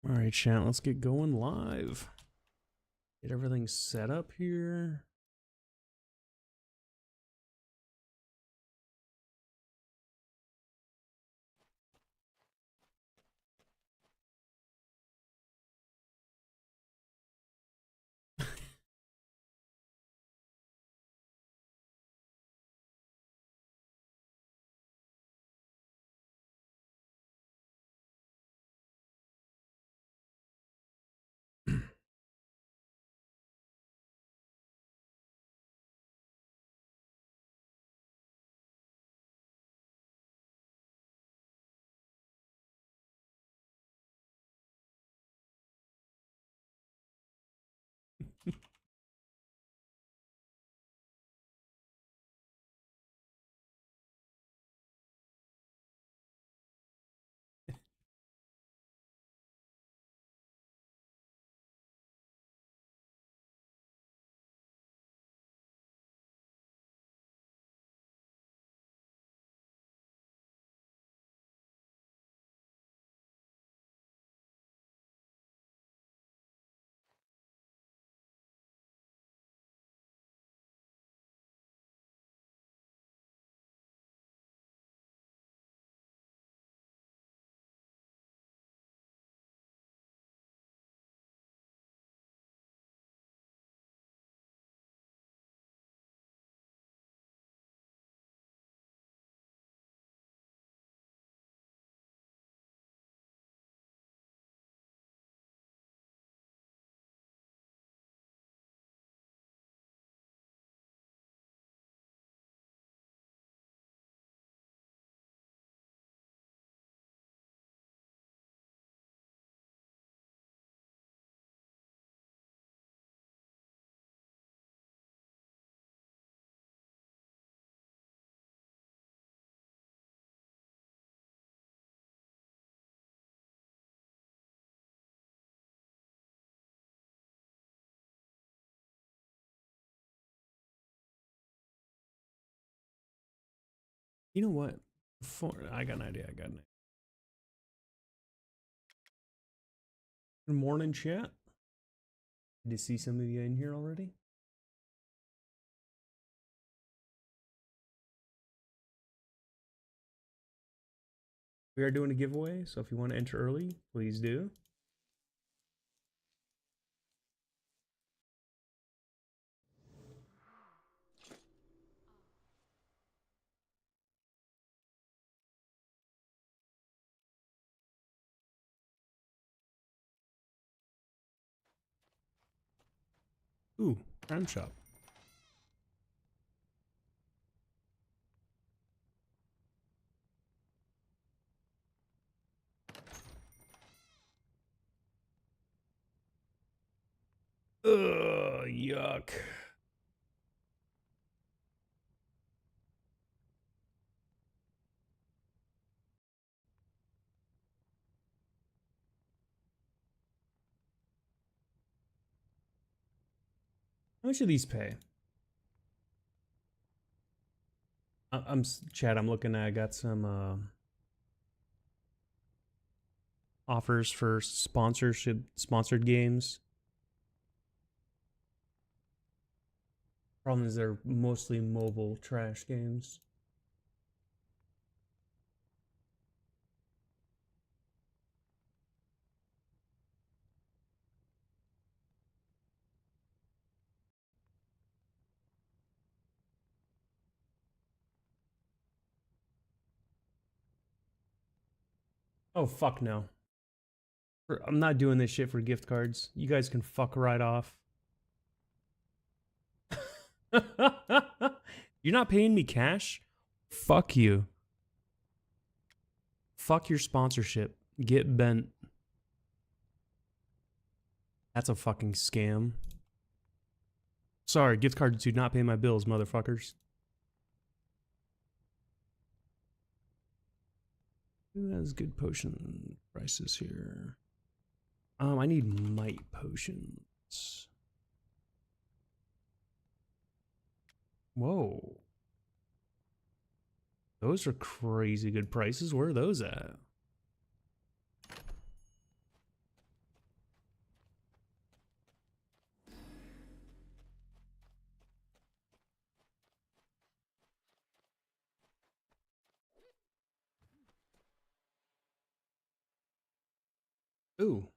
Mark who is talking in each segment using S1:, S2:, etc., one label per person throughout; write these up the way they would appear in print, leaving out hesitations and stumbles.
S1: All right, chat, let's get going live. Get everything set up here. You know what? I got an idea. Good morning, chat. Did you see some of you in here already? We are doing a giveaway, so if you want to enter early, please do. Ooh, crime shop. Ugh, yuck. How much do these pay? I'm Chad. I'm looking at. I got some offers for sponsored games. Problem is they're mostly mobile trash games. Oh fuck no. I'm not doing this shit for gift cards. You guys can fuck right off. You're not paying me cash? Fuck you. Fuck your sponsorship. Get bent. That's a fucking scam. Sorry, gift cards do not pay my bills, motherfuckers. Who has good potion prices here? I need might potions. Whoa. Those are crazy good prices. Where are those at? Ooh.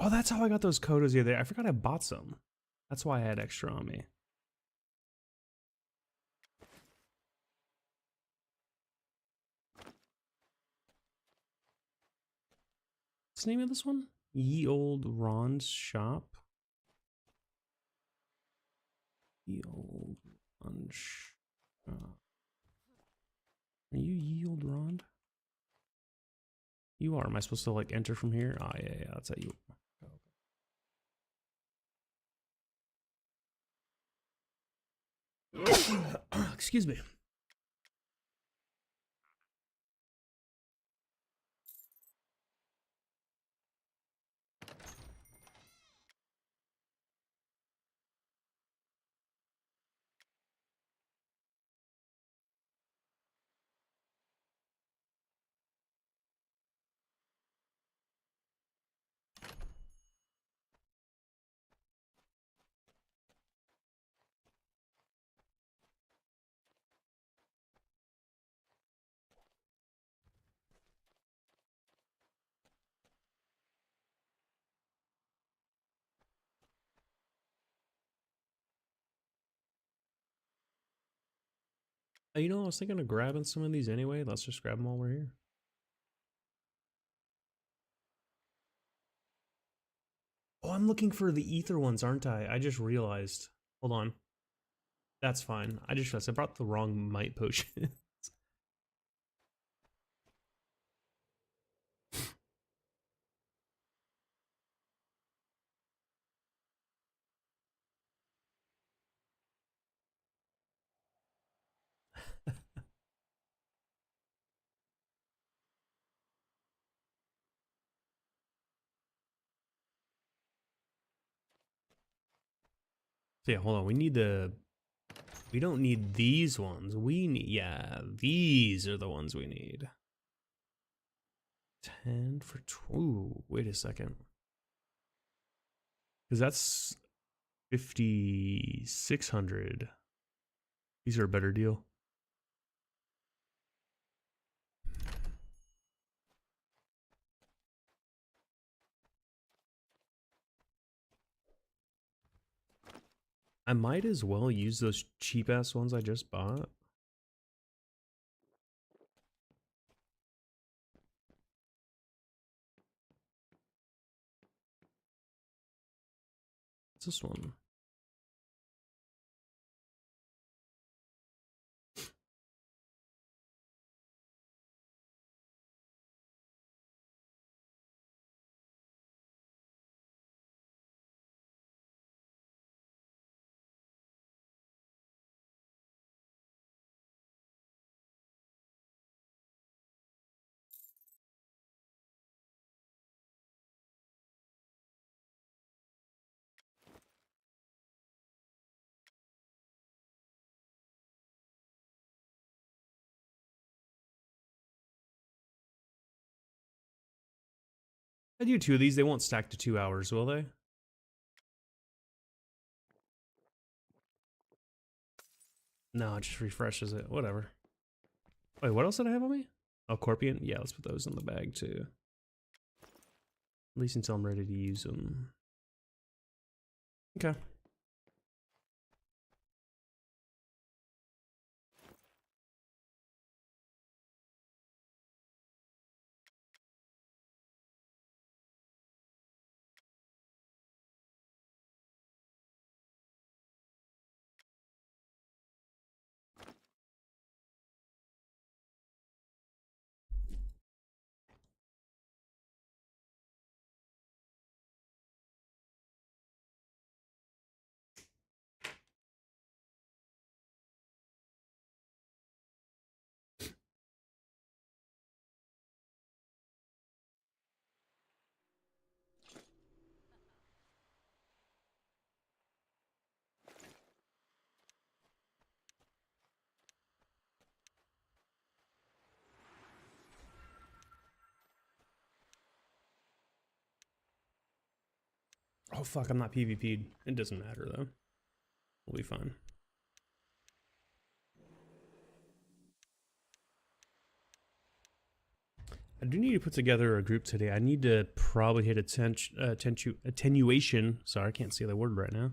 S1: Oh, that's how I got those Kodos the other day. I forgot I bought some. That's why I had extra on me. What's the name of this one? Ye Old Ron's Shop. Ye Old Ron Shop. Are you Ye Old Ron? You are. Am I supposed to like enter from here? Oh, yeah, that's how you. Excuse me. You know, I was thinking of grabbing some of these anyway. Let's just grab them while we're here. Oh, I'm looking for the ether ones, aren't I? I just realized. Hold on. That's fine. I just realized I brought the wrong might potion. So yeah, hold on. We don't need these ones. We need, yeah, these are the ones we need. 10 for 2. Ooh, wait a second. Because that's 5,600. These are a better deal. I might as well use those cheap ass ones I just bought. What's this one? I do 2 of these. They won't stack to 2 hours, will they? No, it just refreshes it. Whatever. Wait, what else did I have on me? Oh, Corpion? Yeah, let's put those in the bag too. At least until I'm ready to use them. Okay. Oh fuck, I'm not PvP'd. It doesn't matter though. We'll be fine. I do need to put together a group today. I need to probably hit attenuation. Sorry, I can't say the word right now.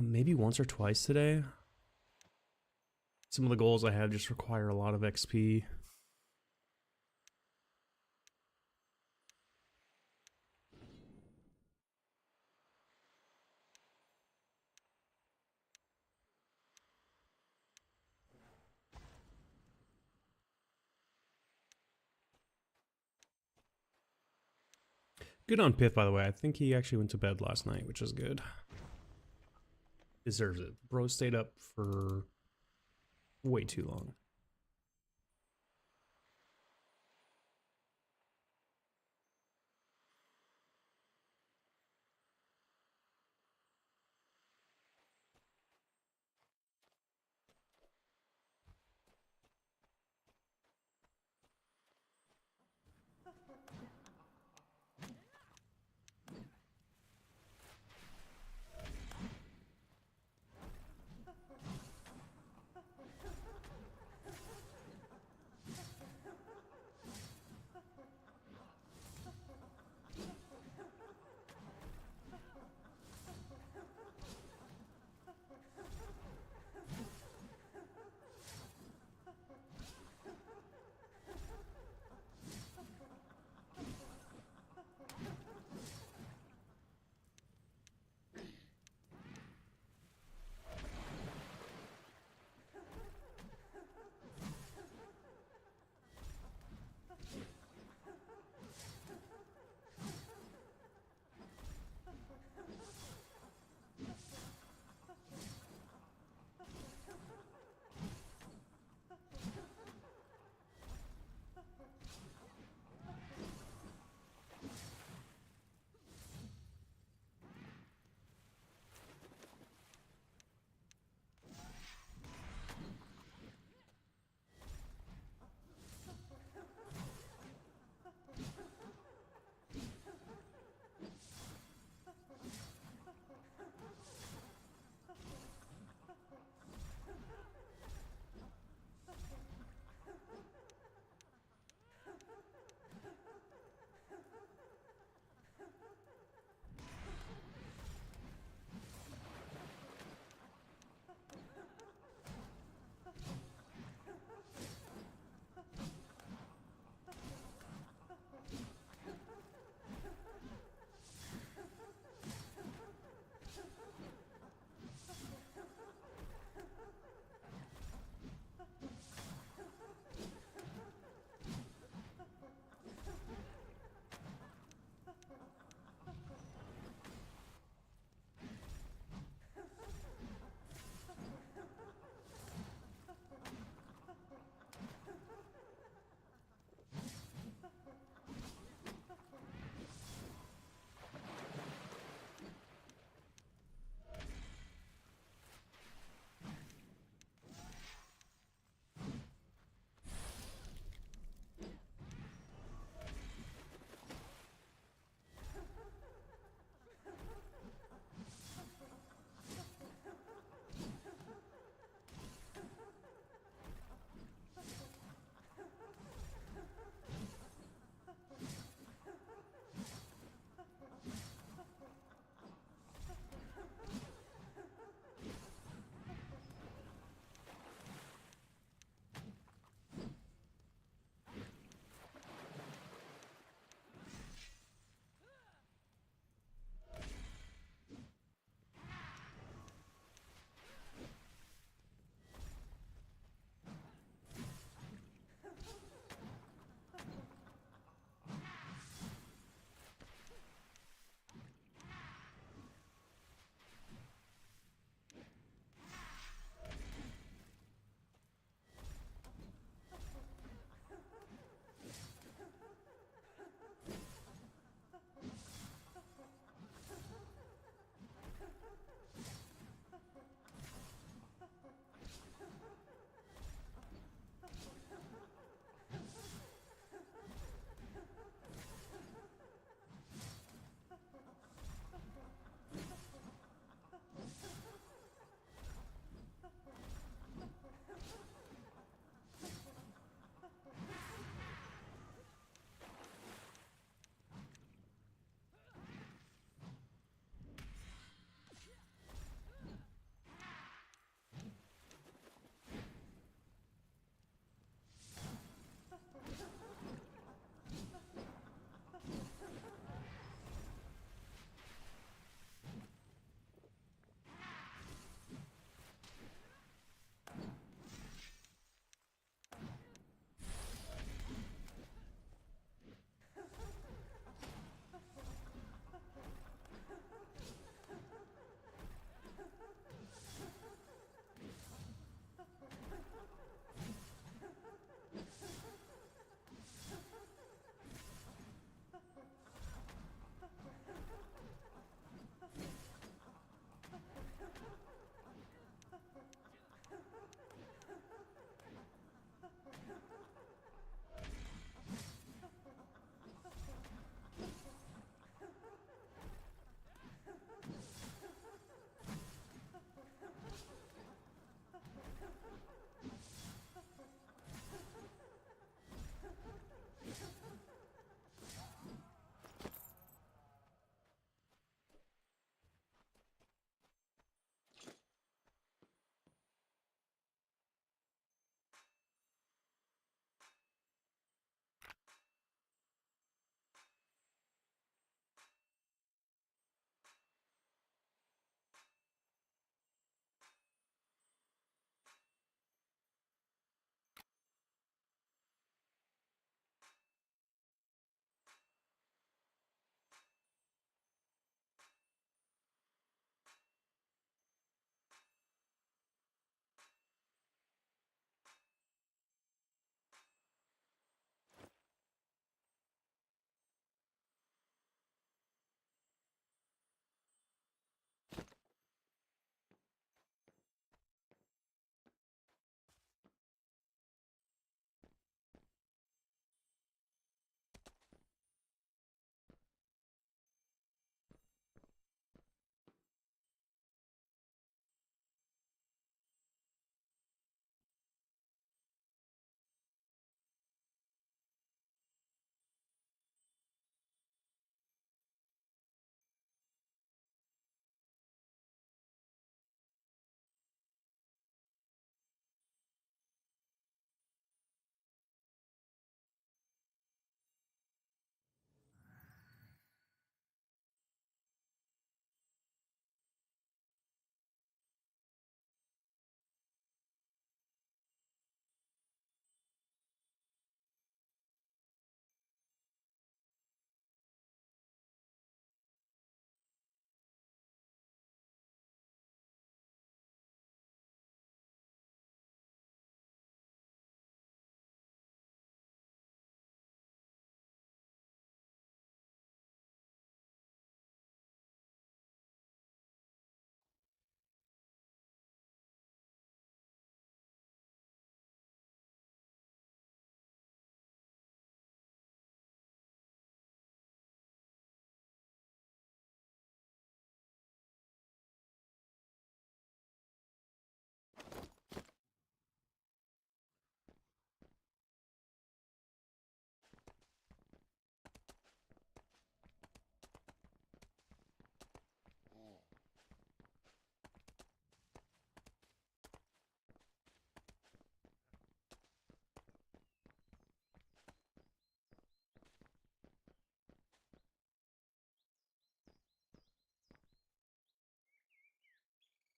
S1: Maybe once or twice today. Some of the goals I have just require a lot of XP. Good on Pith, by the way. I think he actually went to bed last night, which is good. Deserves it. Bro stayed up for way too long.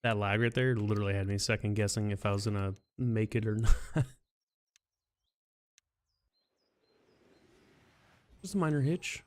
S1: That lag right there literally had me second guessing if I was gonna make it or not. Just a minor hitch.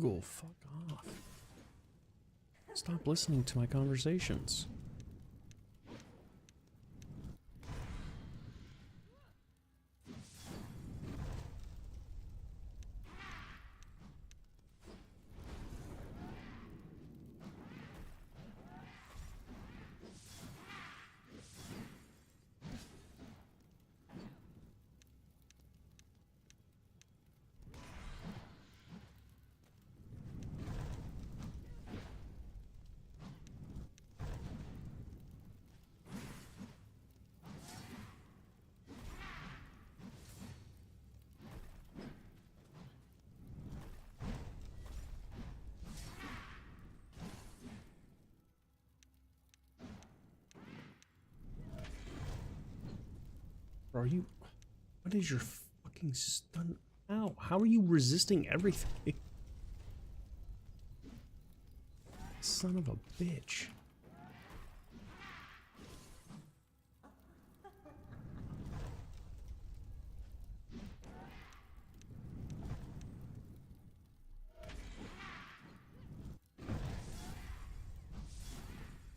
S1: Go fuck off. Stop listening to my conversations. Are you... What is your fucking stun... Ow, how are you resisting everything? Son of a bitch.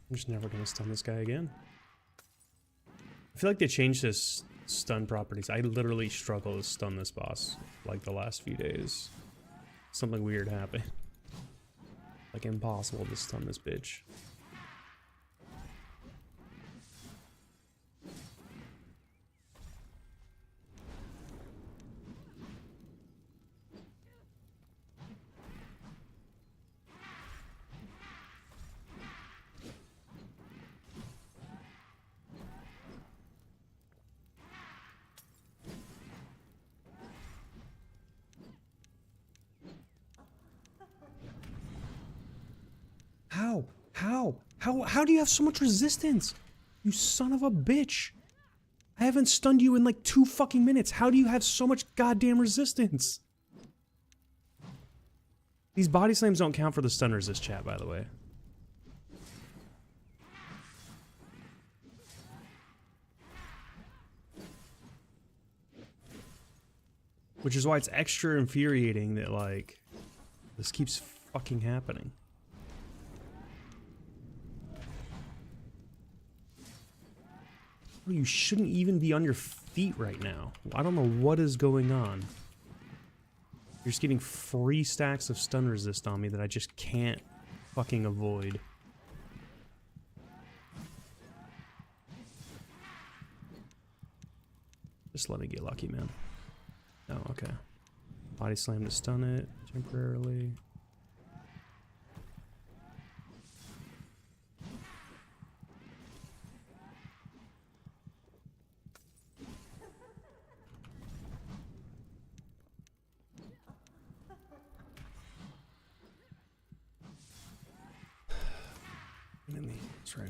S1: I'm just never gonna stun this guy again. I feel like they changed his stun properties. I literally struggle to stun this boss like the last few days. Something weird happened. Like impossible to stun this bitch. How do you have so much resistance? You son of a bitch. I haven't stunned you in like 2 fucking minutes. How do you have so much goddamn resistance? These body slams don't count for the stun resist, chat, by the way. Which is why it's extra infuriating that, like, this keeps fucking happening. You shouldn't even be on your feet right now. I don't know what is going on. You're just getting free stacks of stun resist on me that I just can't fucking avoid. Just let me get lucky, man. Oh, okay. Body slam to stun it temporarily. That's right.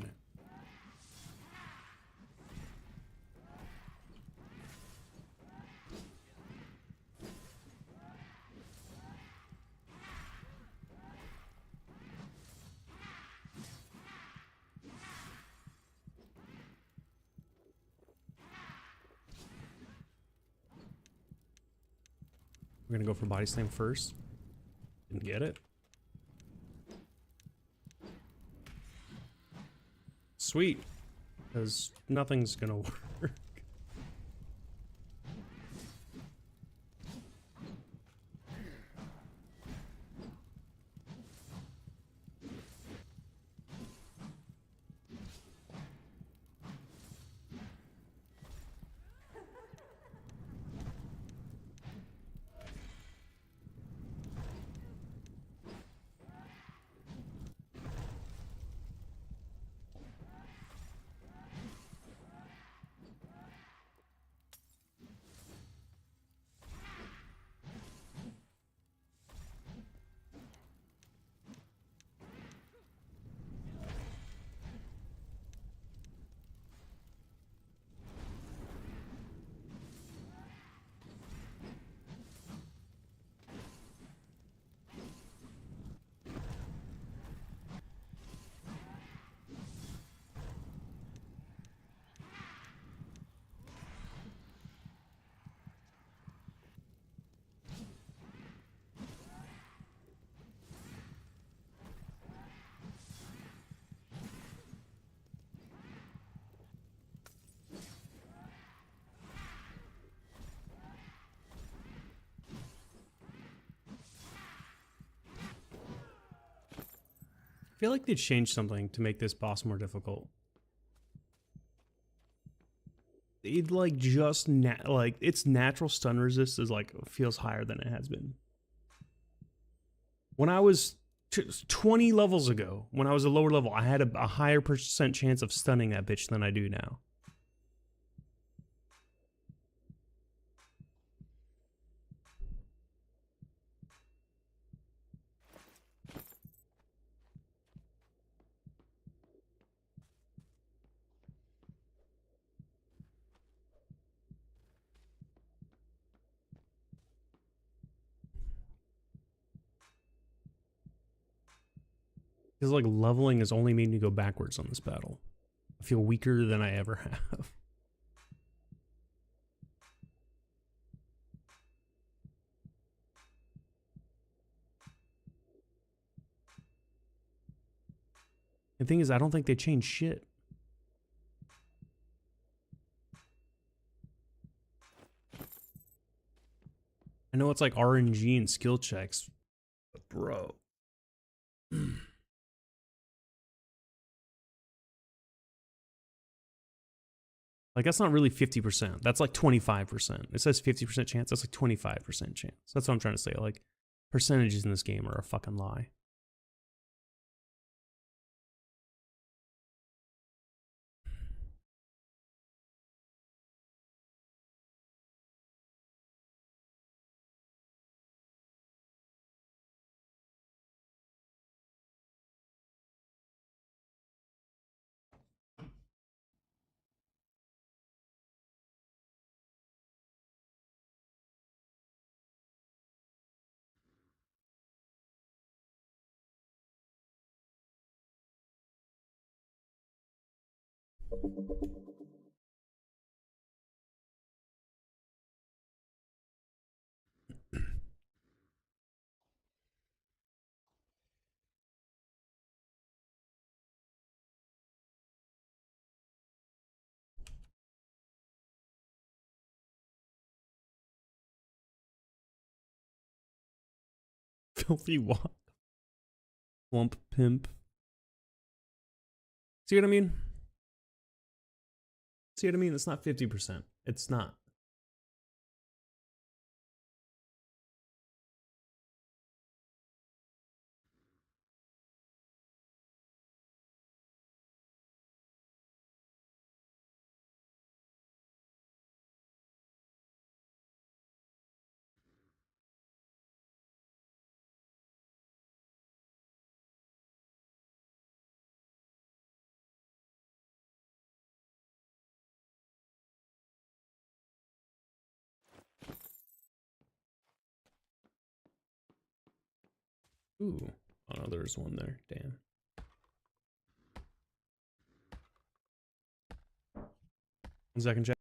S1: We're gonna go for body slam first. Didn't get it. Sweet, because nothing's gonna work. I feel like they changed something to make this boss more difficult. It like just like its natural stun resist is like feels higher than it has been. When I was 20 levels ago, when I was a lower level, I had a higher % chance of stunning that bitch than I do now. Because like leveling has only made me go backwards on this battle. I feel weaker than I ever have. The thing is, I don't think they changed shit. I know it's like RNG and skill checks, but bro. Like, that's not really 50%. That's like 25%. It says 50% chance. That's like 25% chance. That's what I'm trying to say. Like, percentages in this game are a fucking lie. Filthy walk. Plump pimp. See what I mean? See what I mean? It's not 50%. It's not. Ooh. Oh no, there's one there. Damn. 1 second, check.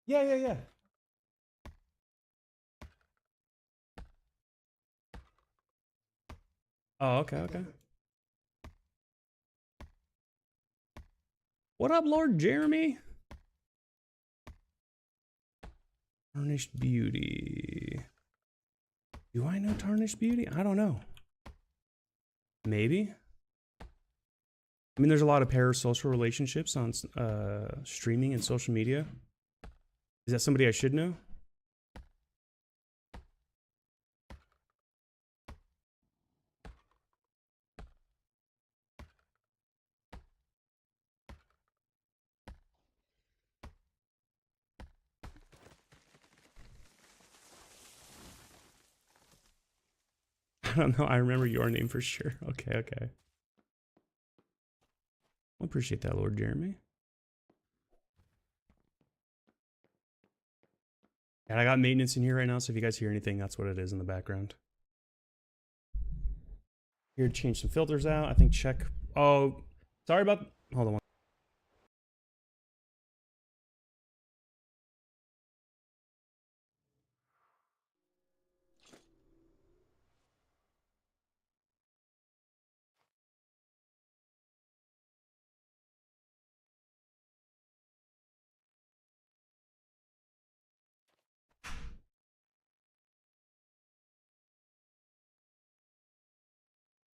S1: Yeah. Oh, okay. What up, Lord Jeremy? Tarnished Beauty. Do I know Tarnished Beauty? I don't know. Maybe. I mean, there's a lot of parasocial relationships on streaming and social media. Is that somebody I should know? I don't know. I remember your name for sure. Okay. I appreciate that, Lord Jeremy. And I got maintenance in here right now, so if you guys hear anything, that's what it is in the background. Here to change some filters out. I think check. Oh, sorry about. Hold on.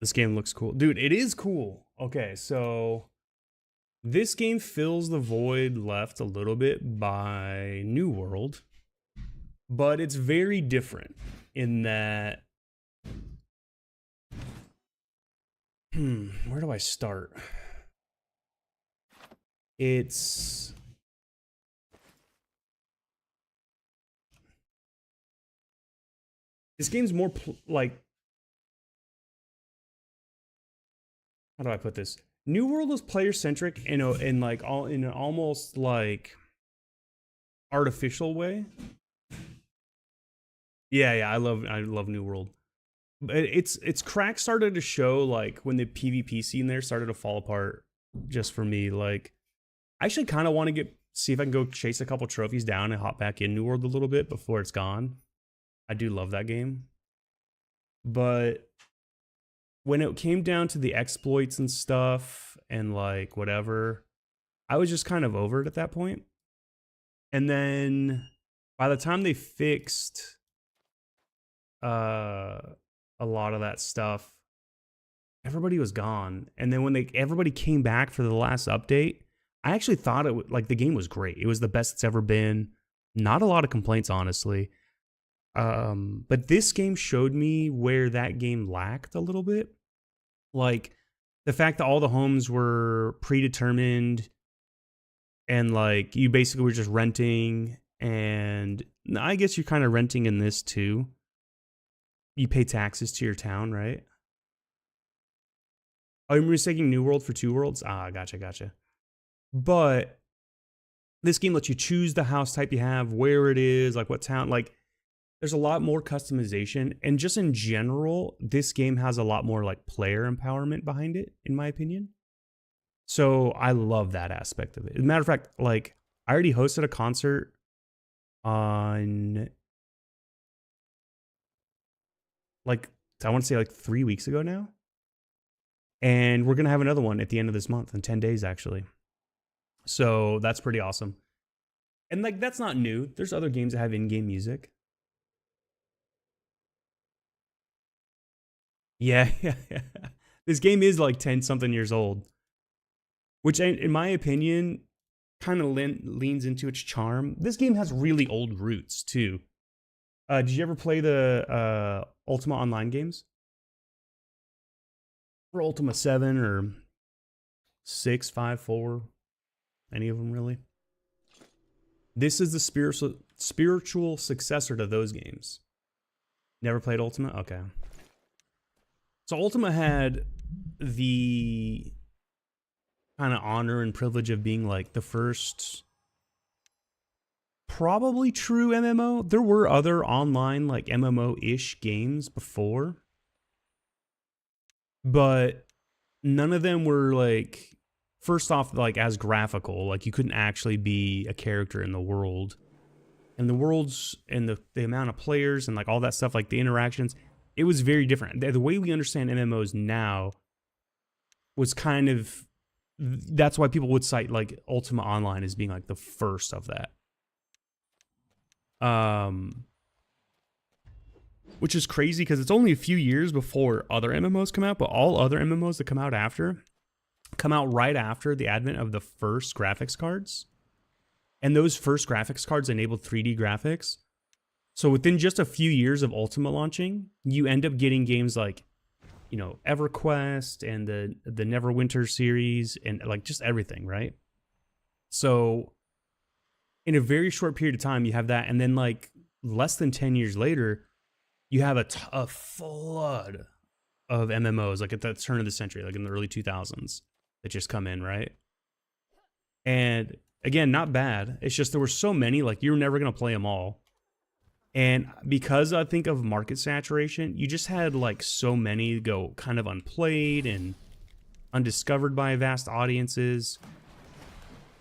S1: This game looks cool. Dude, it is cool. Okay, so this game fills the void left a little bit by New World, but it's very different in that. Where do I start? It's this game's more like, how do I put this? New World was player centric in like all in an almost like artificial way. Yeah, I love New World. It's cracks started to show like when the PvP scene there started to fall apart just for me. Like I actually kind of want to see if I can go chase a couple trophies down and hop back in New World a little bit before it's gone. I do love that game. But when it came down to the exploits and stuff and like whatever, I was just kind of over it at that point. And then by the time they fixed a lot of that stuff, everybody was gone. And then when everybody came back for the last update, I actually thought the game was great. It was the best it's ever been. Not a lot of complaints, honestly. But this game showed me where that game lacked a little bit. Like the fact that all the homes were predetermined and like you basically were just renting, and I guess you're kind of renting in this too. You pay taxes to your town, right? Oh, you're mistaking New World for Two Worlds? Ah, gotcha. But this game lets you choose the house type you have, where it is, like what town. Like, there's a lot more customization. And just in general, this game has a lot more like player empowerment behind it, in my opinion. So I love that aspect of it. As a matter of fact, like, I already hosted a concert on, like, I want to say like 3 weeks ago now. And we're going to have another one at the end of this month, in 10 days, actually. So that's pretty awesome. And like, that's not new. There's other games that have in-game music. Yeah. This game is like 10-something years old. Which, in my opinion, kind of leans into its charm. This game has really old roots, too. Did you ever play the Ultima Online games? Or Ultima 7 or 6, 5, 4? Any of them, really? This is the spiritual successor to those games. Never played Ultima? Okay. So Ultima had the kind of honor and privilege of being like the first probably true MMO. There were other online like MMO-ish games before, but none of them were like, first off, like as graphical. Like you couldn't actually be a character in the world, and the worlds and the amount of players and like all that stuff, like the interactions, it was very different. The way we understand MMOs now was kind of, that's why people would cite like Ultima Online as being like the first of that. Which is crazy because it's only a few years before other MMOs come out, but all other MMOs that come out right after the advent of the first graphics cards. And those first graphics cards enabled 3D graphics. So within just a few years of Ultima launching, you end up getting games like, you know, EverQuest and the Neverwinter series and like just everything, right? So in a very short period of time, you have that. And then like less than 10 years later, you have a flood of MMOs, like at the turn of the century, like in the early 2000s, that just come in, right? And again, not bad. It's just there were so many, like you're never going to play them all. And because I think of market saturation, you just had like so many go kind of unplayed and undiscovered by vast audiences.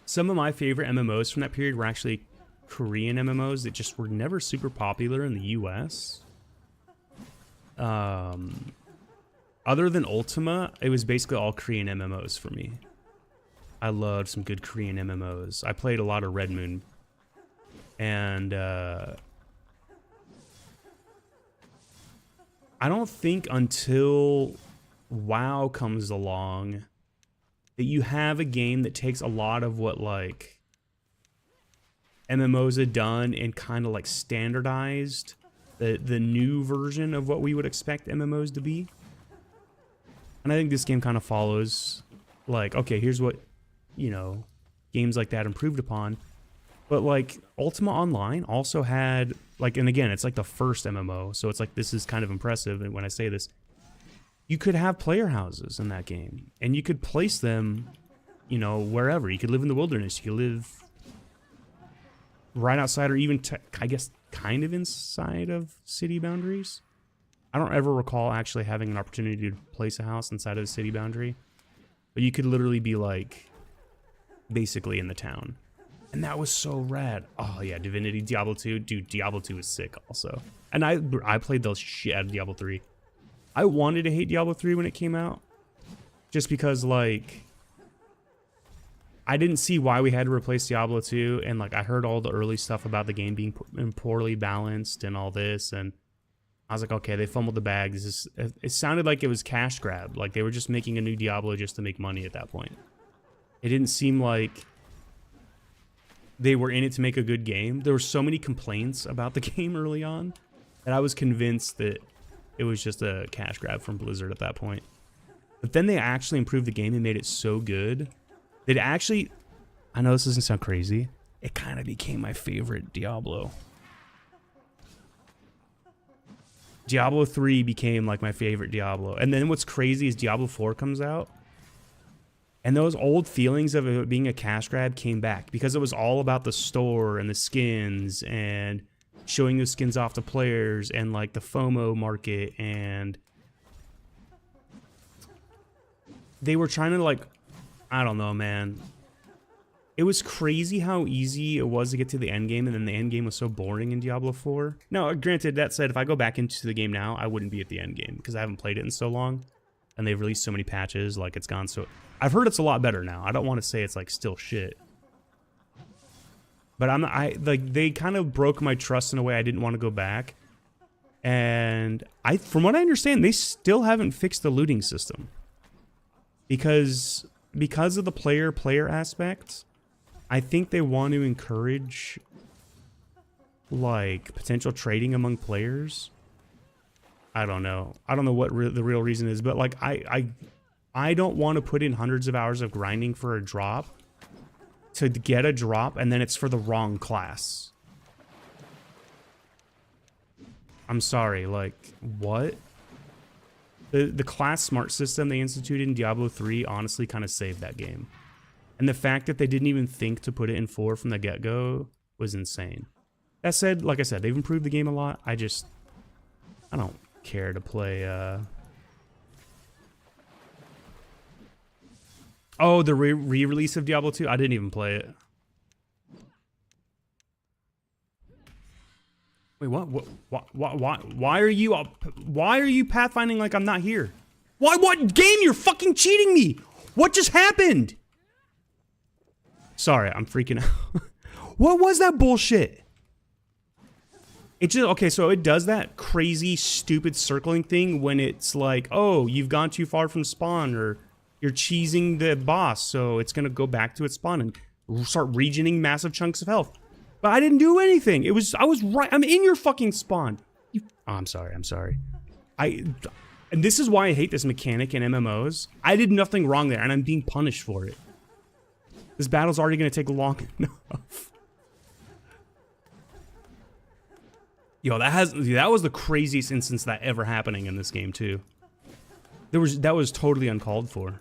S1: Some of my favorite MMOs from that period were actually Korean MMOs that just were never super popular in the US. Other than Ultima, it was basically all Korean MMOs for me. I loved some good Korean MMOs. I played a lot of Red Moon. And I don't think until WoW comes along that you have a game that takes a lot of what like MMOs had done and kind of like standardized the new version of what we would expect MMOs to be. And I think this game kind of follows like, okay, here's what, you know, games like that improved upon. But like Ultima Online also had like, and again, it's like the first MMO, so it's like this is kind of impressive. And when I say this, you could have player houses in that game, and you could place them, you know, wherever. You could live in the wilderness. You could live right outside, or even I guess kind of inside of city boundaries. I don't ever recall actually having an opportunity to place a house inside of a city boundary, but you could literally be like basically in the town. And that was so rad. Oh yeah, Divinity, Diablo 2. Dude, Diablo 2 is sick also. And I played the shit out of Diablo 3. I wanted to hate Diablo 3 when it came out. Just because, like, I didn't see why we had to replace Diablo 2. And, like, I heard all the early stuff about the game being poorly balanced and all this. And I was like, okay, they fumbled the bag. It sounded like it was cash grab. Like they were just making a new Diablo just to make money at that point. It didn't seem like they were in it to make a good game. There were so many complaints about the game early on that I was convinced that it was just a cash grab from Blizzard at that point. But then they actually improved the game and made it so good that it actually, I know this doesn't sound crazy, it kind of became my favorite Diablo. Diablo 3 became like my favorite Diablo. And then what's crazy is Diablo 4 comes out. And those old feelings of it being a cash grab came back because it was all about the store and the skins and showing those skins off to players and like the FOMO market, and they were trying to like, I don't know, man. It was crazy how easy it was to get to the end game, and then the end game was so boring in Diablo 4. Now, granted, that said, if I go back into the game now, I wouldn't be at the end game because I haven't played it in so long, and they've released so many patches, like it's gone so... I've heard it's a lot better now. I don't want to say it's like still shit. But like they kind of broke my trust in a way I didn't want to go back. And from what I understand, they still haven't fixed the looting system. Because of the player aspect, I think they want to encourage like potential trading among players. I don't know. I don't know what the real reason is, but like I don't want to put in hundreds of hours of grinding for a drop to get a drop, and then it's for the wrong class. I'm sorry, like, what? The class smart system they instituted in Diablo 3 honestly kind of saved that game. And the fact that they didn't even think to put it in 4 from the get-go was insane. That said, like I said, they've improved the game a lot. I don't care to play, Oh, the re-release of Diablo 2? I didn't even play it. Wait, what? Why are you pathfinding like I'm not here? What game? You're fucking cheating me! What just happened? Sorry, I'm freaking out. What was that bullshit? It just, okay, so it does that crazy, stupid circling thing when it's like, oh, you've gone too far from spawn, or you're cheesing the boss, so it's gonna go back to its spawn and start regening massive chunks of health. But I didn't do anything. I was right. I'm in your fucking spawn. Oh, I'm sorry. And this is why I hate this mechanic in MMOs. I did nothing wrong there, and I'm being punished for it. This battle's already gonna take long enough. Yo, that was the craziest instance that ever happening in this game too. That was totally uncalled for.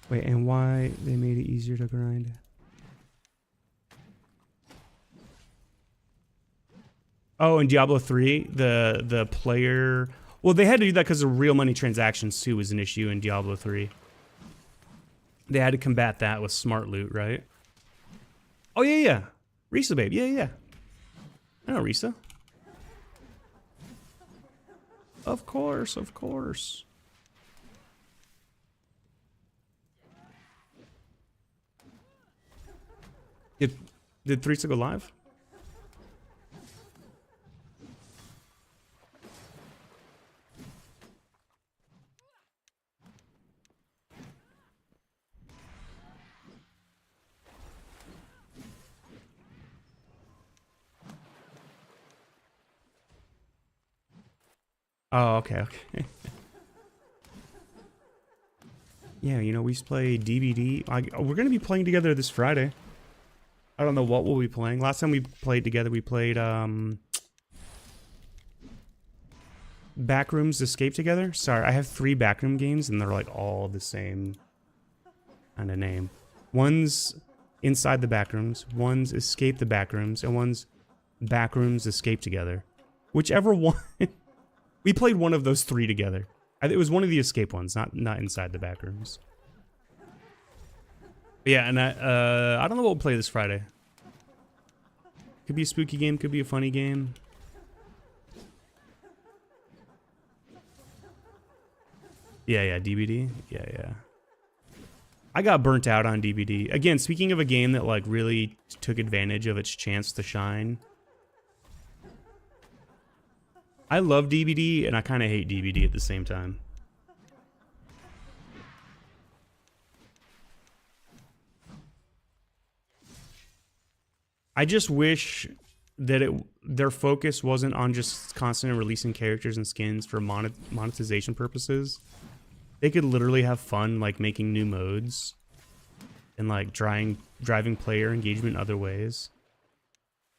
S1: Wait, and why they made it easier to grind? Oh, in Diablo 3, the player... Well, they had to do that because of real money transactions too was an issue in Diablo 3. They had to combat that with smart loot, right? Oh, yeah. Risa, babe. Yeah. I know Risa. Of course. Did Risa go live? Oh, okay. Yeah, you know, we used to play DBD. We're going to be playing together this Friday. I don't know what we'll be playing. Last time we played together, we played Backrooms Escape together. Sorry, I have 3 Backroom games, and they're like all the same kind of name. One's Inside the Backrooms, one's Escape the Backrooms, and one's Backrooms Escape Together. Whichever one... We played one of those 3 together. It was one of the escape ones, not Inside the Backrooms. But yeah, and I don't know what we'll play this Friday. Could be a spooky game, could be a funny game. Yeah, DBD. Yeah. I got burnt out on DBD. Again, speaking of a game that like really took advantage of its chance to shine. I love DBD and I kind of hate DBD at the same time. I just wish that their focus wasn't on just constantly releasing characters and skins for monetization purposes. They could literally have fun, like making new modes and like driving player engagement other ways.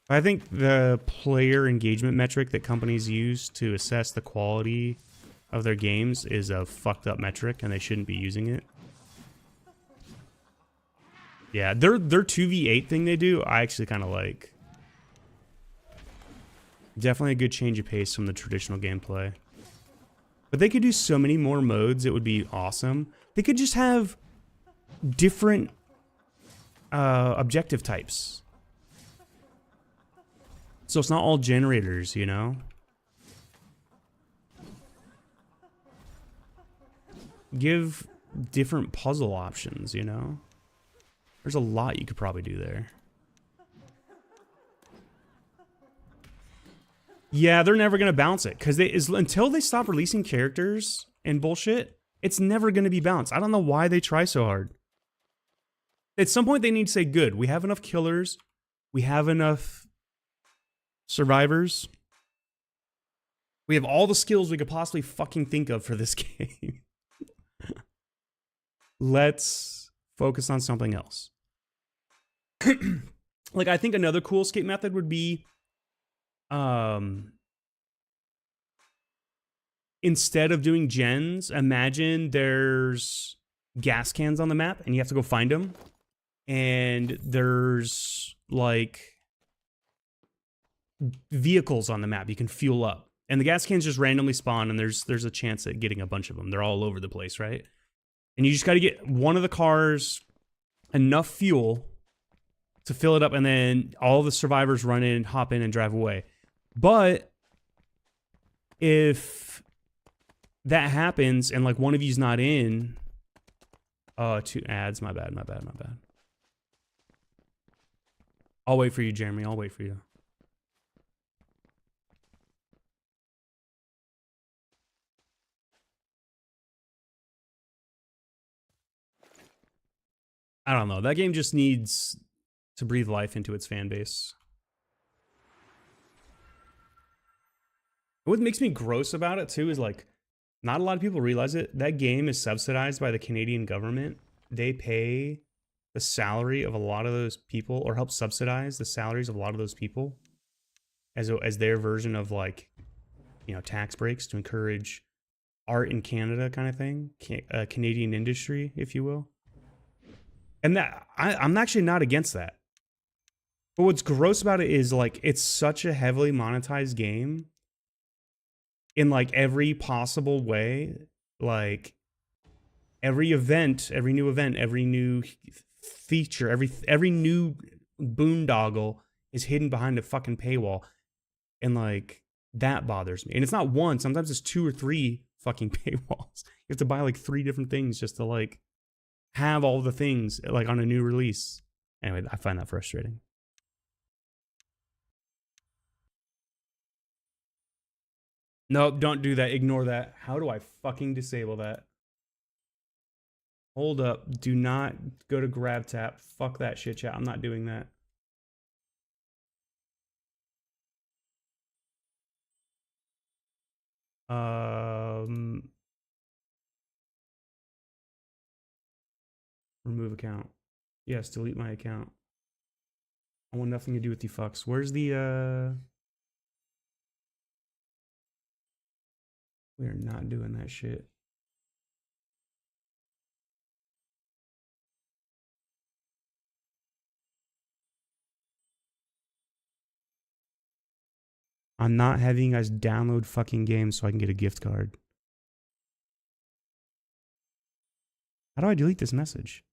S1: I think the player engagement metric that companies use to assess the quality of their games is a fucked up metric, and they shouldn't be using it. Yeah, their 2v8 thing they do, I actually kind of like. Definitely a good change of pace from the traditional gameplay. But they could do so many more modes, it would be awesome. They could just have different objective types. So it's not all generators, you know? Give different puzzle options, you know? There's a lot you could probably do there. Yeah, they're never going to bounce it. Because until they stop releasing characters and bullshit, it's never going to be balanced. I don't know why they try so hard. At some point, they need to say, good, we have enough killers. We have enough survivors. We have all the skills we could possibly fucking think of for this game. Let's focus on something else. Like, I think another cool escape method would be instead of doing gens, imagine there's gas cans on the map and you have to go find them. And there's like vehicles on the map you can fuel up. And the gas cans just randomly spawn, and there's a chance at getting a bunch of them. They're all over the place, right? And you just got to get one of the cars enough fuel to fill it up, and then all the survivors run in, hop in, and drive away. But if that happens and like one of you's not in, 2 ads, my bad. I'll wait for you, Jeremy. I'll wait for you. I don't know. That game just needs to breathe life into its fan base. What makes me gross about it, too, is like, not a lot of people realize it. That game is subsidized by the Canadian government. They pay the salary of a lot of those people, or help subsidize the salaries of a lot of those people as their version of, like, you know, tax breaks to encourage art in Canada kind of thing. Canadian industry, if you will. And that I'm actually not against that. But what's gross about it is, like, it's such a heavily monetized game in, like, every possible way. Like, every event, every new event, every new feature, every new boondoggle is hidden behind a fucking paywall. And, like, that bothers me. And it's not one. Sometimes it's 2 or 3 fucking paywalls. You have to buy, like, 3 different things just to, like, have all the things, like, on a new release. Anyway, I find that frustrating. Nope, don't do that. Ignore that. How do I fucking disable that? Hold up. Do not go to grab tap. Fuck that shit, chat. I'm not doing that. Remove account. Yes, delete my account. I want nothing to do with you fucks. Where's the, We are not doing that shit. I'm not having you guys download fucking games so I can get a gift card. How do I delete this message?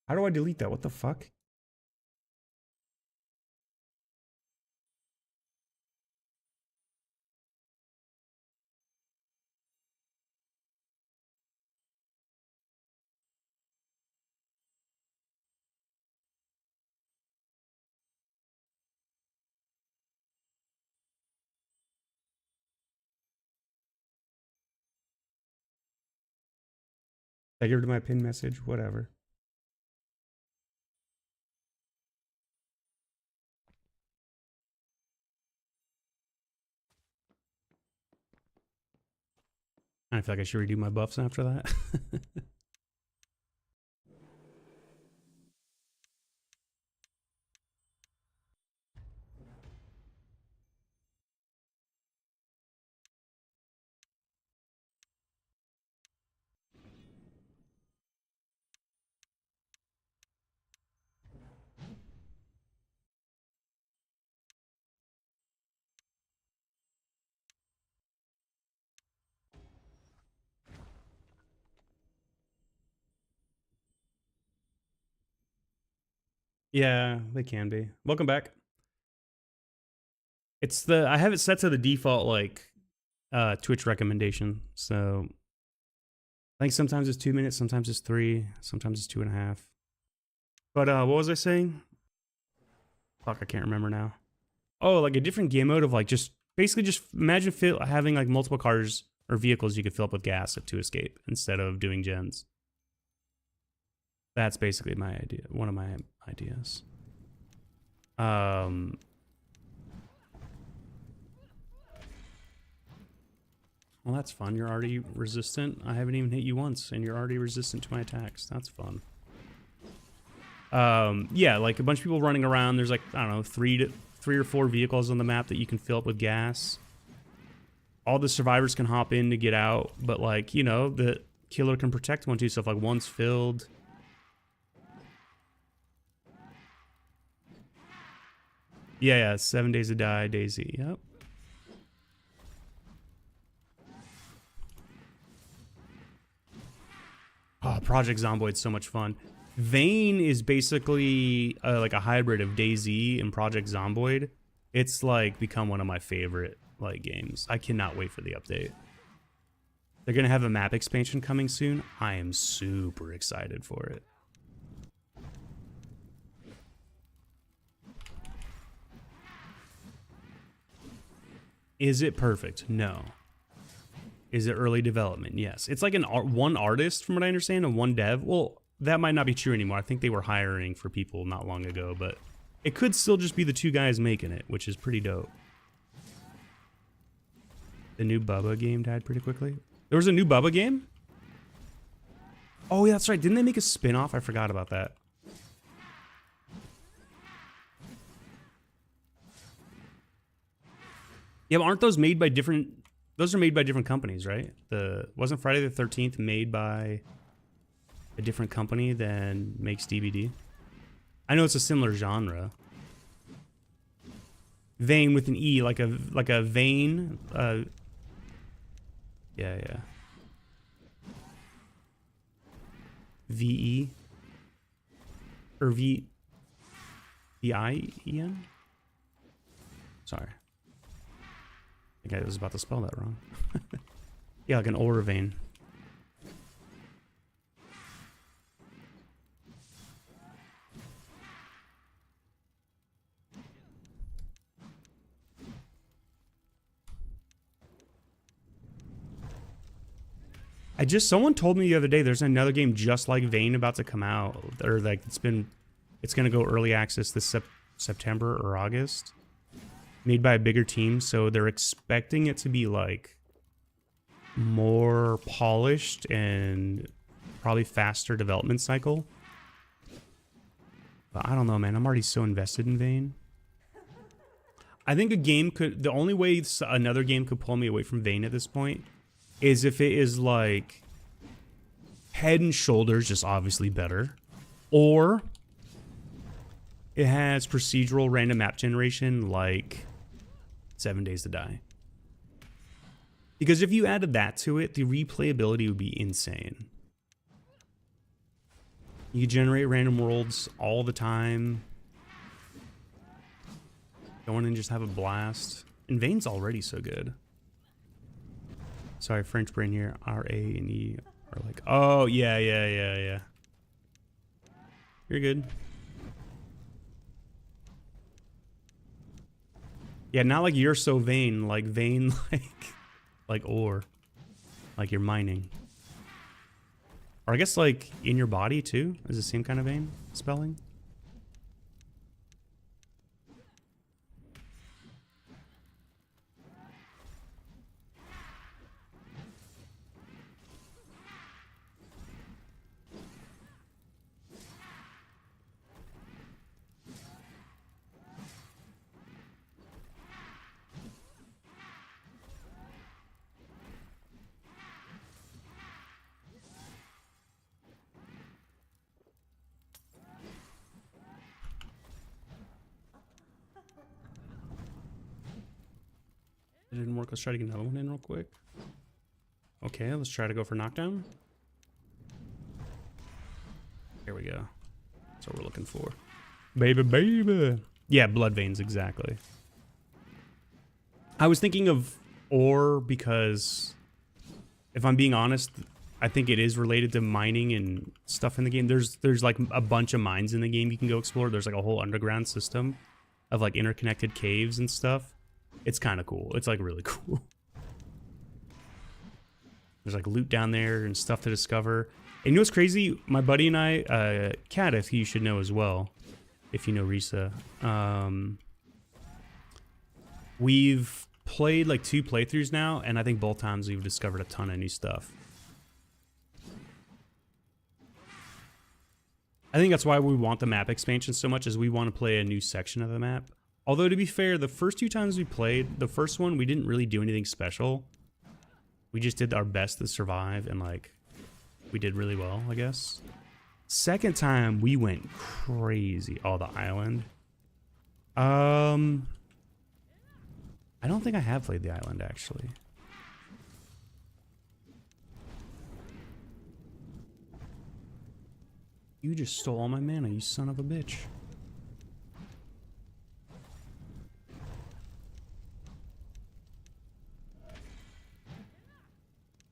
S1: How do I delete that? What the fuck? I give it to my pin message, whatever. I feel like I should redo my buffs after that. Yeah, they can be. Welcome back. It's the I have it set to the default like Twitch recommendation. So I think sometimes it's 2 minutes, sometimes it's 3, sometimes it's 2.5. But what was I saying? Fuck, I can't remember now. Oh, like a different game mode of like just basically just imagine having like multiple cars or vehicles you could fill up with gas to escape instead of doing gens. That's basically my idea. One of my ideas. Well, that's fun. You're already resistant. I haven't even hit you once, and you're already resistant to my attacks. That's fun. Yeah, like a bunch of people running around. There's like, I don't know, 3 or 4 vehicles on the map that you can fill up with gas. All the survivors can hop in to get out, but like, you know, the killer can protect one too. So if like one's filled. Yeah, 7 days to die, Daisy. Yep. Oh, Project Zomboid's so much fun. Vane is basically like a hybrid of DayZ and Project Zomboid. It's like become one of my favorite like games. I cannot wait for the update. They're gonna have a map expansion coming soon. I am super excited for it. Is it perfect? No. Is it early development? Yes. It's like one artist, from what I understand, and one dev. Well, that might not be true anymore. I think they were hiring for people not long ago, but it could still just be the 2 guys making it, which is pretty dope. The new Bubba game died pretty quickly. There was a new Bubba game? Oh, yeah, that's right. Didn't they make a spin-off? I forgot about that. Yeah, but aren't those made by different... Those are made by different companies, right? Wasn't Friday the 13th made by a different company than makes DBD? I know it's a similar genre. Vane with an E, like a vein. Yeah. VE or VIEN? Sorry. I think I was about to spell that wrong. Yeah, like an aura vein. Someone told me the other day there's another game just like Vane about to come out, or like it's gonna go early access this September or August, made by a bigger team, so they're expecting it to be like more polished and probably faster development cycle. But I don't know, man. I'm already so invested in Vane. I think the only way another game could pull me away from Vane at this point is if it is like head and shoulders, just obviously better, or it has procedural random map generation like 7 Days to Die. Because if you added that to it, the replayability would be insane. You generate random worlds all the time. Go in and just have a blast. And Vane's already so good. Sorry, French brain here. R, A, and E are like, oh, yeah. You're good. Yeah, not like you're so vain. Like vain, like ore. Like you're mining. Or I guess like in your body too? Is the same kind of vein spelling? It didn't work. Let's try to get another one in real quick. Okay, let's try to go for knockdown. Here we go. That's what we're looking for. Baby. Yeah, blood veins, exactly. I was thinking of ore because, if I'm being honest, I think it is related to mining and stuff in the game. There's like a bunch of mines in the game you can go explore. There's like a whole underground system of like interconnected caves and stuff. It's kind of cool. It's like really cool. There's like loot down there and stuff to discover. And you know what's crazy? My buddy and I, Kat, if you should know as well, if you know Risa, we've played like 2 playthroughs now, and I think both times we've discovered a ton of new stuff. I think that's why we want the map expansion so much, is we want to play a new section of the map. Although, to be fair, the first 2 times we played, the first one, we didn't really do anything special. We just did our best to survive, and, like, we did really well, I guess. Second time, we went crazy. Oh, the island. I don't think I have played the island, actually. You just stole all my mana, you son of a bitch.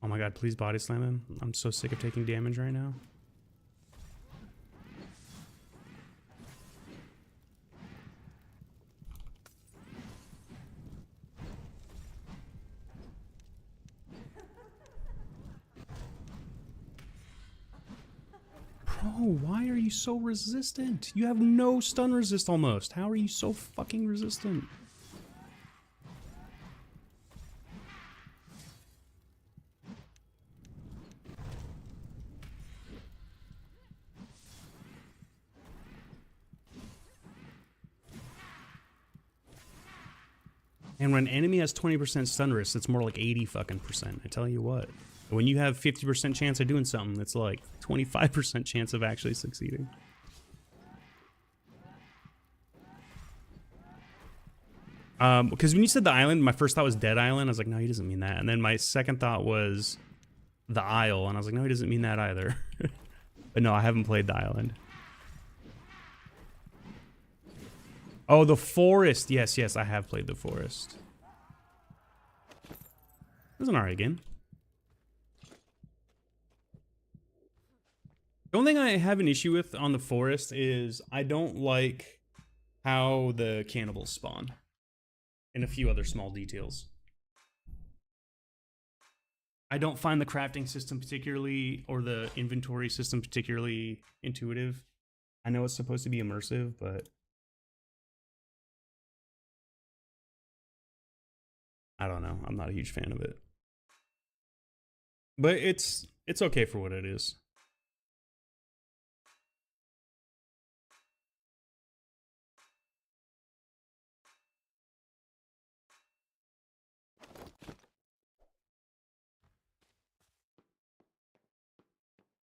S1: Oh my god, please body slam him. I'm so sick of taking damage right now. Bro, why are you so resistant? You have no stun resist almost. How are you so fucking resistant? And when an enemy has 20% stun risk, it's more like 80 fucking percent. I tell you what. When you have 50% chance of doing something, it's like 25% chance of actually succeeding. Because when you said the island, my first thought was Dead Island. I was like, no, he doesn't mean that. And then my second thought was the Isle, and I was like, no, he doesn't mean that either. But no, I haven't played the island. Oh, the forest. Yes, I have played the forest. It was an alright game. The only thing I have an issue with on the forest is I don't like how the cannibals spawn. And a few other small details. I don't find the crafting system particularly, or the inventory system particularly intuitive. I know it's supposed to be immersive, but I don't know. I'm not a huge fan of it. But it's okay for what it is.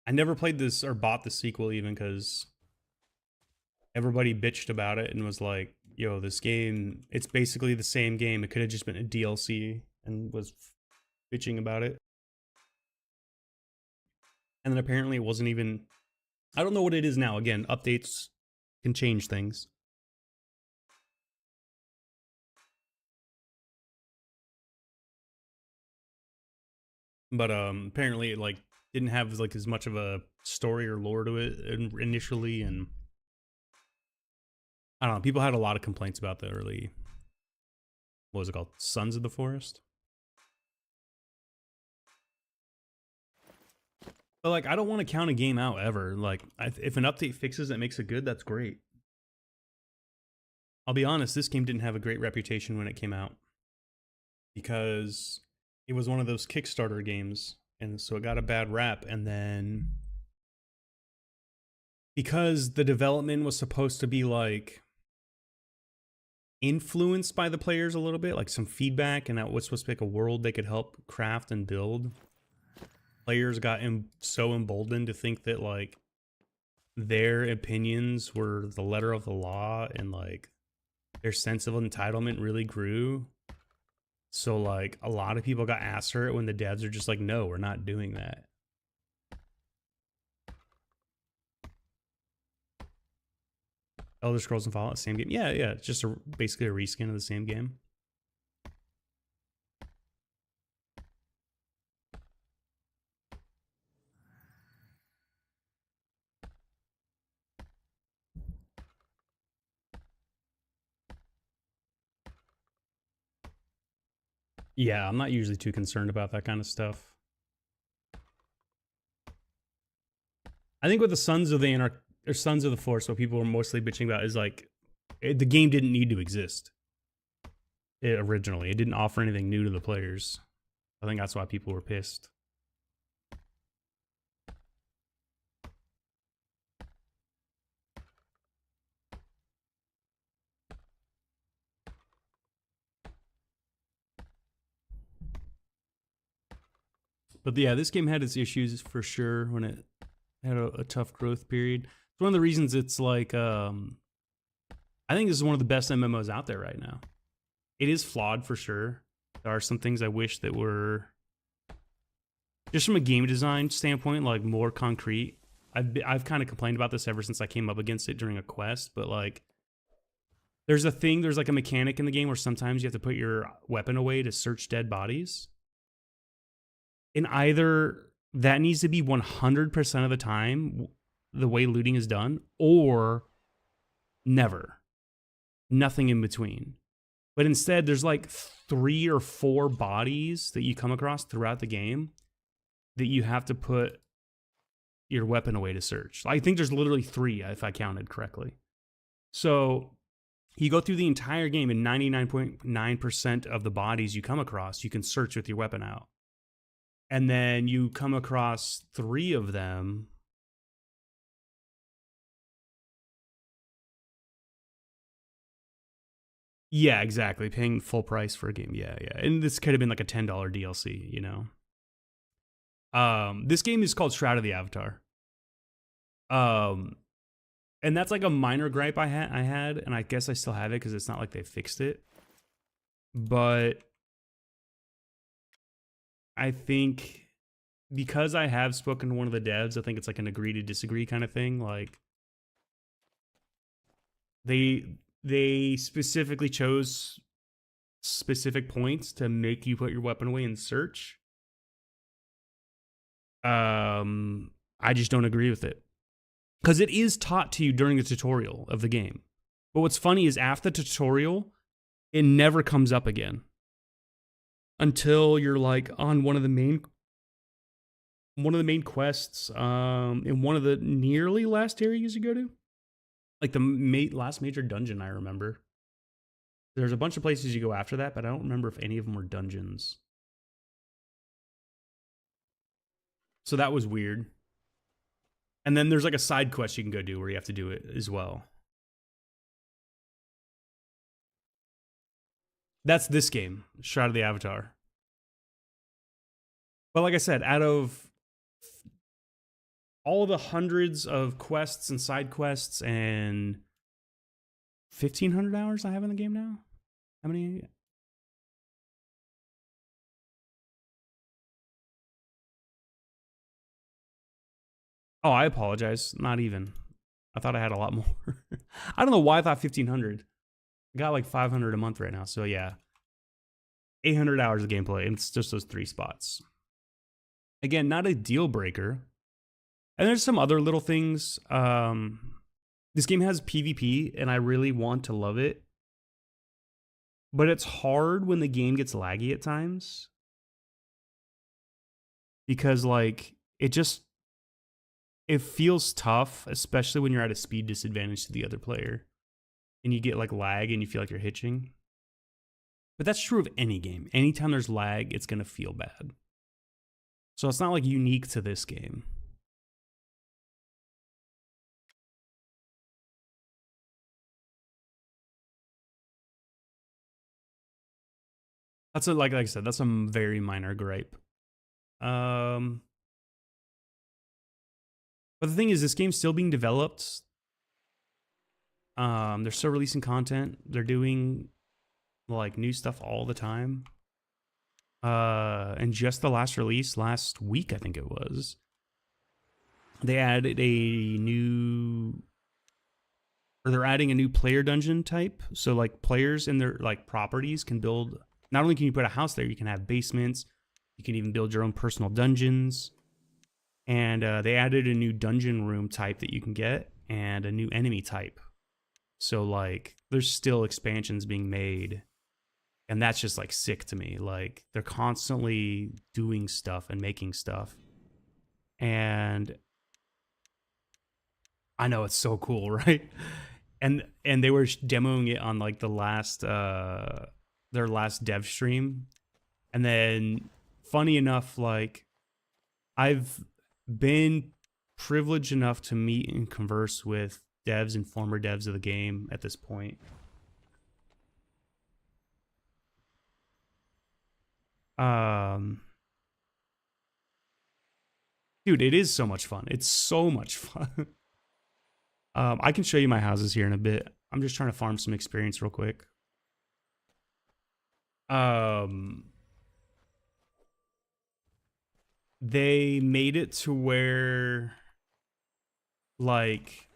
S1: I never played this or bought the sequel even because everybody bitched about it and was like, yo, this game, it's basically the same game. It could have just been a DLC, and was bitching about it. And then apparently it wasn't even I don't know what it is now. Again, updates can change things. But apparently it like didn't have like as much of a story or lore to it initially, and I don't know. People had a lot of complaints about the early, what was it called, Sons of the Forest. But like, I don't want to count a game out ever. Like, if an update fixes it, makes it good, that's great. I'll be honest, this game didn't have a great reputation when it came out because it was one of those Kickstarter games, and so it got a bad rap. And then because the development was supposed to be like influenced by the players a little bit, like some feedback, and that was supposed to be like a world they could help craft and build, players got so emboldened to think that like their opinions were the letter of the law, and like their sense of entitlement really grew. So like a lot of people got ass hurt when the devs are just like, no, we're not doing that. Elder Scrolls and Fallout, same game. Yeah, it's just basically a reskin of the same game. Yeah, I'm not usually too concerned about that kind of stuff. I think with the Sons of the or Sons of the Force, what people were mostly bitching about is like the game didn't need to exist. Originally, it didn't offer anything new to the players. I think that's why people were pissed. But yeah, this game had its issues for sure when it had a tough growth period. It's one of the reasons it's like, I think this is one of the best MMOs out there right now. It is flawed for sure. There are some things I wish that were, just from a game design standpoint, like more concrete. I've kind of complained about this ever since I came up against it during a quest, but like, there's like a mechanic in the game where sometimes you have to put your weapon away to search dead bodies. And either that needs to be 100% of the time the way looting is done, or never. Nothing in between. But instead, there's like 3 or 4 bodies that you come across throughout the game that you have to put your weapon away to search. I think there's literally 3, if I counted correctly. So you go through the entire game, and 99.9% of the bodies you come across, you can search with your weapon out. And then you come across 3 of them. Yeah, exactly. Paying full price for a game. Yeah. And this could have been like a $10 DLC, you know? This game is called Shroud of the Avatar. And that's like a minor gripe I had, and I guess I still have it because it's not like they fixed it. But I think because I have spoken to one of the devs, I think it's like an agree to disagree kind of thing. Like they specifically chose specific points to make you put your weapon away and search. I just don't agree with it. Because it is taught to you during the tutorial of the game. But what's funny is after the tutorial, it never comes up again. Until you're like on one of the main quests, in one of the nearly last areas you go to. Like the last major dungeon I remember. There's a bunch of places you go after that, but I don't remember if any of them were dungeons. So that was weird. And then there's like a side quest you can go do where you have to do it as well. That's this game, Shroud of the Avatar. But like I said, out of all the hundreds of quests and side quests and 1,500 hours I have in the game now, how many? Oh, I apologize. Not even. I thought I had a lot more. I don't know why I thought 1,500. I got like 500 a month right now. So yeah, 800 hours of gameplay. And it's just those 3 spots. Again, not a deal breaker. And there's some other little things. This game has PvP, and I really want to love it. But it's hard when the game gets laggy at times. Because, like, it feels tough, especially when you're at a speed disadvantage to the other player. And you get, like, lag and you feel like you're hitching. But that's true of any game. Anytime there's lag, it's going to feel bad. So it's not, like, unique to this game. That's like I said, that's a very minor gripe. But the thing is, this game's still being developed. They're still releasing content. They're doing like new stuff all the time. And just the last release last week, I think it was, they added they're adding a new player dungeon type. So like players in their like properties can build. Not only can you put a house there, you can have basements. You can even build your own personal dungeons. And they added a new dungeon room type that you can get and a new enemy type. So, like, there's still expansions being made. And that's just, like, sick to me. Like, they're constantly doing stuff and making stuff. And I know it's so cool, right? And they were demoing it on, like, the last... their last dev stream. And then funny enough, like I've been privileged enough to meet and converse with devs and former devs of the game at this point. Dude, it is so much fun. It's so much fun. I can show you my houses here in a bit. I'm just trying to farm some experience real quick. They made it to where, like,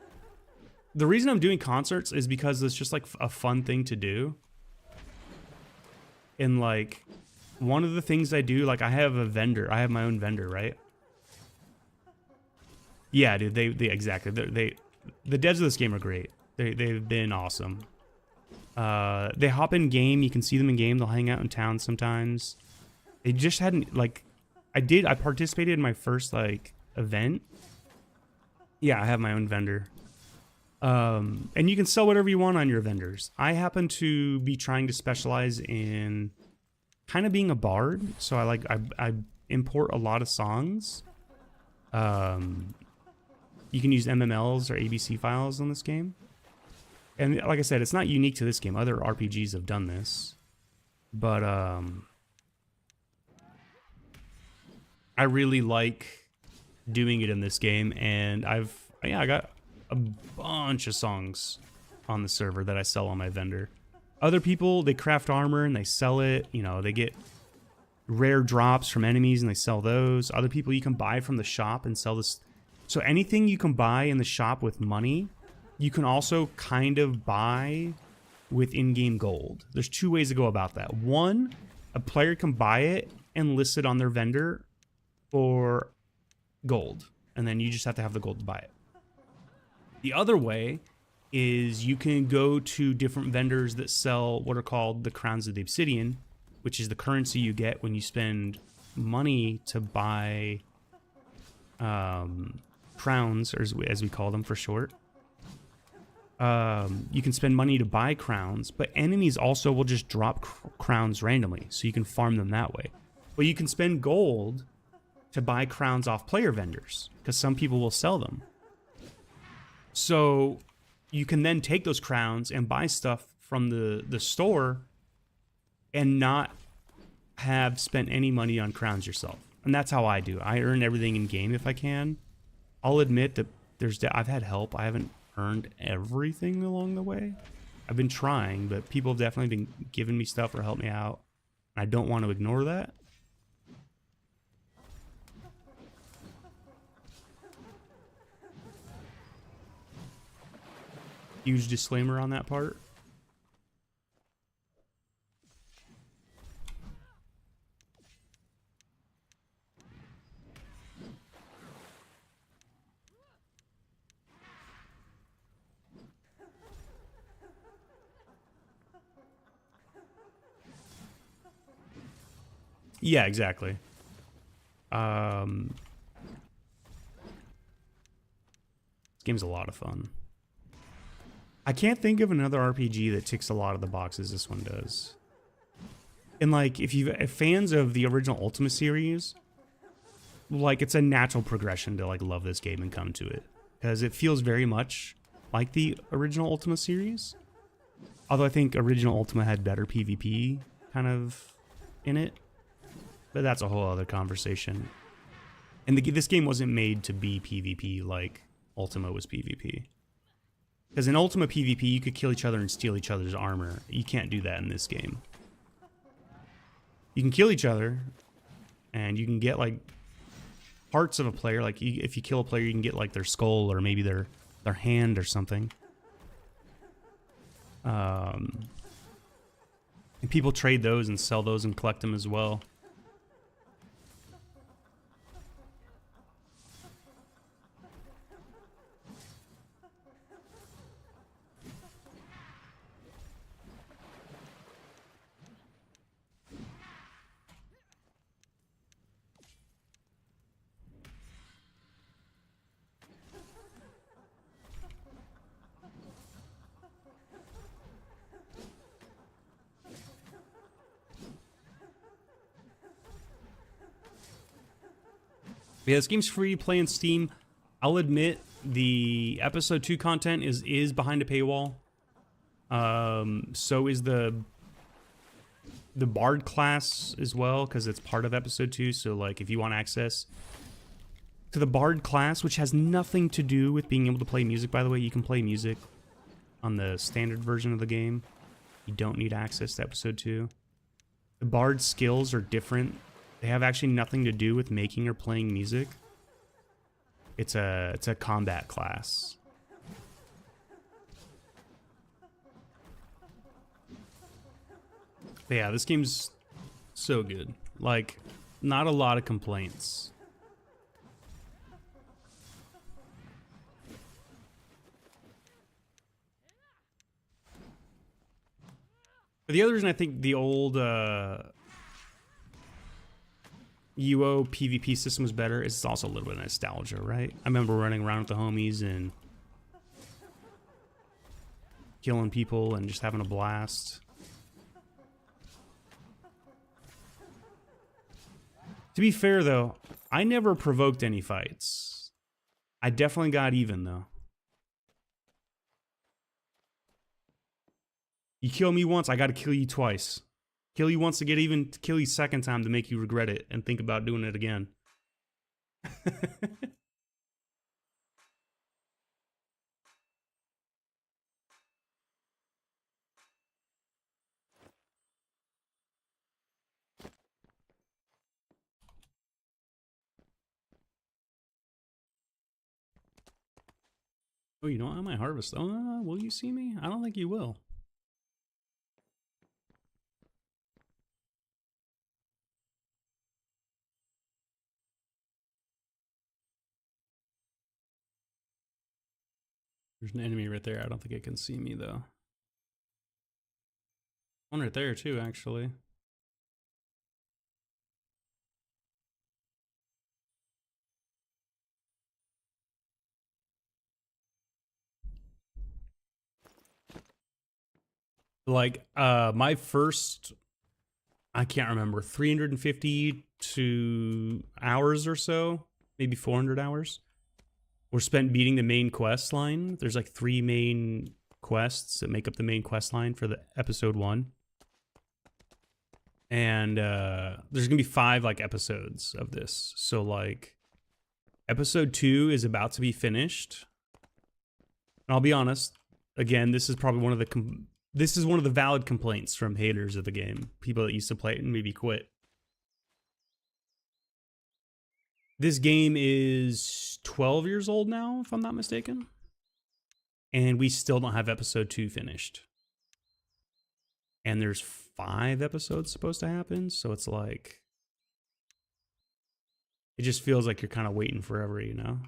S1: the reason I'm doing concerts is because it's just like a fun thing to do. And like, one of the things I do, like, I have a vendor. I have my own vendor, right? Yeah, dude. They exactly. The devs of this game are great. They've been awesome. They hop in game. You can see them in game. They'll hang out in town sometimes. They just hadn't, like, I participated in my first, like, event. Yeah, I have my own vendor. And you can sell whatever you want on your vendors. I happen to be trying to specialize in kind of being a bard. So I import a lot of songs. You can use MMLs or ABC files on this game. And like I said, it's not unique to this game. Other RPGs have done this. But I really like doing it in this game, and I got a bunch of songs on the server that I sell on my vendor. Other people, they craft armor and they sell it. You know, they get rare drops from enemies and they sell those. Other people you can buy from the shop and sell this. So anything you can buy in the shop with money, you can also kind of buy with in-game gold. There's 2 ways to go about that. One, a player can buy it and list it on their vendor for gold, and then you just have to have the gold to buy it. The other way is you can go to different vendors that sell what are called the Crowns of the Obsidian, which is the currency you get when you spend money to buy crowns, or as we call them for short. You can spend money to buy crowns, but enemies also will just drop crowns randomly, so you can farm them that way. But you can spend gold to buy crowns off player vendors, because some people will sell them. So you can then take those crowns and buy stuff from the store and not have spent any money on crowns yourself. And that's how I do. I earn everything in game if I can. I'll admit that I've had help. I haven't earned everything along the way. I've been trying, but people have definitely been giving me stuff or help me out. I don't want to ignore that. Huge disclaimer on that part. Yeah, exactly. This game's a lot of fun. I can't think of another RPG that ticks a lot of the boxes this one does. And like, if fans of the original Ultima series, like it's a natural progression to like love this game and come to it, because it feels very much like the original Ultima series. Although I think original Ultima had better PvP kind of in it. But that's a whole other conversation. And this game wasn't made to be PvP like Ultima was PvP. Because in Ultima PvP, you could kill each other and steal each other's armor. You can't do that in this game. You can kill each other, and you can get like parts of a player. Like if you kill a player, you can get like their skull or maybe their hand or something. And people trade those and sell those and collect them as well. Yeah, this game's free to play on Steam. I'll admit the episode 2 content is behind a paywall. So is the Bard class as well, because it's part of episode 2. So like if you want access to the Bard class, which has nothing to do with being able to play music, by the way, you can play music on the standard version of the game. You don't need access to episode 2. The Bard skills are different. They have actually nothing to do with making or playing music. It's a combat class. But yeah, this game's so good. Like, not a lot of complaints. But the other reason I think the old UO PvP system was better is it's also a little bit of nostalgia, right? I remember running around with the homies and killing people and just having a blast. To be fair, though, I never provoked any fights. I definitely got even, though. You kill me once, I gotta kill you twice. Kill you once to get even, to kill you second time to make you regret it and think about doing it again. Oh, you know what? I might harvest. Oh, will you see me? I don't think you will. There's an enemy right there. I don't think it can see me, though. One right there, too, actually. Like, my first, I can't remember, 352 hours or so, maybe 400 hours, were spent beating the main quest line. There's like 3 main quests that make up the main quest line for the episode 1. And there's gonna be 5 like episodes of this. So like episode 2 is about to be finished. And I'll be honest, again, this is probably one of the valid complaints from haters of the game. People that used to play it and maybe quit. This game is 12 years old now, if I'm not mistaken. and we still don't have episode 2 finished. And there's 5 episodes supposed to happen, so it's like, it just feels like you're kind of waiting forever, you know?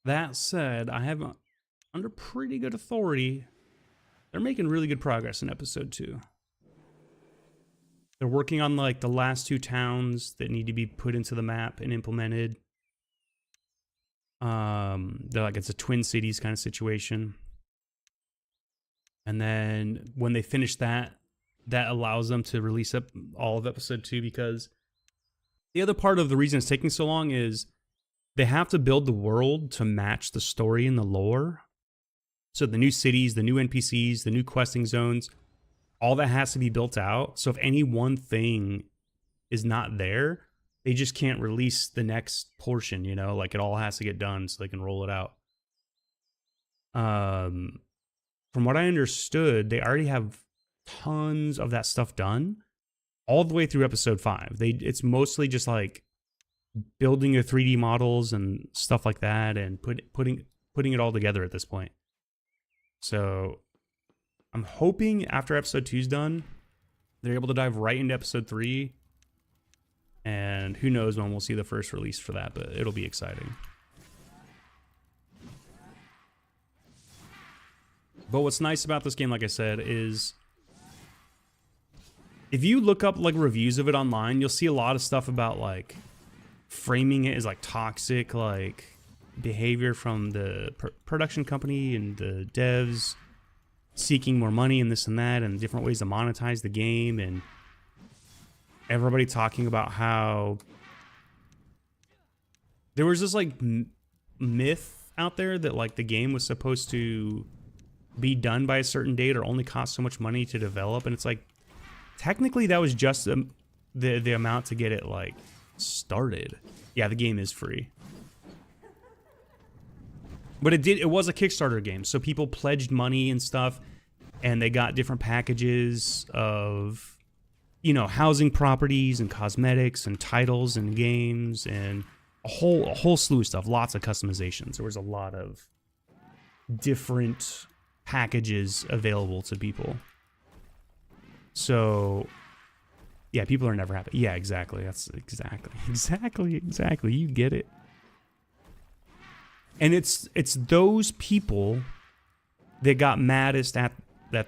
S1: That said, I have, under pretty good authority, they're making really good progress in episode 2. They're working on like the last 2 towns that need to be put into the map and implemented. They're like, it's a Twin Cities kind of situation. And then when they finish that, that allows them to release up all of episode 2, because the other part of the reason it's taking so long is they have to build the world to match the story and the lore. So the new cities, the new NPCs, the new questing zones, all that has to be built out. So if any one thing is not there, they just can't release the next portion, you know? Like, it all has to get done so they can roll it out. From what I understood, they already have tons of that stuff done all the way through episode 5. It's mostly just like building your 3D models and stuff like that, and putting it all together at this point. So I'm hoping after episode 2 is done, they're able to dive right into episode 3. And who knows when we'll see the first release for that, but it'll be exciting. But what's nice about this game, like I said, is if you look up like reviews of it online, you'll see a lot of stuff about like framing it as like toxic, like behavior from the production company and the devs seeking more money and this and that, and different ways to monetize the game, and everybody talking about how there was this like myth out there that like the game was supposed to be done by a certain date or only cost so much money to develop, and it's like technically that was just the amount to get it like started. Yeah, the game is free, but it was a Kickstarter game, so people pledged money and stuff, and they got different packages of, you know, housing properties and cosmetics and titles and games and a whole slew of stuff, lots of customizations. There was a lot of different packages available to people. So yeah, people are never happy. Yeah, exactly. That's exactly. You get it. And it's those people that got maddest at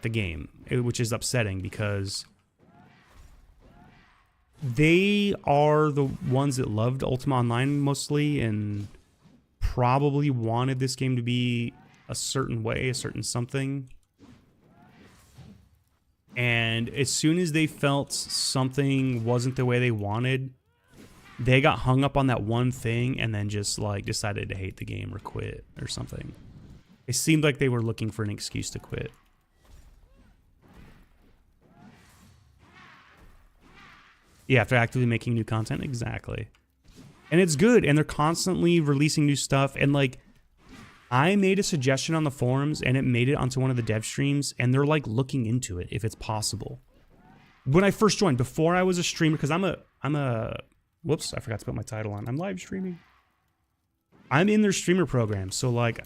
S1: the game, which is upsetting, because they are the ones that loved Ultima Online mostly and probably wanted this game to be a certain way, a certain something. And as soon as they felt something wasn't the way they wanted, they got hung up on that one thing and then just like decided to hate the game or quit or something. It seemed like they were looking for an excuse to quit. Yeah, if they're actively making new content, exactly. And it's good, and they're constantly releasing new stuff, and like, I made a suggestion on the forums, and it made it onto one of the dev streams, and they're like looking into it if it's possible. When I first joined, before I was a streamer, because I'm a whoops, I forgot to put my title on. I'm live streaming. I'm in their streamer program, so like,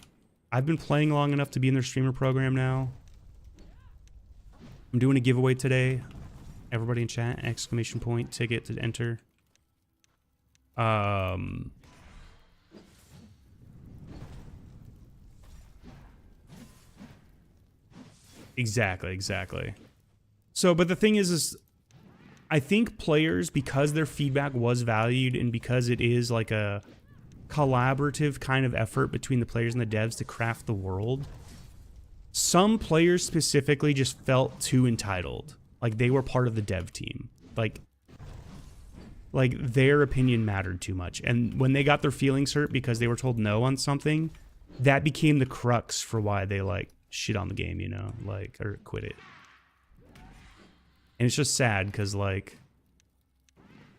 S1: I've been playing long enough to be in their streamer program now. I'm doing a giveaway today. Everybody in chat, exclamation point, ticket to enter. Exactly. So, but the thing is I think players, because their feedback was valued and because it is like a collaborative kind of effort between the players and the devs to craft the world, some players specifically just felt too entitled. Like they were part of the dev team. Like their opinion mattered too much. And when they got their feelings hurt because they were told no on something, that became the crux for why they like shit on the game, you know, like, or quit it. And it's just sad because like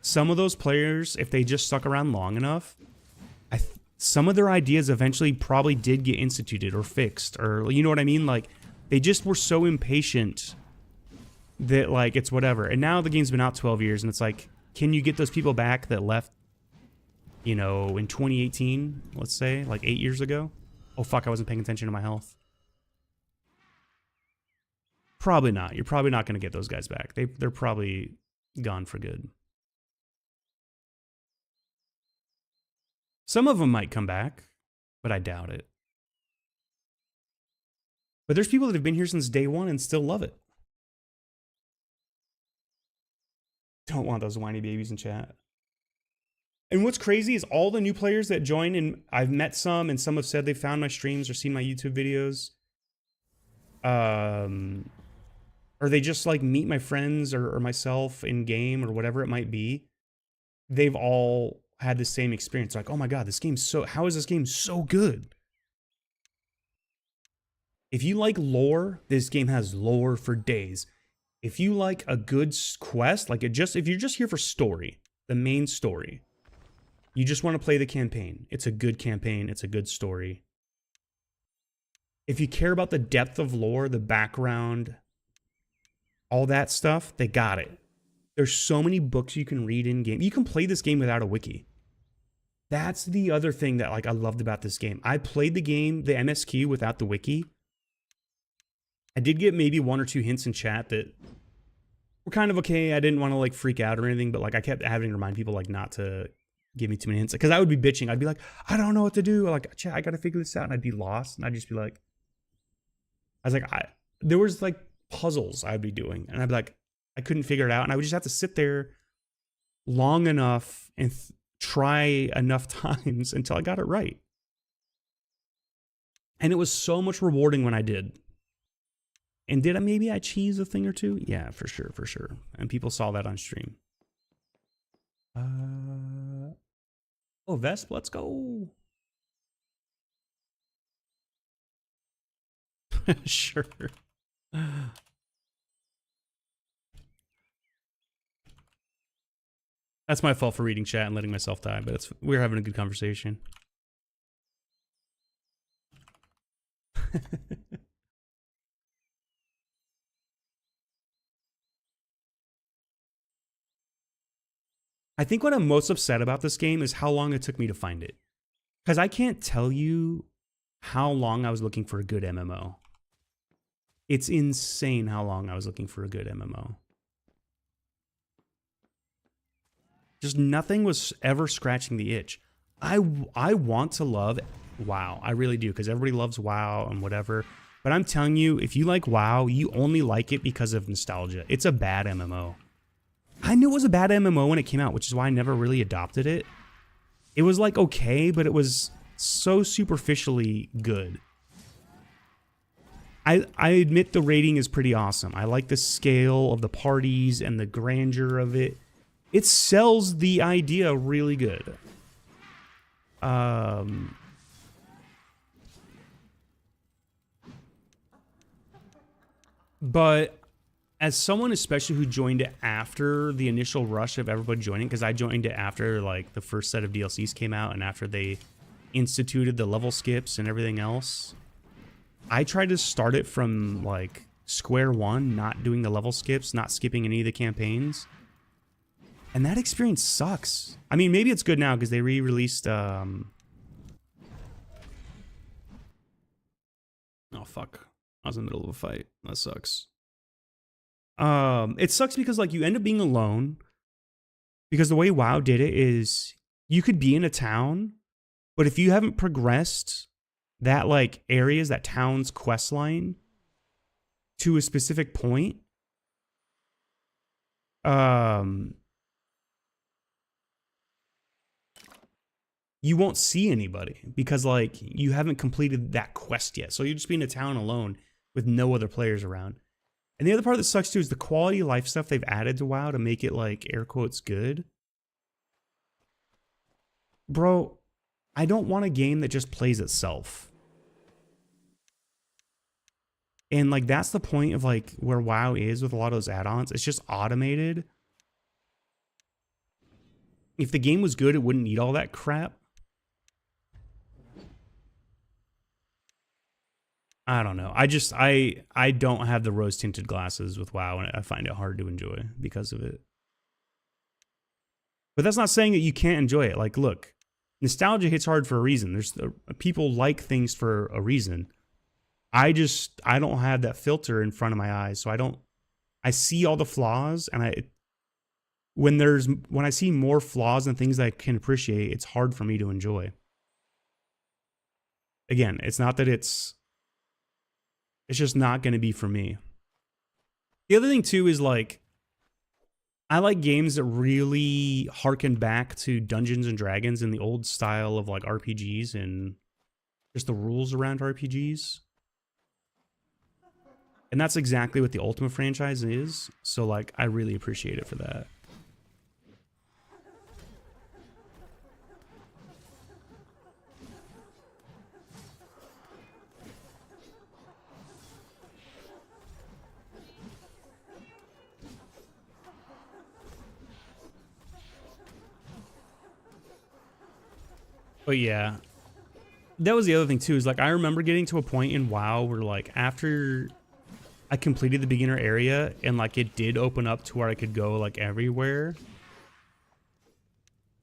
S1: some of those players, if they just stuck around long enough, some of their ideas eventually probably did get instituted or fixed, or you know what I mean? Like they just were so impatient that like it's whatever. And now the game's been out 12 years and it's like, can you get those people back that left, you know, in 2018, let's say, like 8 years ago? Oh, fuck, I wasn't paying attention to my health. Probably not. You're probably not going to get those guys back. They're probably gone for good. Some of them might come back, but I doubt it. But there's people that have been here since day one and still love it. Don't want those whiny babies in chat. And what's crazy is all the new players that join, and I've met some, and some have said they found my streams or seen my YouTube videos. Or they just like meet my friends or myself in game or whatever it might be. They've all had the same experience. Like, oh my God, this game's so, how is this game so good? If you like lore, this game has lore for days. If you like a good quest, like if you're just here for story, the main story, you just want to play the campaign. It's a good campaign. It's a good story. If you care about the depth of lore, the background, all that stuff, they got it. There's so many books you can read in game. You can play this game without a wiki. That's the other thing that like I loved about this game. I played the game, the MSQ, without the wiki. I did get maybe 1 or 2 hints in chat that were kind of okay. I didn't want to like freak out or anything, but like I kept having to remind people like not to give me too many hints. Because I would be bitching. I'd be like, I don't know what to do. Like, chat, I got to figure this out. And I'd be lost. And I'd just be like, there was like puzzles I'd be doing. And I'd be like, I couldn't figure it out. And I would just have to sit there long enough and try enough times until I got it right. And it was so much rewarding when I did. And maybe I cheese a thing or two? Yeah, for sure, for sure. And people saw that on stream. Oh, Vesp, let's go. Sure. That's my fault for reading chat and letting myself die, but we're having a good conversation. I think what I'm most upset about this game is how long it took me to find it. Because I can't tell you how long I was looking for a good MMO. It's insane how long I was looking for a good MMO. Just nothing was ever scratching the itch. I want to love WoW. I really do, because everybody loves WoW and whatever. But I'm telling you, if you like WoW, you only like it because of nostalgia. It's a bad MMO. I knew it was a bad MMO when it came out, which is why I never really adopted it. It was like okay, but it was so superficially good. I admit the rating is pretty awesome. I like the scale of the parties and the grandeur of it. It sells the idea really good. But as someone especially who joined it after the initial rush of everybody joining, because I joined it after like the first set of DLCs came out and after they instituted the level skips and everything else, I tried to start it from like square one, not doing the level skips, not skipping any of the campaigns. And that experience sucks. I mean, maybe it's good now because they re-released oh fuck. I was in the middle of a fight. That sucks. It sucks because like you end up being alone, because the way WoW did it is you could be in a town, but if you haven't progressed that like areas, that town's quest line to a specific point, you won't see anybody because like you haven't completed that quest yet. So you'll just be in a town alone with no other players around. And the other part that sucks too is the quality of life stuff they've added to WoW to make it like air quotes good. Bro, I don't want a game that just plays itself. And like that's the point of like where WoW is with a lot of those add-ons. It's just automated. If the game was good, it wouldn't need all that crap. I don't know. I don't have the rose-tinted glasses with WoW, and I find it hard to enjoy because of it. But that's not saying that you can't enjoy it. Like, look,
S2: nostalgia hits hard for a reason. People like things for a reason. I don't have that filter in front of my eyes, so I see all the flaws, and when I see more flaws and things that I can appreciate, it's hard for me to enjoy. Again, it's not that it's just not going to be for me. The other thing too is like, I like games that really harken back to Dungeons and Dragons and the old style of like RPGs and just the rules around RPGs. And that's exactly what the Ultima franchise is. So like, I really appreciate it for that. But yeah, that was the other thing too, is like, I remember getting to a point in WoW where like, after I completed the beginner area and like it did open up to where I could go like everywhere,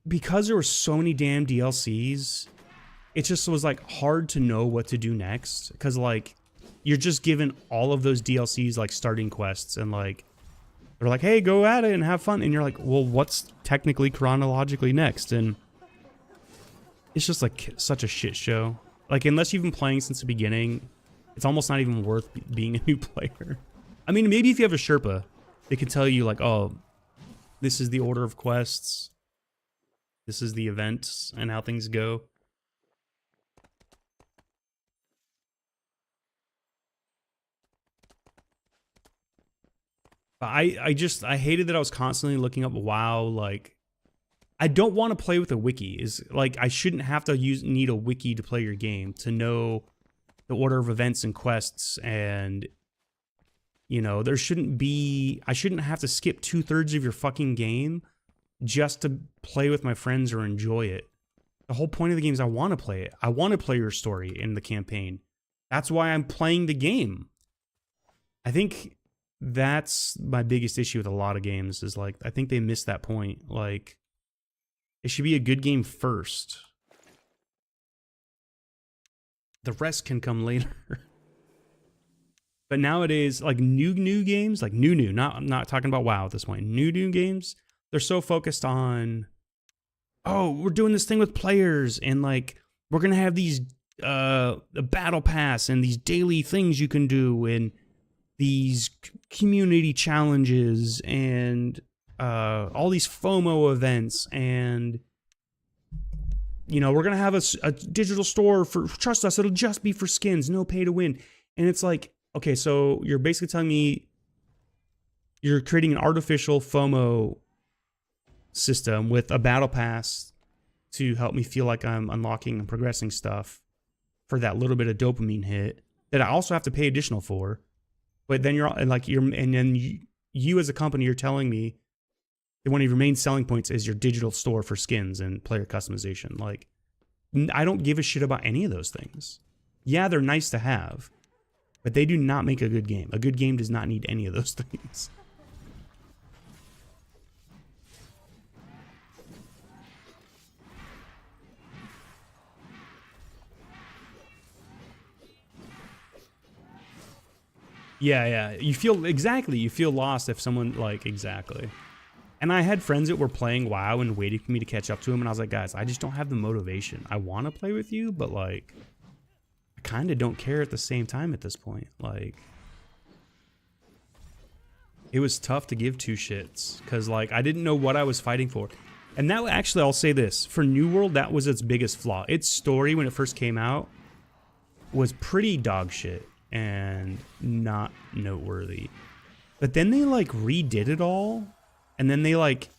S2: because there were so many damn DLCs, it just was like hard to know what to do next. Cause like, you're just given all of those DLCs like starting quests, and like, they're like, hey, go at it and have fun. And you're like, well, what's technically chronologically next? And it's just like such a shit show. Like, unless you've been playing since the beginning, it's almost not even worth being a new player. I mean, maybe if you have a Sherpa, they can tell you like, oh, this is the order of quests, this is the events and how things go. But I hated that I was constantly looking up WoW, like, I don't want to play with a wiki. Is like, I shouldn't have to need a wiki to play your game to know the order of events and quests, and you know, I shouldn't have to skip 2/3 of your fucking game just to play with my friends or enjoy it. The whole point of the game is I want to play it. I want to play your story in the campaign. That's why I'm playing the game. I think that's my biggest issue with a lot of games, is like, I think they miss that point. Like, it should be a good game first. The rest can come later. But nowadays, like new games, like I'm not talking about WoW at this point. New games, they're so focused on, oh, we're doing this thing with players, and like, we're gonna have these a battle pass and these daily things you can do, and these community challenges, and all these FOMO events, and you know, we're gonna have a digital store for, trust us, it'll just be for skins, no pay to win. And it's like, okay, so you're basically telling me you're creating an artificial FOMO system with a battle pass to help me feel like I'm unlocking and progressing stuff for that little bit of dopamine hit that I also have to pay additional for. But then you as a company, you're telling me that one of your main selling points is your digital store for skins and player customization. Like, I don't give a shit about any of those things. Yeah, they're nice to have, but they do not make a good game. A good game does not need any of those things. Yeah. You feel lost if someone, like, exactly. And I had friends that were playing WoW and waiting for me to catch up to them, and I was like, guys, I just don't have the motivation. I want to play with you, but like, I kind of don't care at the same time at this point. Like, it was tough to give two shits, because like, I didn't know what I was fighting for. And that, actually, I'll say this, for New World, that was its biggest flaw. Its story, when it first came out, was pretty dog shit and not noteworthy. But then they like redid it all, and then they like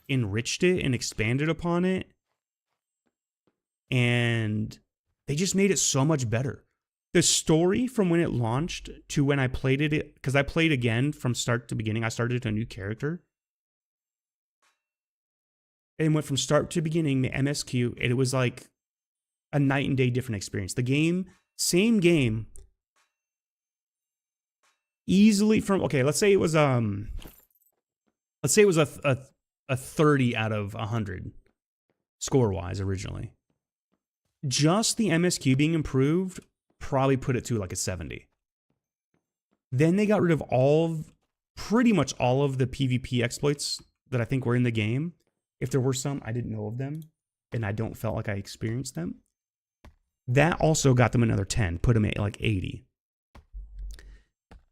S2: enriched it and expanded upon it, and they just made it so much better. The story from when it launched to when I played it, because I played again from start to beginning, I started a new character and went from start to beginning to MSQ, and it was like a night and day different experience. The game, same game, easily from, okay, let's say it was a 30 out of 100. score-wise originally. Just the MSQ being improved probably put it to like a 70. Then they got rid of pretty much all of the PvP exploits that I think were in the game. If there were some, I didn't know of them, and I don't felt like I experienced them. That also got them another 10, put them at like 80.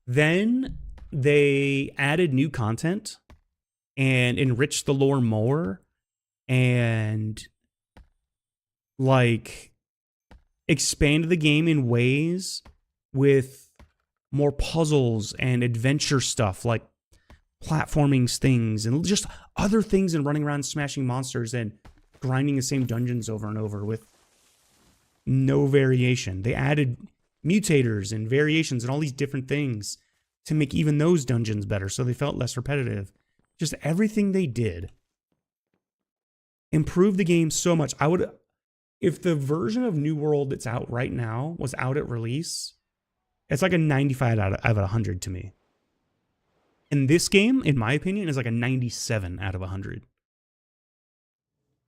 S2: Then they added new content and enriched the lore more and like expanded the game in ways with more puzzles and adventure stuff, like platforming things and just other things, and running around smashing monsters and grinding the same dungeons over and over with no variation. They added mutators and variations and all these different things to make even those dungeons better, so they felt less repetitive. Just everything they did improved the game so much. If the version of New World that's out right now was out at release, it's like a 95 out of 100 to me. And this game, in my opinion, is like a 97 out of 100.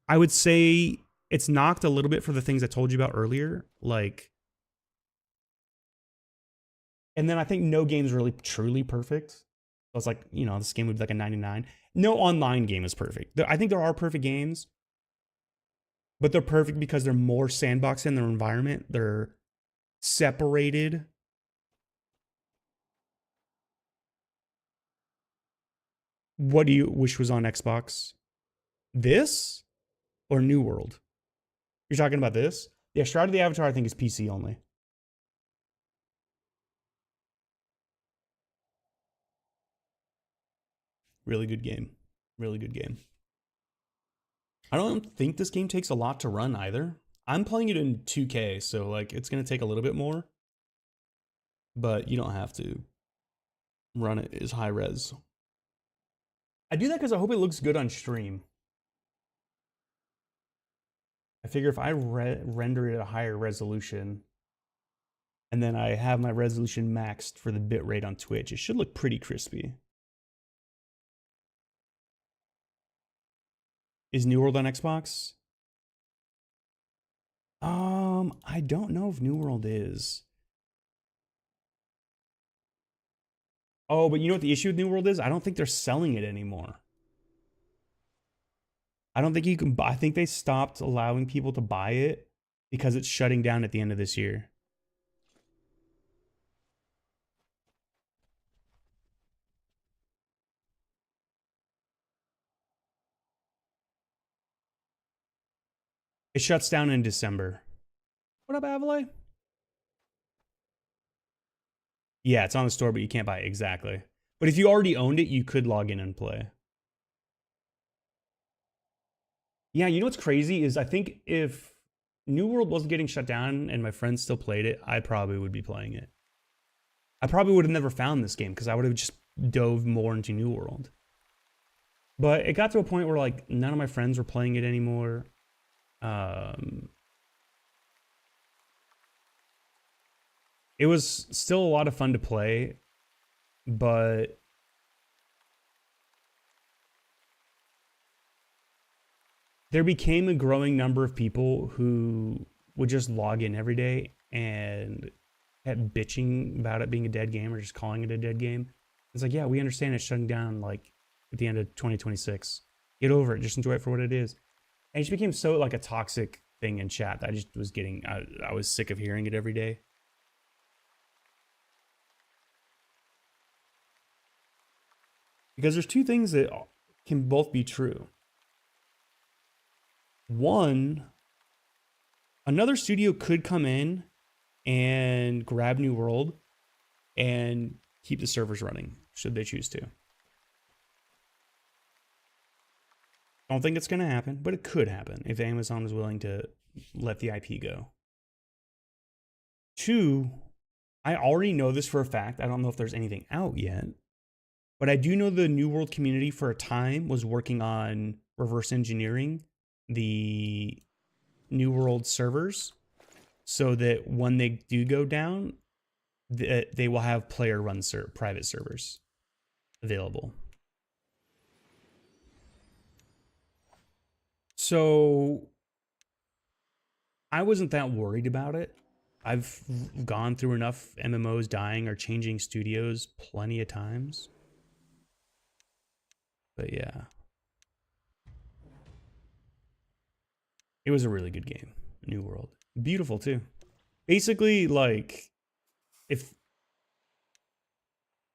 S2: I would say it's knocked a little bit for the things I told you about earlier, like. And then I think no game's really truly perfect. So it's like, this game would be like a 99. No online game is perfect. I think there are perfect games, but they're perfect because they're more sandboxed in their environment. They're separated. What do you wish was on Xbox? This or New World? You're talking about this? Yeah, Shroud of the Avatar I think is PC only. Really good game. Really good game. I don't think this game takes a lot to run either. I'm playing it in 2K, so like it's going to take a little bit more. But you don't have to run it as high res. I do that because I hope it looks good on stream. I figure if I render it at a higher resolution, and then I have my resolution maxed for the bitrate on Twitch, it should look pretty crispy. Is New World on Xbox? I don't know if New World is. Oh, but you know what the issue with New World is? I don't think they're selling it anymore. I don't think you can buy. I think they stopped allowing people to buy it because it's shutting down at the end of this year. It shuts down in December. What up, Avalay? Yeah, it's on the store, but you can't buy it. Exactly. But if you already owned it, you could log in and play. Yeah, you know what's crazy is I think if New World wasn't getting shut down and my friends still played it, I probably would be playing it. I probably would have never found this game because I would have just dove more into New World. But it got to a point where like none of my friends were playing it anymore. It was still a lot of fun to play, but there became a growing number of people who would just log in every day and kept bitching about it being a dead game or just calling it a dead game. It's like, yeah, we understand it's shutting down like at the end of 2026. Get over it. Just enjoy it for what it is. And it just became so like a toxic thing in chat that I just was getting, I was sick of hearing it every day. Because there's two things that can both be true. One, another studio could come in and grab New World and keep the servers running, should they choose to. I don't think it's going to happen, but it could happen if Amazon is willing to let the IP go. Two, I already know this for a fact. I don't know if there's anything out yet, but I do know the New World community for a time was working on reverse engineering the New World servers so that when they do go down, they will have player-run private servers available. So I wasn't that worried about it. I've gone through enough MMOs dying or changing studios plenty of times. But yeah. It was a really good game. New World. Beautiful too. Basically, like, if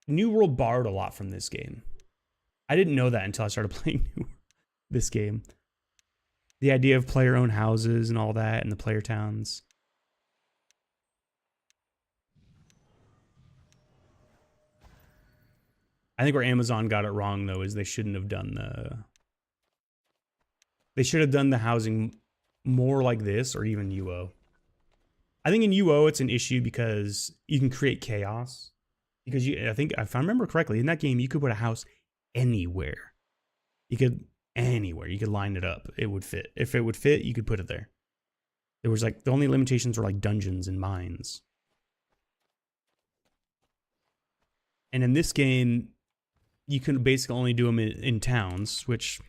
S2: New World borrowed a lot from this game. I didn't know that until I started playing this game. The idea of player-owned houses and all that, and the player towns. I think where Amazon got it wrong, though, is they shouldn't have done the... They should have done the housing more like this, or even UO. I think in UO, it's an issue because you can create chaos. Because I think, if I remember correctly, in that game, you could put a house anywhere. You could line it up. It would fit. If it would fit, you could put it there. There was like, the only limitations were like dungeons and mines. And in this game, you can basically only do them in towns, which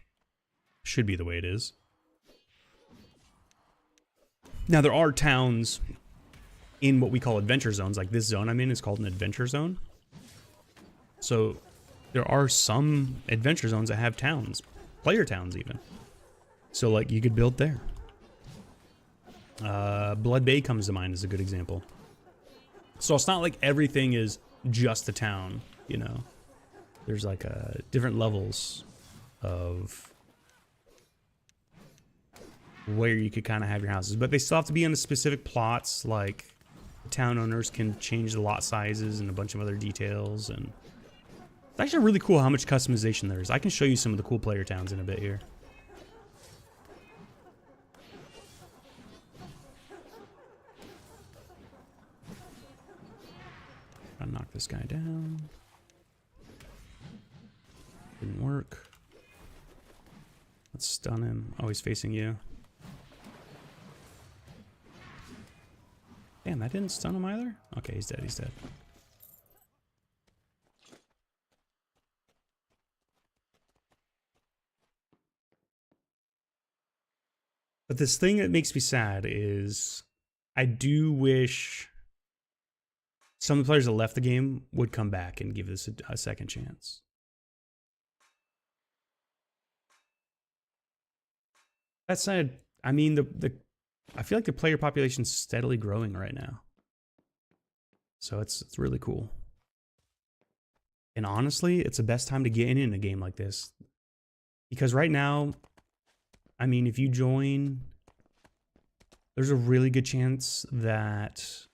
S2: should be the way it is. Now, there are towns in what we call adventure zones. Like this zone I'm in is called an adventure zone. So there are some adventure zones that have towns, player towns even. So like you could build there. Blood Bay comes to mind as a good example. So it's not like everything is just a town, you know. There's like different levels of where you could kind of have your houses, but they still have to be on the specific plots. Like town owners can change the lot sizes and a bunch of other details, and it's actually really cool how much customization there is. I can show you some of the cool player towns in a bit here. I'll knock this guy down. Didn't work. Let's stun him. Oh, he's facing you. Damn, that didn't stun him either? Okay, he's dead, he's dead. But this thing that makes me sad is I do wish some of the players that left the game would come back and give this a second chance. That said, I mean, I feel like the player population's steadily growing right now. So it's really cool. And honestly, it's the best time to get in a game like this. Because right now, I mean, if you join, there's a really good chance that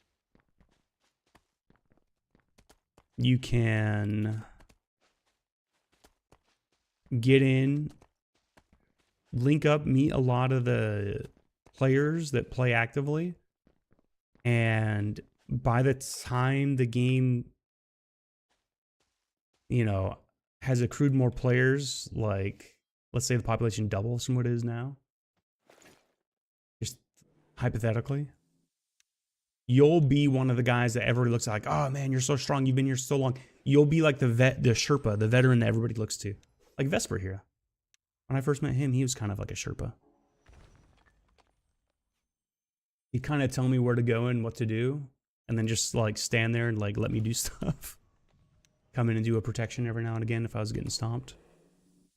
S2: you can get in, link up, meet a lot of the players that play actively, and by the time the game, you know, has accrued more players, like let's say the population doubles from what it is now, just hypothetically, you'll be one of the guys that everybody looks at like, oh man, you're so strong, you've been here so long. You'll be like the Sherpa, the veteran that everybody looks to, like Vesper here. When I first met him, he was kind of like a Sherpa. He'd kind of tell me where to go and what to do, and then just like stand there and like let me do stuff. Come in and do a protection every now and again if I was getting stomped.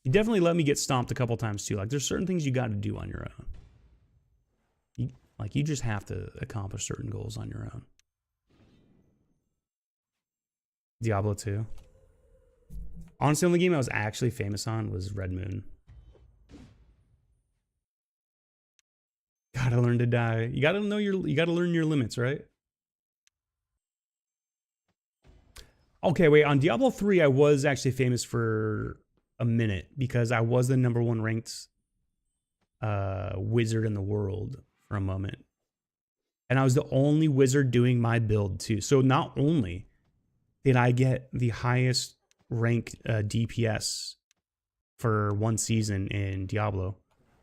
S2: He definitely let me get stomped a couple times too. Like there's certain things you got to do on your own. You just have to accomplish certain goals on your own. Diablo 2. Honestly, the only game I was actually famous on was Red Moon. Gotta learn to die. You gotta learn your limits, right? Okay, wait, on Diablo 3, I was actually famous for a minute because I was the #1 ranked wizard in the world for a moment. And I was the only wizard doing my build too. So not only did I get the highest ranked DPS for one season in Diablo,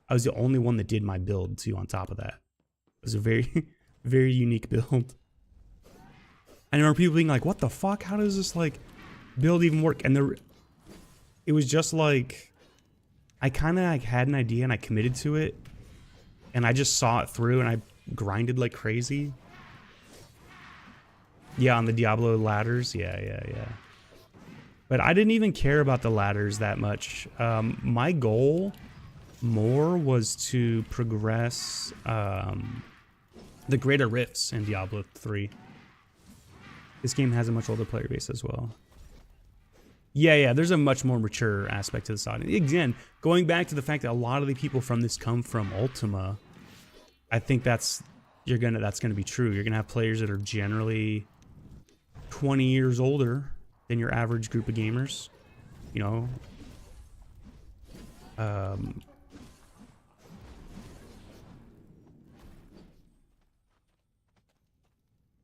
S2: I was the only one that did my build too on top of that. It was a very, very unique build. I remember people being like, what the fuck? How does this like build even work? And it was just like, I kind of like had an idea and I committed to it and I just saw it through and grinded like crazy. Yeah, on the Diablo ladders. Yeah. But I didn't even care about the ladders that much. My goal more was to progress the greater rifts in Diablo 3. This game has a much older player base as well. Yeah, there's a much more mature aspect to this audience. Again, going back to the fact that a lot of the people from this come from Ultima, I think that's gonna be true. You're gonna have players that are generally 20 years older than your average group of gamers, you know.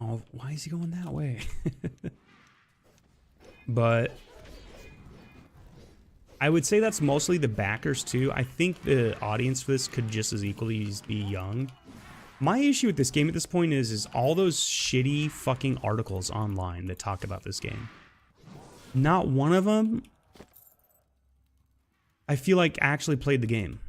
S2: Oh, why is he going that way? But I would say that's mostly the backers too. I think the audience for this could just as equally be young. My issue with this game at this point is all those shitty fucking articles online that talk about this game. Not one of them, I feel like, actually played the game.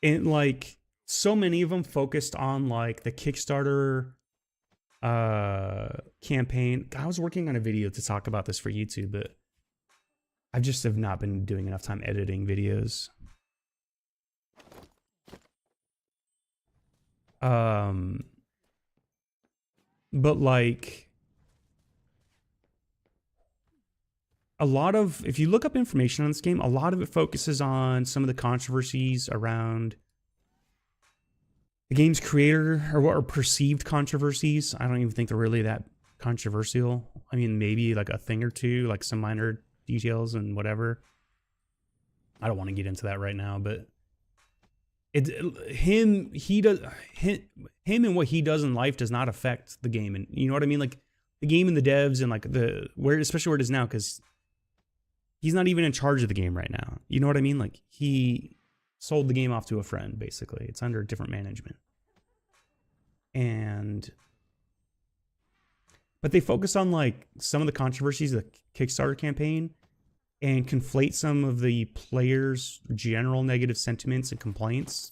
S2: And like, so many of them focused on like the Kickstarter campaign. I was working on a video to talk about this for YouTube, but I just have not been doing enough time editing videos. But like, a lot of, if you look up information on this game, a lot of it focuses on some of the controversies around the game's creator, or what are perceived controversies. I don't even think they're really that controversial. I mean, maybe like a thing or two, like some minor details and whatever. I don't want to get into that right now, but him and what he does in life does not affect the game. And you know what I mean? Like the game and the devs and like especially where it is now, because he's not even in charge of the game right now. You know what I mean? Like he sold the game off to a friend, basically. It's under different management. But they focus on like some of the controversies of the Kickstarter campaign and conflate some of the players' general negative sentiments and complaints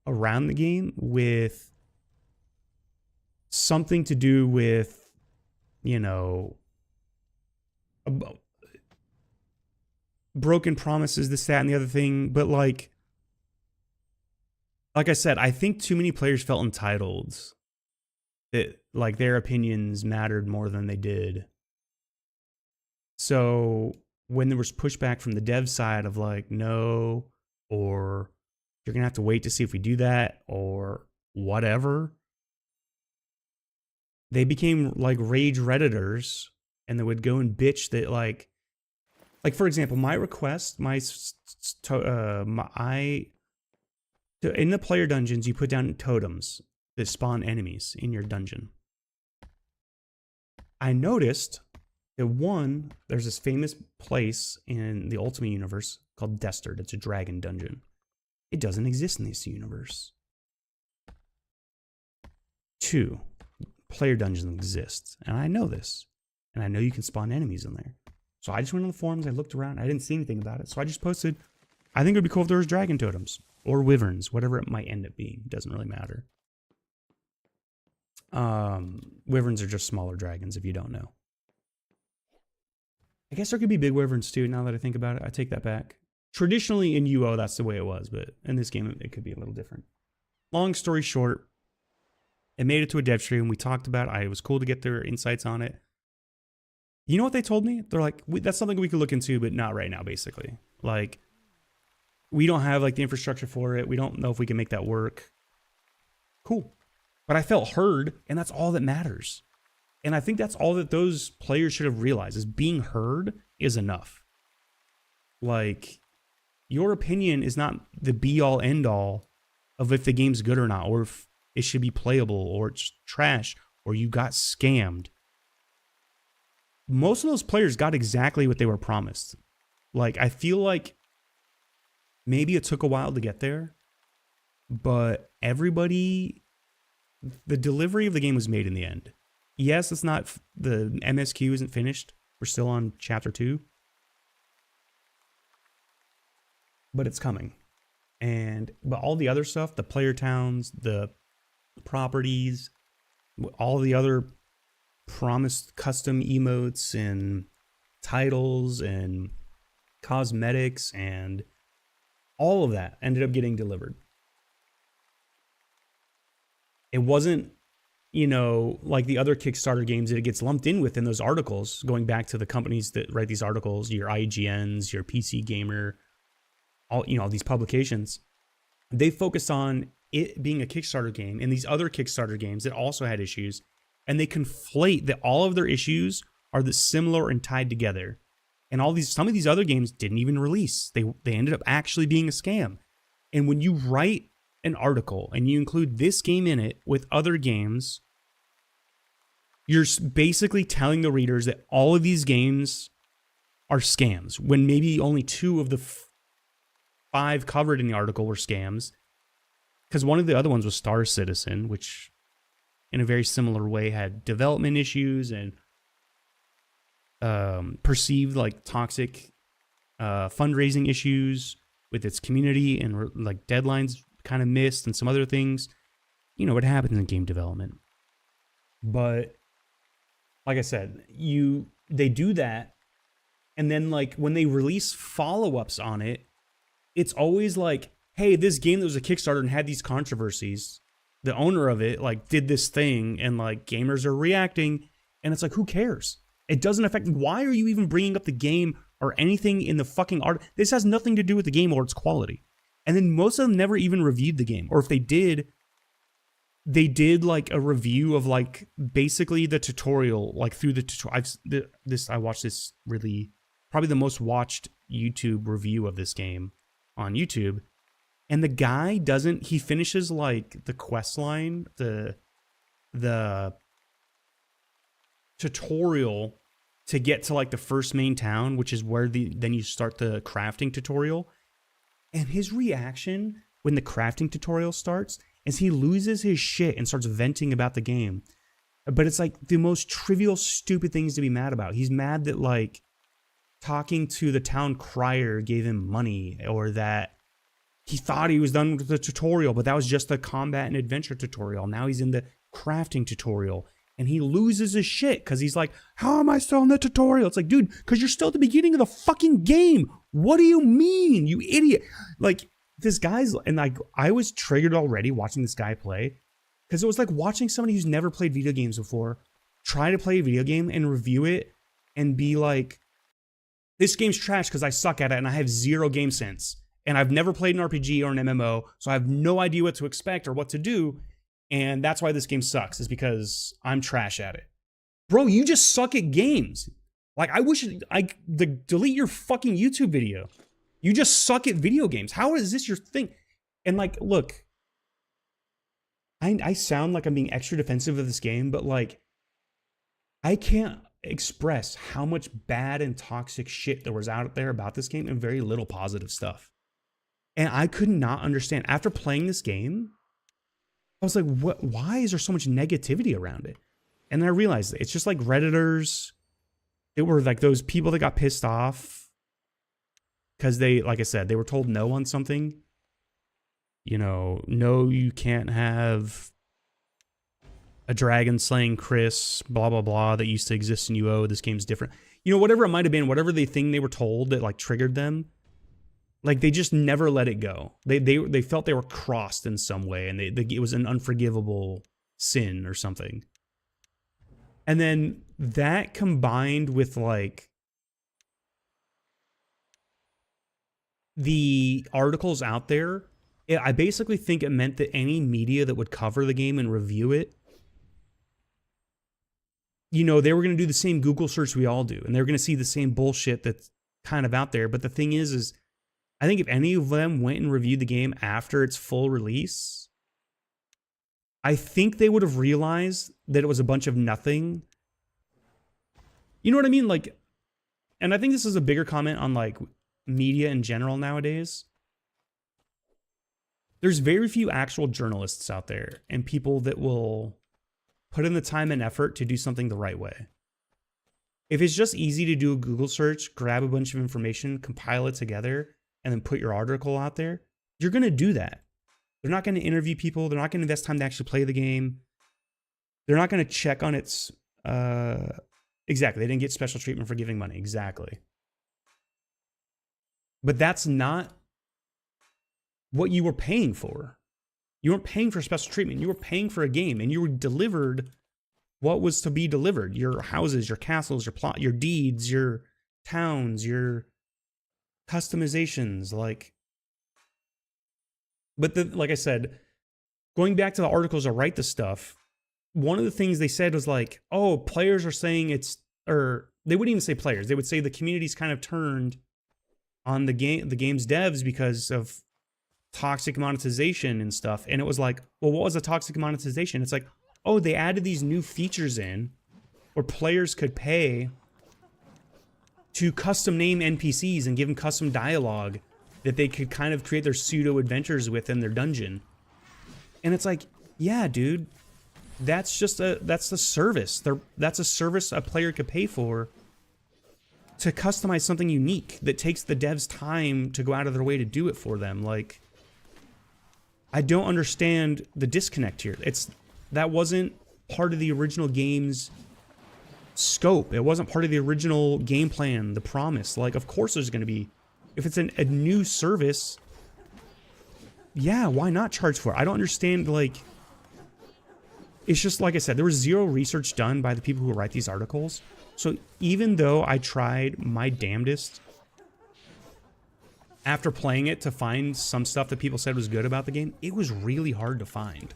S2: around the game with something to do with, you know, broken promises, this, that, and the other thing. But like I said, I think too many players felt entitled, that like their opinions mattered more than they did. So when there was pushback from the dev side of like, no, or you're going to have to wait to see if we do that, or whatever, they became like rage Redditors, and they would go and bitch that like for example, my request, in the player dungeons, you put down totems that spawn enemies in your dungeon. I noticed that there's this famous place in the Ultimate Universe called Destard. It's a dragon dungeon. It doesn't exist in this universe. 2, player dungeons exist. And I know this. And I know you can spawn enemies in there. So I just went on the forums, I looked around, I didn't see anything about it. So I just posted, I think it would be cool if there was dragon totems. Or wyverns, whatever it might end up being. It doesn't really matter. Wyverns are just smaller dragons, if you don't know. I guess there could be big wyverns too, now that I think about it. I take that back. Traditionally in UO, that's the way it was, but in this game, it could be a little different. Long story short, it made it to a dev stream. We talked about it. It was cool to get their insights on it. You know what they told me? They're like, that's something we could look into, but not right now, basically. Like, we don't have like the infrastructure for it. We don't know if we can make that work. Cool. But I felt heard, and that's all that matters. And I think that's all that those players should have realized, is being heard is enough. Like, your opinion is not the be-all, end-all of if the game's good or not, or if it should be playable, or it's trash, or you got scammed. Most of those players got exactly what they were promised. Like, I feel like maybe it took a while to get there, but everybody, the delivery of the game was made in the end. Yes, it's not, the MSQ isn't finished. We're still on chapter 2. But it's coming. But all the other stuff, the player towns, the properties, all the other promised custom emotes and titles and cosmetics and all of that ended up getting delivered. It wasn't, like the other Kickstarter games that it gets lumped in with in those articles, going back to the companies that write these articles, your IGNs, your PC Gamer, all these publications. They focus on it being a Kickstarter game and these other Kickstarter games that also had issues, and they conflate that all of their issues are similar and tied together. And some of these other games didn't even release. They ended up actually being a scam. And when you write an article and you include this game in it with other games, you're basically telling the readers that all of these games are scams, when maybe only 2 of the 5 covered in the article were scams. Because one of the other ones was Star Citizen, which in a very similar way had development issues and perceived like toxic fundraising issues with its community, and like deadlines kind of missed and some other things. What happens in game development. But like I said, they do that, and then like when they release follow-ups on it, it's always like, hey, this game that was a Kickstarter and had these controversies, the owner of it like did this thing, and like gamers are reacting, and it's like, who cares? It doesn't affect. Why are you even bringing up the game or anything in the fucking art? This has nothing to do with the game or its quality. And then most of them never even reviewed the game, or if they did like a review of like basically the tutorial, like through the tutorial. I watched this really, probably the most watched YouTube review of this game on YouTube. And the guy he finishes like the quest line, the tutorial to get to like the first main town, which is where then you start the crafting tutorial. And his reaction when the crafting tutorial starts is he loses his shit and starts venting about the game. But it's like the most trivial, stupid things to be mad about. He's mad that like talking to the town crier gave him money, or that he thought he was done with the tutorial, but that was just the combat and adventure tutorial. Now he's in the crafting tutorial, and he loses his shit because he's like, how am I still in the tutorial? It's like, dude, because you're still at the beginning of the fucking game. What do you mean, you idiot? Like, this guy's, and like, I was triggered already watching this guy play, because it was like watching somebody who's never played video games before try to play a video game and review it and be like, this game's trash because I suck at it and I have 0 game sense. And I've never played an RPG or an MMO, so I have no idea what to expect or what to do. And that's why this game sucks, is because I'm trash at it. Bro, you just suck at games. Like, I wish delete your fucking YouTube video. You just suck at video games. How is this your thing? And like, look, I sound like I'm being extra defensive of this game, but like, I can't express how much bad and toxic shit there was out there about this game and very little positive stuff. And I could not understand. After playing this game, I was like, what? Why is there so much negativity around it? And then I realized it's just like Redditors. It were like those people that got pissed off because they, like I said, they were told no on something. No, you can't have a dragon slaying Chris, blah, blah, blah, that used to exist in UO. This game's different. Whatever it might have been, whatever the thing they were told that like triggered them, like they just never let it go. They felt they were crossed in some way, and it was an unforgivable sin or something. And then that combined with like the articles out there, I basically think it meant that any media that would cover the game and review it, they were going to do the same Google search we all do, and they're going to see the same bullshit that's kind of out there. But the thing is I think if any of them went and reviewed the game after its full release, I think they would have realized that it was a bunch of nothing. You know what I mean? Like, and I think this is a bigger comment on like media in general nowadays. There's very few actual journalists out there and people that will put in the time and effort to do something the right way. If it's just easy to do a Google search, grab a bunch of information, compile it together, and then put your article out there, you're going to do that. They're not going to interview people. They're not going to invest time to actually play the game. They're not going to check on its... exactly. They didn't get special treatment for giving money. Exactly. But that's not what you were paying for. You weren't paying for special treatment. You were paying for a game, and you were delivered what was to be delivered. Your houses, your castles, your plot, your deeds, your towns, your customizations. But like I said, going back to the articles that write the stuff, one of the things they said was like, oh, players are saying it's, or they wouldn't even say players. They would say the community's kind of turned on the game's devs because of toxic monetization and stuff. And it was like, well, what was the toxic monetization? It's like, oh, they added these new features in where players could pay to custom name NPCs and give them custom dialogue that they could kind of create their pseudo adventures with in their dungeon. And it's like, yeah, dude, that's the service. That's a service a player could pay for to customize something unique that takes the devs time to go out of their way to do it for them. Like, I don't understand the disconnect here. That wasn't part of the original game's scope. It wasn't part of the original game plan, the promise. Like, of course there's going to be, if it's a new service, yeah, why not charge for it? I don't understand, like, it's just, like I said, there was zero research done by the people who write these articles. So even though I tried my damnedest after playing it to find some stuff that people said was good about the game, it was really hard to find.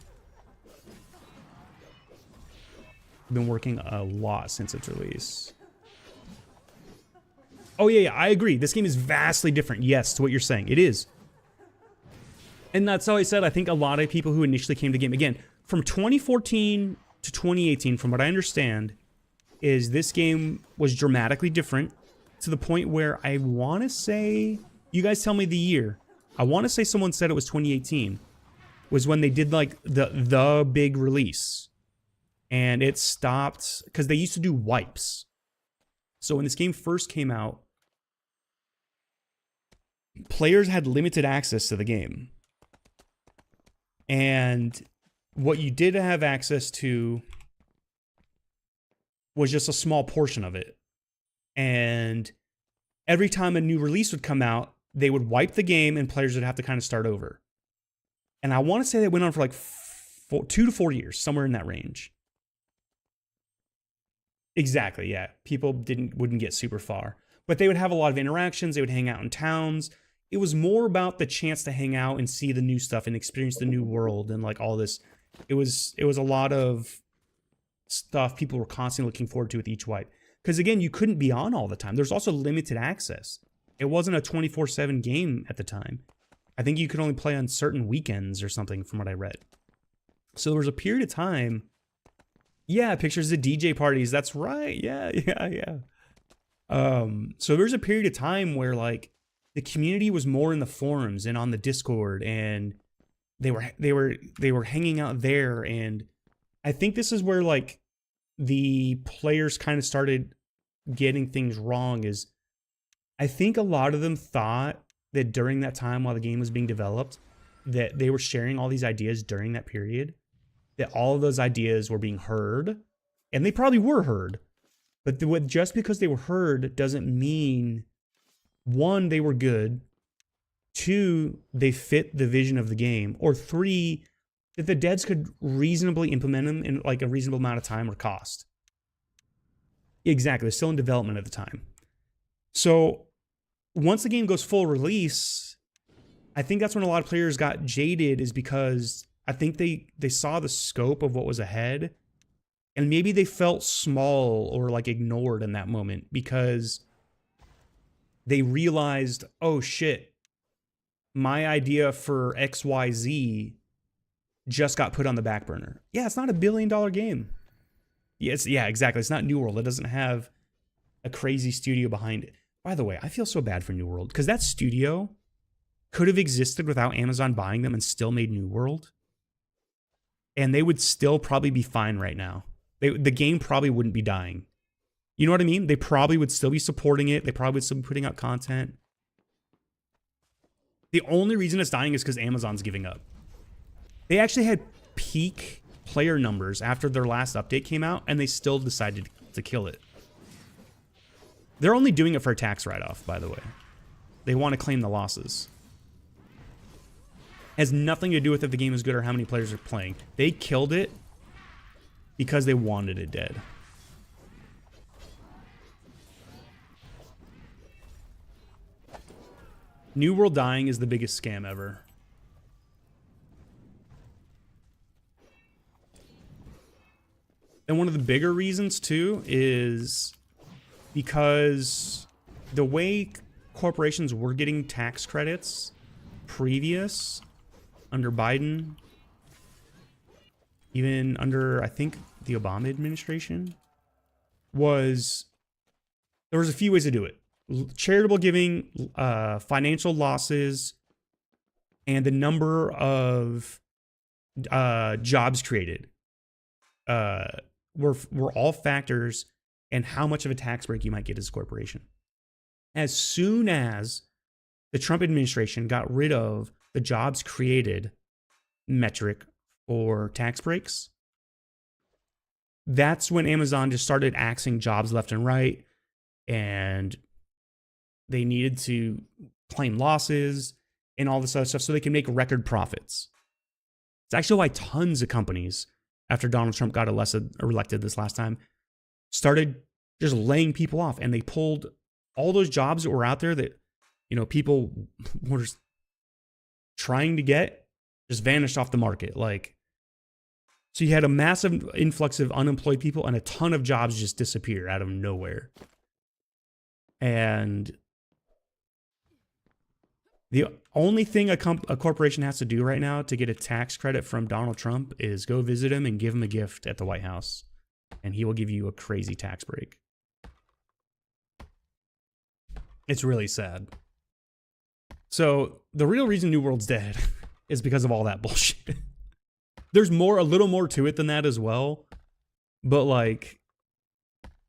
S2: I've been working a lot since its release. Oh, yeah, I agree. This game is vastly different, yes, to what you're saying. It is. And that's how I said, I think a lot of people who initially came to the game, again, from 2014 to 2018, from what I understand, is this game was dramatically different to the point where I want to say, you guys tell me the year. I want to say someone said it was 2018, was when they did like the big release. And it stopped because they used to do wipes. So when this game first came out, players had limited access to the game. And what you did have access to was just a small portion of it. And every time a new release would come out, they would wipe the game and players would have to kind of start over. And I want to say that went on for like 2 to 4 years, somewhere in that range. Exactly, yeah. People wouldn't get super far. But they would have a lot of interactions. They would hang out in towns. It was more about the chance to hang out and see the new stuff and experience the new world and like all this. It was a lot of stuff people were constantly looking forward to with each wipe. Because again, you couldn't be on all the time. There's also limited access. It wasn't a 24/7 game at the time. I think you could only play on certain weekends or something from what I read. So there was a period of time. Yeah, pictures of DJ parties. That's right. Yeah. So there's a period of time where like the community was more in the forums and on the Discord, and they were hanging out there. And I think this is where like the players kind of started getting things wrong. Is I think a lot of them thought that during that time while the game was being developed, that they were sharing all these ideas during that period, that all of those ideas were being heard, and they probably were heard. But just because they were heard doesn't mean, one, they were good, two, they fit the vision of the game, or three, that the devs could reasonably implement them in like a reasonable amount of time or cost. Exactly, they're still in development at the time. So once the game goes full release, I think that's when a lot of players got jaded, is because I think they saw the scope of what was ahead, and maybe they felt small or like ignored in that moment because they realized, oh shit, my idea for XYZ just got put on the back burner. Yeah, it's not $1 billion game. Yeah, exactly. It's not New World. It doesn't have a crazy studio behind it. By the way, I feel so bad for New World because that studio could have existed without Amazon buying them and still made New World. And they would still probably be fine right now. The game probably wouldn't be dying. You know what I mean? They probably would still be supporting it. They probably would still be putting out content. The only reason it's dying is because Amazon's giving up. They actually had peak player numbers after their last update came out, and they still decided to kill it. They're only doing it for a tax write-off, by the way. They want to claim the losses. Has nothing to do with if the game is good or how many players are playing. They killed it because they wanted it dead. New World dying is the biggest scam ever. And one of the bigger reasons, too, is because the way corporations were getting tax credits previous, under Biden, even under, I think, the Obama administration, was there was a few ways to do it. Charitable giving, financial losses, and the number of jobs created were all factors in how much of a tax break you might get as a corporation. As soon as the Trump administration got rid of the jobs created metric for tax breaks, that's when Amazon just started axing jobs left and right, and they needed to claim losses and all this other stuff so they can make record profits. It's actually why tons of companies, after Donald Trump got elected this last time, started just laying people off, and they pulled all those jobs that were out there that, you know, people were just trying to get, just vanished off the market. Like, so you had a massive influx of unemployed people, and a ton of jobs just disappear out of nowhere. And the only thing a corporation has to do right now to get a tax credit from Donald Trump is go visit him and give him a gift at the White House, and he will give you a crazy tax break. It's really sad. So the real reason New World's dead is because of all that bullshit. There's a little more to it than that as well. But like,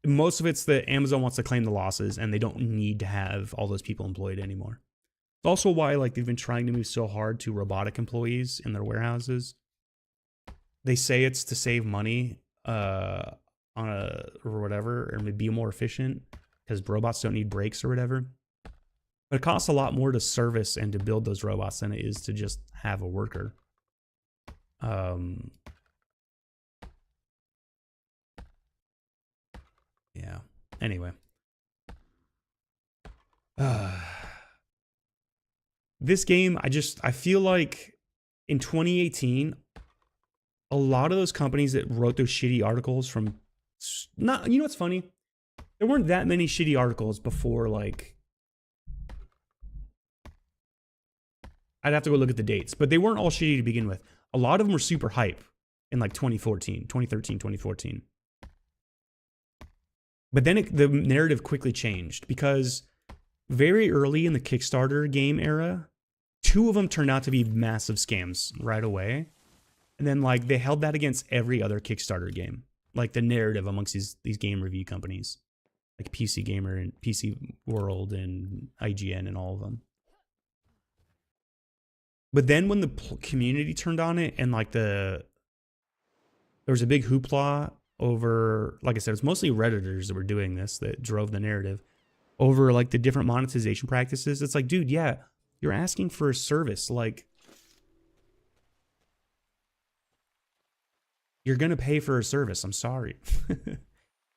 S2: most of it's that Amazon wants to claim the losses, and they don't need to have all those people employed anymore. It's also why like they've been trying to move so hard to robotic employees in their warehouses. They say it's to save money or whatever, or maybe be more efficient because robots don't need breaks or whatever. But it costs a lot more to service and to build those robots than it is to just have a worker. Yeah. Anyway. This game, I feel like in 2018, a lot of those companies that wrote those shitty articles from, you know what's funny? There weren't that many shitty articles before, like, I'd have to go look at the dates, but they weren't all shitty to begin with. A lot of them were super hype in like 2013, 2014. But then the narrative quickly changed because very early in the Kickstarter game era, 2 of them turned out to be massive scams right away. And then like they held that against every other Kickstarter game, like the narrative amongst these game review companies, like PC Gamer and PC World and IGN and all of them. But then when the community turned on it, and like there was a big hoopla over, like I said, it's mostly Redditors that were doing this that drove the narrative over like the different monetization practices. It's like, dude, yeah, you're asking for a service. Like, you're going to pay for a service. I'm sorry.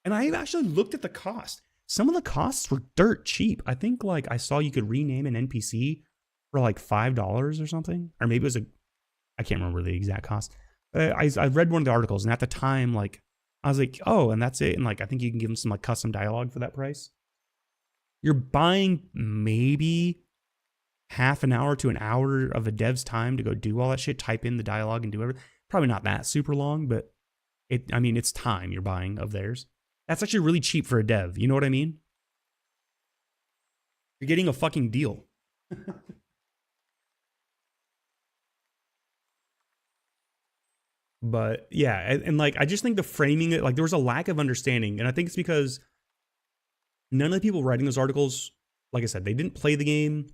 S2: And I actually looked at the cost. Some of the costs were dirt cheap. I think like I saw you could rename an NPC for like $5 or something. Or maybe it was I can't remember the exact cost. I read one of the articles, and at the time, like, I was like, oh, and that's it. And like, I think you can give them some like custom dialogue for that price. You're buying maybe half an hour to an hour of a dev's time to go do all that shit, type in the dialogue and do everything. Probably not that super long, but it's time you're buying of theirs. That's actually really cheap for a dev. You know what I mean? You're getting a fucking deal. But yeah, and like, I just think the framing it, like there was a lack of understanding. And I think it's because none of the people writing those articles, like I said, they didn't play the game.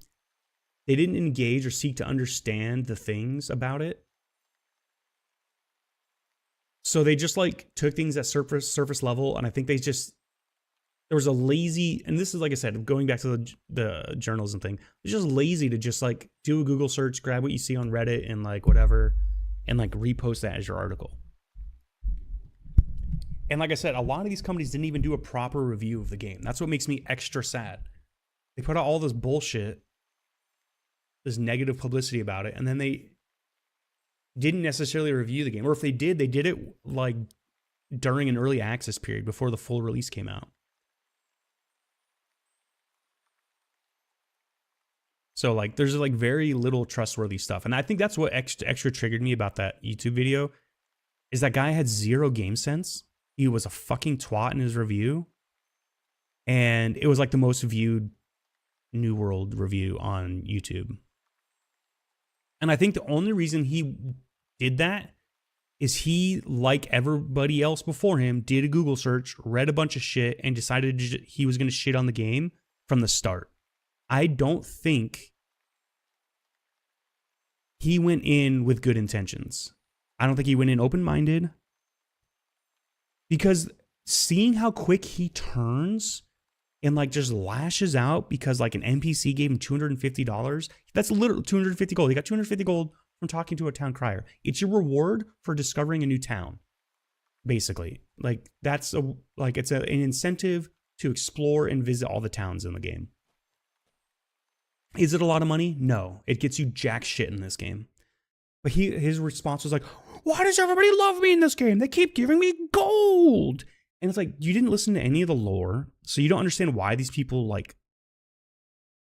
S2: They didn't engage or seek to understand the things about it. So they just like took things at surface level. And I think there was a lazy, and this is, like I said, going back to the journalism thing, it's just lazy to just like do a Google search, grab what you see on Reddit and like whatever, and like repost that as your article. And like I said, a lot of these companies didn't even do a proper review of the game. That's what makes me extra sad. They put out all this bullshit, this negative publicity about it, and then they didn't necessarily review the game. Or if they did it like during an early access period before the full release came out. So like there's like very little trustworthy stuff. And I think that's what extra triggered me about that YouTube video, is that guy had zero game sense. He was a fucking twat in his review. And it was like the most viewed New World review on YouTube. And I think the only reason he did that is he, like everybody else before him, did a Google search, read a bunch of shit, and decided he was going to shit on the game from the start. I don't think he went in with good intentions. I don't think he went in open-minded. Because seeing how quick he turns and like just lashes out because like an NPC gave him $250, that's literally 250 gold. He got 250 gold from talking to a town crier. It's your reward for discovering a new town, basically. Like it's an incentive to explore and visit all the towns in the game. Is it a lot of money? No. It gets you jack shit in this game. But his response was like, why does everybody love me in this game? They keep giving me gold. And it's like, you didn't listen to any of the lore, so you don't understand why these people like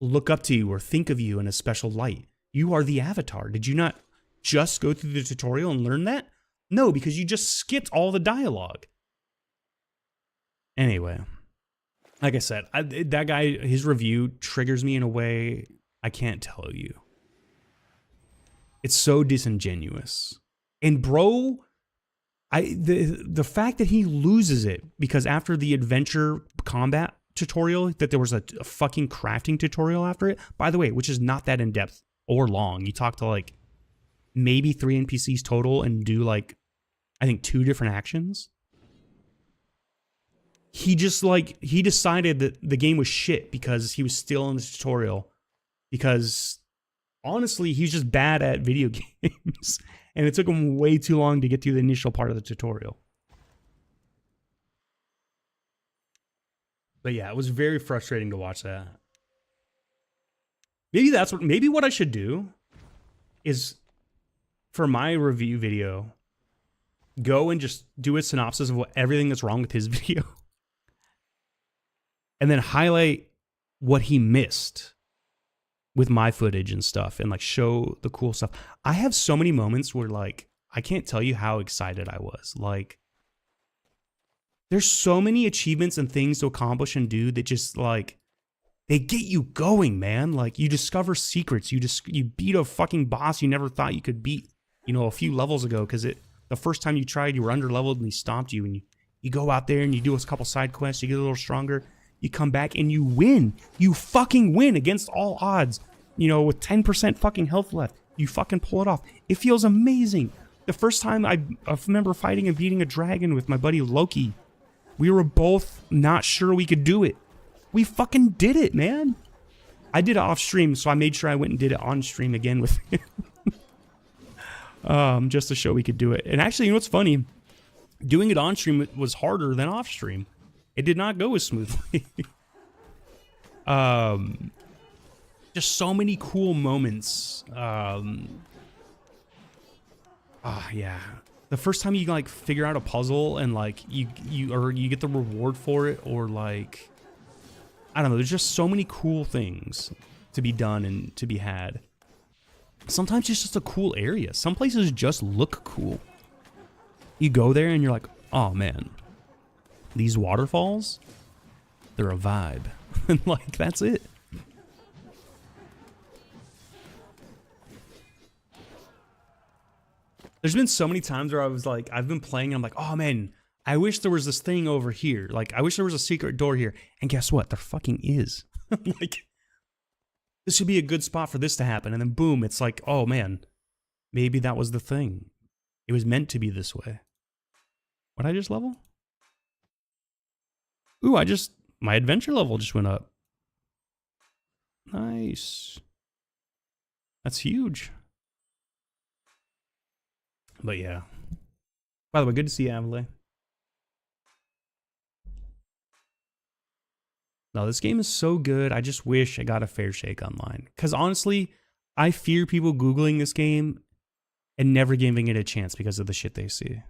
S2: look up to you or think of you in a special light. You are the avatar. Did you not just go through the tutorial and learn that? No, because you just skipped all the dialogue. Anyway, like I said, that guy, his review triggers me in a way I can't tell you. It's so disingenuous. And bro, the fact that he loses it because after the adventure combat tutorial, that there was a fucking crafting tutorial after it, by the way, which is not that in-depth or long. You talk to like maybe 3 NPCs total and do like, I think 2 different actions. He decided that the game was shit because he was still in the tutorial, because honestly, he's just bad at video games. And it took him way too long to get through the initial part of the tutorial. But yeah, it was very frustrating to watch that. Maybe what I should do is, for my review video, go and just do a synopsis of everything that's wrong with his video. And then highlight what he missed with my footage and stuff, and like show the cool stuff. I have so many moments where like, I can't tell you how excited I was. Like, there's so many achievements and things to accomplish and do that just like, they get you going, man. Like, you discover secrets. You beat a fucking boss you never thought you could beat, a few levels ago, because the first time you tried, you were underleveled and he stomped you, and you go out there and you do a couple side quests, you get a little stronger. You come back and you win. You fucking win against all odds. With 10% fucking health left. You fucking pull it off. It feels amazing. The first time I remember fighting and beating a dragon with my buddy Loki, we were both not sure we could do it. We fucking did it, man. I did it off stream, so I made sure I went and did it on stream again with him. Just to show we could do it. And actually, what's funny? Doing it on stream was harder than off stream. It did not go as smoothly. Just so many cool moments. Yeah. The first time you like figure out a puzzle and like you get the reward for it, or like, I don't know, there's just so many cool things to be done and to be had. Sometimes it's just a cool area. Some places just look cool. You go there and you're like, oh man, these waterfalls, they're a vibe. And like, that's it. There's been so many times where I was like, I've been playing and I'm like, oh man, I wish there was this thing over here. Like, I wish there was a secret door here. And guess what? There fucking is. Like, this should be a good spot for this to happen. And then boom, it's like, oh man, maybe that was the thing. It was meant to be this way. What'd I just level? Ooh, my adventure level just went up. Nice. That's huge. But yeah. By the way, good to see you, Avile. No, this game is so good. I just wish I got a fair shake online. Because honestly, I fear people Googling this game and never giving it a chance because of the shit they see.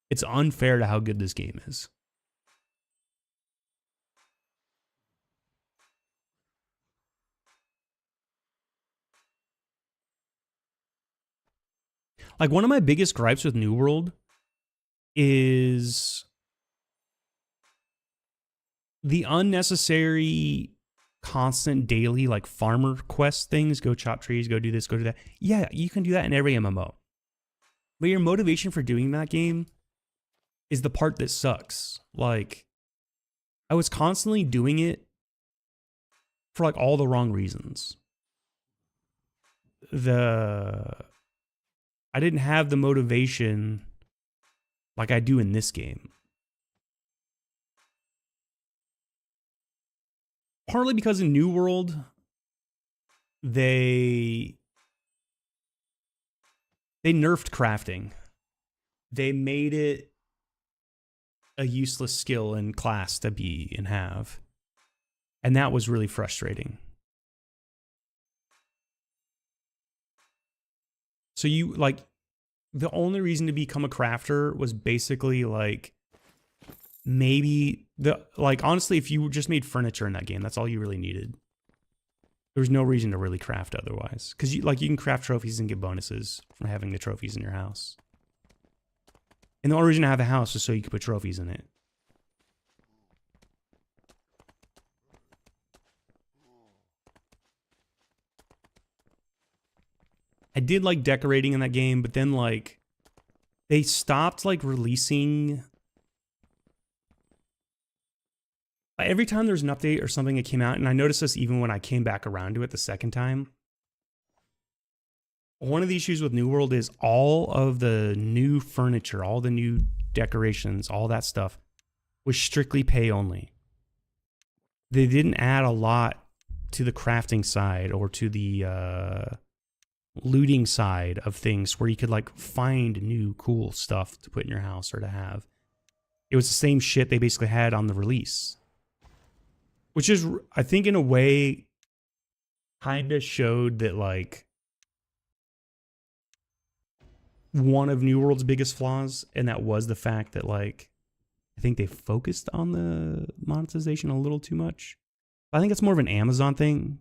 S2: It's unfair to how good this game is. Like, one of my biggest gripes with New World is the unnecessary, constant, daily, like, farmer quest things. Go chop trees, go do this, go do that. Yeah, you can do that in every MMO. But your motivation for doing that game is the part that sucks. Like, I was constantly doing it for, like, all the wrong reasons. I didn't have the motivation like I do in this game. Partly because in New World, they nerfed crafting. They made it a useless skill in class to be and have. And that was really frustrating. So you, like, the only reason to become a crafter was basically, like, maybe, honestly, if you just made furniture in that game, that's all you really needed. There was no reason to really craft otherwise. Because, you can craft trophies and get bonuses from having the trophies in your house. And the only reason to have a house is so you could put trophies in it. I did like decorating in that game, but then, like, they stopped, like, releasing. Every time there's an update or something that came out, and I noticed this even when I came back around to it the second time. One of the issues with New World is all of the new furniture, all the new decorations, all that stuff was strictly pay only. They didn't add a lot to the crafting side or to the looting side of things where you could, like, find new cool stuff to put in your house or to have. It was the same shit they basically had on the release. Which is, I think, in a way, kind of showed that, like, one of New World's biggest flaws, and that was the fact that, like, I think they focused on the monetization a little too much. I think it's more of an Amazon thing.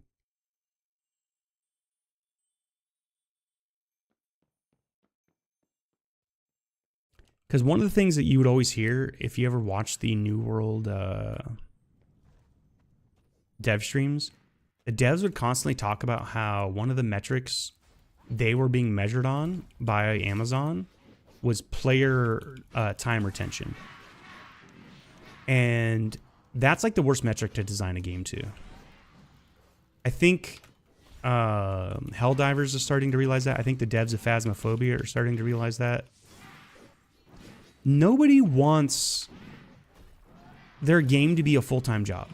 S2: Because one of the things that you would always hear if you ever watched the New World dev streams, the devs would constantly talk about how one of the metrics they were being measured on by Amazon was player time retention. And that's, like, the worst metric to design a game to. I think Helldivers is starting to realize that. I think the devs of Phasmophobia are starting to realize that. Nobody wants their game to be a full-time job.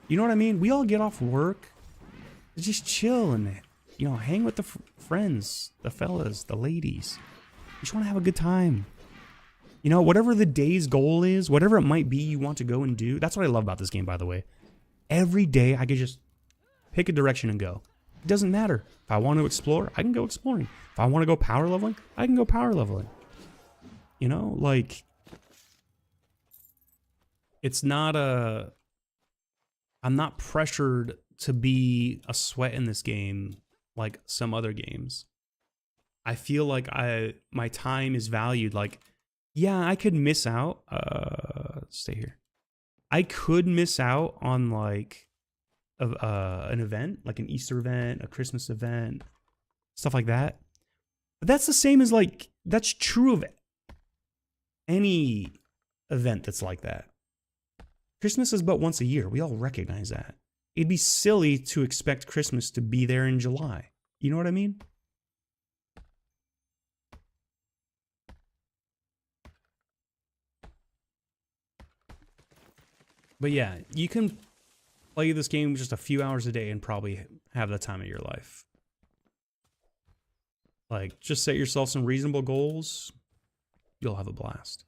S2: You know what I mean? We all get off work, just chill and, hang with the friends, the fellas, the ladies. You just want to have a good time. Whatever the day's goal is, whatever it might be you want to go and do. That's what I love about this game, by the way. Every day I could just pick a direction and go. It doesn't matter. If I want to explore, I can go exploring. If I want to go power leveling, I can go power leveling. It's not I'm not pressured to be a sweat in this game like some other games. I feel like my time is valued. Like, yeah, I could miss out. Stay here. I could miss out on, like, an event, like an Easter event, a Christmas event, stuff like that. But that's the same as like, that's true of any event that's like that. Christmas is but once a year. We all recognize that. It'd be silly to expect Christmas to be there in July. You know what I mean? But yeah, you can play this game just a few hours a day and probably have the time of your life. Like, just set yourself some reasonable goals. You'll have a blast.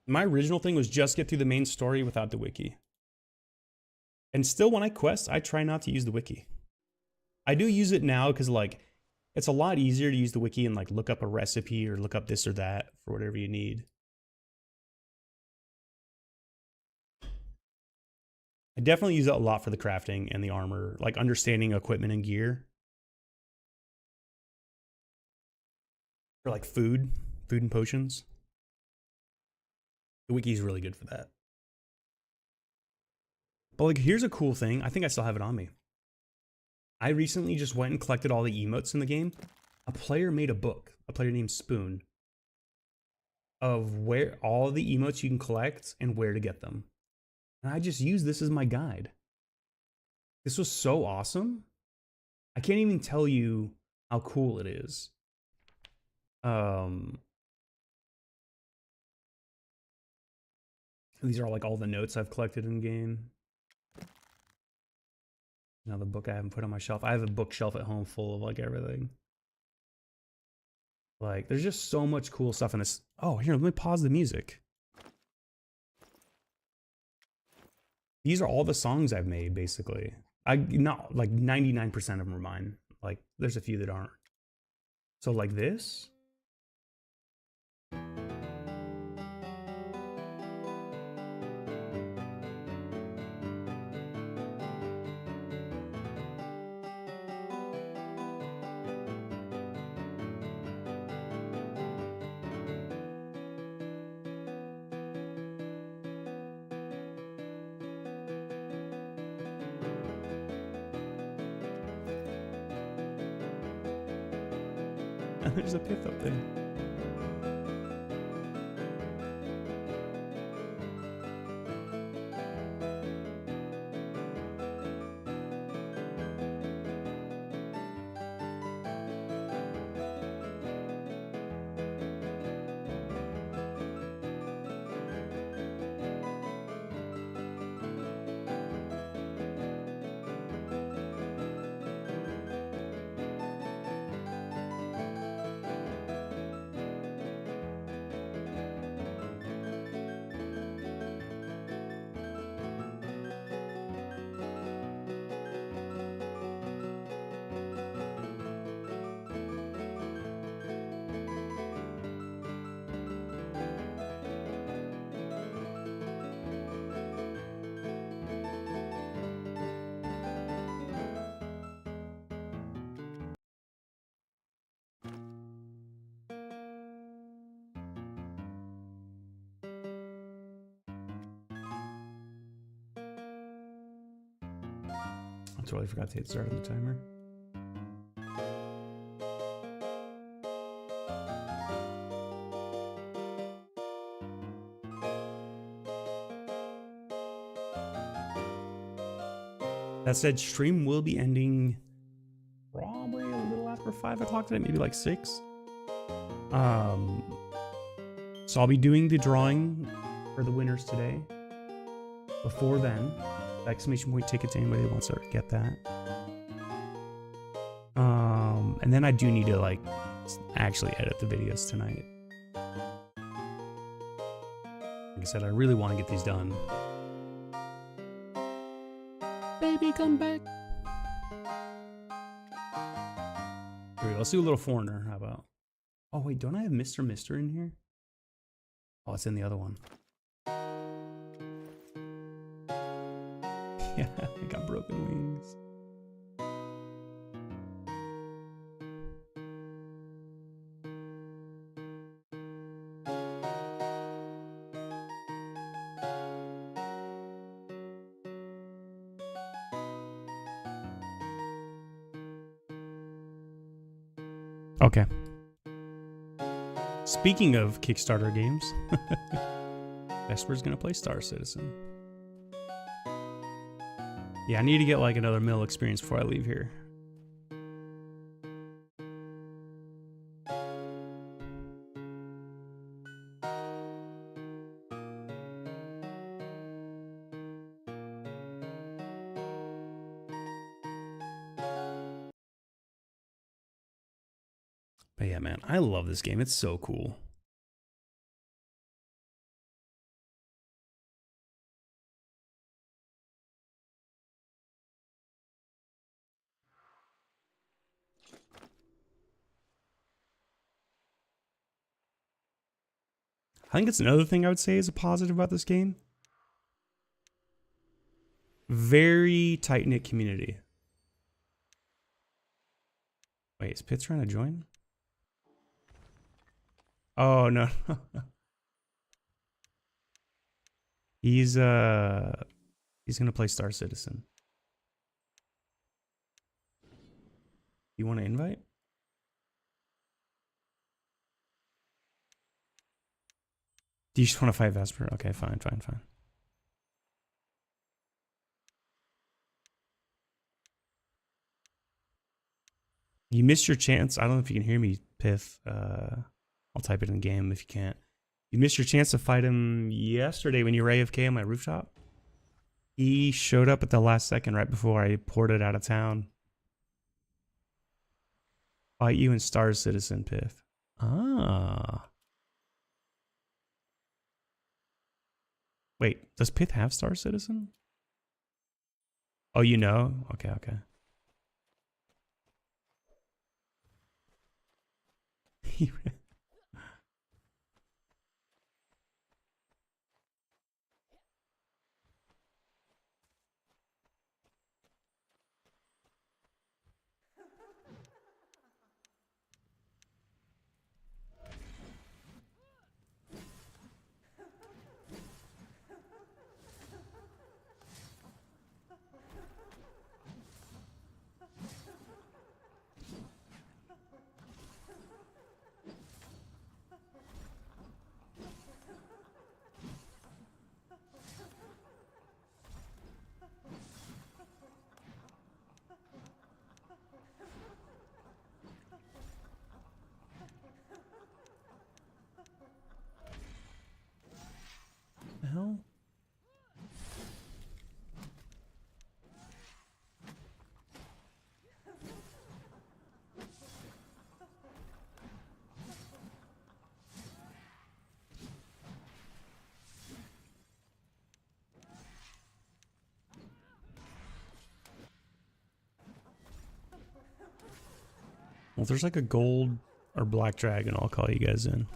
S2: My original thing was just get through the main story without the wiki. And still, when I quest, I try not to use the wiki. I do use it now because, like, it's a lot easier to use the wiki and, like, look up a recipe or look up this or that for whatever you need. I definitely use it a lot for the crafting and the armor, like understanding equipment and gear. For, like, food and potions. The wiki is really good for that. But, like, here's a cool thing. I think I still have it on me. I recently just went and collected all the emotes in the game. A player made a book, a player named Spoon, of where all the emotes you can collect and where to get them. And I just used this as my guide. This was so awesome. I can't even tell you how cool it is. These are all, like, all the notes I've collected in game. Now the book I haven't put on my shelf. I have a bookshelf at home full of, like, everything. Like, there's just so much cool stuff in this. Oh, here, let me pause the music. These are all the songs I've made, basically. Not, like, 99% of them are mine. Like, there's a few that aren't. So, like this. And there's a pith up there. I totally forgot to hit start on the timer. That said, stream will be ending probably a little after 5 o'clock today, maybe like 6. So I'll be doing the drawing for the winners today. Before then, the exclamation point ticket to anybody that wants to get that. And then I do need to, like, actually edit the videos tonight. Like I said, I really want to get these done. Baby, come back. Here we go. Let's do a little foreigner. How about? Oh, wait, don't I have Mr. Mister in here? Oh, it's in the other one. Yeah, I got broken wings. Okay. Speaking of Kickstarter games, Vesper's gonna play Star Citizen. Yeah, I need to get like another mill experience before I leave here. But yeah, man, I love this game. It's so cool. I think it's another thing I would say is a positive about this game. Very tight-knit community. Wait, is Pitt trying to join? Oh, no. He's gonna play Star Citizen. You want to invite? Do you just want to fight Vesper? Okay, fine. You missed your chance. I don't know if you can hear me, Pith. I'll type it in game if you can't. You missed your chance to fight him yesterday when you were AFK on my rooftop. He showed up at the last second right before I ported out of town. Fight you in Star Citizen, Pith. Ah. Wait, does Pith have Star Citizen? Oh, you know? Okay. The hell? Well, if there's like a gold or black dragon, I'll call you guys in.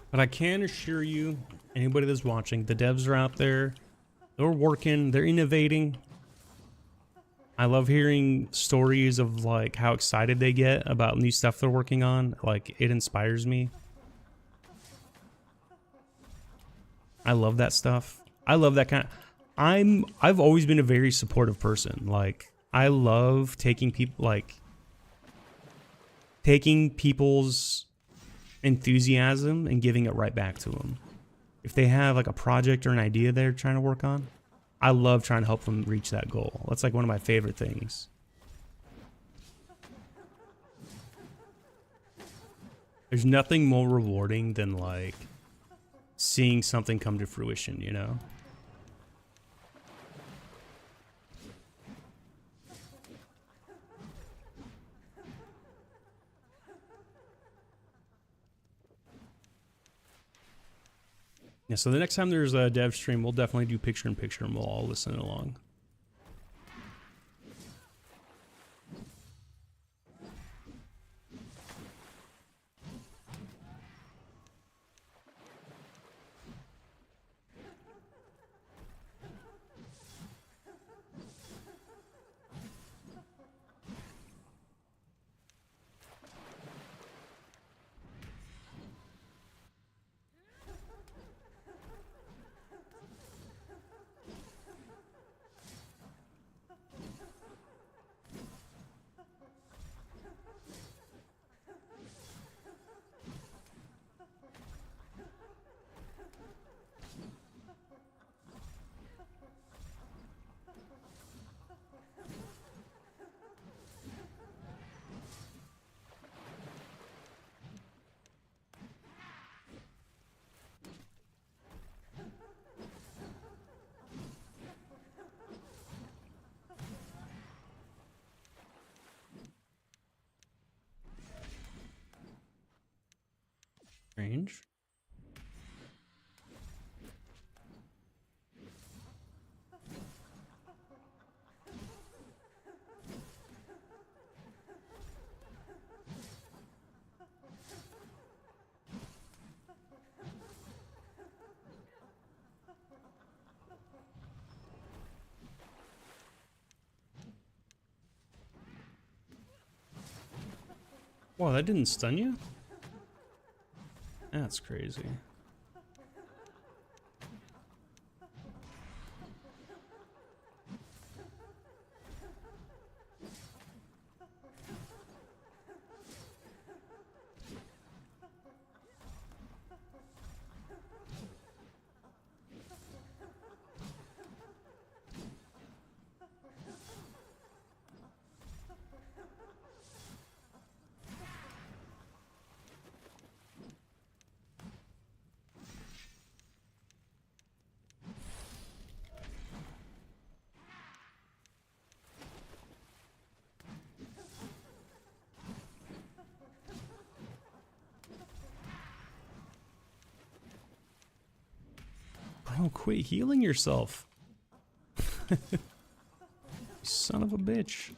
S2: But I can assure you, anybody that's watching, the devs are out there. They're working. They're innovating. I love hearing stories of like how excited they get about new stuff they're working on. Like, it inspires me. I love that stuff. I love that kind of... I've always been a very supportive person. Like, I love taking people's enthusiasm and giving it right back to them. If they have like a project or an idea they're trying to work on, I love trying to help them reach that goal. That's like one of my favorite things. There's nothing more rewarding than like seeing something come to fruition, you know? Yeah, so the next time there's a dev stream, we'll definitely do picture-in-picture and we'll all listen along. Strange. Whoa, that didn't stun you? That's crazy. Bro, quit healing yourself. Son of a bitch.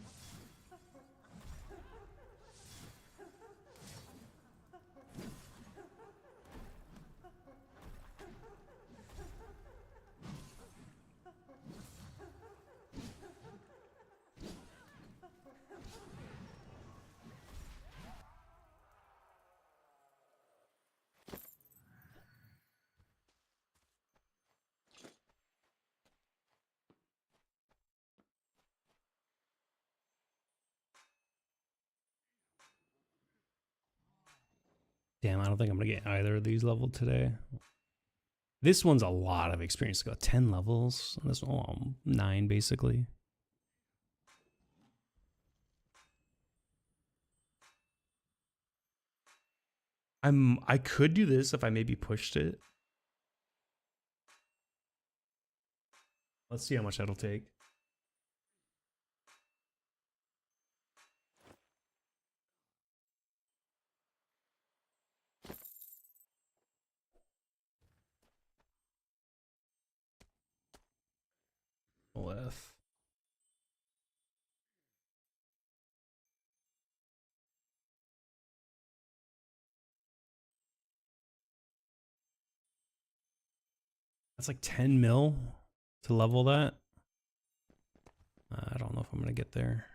S2: Damn, I don't think I'm gonna get either of these leveled today. This one's a lot of experience. Got 10 levels. This one, 9 basically. I could do this if I maybe pushed it. Let's see how much that'll take. Left. That's like 10 mil to level that. I don't know if I'm gonna get there.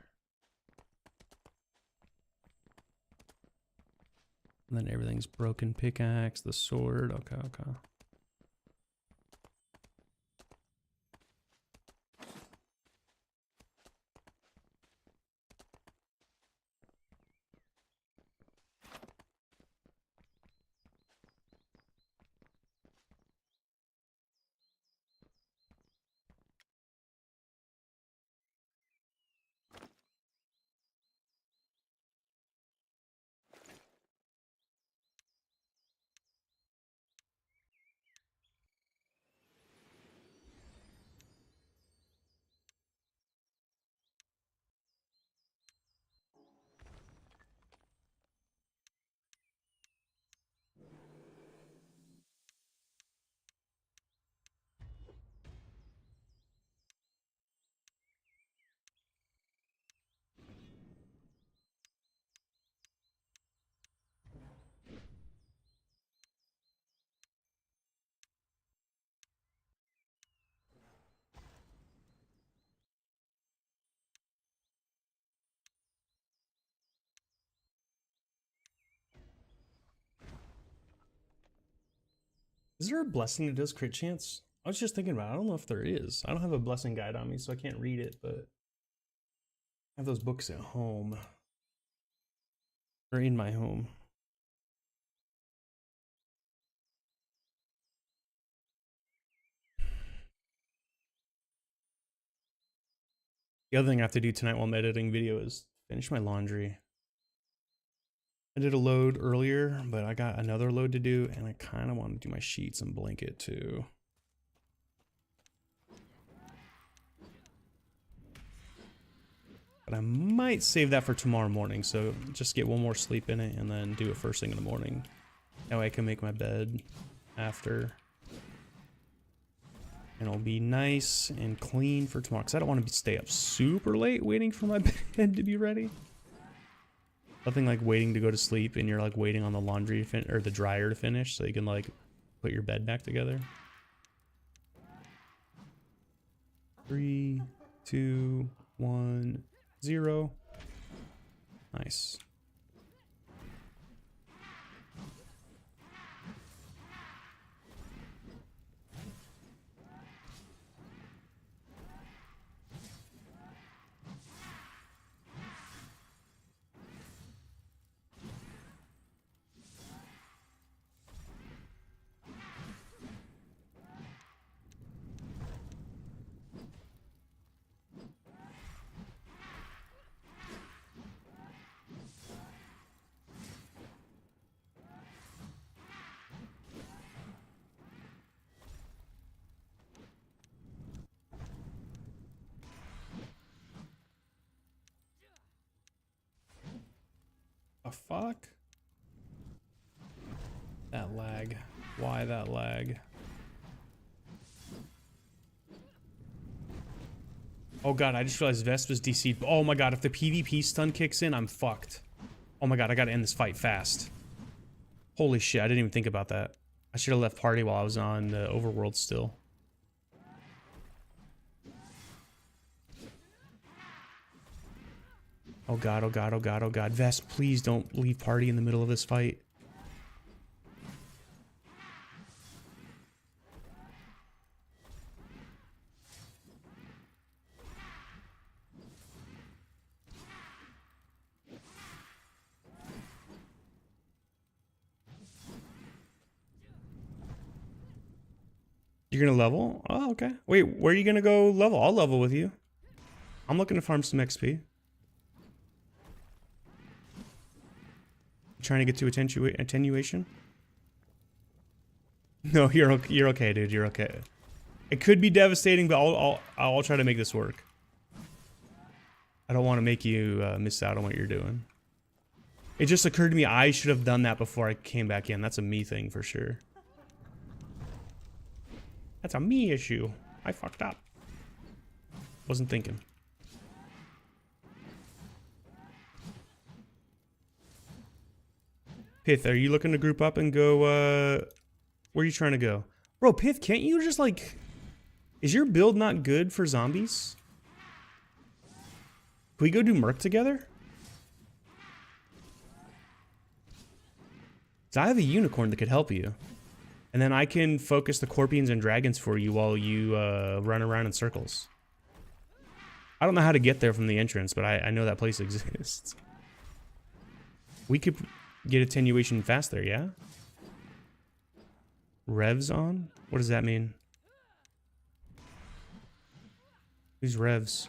S2: And then everything's broken pickaxe, the sword. Okay, okay. Is there a blessing that does crit chance? I was just thinking about it. I don't know if there is. I don't have a blessing guide on me, so I can't read it, but I have those books at home. Or in my home. The other thing I have to do tonight while I'm editing video is finish my laundry. I did a load earlier, but I got another load to do, and I kind of want to do my sheets and blanket too. But I might save that for tomorrow morning, so just get one more sleep in it and then do it first thing in the morning.
S1: That way I can make my bed after. And it'll be nice and clean for tomorrow. Because I don't want to stay up super late waiting for my bed to be ready. Nothing like waiting to go to sleep and you're like waiting on the laundry or the dryer to finish so you can like put your bed back together. 3, 2, 1, 0. Nice. The fuck? That lag. Why that lag? Oh god, I just realized Vespa's DC'd. Oh my god, if the PvP stun kicks in, I'm fucked. Oh my god, I gotta end this fight fast. Holy shit, I didn't even think about that. I should have left party while I was on the overworld still. Oh god, oh god, oh god, oh god. Vest, please don't leave party in the middle of this fight. You're gonna level? Oh, okay. Wait, where are you gonna go level? I'll level with you. I'm looking to farm some XP. Trying to get to attenuation? No, you're okay, dude. You're okay. It could be devastating, but I'll try to make this work. I don't want to make you miss out on what you're doing. It just occurred to me I should have done that before I came back in. That's a me thing for sure. That's a me issue. I fucked up. Wasn't thinking. Pith, are you looking to group up and go, where are you trying to go? Bro, Pith, can't you just like... Is your build not good for zombies? Can we go do Merc together? 'Cause I have a unicorn that could help you. And then I can focus the Corpians and Dragons for you while you run around in circles. I don't know how to get there from the entrance, but I know that place exists. We could get attenuation fast there, yeah? Revs on? What does that mean? Who's revs?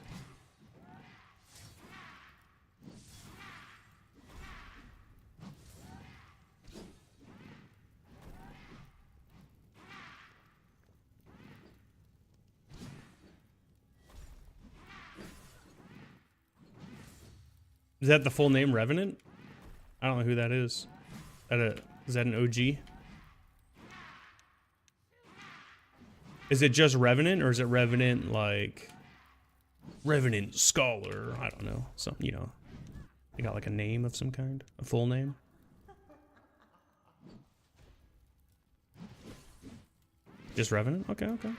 S1: Is that the full name, Revenant? I don't know who that is. Is that an OG? Is it just Revenant, or is it Revenant like Revenant Scholar? I don't know. Some, you know, they got like a name of some kind, a full name. Just Revenant? Okay, okay.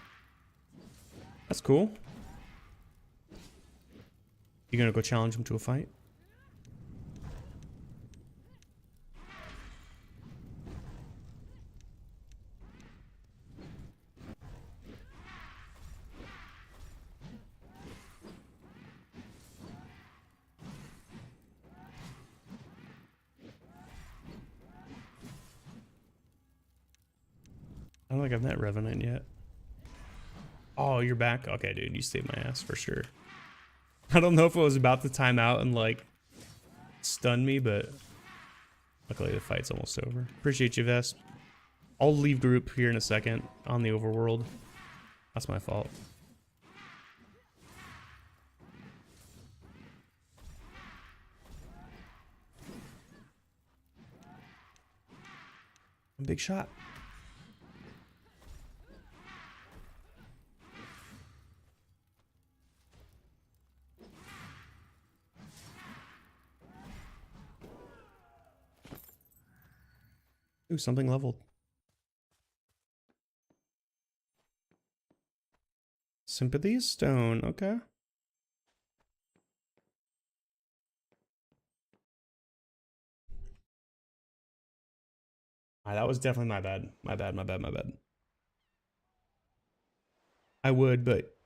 S1: That's cool. You gonna go challenge him to a fight? I don't think I've met Revenant yet. Oh, you're back? Okay, dude, you saved my ass for sure. I don't know if it was about to time out and like stun me, but luckily the fight's almost over. Appreciate you, Vest. I'll leave group here in a second on the overworld. That's my fault. Big shot. Ooh, something leveled. Sympathy stone. Okay. That was definitely my bad. My bad. I would, but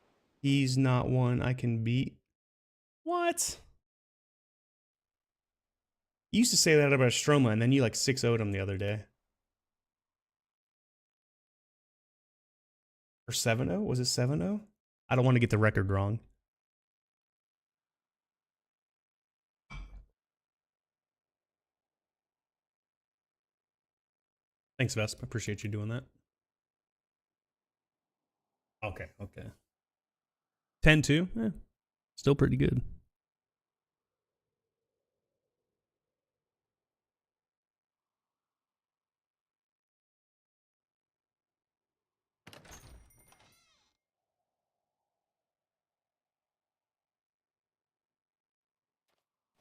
S1: he's not one I can beat. What? You used to say that about Stroma, and then you like 6-0'd him the other day. Or 7-0? Was it 7-0? I don't want to get the record wrong. Thanks, Vesp. I appreciate you doing that. Okay. 10-2. Still pretty good.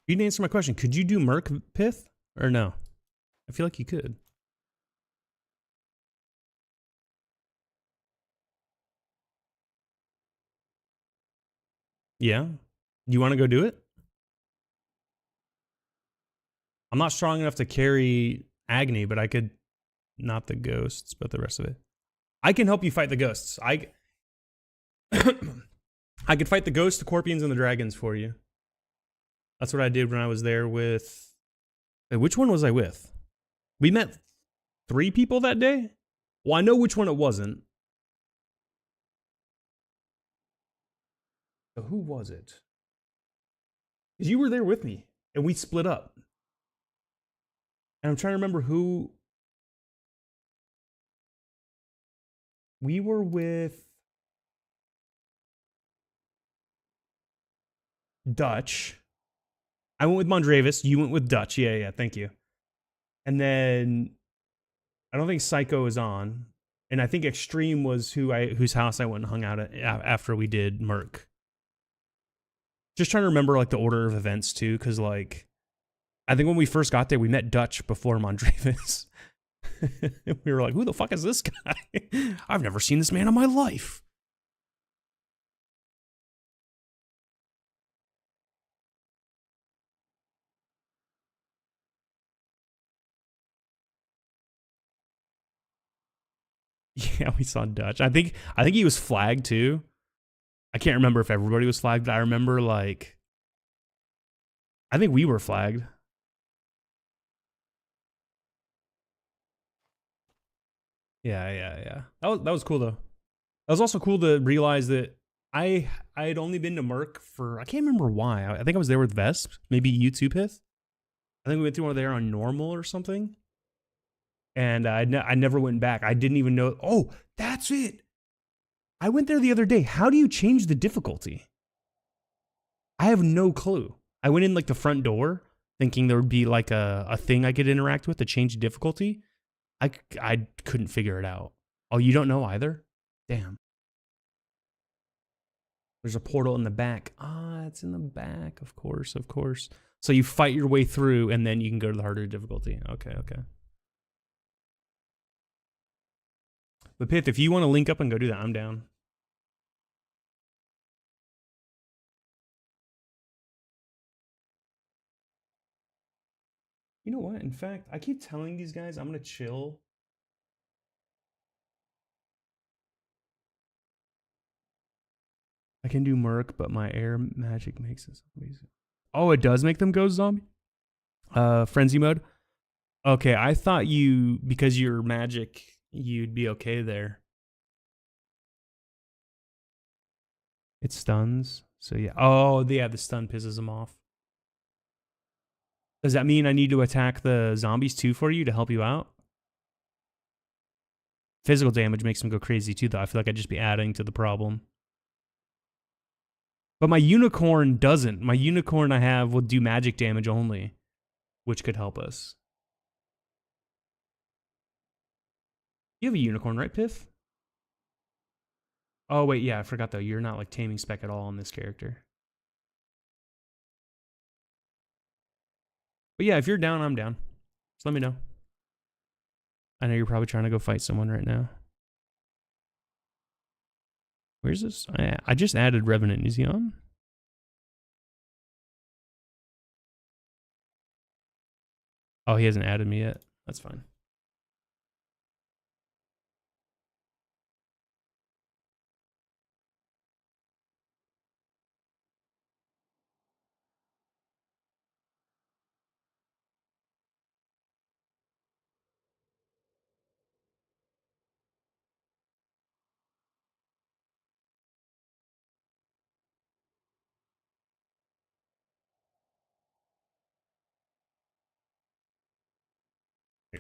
S1: You didn't answer my question. Could you do Merc Pith or no? I feel like you could. Yeah. You want to go do it? I'm not strong enough to carry Agni, but I could, not the ghosts, but the rest of it. I can help you fight the ghosts. I could fight the ghosts, the Corpians, and the dragons for you. That's what I did when I was there with... Wait, which one was I with? We met 3 people that day? Well, I know which one it wasn't. So who was it? Because you were there with me, and we split up. And I'm trying to remember who... We were with... Dutch. I went with Mondravis. You went with Dutch. Yeah, thank you. And then... I don't think Psycho is on. And I think Extreme was whose house I went and hung out at after we did Merc. Just trying to remember like the order of events too, because like I think when we first got there, we met Dutch before Mondravis. We were like, who the fuck is this guy? I've never seen this man in my life. Yeah, we saw Dutch. I think he was flagged too. I can't remember if everybody was flagged, but I remember like I think we were flagged. Yeah. That was cool though. That was also cool to realize that I had only been to Merc for I can't remember why. I think I was there with Vesp, maybe you too, Pith. I think we went through one there on normal or something. And I never went back. I didn't even know. Oh, that's it. I went there the other day. How do you change the difficulty? I have no clue. I went in like the front door thinking there would be like a thing I could interact with to change difficulty. I couldn't figure it out. Oh, you don't know either? Damn. There's a portal in the back. Ah, it's in the back. Of course. So you fight your way through and then you can go to the harder difficulty. Okay. But Pith, if you want to link up and go do that, I'm down. You know what? In fact, I keep telling these guys I'm going to chill. I can do Merc, but my air magic makes this amazing. Oh, it does make them go zombie? Frenzy mode? Okay, I thought you, because you're magic, you'd be okay there. It stuns. So yeah. Oh, yeah, the stun pisses them off. Does that mean I need to attack the zombies too for you to help you out? Physical damage makes them go crazy too, though. I feel like I'd just be adding to the problem. But my unicorn doesn't. My unicorn I have will do magic damage only, which could help us.
S2: You have a unicorn, right, Piff? Oh, wait, yeah, I forgot, though. You're not, like, taming spec at all on this character. But yeah, if you're down, I'm down. Just let me know. I know you're probably trying to go fight someone right now. Where's this? I just added Revenant. Is he on? Oh, he hasn't added me yet. That's fine.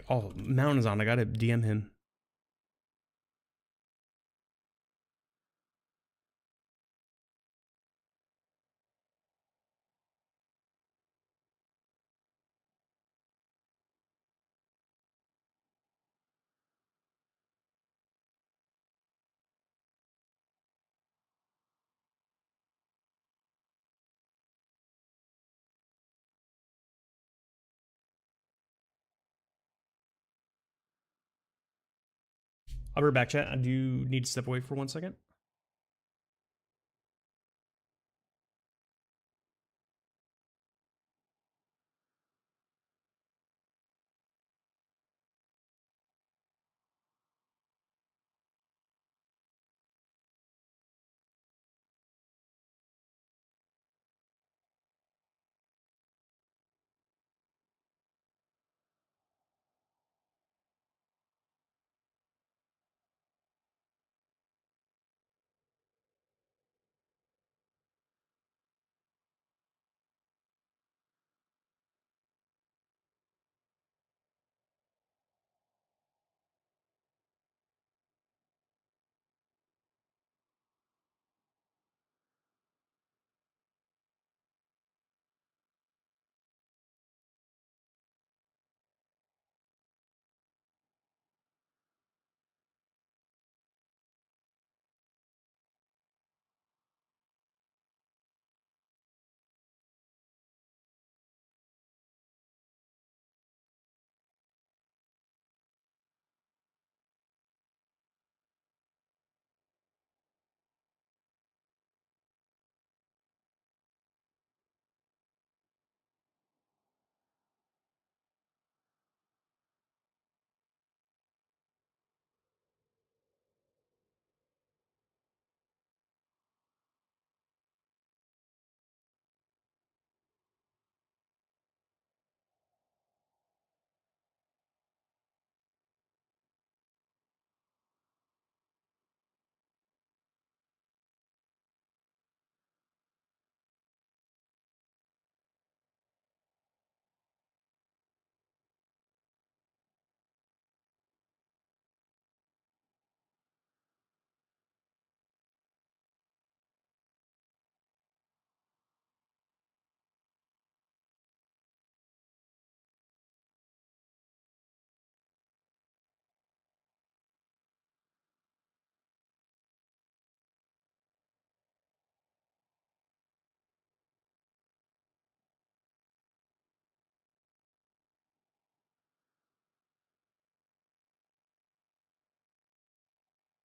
S2: Oh, Mount is on. I gotta DM him. I'll be right back, chat. I do need to step away for 1 second.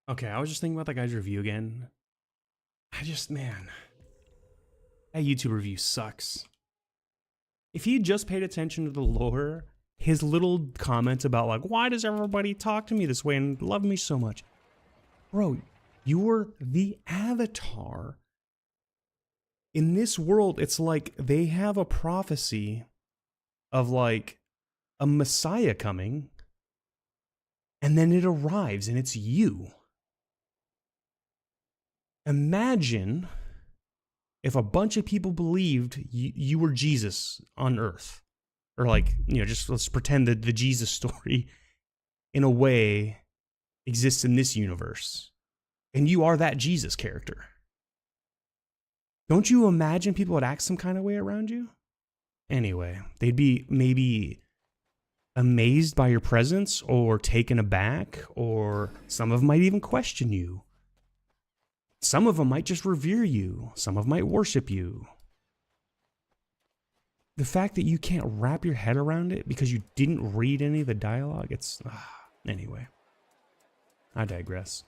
S2: Okay, I was just thinking about that guy's review again. Man, that YouTube review sucks. If he just paid attention to the lore, his little comments about, like, why does everybody talk to me this way and love me so much? Bro, you're the avatar. In this world, it's like they have a prophecy of, like, a messiah coming, and then it arrives and it's you. Imagine if a bunch of people believed you were Jesus on Earth. Or, like, you know, just let's pretend that the Jesus story, in a way, exists in this universe. And you are that Jesus character. Don't you imagine people would act some kind of way around you? Anyway, they'd be maybe amazed by your presence or taken aback, or some of them might even question you. Some of them might just revere you. Some of them might worship you. The fact that you can't wrap your head around it because you didn't read any of the dialogue, it's... anyway. I digress.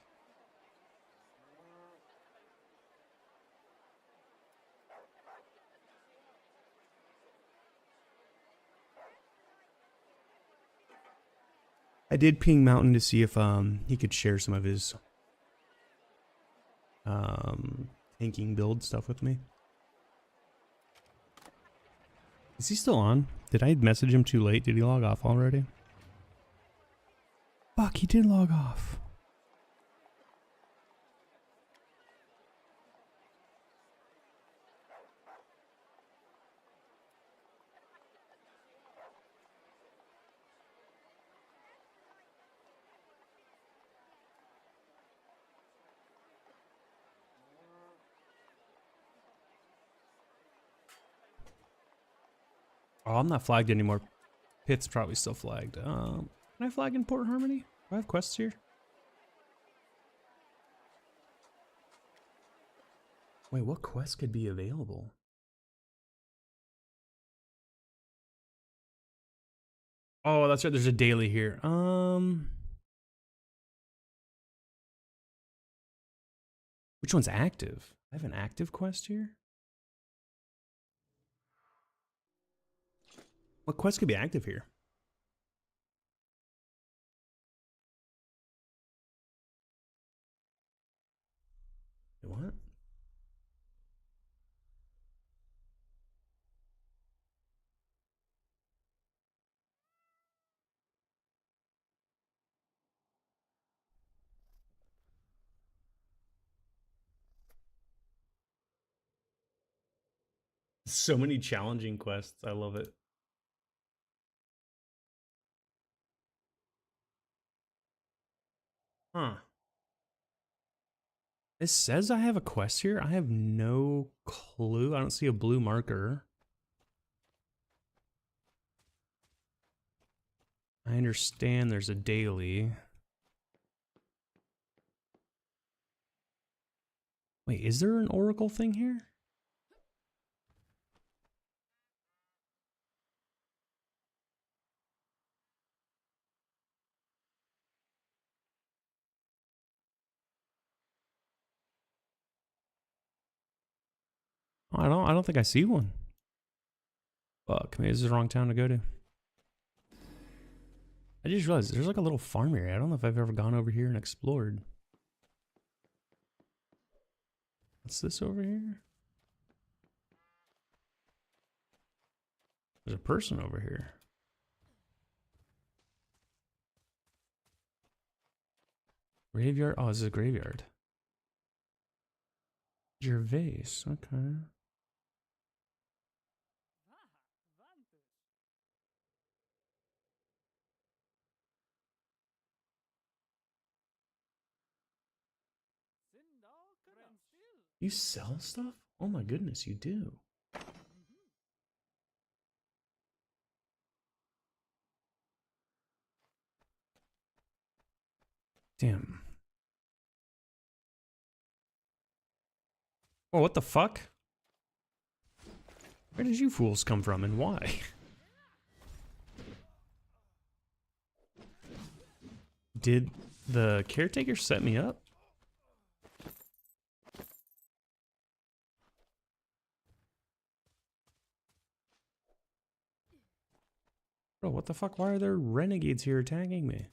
S2: I did ping Mountain to see if he could share some of his tanking build stuff with me. Is he still on? Did I message him too late? Did he log off already? Fuck, he did log off. Oh, I'm not flagged anymore. Pit's probably still flagged. Can I flag in Port Harmony? Do I have quests here? Wait, what quest could be available? Oh, that's right. There's a daily here. Which one's active? I have an active quest here? What quest could be active here? What? So many challenging quests. I love it. Huh. It says I have a quest here. I have no clue. I don't see a blue marker. I understand there's a daily. Wait, is there an oracle thing here? Oh, I don't think I see one. Fuck, maybe this is the wrong town to go to. I just realized there's like a little farm area. I don't know if I've ever gone over here and explored. What's this over here? There's a person over here. Graveyard? Oh, this is a graveyard. Gervais, okay. You sell stuff? Oh my goodness, you do. Damn. Oh, what the fuck? Where did you fools come from and why? Did the caretaker set me up? Bro, what the fuck? Why are there renegades here attacking me?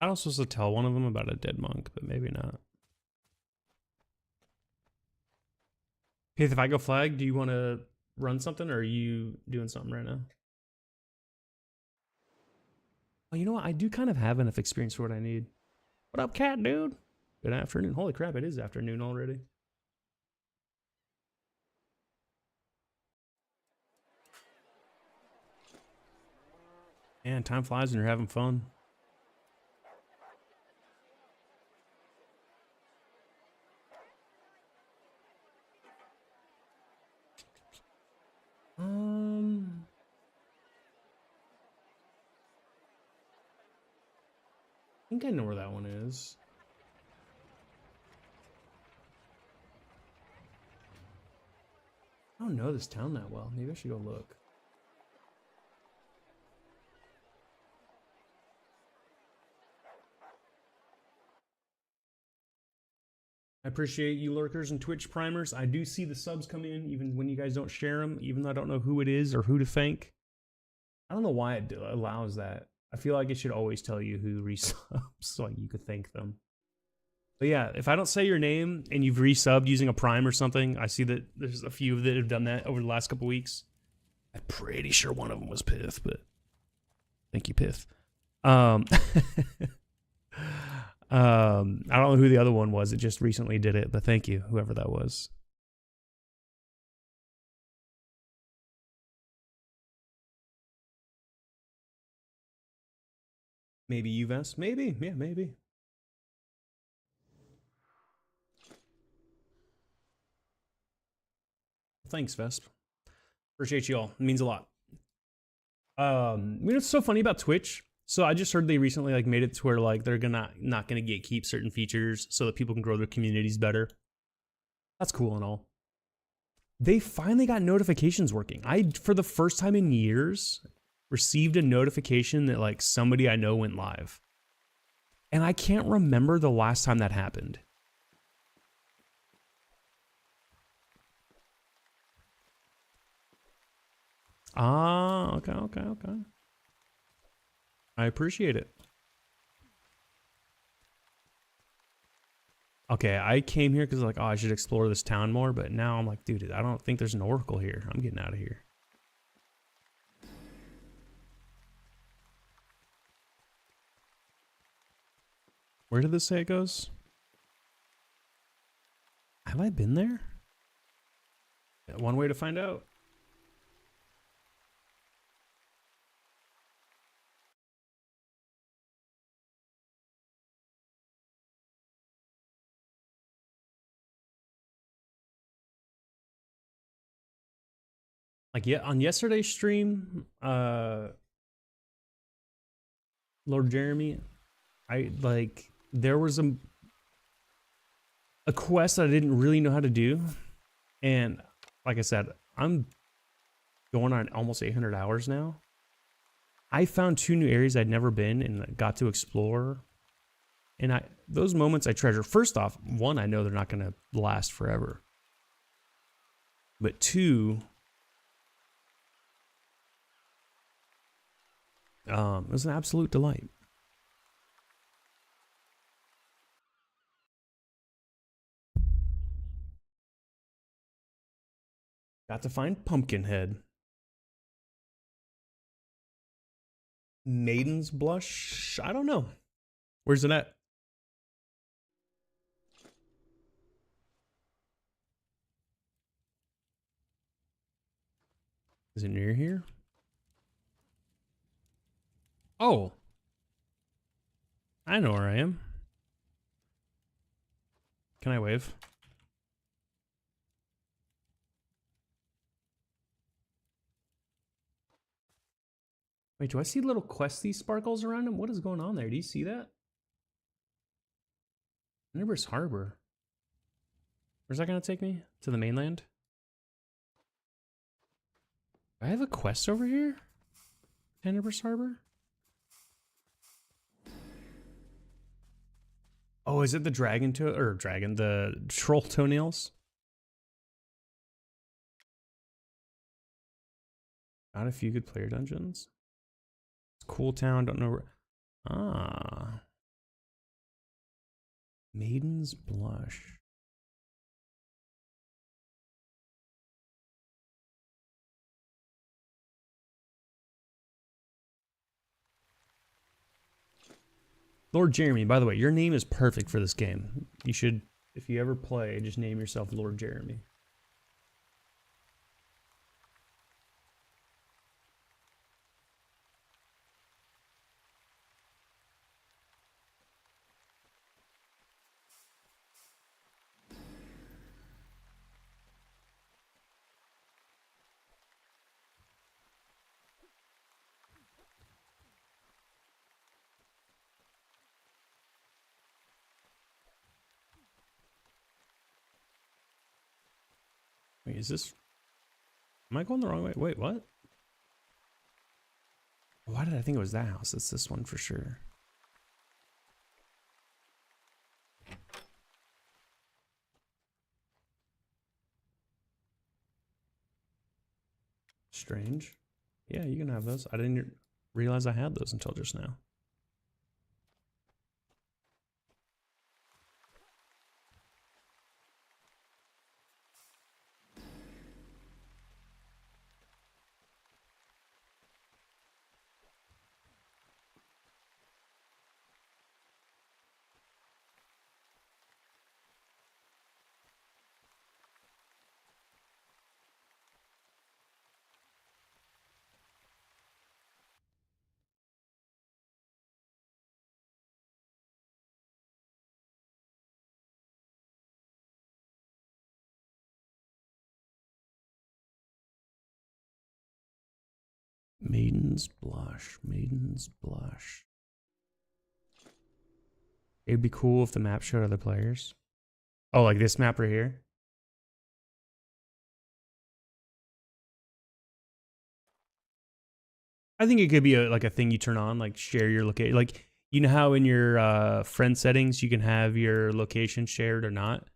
S1: I was supposed to tell one of them about a dead monk, but maybe not. Pith, if I go flag, do you want to run something, or are you doing something right now? Oh, you know what? I do kind of have enough experience for what I need. What up, cat dude? Good afternoon. Holy crap, it is afternoon already. Man, time flies when you're having fun. I think I know where that one is. I don't know this town that well. Maybe I should go look. I appreciate you lurkers and Twitch primers. I do see the subs come in even when you guys don't share them, even though I don't know who it is or who to thank. I don't know why it allows that. I feel like it should always tell you who resubs so you could thank them. But yeah, if I don't say your name and you've resubbed using a prime or something, I see that there's a few that have done that over the last couple weeks. I'm pretty sure one of them was Pith, but thank you, Pith. I don't know who the other one was. It just recently did it, but thank you, whoever that was. Maybe you, Vest? Maybe. Yeah, maybe. Thanks, Vesp. Appreciate you all. It means a lot. You know what's so funny about Twitch? So I just heard they recently like made it to where like they're not gonna gatekeep certain features so that people can grow their communities better. That's cool and all. They finally got notifications working. I, for the first time in years, received a notification that like somebody I know went live. And I can't remember the last time that happened. Ah, okay. I appreciate it. Okay, I came here because like, oh, I should explore this town more, but now I'm like, dude, I don't think there's an oracle here. I'm getting out of here. Where did this say it goes? Have I been there? One way to find out. Like, yeah, on yesterday's stream, Lord Jeremy, there was a quest that I didn't really know how to do, and like I said, I'm going on almost 800 hours now. I found 2 new areas I'd never been and got to explore, and those moments I treasure. First off, 1, I know they're not going to last forever, but 2, it was an absolute delight. Got to find Pumpkinhead. Maiden's Blush? I don't know. Where's it at? Is it near here? Oh. I know where I am. Can I wave? Wait, do I see little questy sparkles around him? What is going on there? Do you see that? Tenebris Harbor. Where's that gonna take me? To the mainland? Do I have a quest over here? Tenebris Harbor? Oh, is it the the troll toenails? Got a few good player dungeons. It's cool town, don't know where. Ah. Maiden's Blush. Lord Jeremy, by the way, your name is perfect for this game. You should, if you ever play, just name yourself Lord Jeremy. Wait, is this... Am I going the wrong way? Wait, what? Why did I think it was that house? It's this one for sure. Strange. Yeah, you can have those. I didn't realize I had those until just now. Maiden's Blush. Maiden's Blush. It'd be cool if the map showed other players. Oh, like this map right here? I think it could be like a thing you turn on, like share your location. Like, you know how in your friend settings you can have your location shared or not?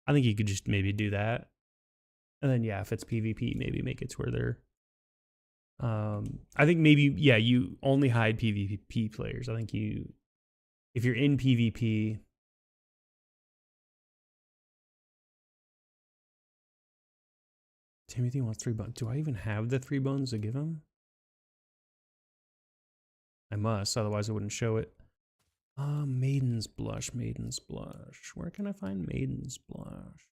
S1: I think you could just maybe do that. And then, yeah, if it's PvP, maybe make it to where they're... I think maybe, yeah, you only hide PvP players. I think you... If you're in PvP... Timothy wants 3 bones. Do I even have the 3 bones to give him? I must, otherwise I wouldn't show it. Maiden's Blush, Maiden's Blush. Where can I find Maiden's Blush?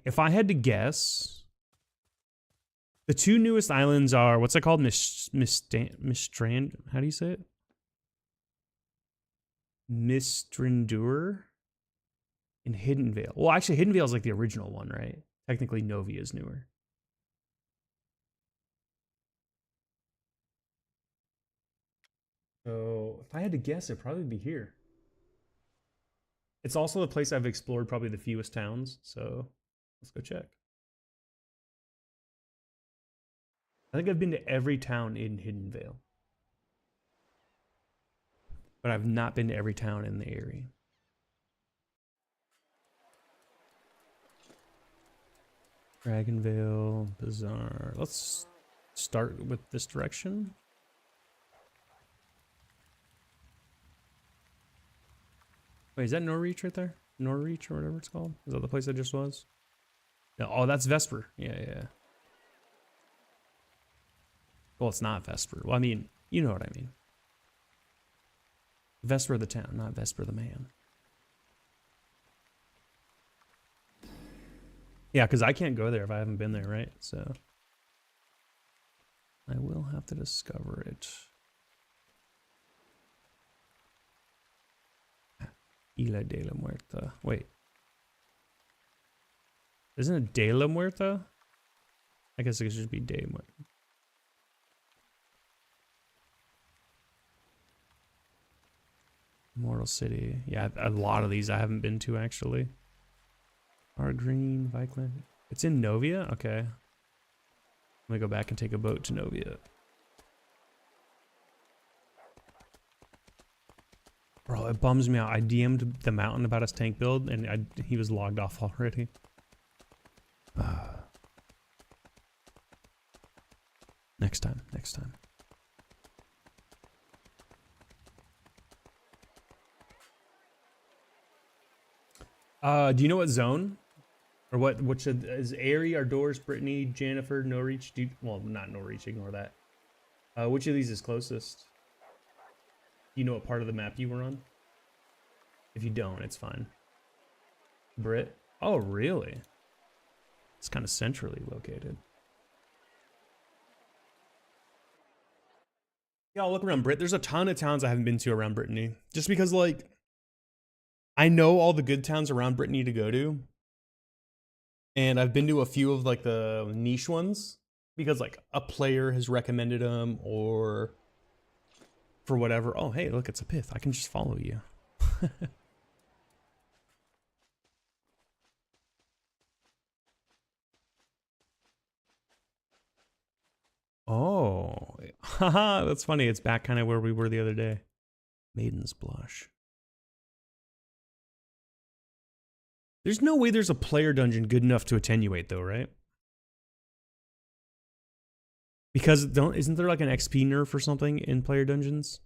S1: If I had to guess... The 2 newest islands are, what's it called? Mistrand? How do you say it? Mistrandur? And Hidden Vale. Well, actually, Hidden Vale is like the original one, right? Technically, Novia is newer. So, if I had to guess, it'd probably be here. It's also the place I've explored probably the fewest towns, so let's go check. I think I've been to every town in Hidden Vale. But I've not been to every town in the area. Dragonvale, Bazaar. Let's start with this direction. Wait, is that Norreach right there? Norreach or whatever it's called? Is that the place I just was? No, oh, that's Vesper. Yeah, yeah. Well, it's not Vesper. Well, I mean, you know what I mean. Vesper the town, not Vesper the man. Yeah, because I can't go there if I haven't been there, right? So I will have to discover it. Isla de la Muerta. Wait. Isn't it De la Muerta? I guess it should be De Muerta. Immortal City. Yeah, a lot of these I haven't been to, actually. Our Green, Vikland. It's in Novia? Okay. I'm gonna go back and take a boat to Novia. Bro, it bums me out. I DM'd the mountain about his tank build, and he was logged off already. Next time, next time. Do you know what zone? Or what should, is Airy, Ardors, Brittany, Jennifer, No Reach, well, not No Reach, ignore that. Which of these is closest? Do you know what part of the map you were on? If you don't, it's fine. Brit? Oh, really? It's kind of centrally located. Yeah, I'll look around Brit. There's a ton of towns I haven't been to around Brittany. Just because, like, I know all the good towns around Brittany to go to. And I've been to a few of, like, the niche ones. Because, like, a player has recommended them, or for whatever. Oh, hey, look, it's a pith. I can just follow you. Oh, haha, that's funny. It's back kind of where we were the other day. Maiden's Blush. There's no way there's a player dungeon good enough to attenuate, though, right? Because isn't there like an XP nerf or something in player dungeons?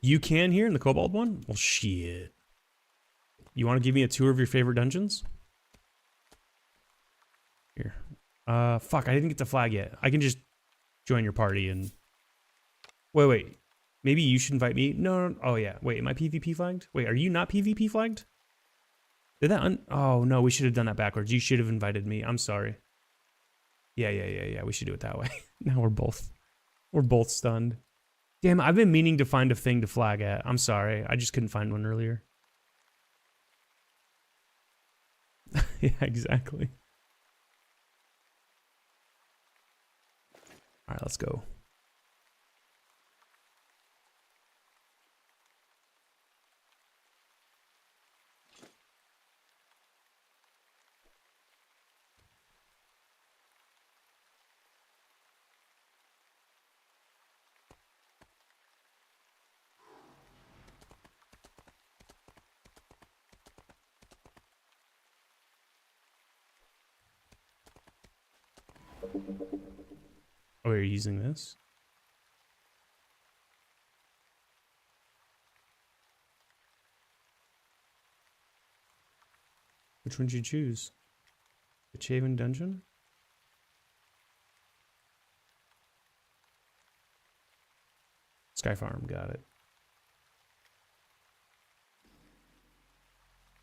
S1: You can here in the Cobalt one? Well, shit. You want to give me a tour of your favorite dungeons? Here. Fuck, I didn't get the flag yet. I can just join your party and... Wait. Maybe you should invite me? No. Oh, yeah. Wait, am I PvP flagged? Wait, are you not PvP flagged? Did that Oh, no, we should have done that backwards. You should have invited me. I'm sorry. Yeah. We should do it that way. Now we're both stunned. Damn, I've been meaning to find a thing to flag at. I'm sorry. I just couldn't find one earlier. Yeah, exactly. All right, let's go. Oh, you're using this? Which one did you choose? The Chaven Dungeon? Sky Farm, got it.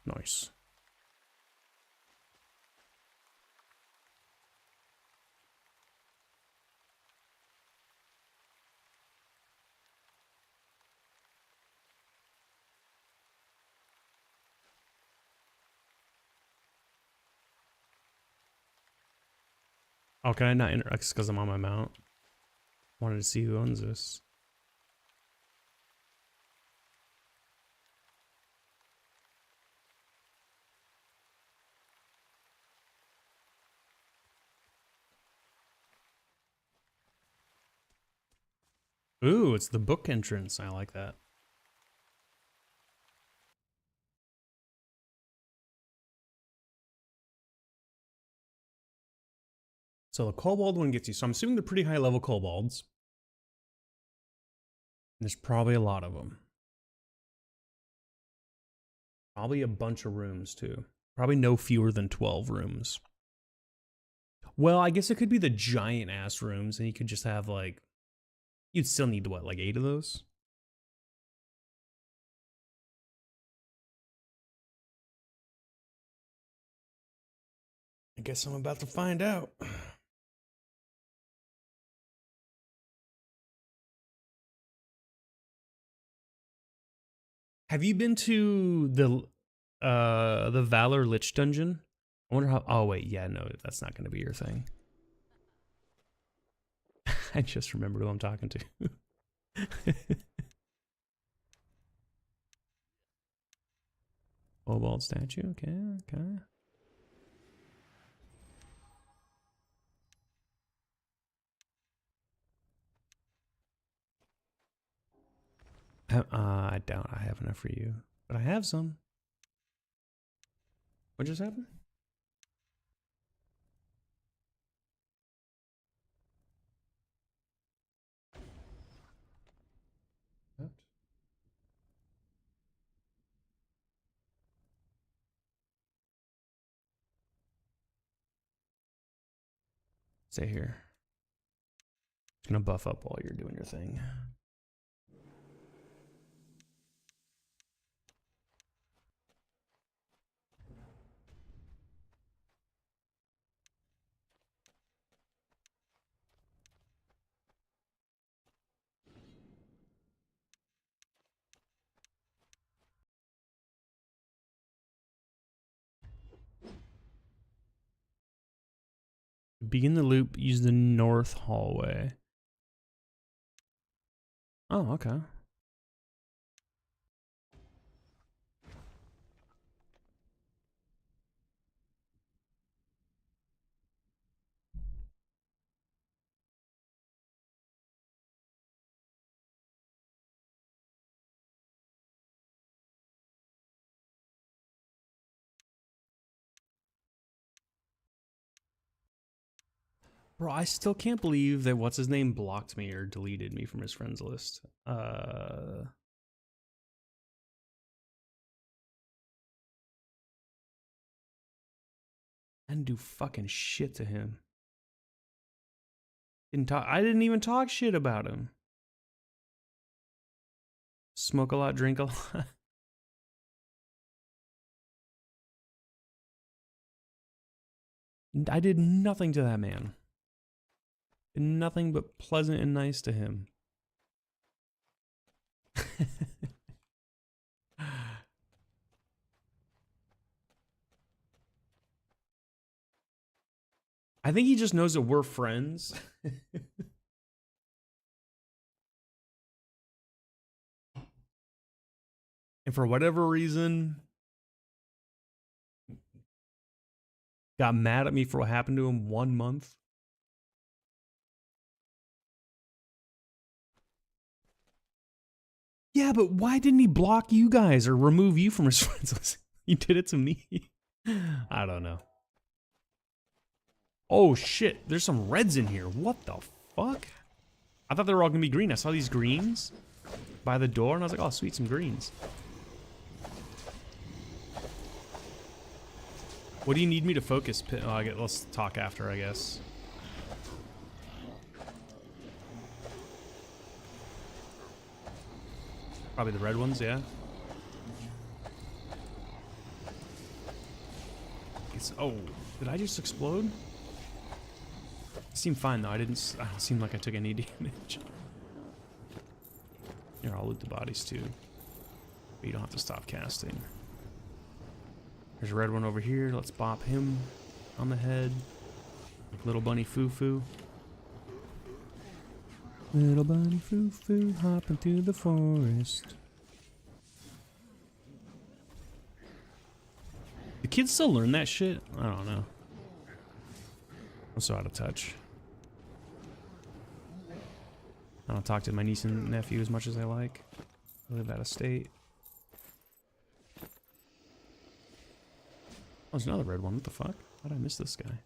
S1: Nice. Oh, can I not interact because I'm on my mount? Wanted to see who owns this. Ooh, it's the book entrance. I like that. So the kobold one gets you. So I'm assuming they're pretty high level kobolds. And there's probably a lot of them. Probably a bunch of rooms too. Probably no fewer than 12 rooms. Well, I guess it could be the giant ass rooms, and you could just have like, you'd still need what, like 8 of those? I guess I'm about to find out. Have you been to the Valor Lich dungeon? I wonder how. Oh wait, yeah, no, that's not going to be your thing. I just remembered who I'm talking to. Kobold statue. Okay. I doubt I have enough for you, but I have some. What just happened? Stay here. Just gonna buff up while you're doing your thing. Begin the loop, use the north hallway. Oh, okay. Bro, I still can't believe that what's his name blocked me or deleted me from his friends list. I didn't do fucking shit to him. I didn't even talk shit about him. Smoke a lot, drink a lot. I did nothing to that man. Nothing but pleasant and nice to him. I think he just knows that we're friends. And for whatever reason, got mad at me for what happened to him 1 month. Yeah, but why didn't he block you guys or remove you from his friends list? He did it to me. I don't know. Oh shit, there's some reds in here. What the fuck? I thought they were all gonna be green. I saw these greens by the door and I was like, oh sweet, some greens. What do you need me to focus? Oh, let's talk after, I guess. Probably the red ones, yeah. Oh, did I just explode? It seemed fine though. I don't seem like I took any damage. Here, I'll loot the bodies too. But you don't have to stop casting. There's a red one over here. Let's bop him on the head. Little bunny foo-foo. Little bunny foo-foo hopping through the forest. Do kids still learn that shit? I don't know. I'm so out of touch. I don't talk to my niece and nephew as much as I like. I live out of state. Oh, there's another red one. What the fuck? How did I miss this guy?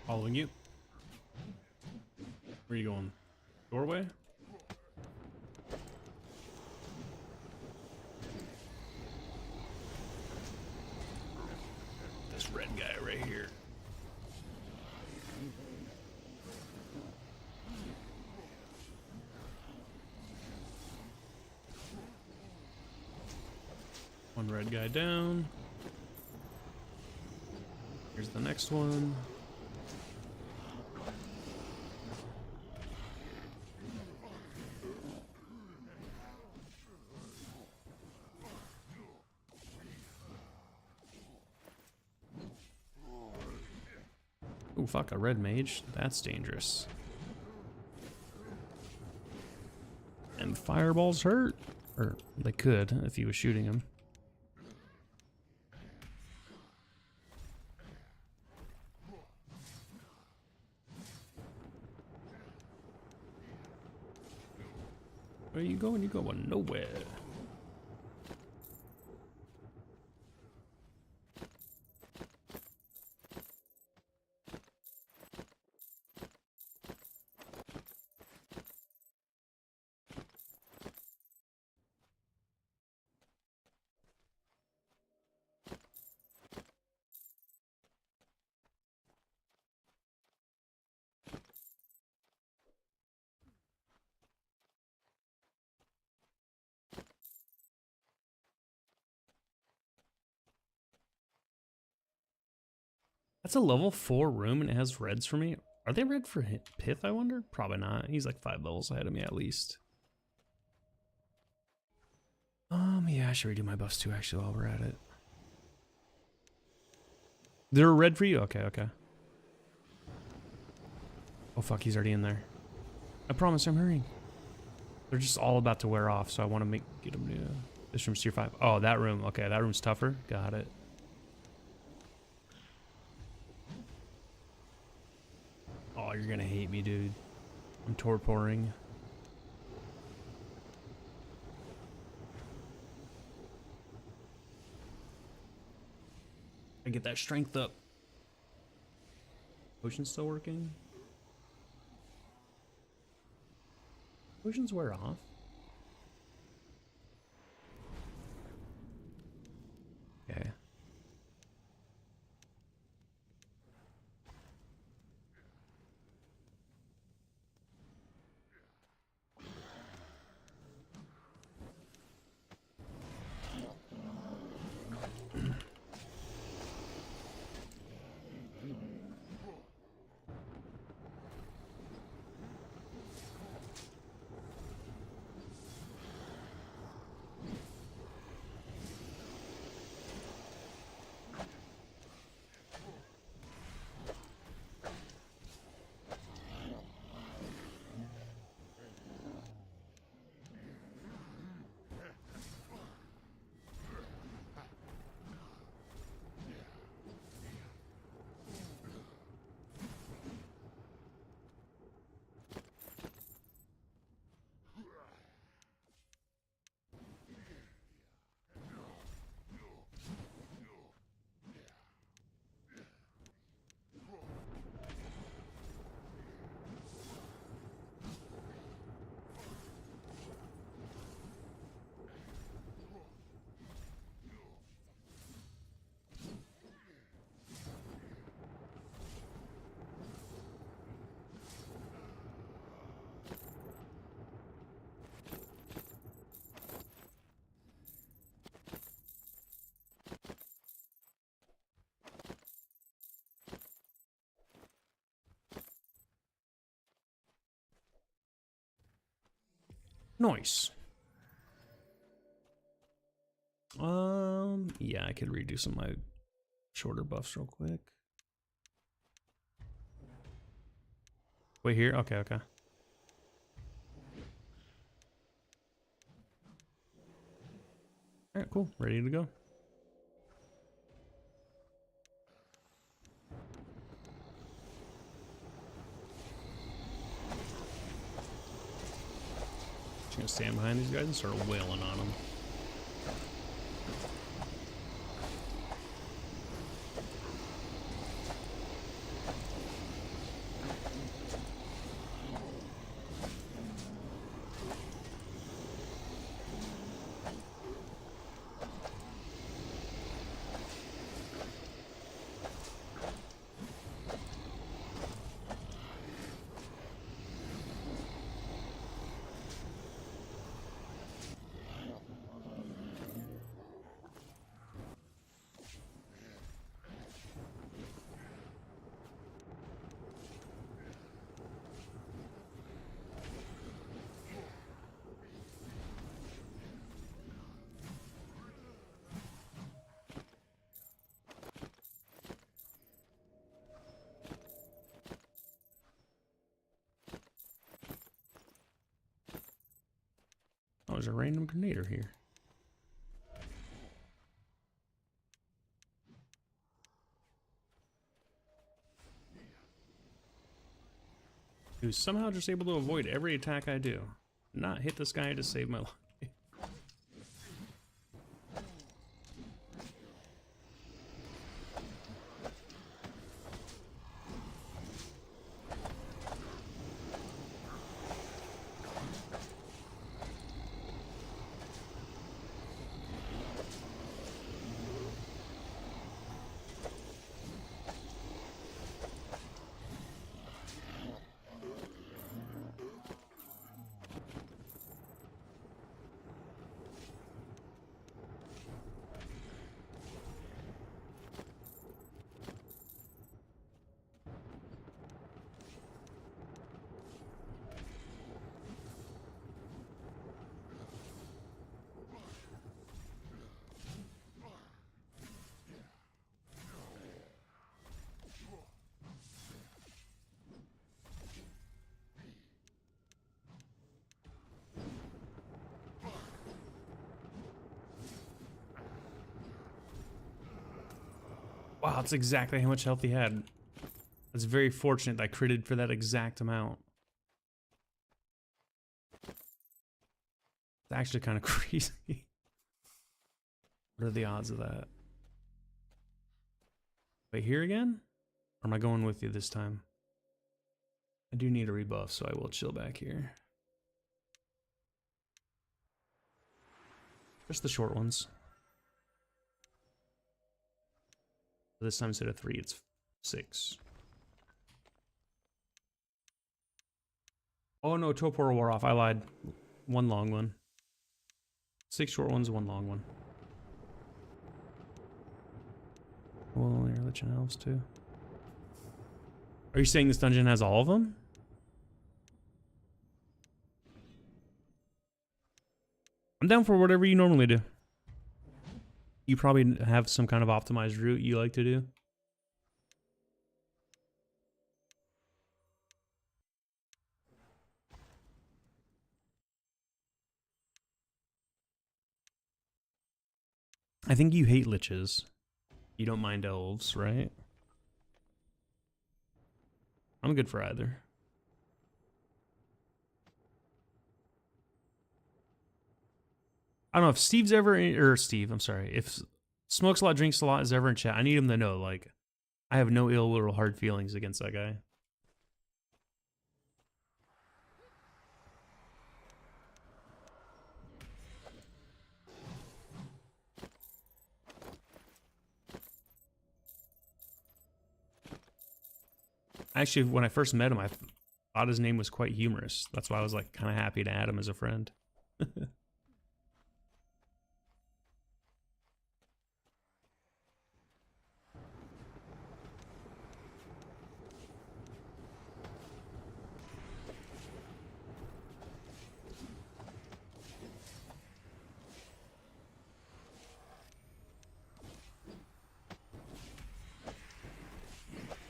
S1: Following you. Where are you going? Doorway? This red guy right here. One red guy down. Here's the next one. Oh, fuck, a red mage. That's dangerous. And fireballs hurt. Or they could if he was shooting them. Where you going? You going nowhere. That's a level 4 room and it has reds for me. Are they red for Pith, I wonder? Probably not. He's like 5 levels ahead of me at least. Yeah, I should redo my buffs too, actually, while we're at it. They're red for you? Okay, okay. Oh, fuck, he's already in there. I promise I'm hurrying. They're just all about to wear off, so I want to get them to... This room's tier 5. Oh, that room. Okay, that room's tougher. Got it. Oh, you're gonna hate me, dude. I'm torporing. I get that strength up. Potion's still working? Potions wear off? Okay. Nice. Yeah, I could redo some of my shorter buffs real quick. Wait here? Okay, okay. Alright, cool. Ready to go. Just gonna stand behind these guys and start wailing on them. there's a random grenader here. Who's somehow just able to avoid every attack I do. Not hit this guy to save my life. Wow, that's exactly how much health he had. It's very fortunate that I critted for that exact amount. It's actually kind of crazy. What are the odds of that? Wait, here again? Or am I going with you this time? I do need a rebuff, so I will chill back here. Just the short ones. This time instead of 3, it's 6. Oh no, Topor wore off. I lied. 1 long one. 6 short ones, 1 long one. Well, your Lichen Elves too. Are you saying this dungeon has all of them? I'm down for whatever you normally do. You probably have some kind of optimized route you like to do. I think you hate liches. You don't mind elves, right? I'm good for either. I don't know if Steve's ever in, or Steve, I'm sorry. If Smokes a Lot, Drinks a Lot is ever in chat, I need him to know, like, I have no ill will or hard feelings against that guy. Actually, when I first met him, I thought his name was quite humorous. That's why I was like kind of happy to add him as a friend.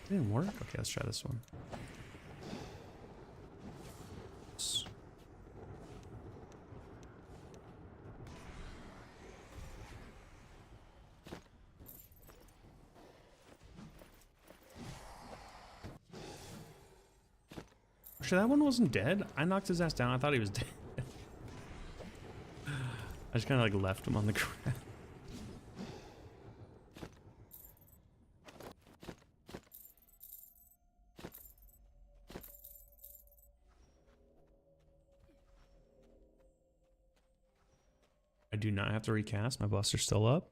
S1: Didn't work? Okay, let's try this one. Actually, that one wasn't dead. I knocked his ass down. I thought he was dead. I just kind of like left him on the ground. I do not have to recast. My buffs are still up.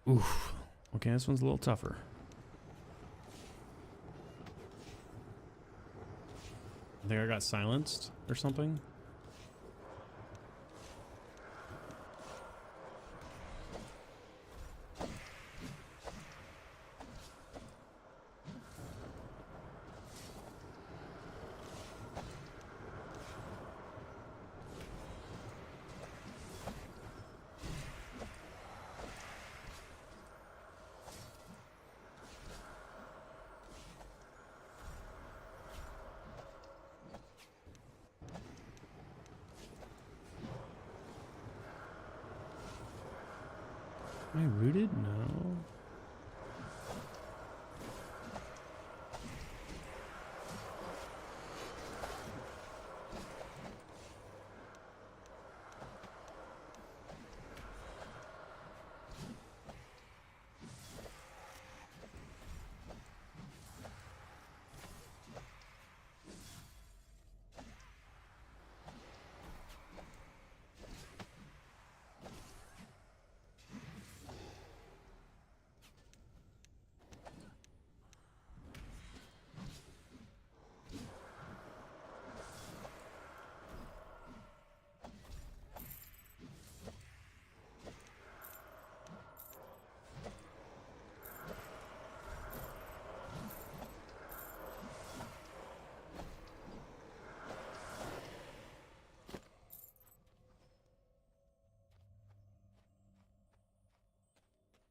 S1: Oof. Okay, this one's a little tougher. I think I got silenced or something. Am I rooted? No.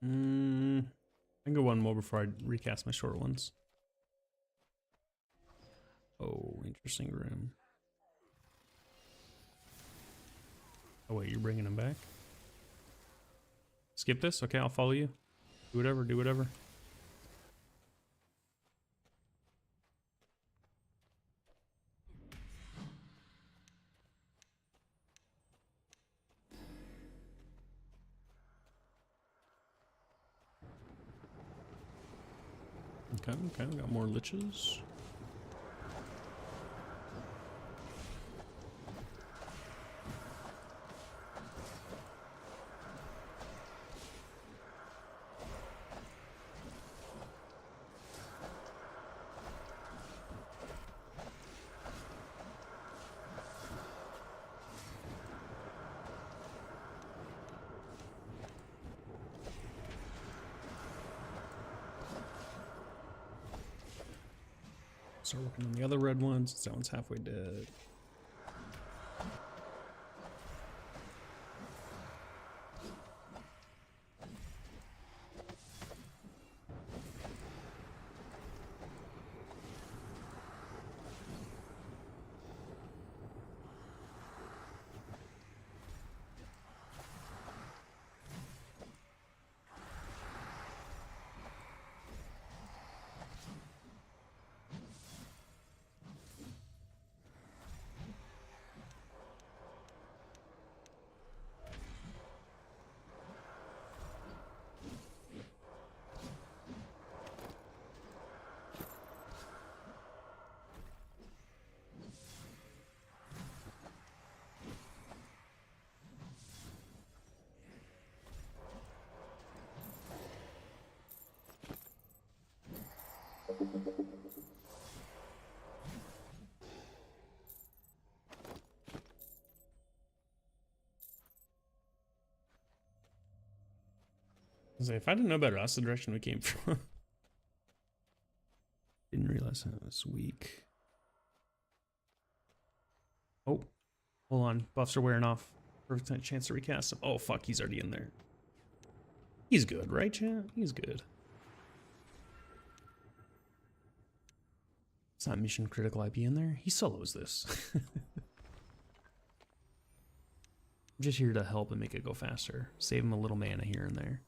S1: I can go one more before I recast my short ones. Oh, interesting room. Oh wait, you're bringing him back? Skip this? Okay, I'll follow you. Do whatever, do whatever. Okay, we got more liches. Start working on the other red ones. That one's halfway dead. If I didn't know better, that's the direction we came from. Didn't realize it was weak. Oh, hold on. Buffs are wearing off. Perfect chance to recast him. Oh, fuck. He's already in there. He's good, right, chat? He's good. It's not mission critical IP in there. He solos this. I'm just here to help and make it go faster. Save him a little mana here and there.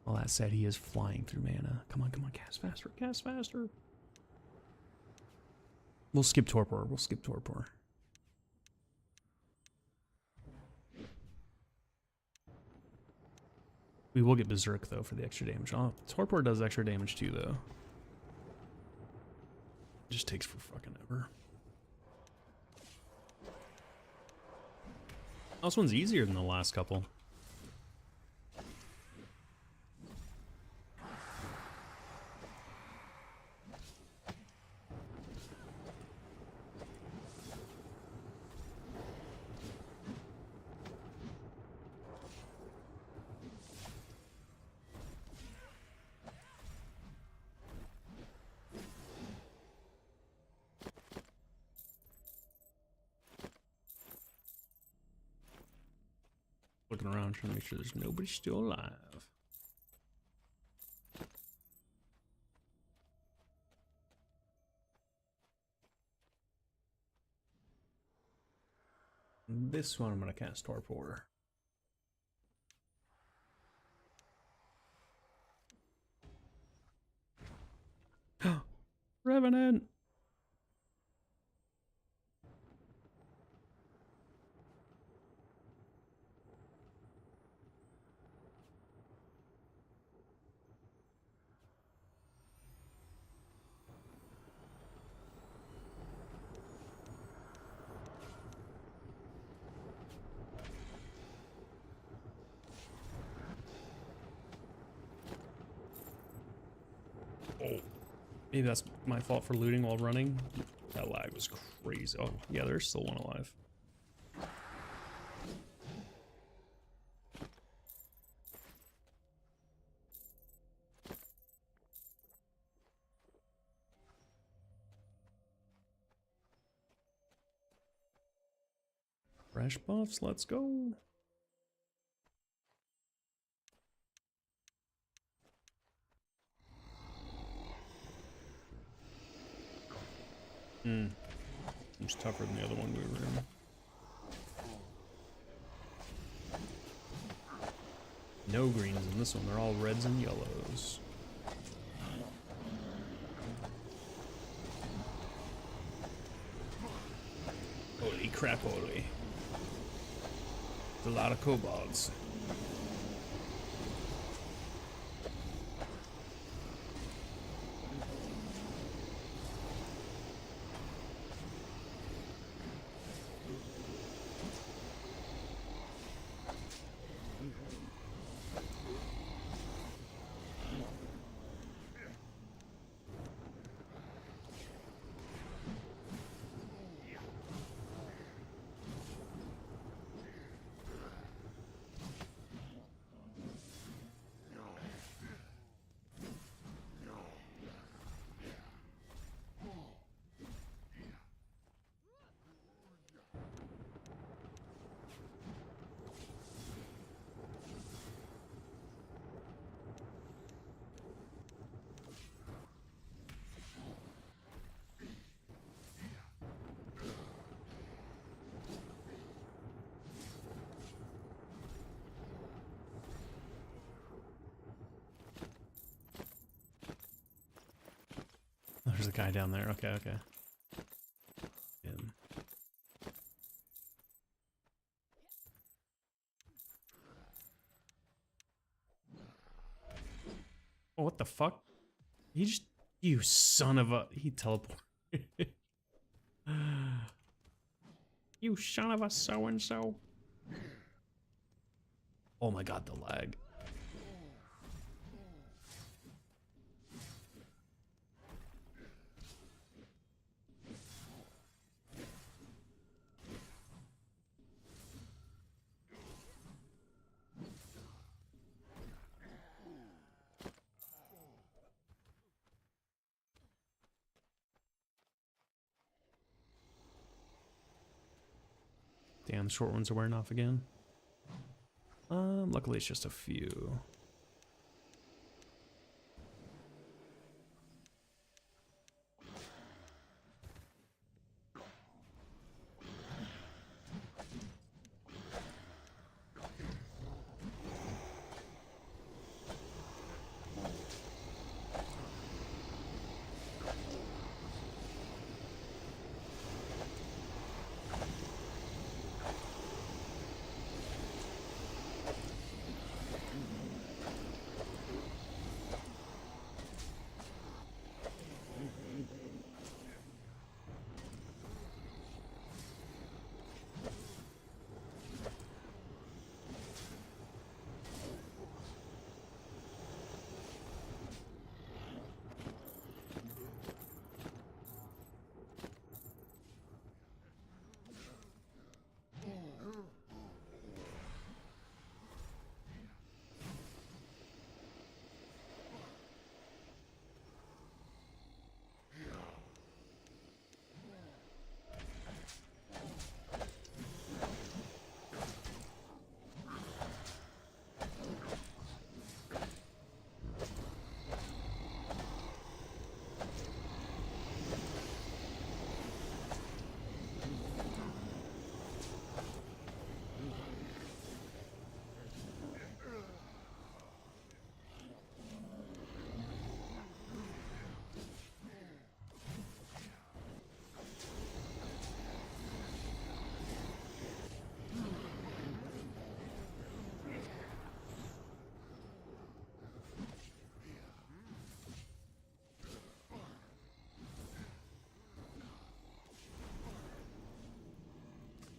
S1: All that said, he is flying through mana. Come on, come on, cast faster, cast faster. We'll skip Torpor, we'll skip Torpor. We will get Berserk, though, for the extra damage. Oh, Torpor does extra damage, too, though. It just takes for fucking ever. Oh, this one's easier than the last couple. Looking around, trying to make sure there's nobody still alive. This one I'm gonna cast Torpor. Revenant. Oh, maybe that's my fault for looting while running. That lag was crazy. Oh, yeah, there's still one alive. Fresh buffs, let's go. It's tougher than the other one we were in. No greens in this one, they're all reds and yellows. Holy crap, holy. There's a lot of kobolds. There's a guy down there. Okay, okay. Oh, what the fuck? He just... You son of a... He teleported. You son of a so-and-so. Oh my god, the lag. Damn, the short ones are wearing off again. Luckily it's just a few.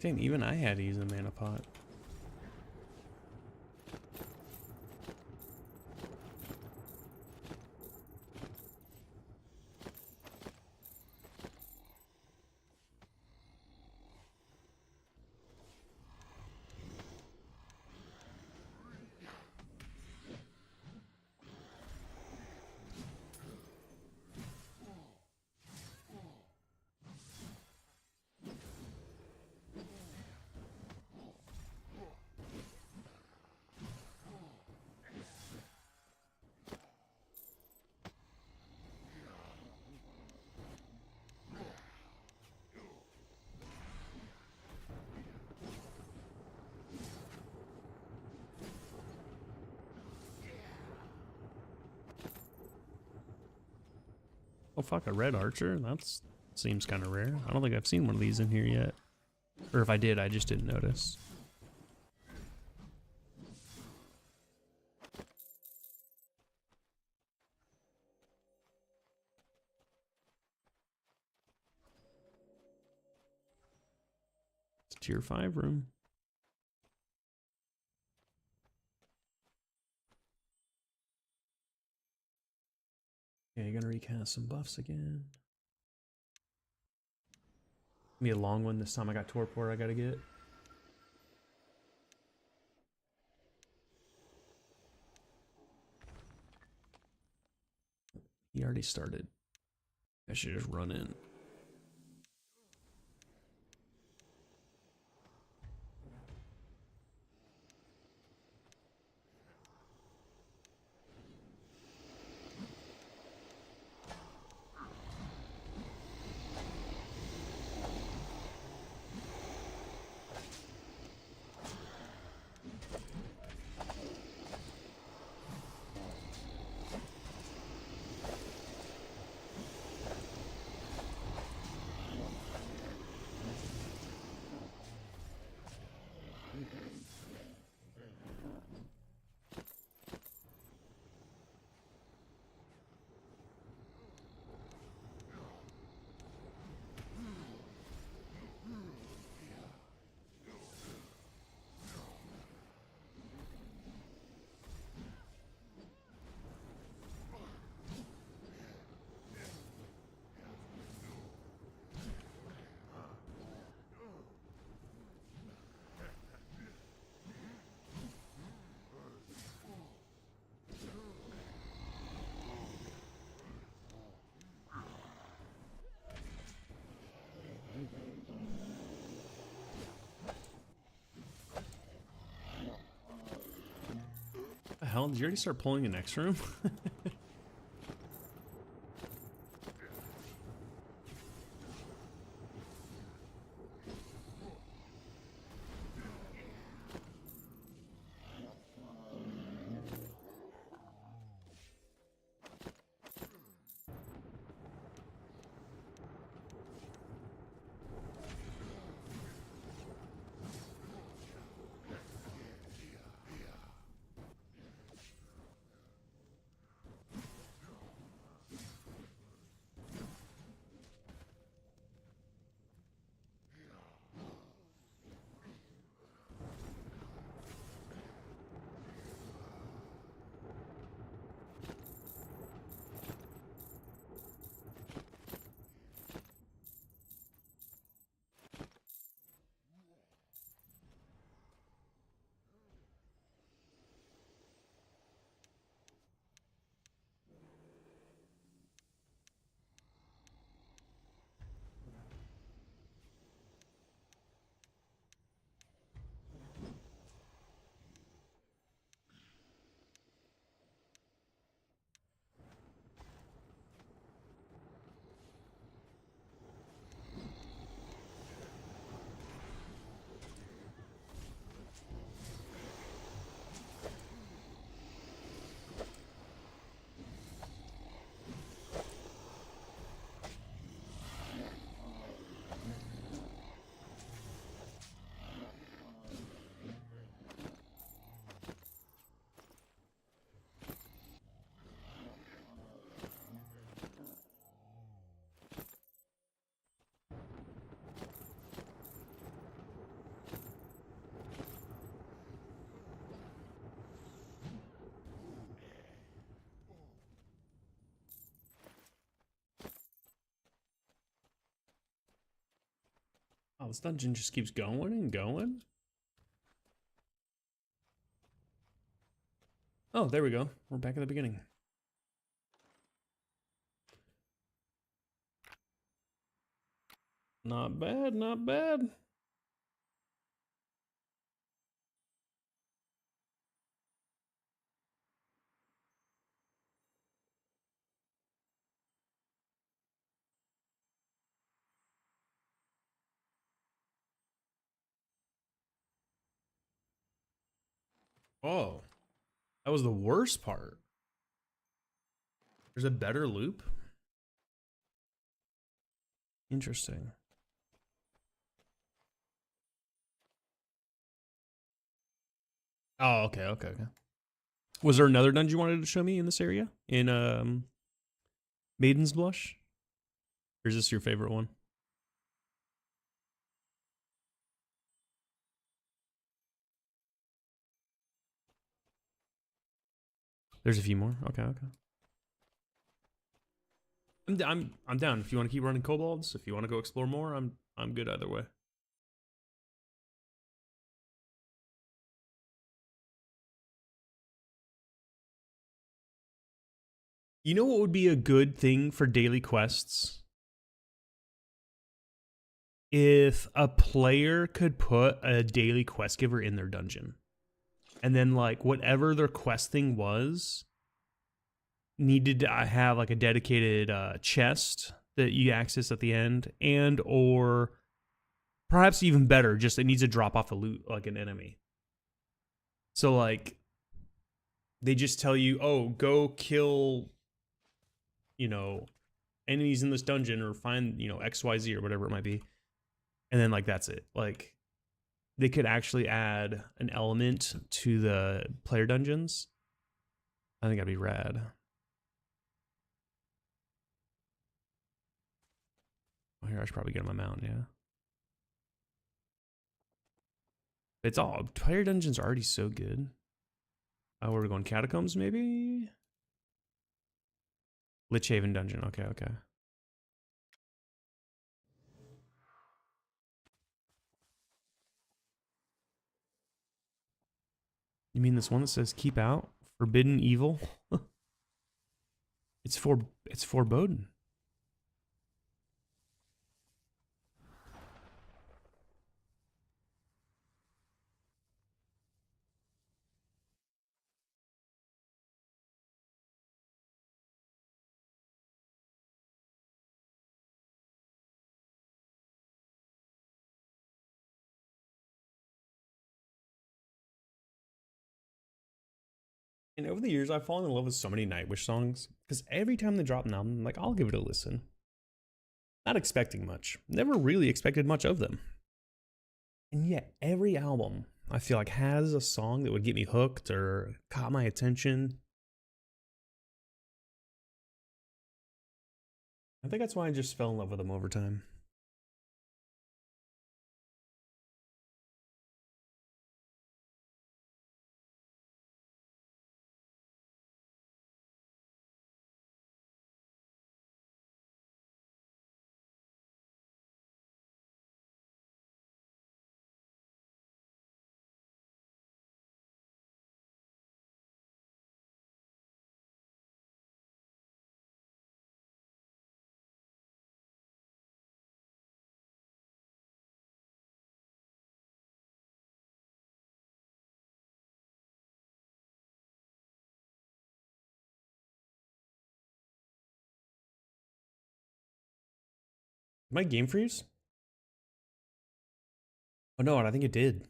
S1: Dang, even I had to use a mana pot. Oh fuck, a red archer? That's seems kind of rare. I don't think I've seen one of these in here yet. Or if I did, I just didn't notice. It's a tier 5 room. Yeah, you're gonna recast some buffs again. Be a long one this time. I got Torpor I gotta get. He already started. I should just run in. The hell? Did you already start pulling the next room? Oh, this dungeon just keeps going and going. Oh, there we go. We're back at the beginning. Not bad, not bad. Oh, that was the worst part. There's a better loop? Interesting. Oh, okay, okay, okay. Was there another dungeon you wanted to show me in this area? In Maiden's Blush? Or is this your favorite one? There's a few more. Okay, okay. I'm down. If you want to keep running kobolds, if you want to go explore more, I'm good either way. You know what would be a good thing for daily quests? If a player could put a daily quest giver in their dungeon. And then like whatever their quest thing was needed to have like a dedicated chest that you access at the end, and or perhaps even better, just it needs to drop off a loot like an enemy. So like they just tell you, oh, go kill, you know, enemies in this dungeon or find, you know, XYZ or whatever it might be. And then like that's it. Like they could actually add an element to the player dungeons. I think that'd be rad. Oh, here I should probably get on my mount, yeah. It's all player dungeons are already so good. Oh, we're going catacombs, maybe? Lich Haven dungeon. Okay, okay. You mean this one that says keep out? Forbidden evil? it's foreboding. And over the years, I've fallen in love with so many Nightwish songs because every time they drop an album, I'm like, I'll give it a listen. Not expecting much. Never really expected much of them. And yet, every album I feel like has a song that would get me hooked or caught my attention. I think that's why I just fell in love with them over time. My game freeze? Oh no, I think it did.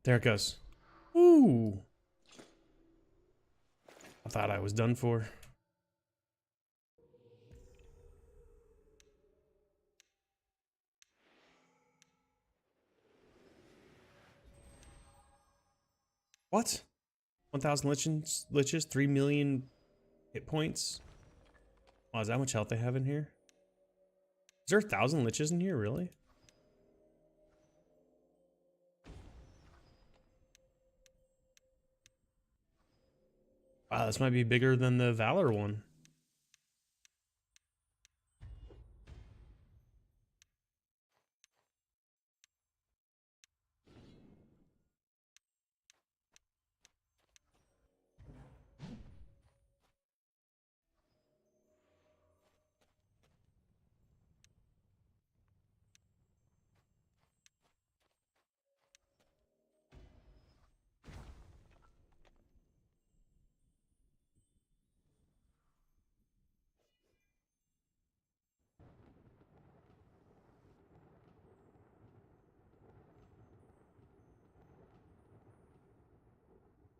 S1: There it goes. Ooh. I thought I was done for. What? 1,000 liches, 3 million hit points. Oh, is that much health they have in here? Is there 1,000 liches in here, really? Wow, this might be bigger than the Valor one.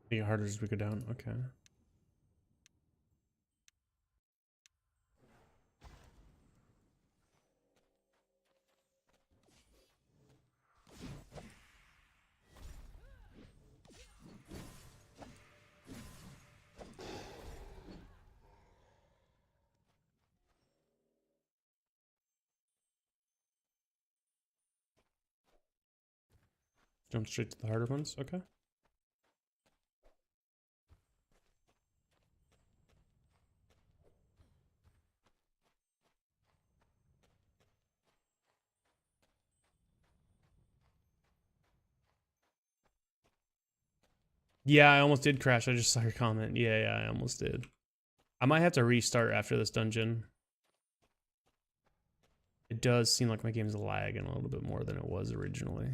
S1: Being harder as we go down. Okay. Jump straight to the harder ones. Okay. Yeah, I almost did crash. I just saw your comment. Yeah, I almost did. I might have to restart after this dungeon. It does seem like my game's lagging a little bit more than it was originally.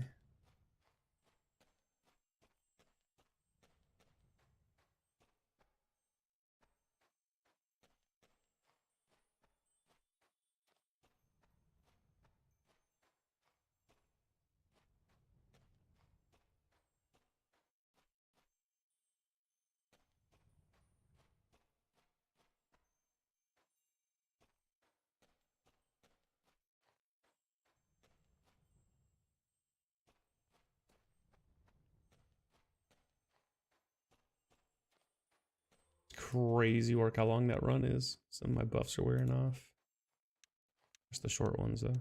S1: Crazy work how long that run is. Some of my buffs are wearing off. Just the short ones though.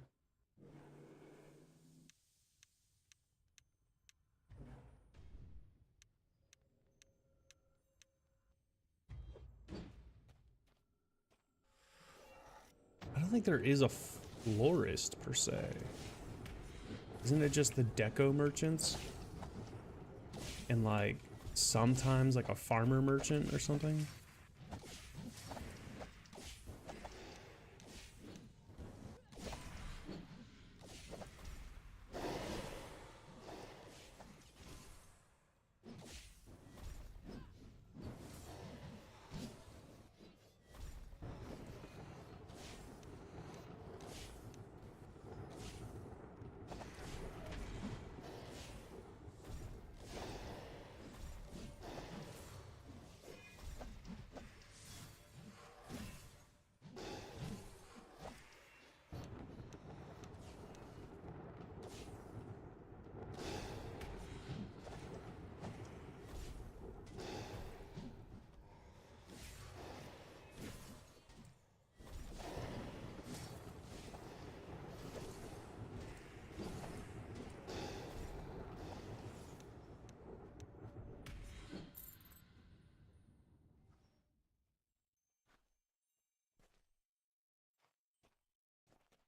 S1: I don't think there is a florist per se. Isn't it just the deco merchants? And like sometimes like a farmer merchant or something?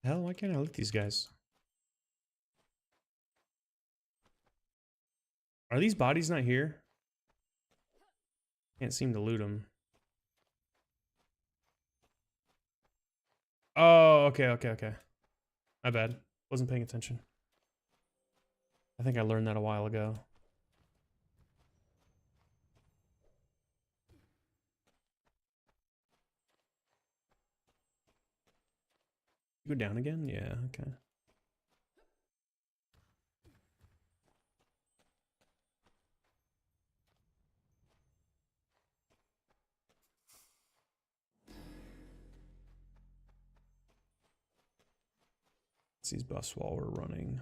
S1: Hell, why can't I loot these guys? Are these bodies not here? Can't seem to loot them. Oh, okay. My bad. Wasn't paying attention. I think I learned that a while ago. You go down again? Yeah, okay. Let's these buffs while we're running.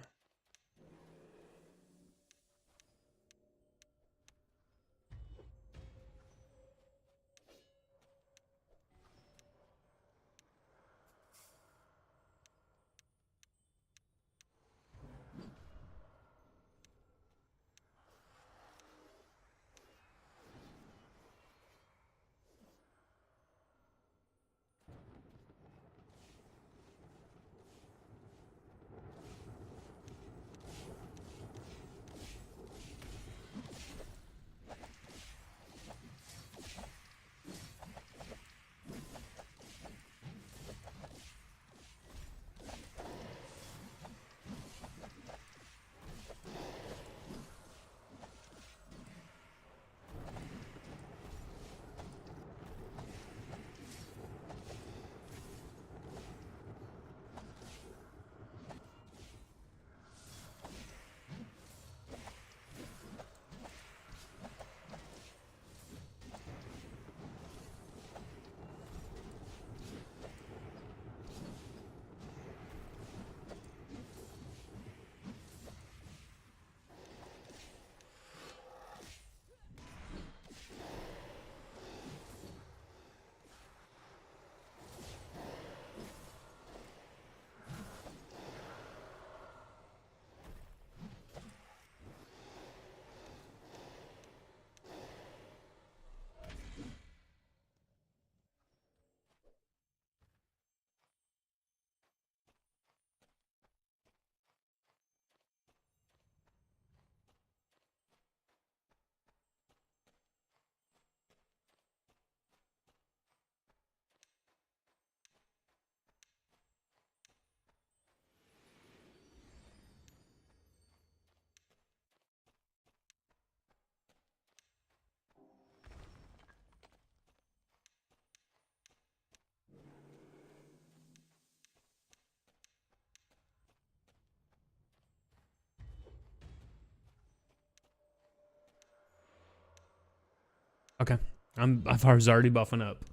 S1: Okay. I was already buffing up.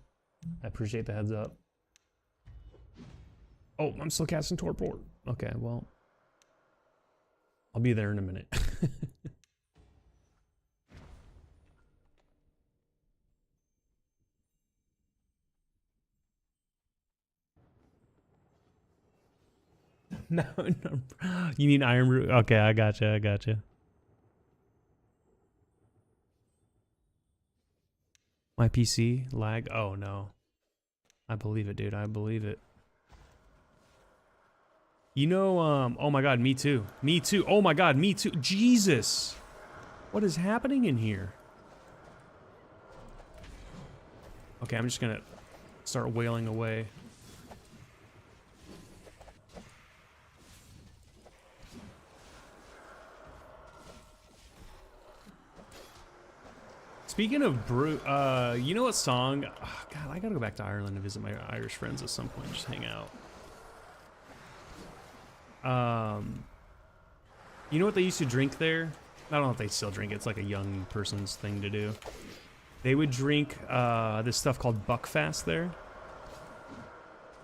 S1: I appreciate the heads up. Oh, I'm still casting Torport. Okay, well. I'll be there in a minute. No. You mean Iron Root? Okay, I gotcha. My PC lag? Oh no. I believe it, dude. I believe it. You know, oh my god, me too. Me too. Oh my god, me too. Jesus. What is happening in here? Okay, I'm just gonna start wailing away. Speaking of brew, you know what song? Oh, God, I gotta go back to Ireland to visit my Irish friends at some point. Just hang out. You know what they used to drink there? I don't know if they still drink it. It's like a young person's thing to do. They would drink this stuff called Buckfast there.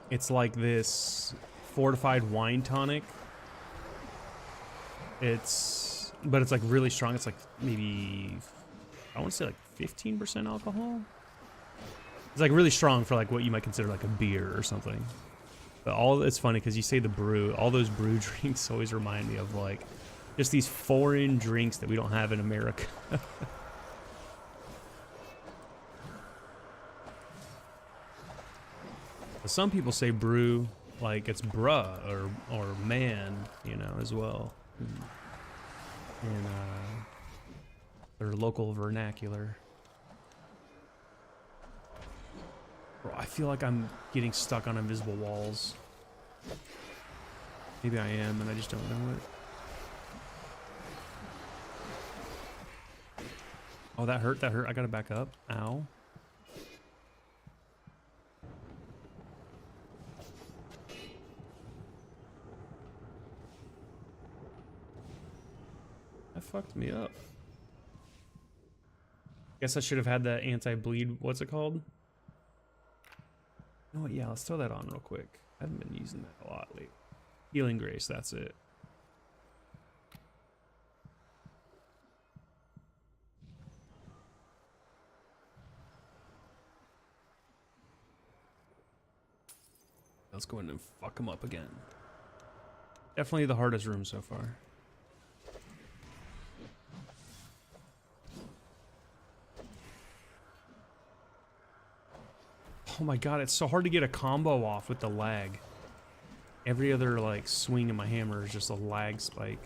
S1: It's like this fortified wine tonic. But it's like really strong. It's like maybe, I want to say like 15% alcohol. It's like really strong for like what you might consider like a beer or something. But it's funny because you say the brew, all those brew drinks always remind me of like just these foreign drinks that we don't have in America. Some people say brew like it's bruh or man, you know, as well. In their local vernacular. Bro, I feel like I'm getting stuck on invisible walls. Maybe I am, and I just don't know it. Oh, that hurt, I gotta back up. Ow. That fucked me up. Guess I should have had that anti-bleed, what's it called? You know what, yeah, let's throw that on real quick. I haven't been using that a lot lately. Healing Grace, that's it. Let's go in and fuck him up again. Definitely the hardest room so far. Oh my god, it's so hard to get a combo off with the lag. Every other like swing of my hammer is just a lag spike.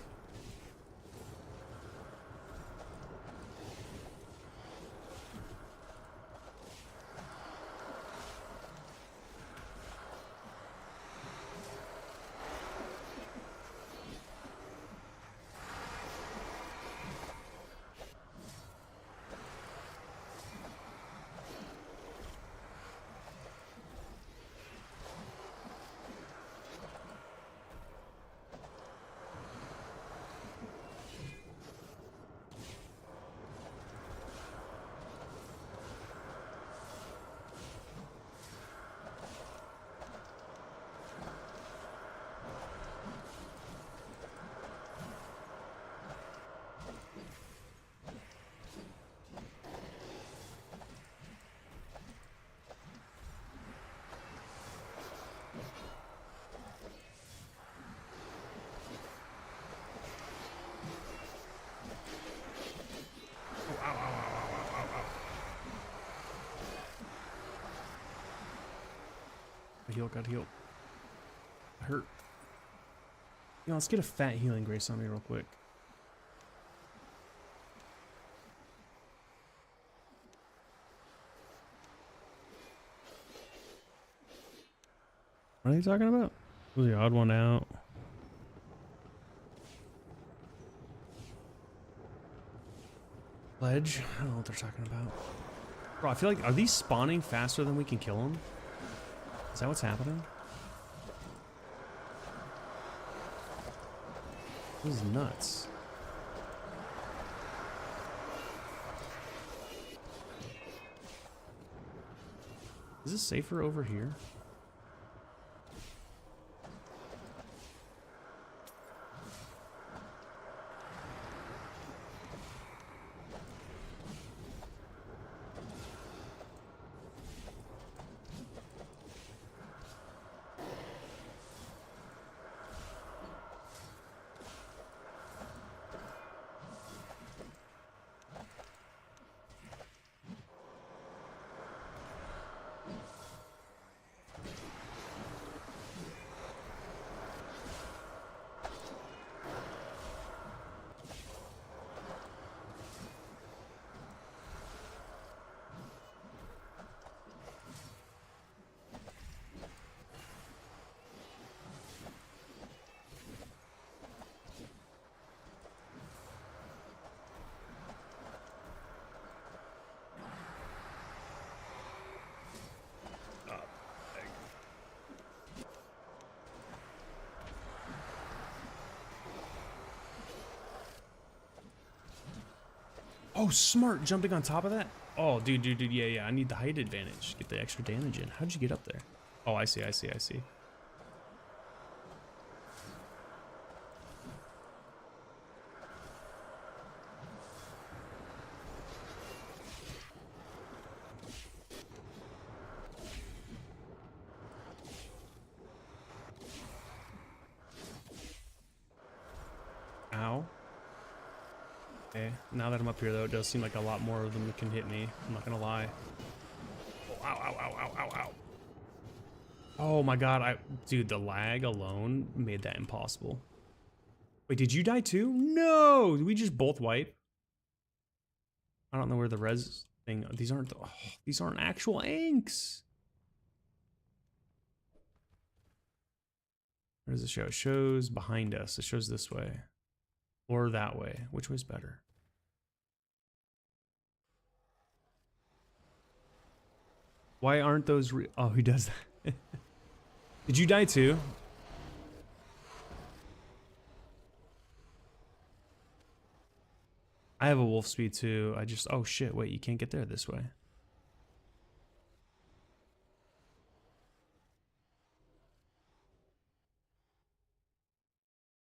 S1: Got healed. I hurt. You know, let's get a fat Healing Grace on me real quick. What are you talking about? Was the odd one out? Ledge? I don't know what they're talking about. Bro, I feel like, are these spawning faster than we can kill them? Is that what's happening? This is nuts. Is this safer over here? Oh, smart, jumping on top of that. Oh, dude, yeah. I need the height advantage. Get the extra damage in. How'd you get up there? Oh, I see. Ow. Okay, now that I'm up here, though, it does seem like a lot more of them can hit me. I'm not gonna lie. Oh, ow. Oh my god, dude, the lag alone made that impossible. Wait, did you die too? No! Did we just both wipe? I don't know where the res thing... These aren't actual inks! Where does it show? It shows behind us. It shows this way. Or that way. Which way's better? Why aren't those oh, who does that? Did you die too? I have a wolf speed too. Oh shit, wait, you can't get there this way.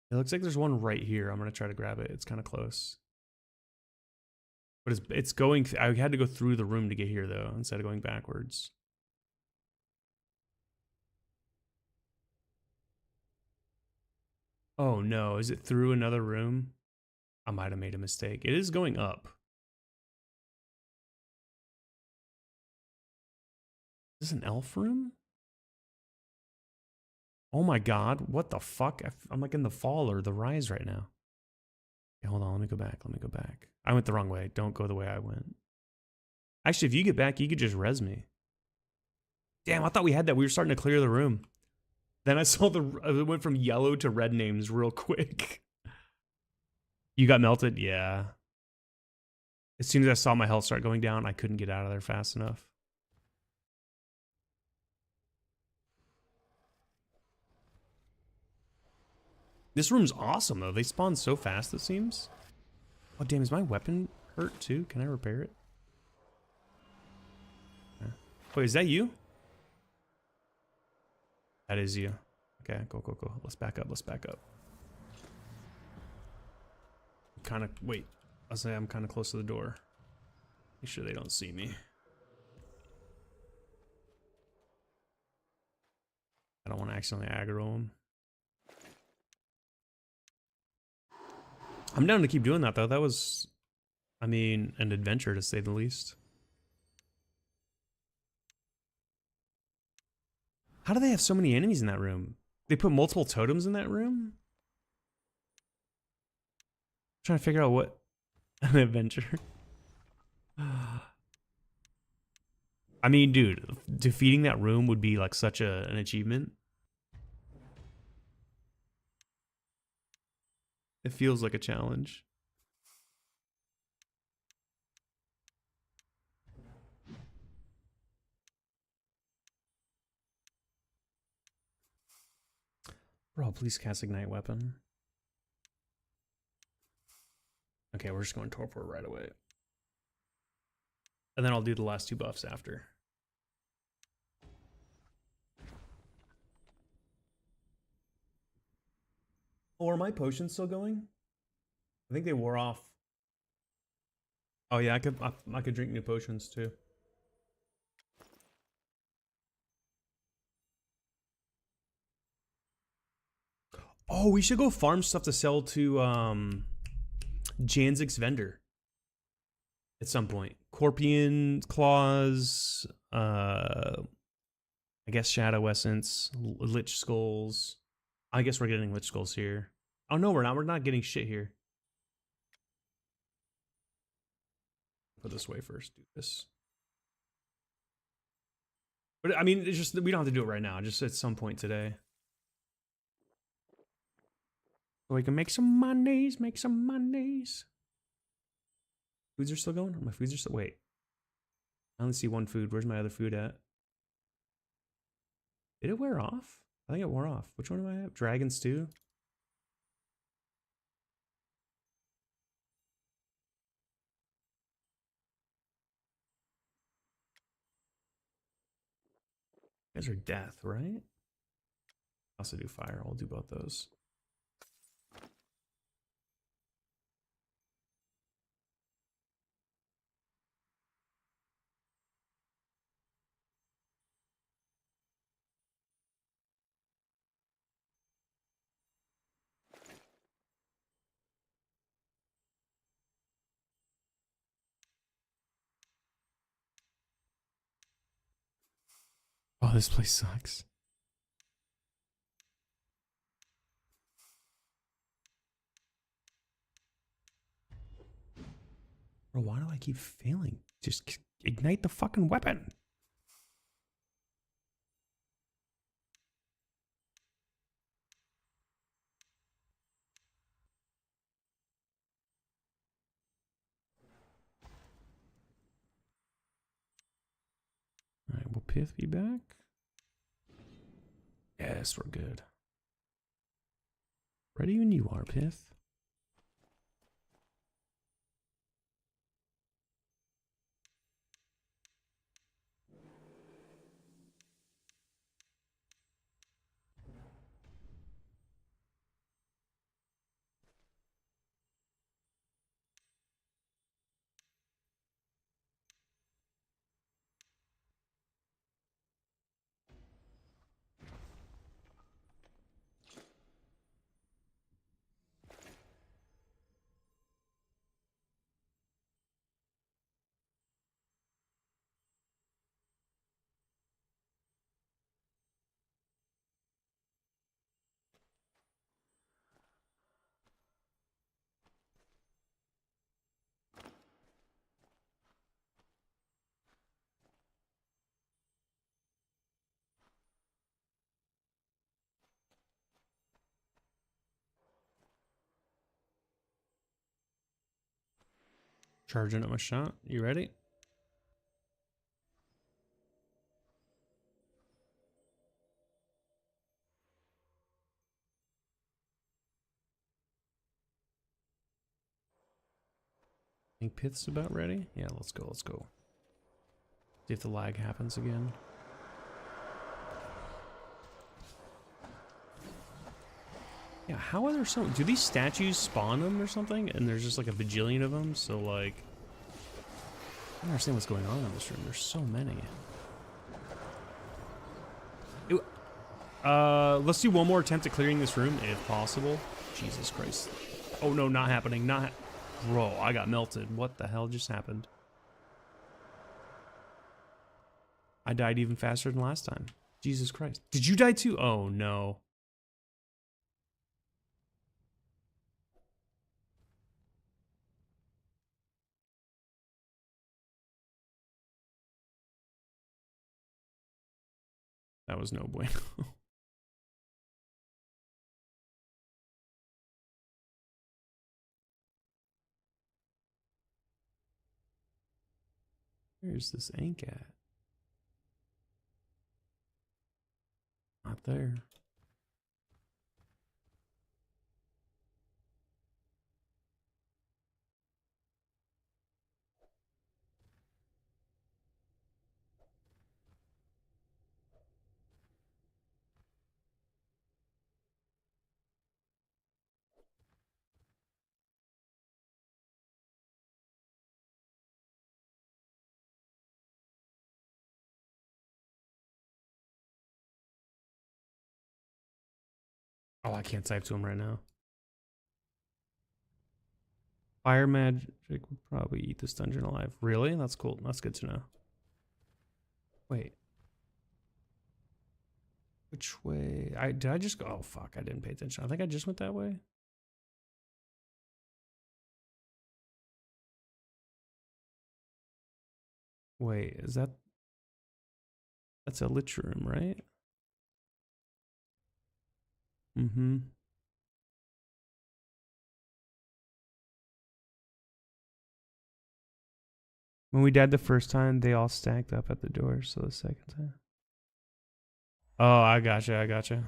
S1: It looks like there's one right here. I'm gonna try to grab it. It's kind of close. But it's going, I had to go through the room to get here though, instead of going backwards. Oh no, is it through another room? I might have made a mistake. It is going up. Is this an elf room? Oh my god, what the fuck? I'm like in the fall or the rise right now. Okay, hold on, let me go back. I went the wrong way. Don't go the way I went. Actually, if you get back, you could just res me. Damn, I thought we had that. We were starting to clear the room. Then I saw it went from yellow to red names real quick. You got melted? Yeah. As soon as I saw my health start going down, I couldn't get out of there fast enough. This room's awesome, though. They spawn so fast, it seems. Oh, damn, is my weapon hurt, too? Can I repair it? Wait, is that you? That is you. Okay, go. Let's back up. Wait. I'll say I'm kind of close to the door. Make sure they don't see me. I don't want to accidentally aggro them. I'm down to keep doing that, though. That was, I mean, an adventure, to say the least. How do they have so many enemies in that room? They put multiple totems in that room? I'm trying to figure out what an adventure. I mean, dude, defeating that room would be like such an achievement. It feels like a challenge. Bro, please cast Ignite Weapon. Okay, we're just going Torpor right away. And then I'll do the last two buffs after. Oh, are my potions still going? I think they wore off. Oh yeah, I could drink new potions too. Oh, we should go farm stuff to sell to Janzik's vendor at some point. Corpion claws, I guess Shadow Essence, Lich Skulls. I guess we're getting Lich Skulls here. Oh no, we're not. We're not getting shit here. Put this away first. Do this. But I mean, it's just we don't have to do it right now. Just at some point today. So we can make some monies. Make some monies. Foods are still going? My foods are still. Wait. I only see one food. Where's my other food at? Did it wear off? I think it wore off. Which one do I have? Dragon Stew? You guys are death, right? I also do fire. I'll do both those. Oh, this place sucks. Bro, why do I keep failing? Just ignite the fucking weapon. Alright, will Pith be back? Yes, we're good. Ready when you are, Pith. Charging up my shot. You ready? Think Pith's about ready? Yeah, let's go, let's go. See if the lag happens again. Yeah, how are there so... Do these statues spawn them or something? And there's just like a bajillion of them? So like... I don't understand what's going on in this room. There's so many. Let's do one more attempt at clearing this room, if possible. Jesus Christ. Oh no, not happening. Not... Bro, I got melted. What the hell just happened? I died even faster than last time. Jesus Christ. Did you die too? Oh no. That was no bueno. Where's this ink at? Not there. Oh, I can't type to him right now.
S2: Fire magic would probably eat this dungeon alive.
S1: Really? That's cool. That's good to know. Wait. Which way? Did I just go? Oh, fuck. I didn't pay attention. I think I just went that way. Wait, is that... That's a lich room, right? Mm-hmm.
S2: When we died the first time, they all stacked up at the door. So the second time.
S1: Oh, I gotcha. I gotcha.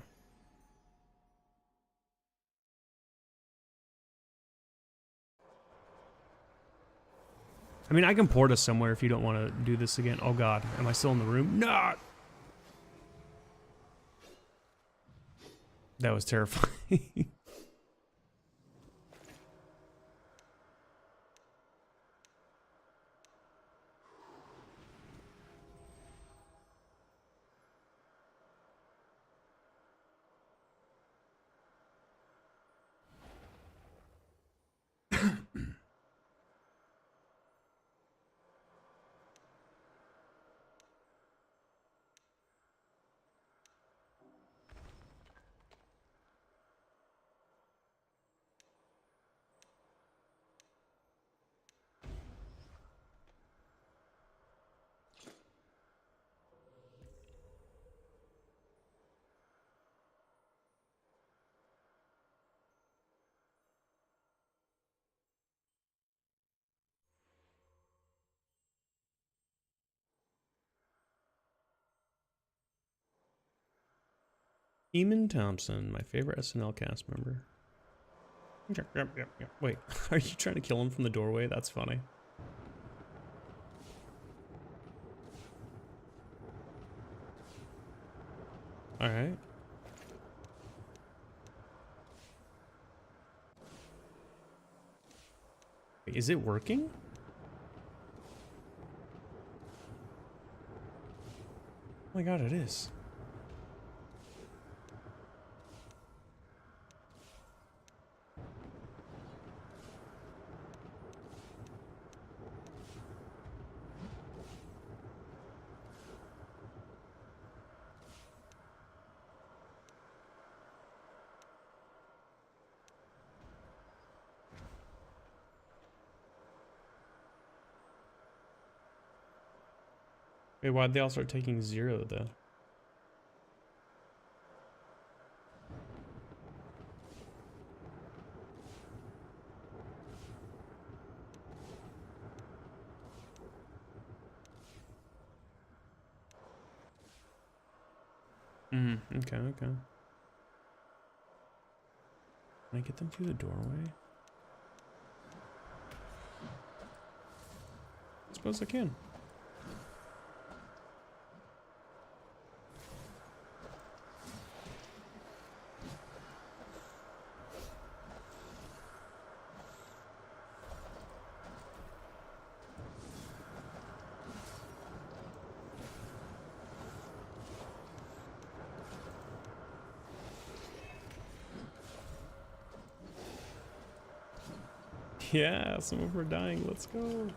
S1: I mean, I can port us somewhere if you don't want to do this again. Oh, God. Am I still in the room? No! That was terrifying. Eamon Thompson, my favorite SNL cast member. Yep. Wait, are you trying to kill him from the doorway? That's funny. All right. Wait, is it working? Oh my God, it is. Wait, why'd they all start taking 0 though? Okay. Can I get them through the doorway? I suppose I can. Yeah, some of them are dying. Let's go.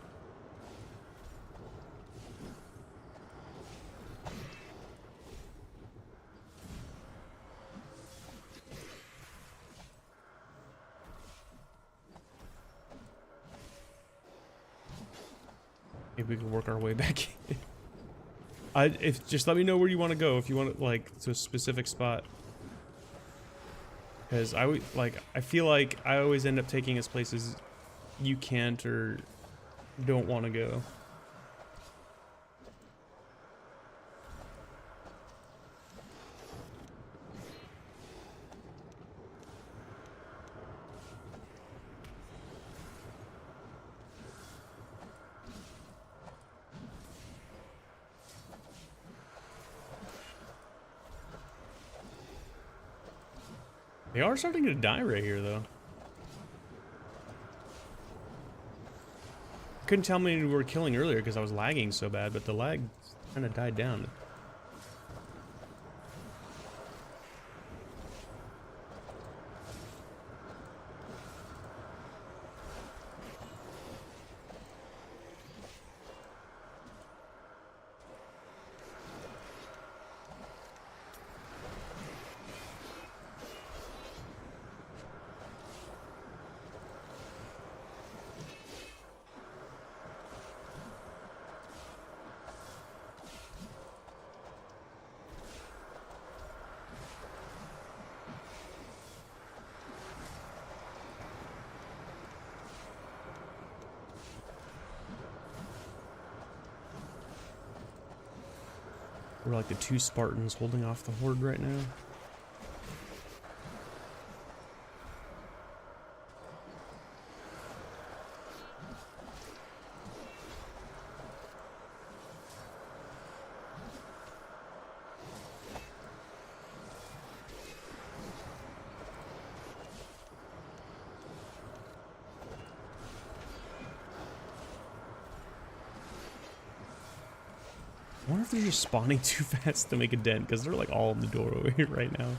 S1: Maybe we can work our way back in. If just let me know where you want to go. If you want to, like, to a specific spot. Because I feel like I always end up taking us places you can't or don't want to go. They are starting to die right here, though. Couldn't tell me we were killing earlier because I was lagging so bad, but the lag kind of died down. We're like the two Spartans holding off the horde right now. I wonder if they're just spawning too fast to make a dent, because they're like all in the doorway right now.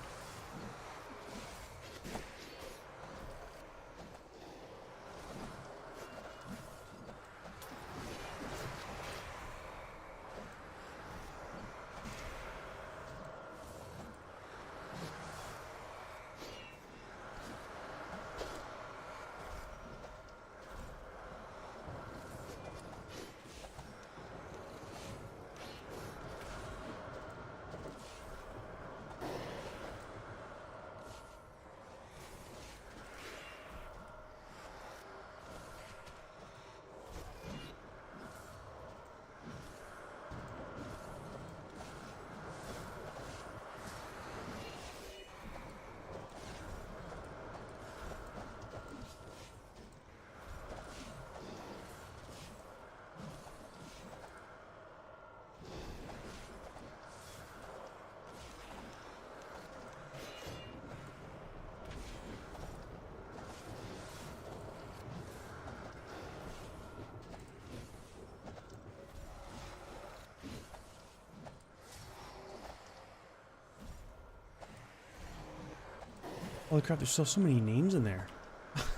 S1: Holy crap, there's still so many names in there.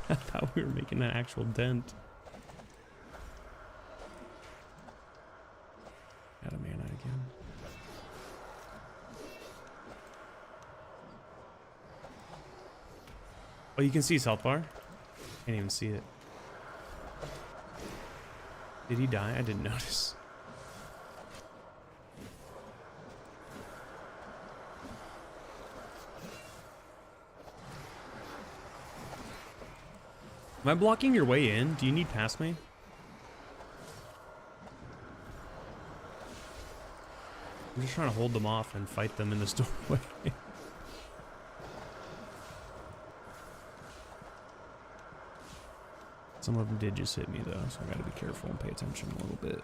S1: I thought we were making an actual dent. Got a mana again. Oh, you can see his health bar? Can't even see it. Did he die? I didn't notice. Am I blocking your way in? Do you need past me? I'm just trying to hold them off and fight them in this doorway. Some of them did just hit me though, so I gotta be careful and pay attention a little bit.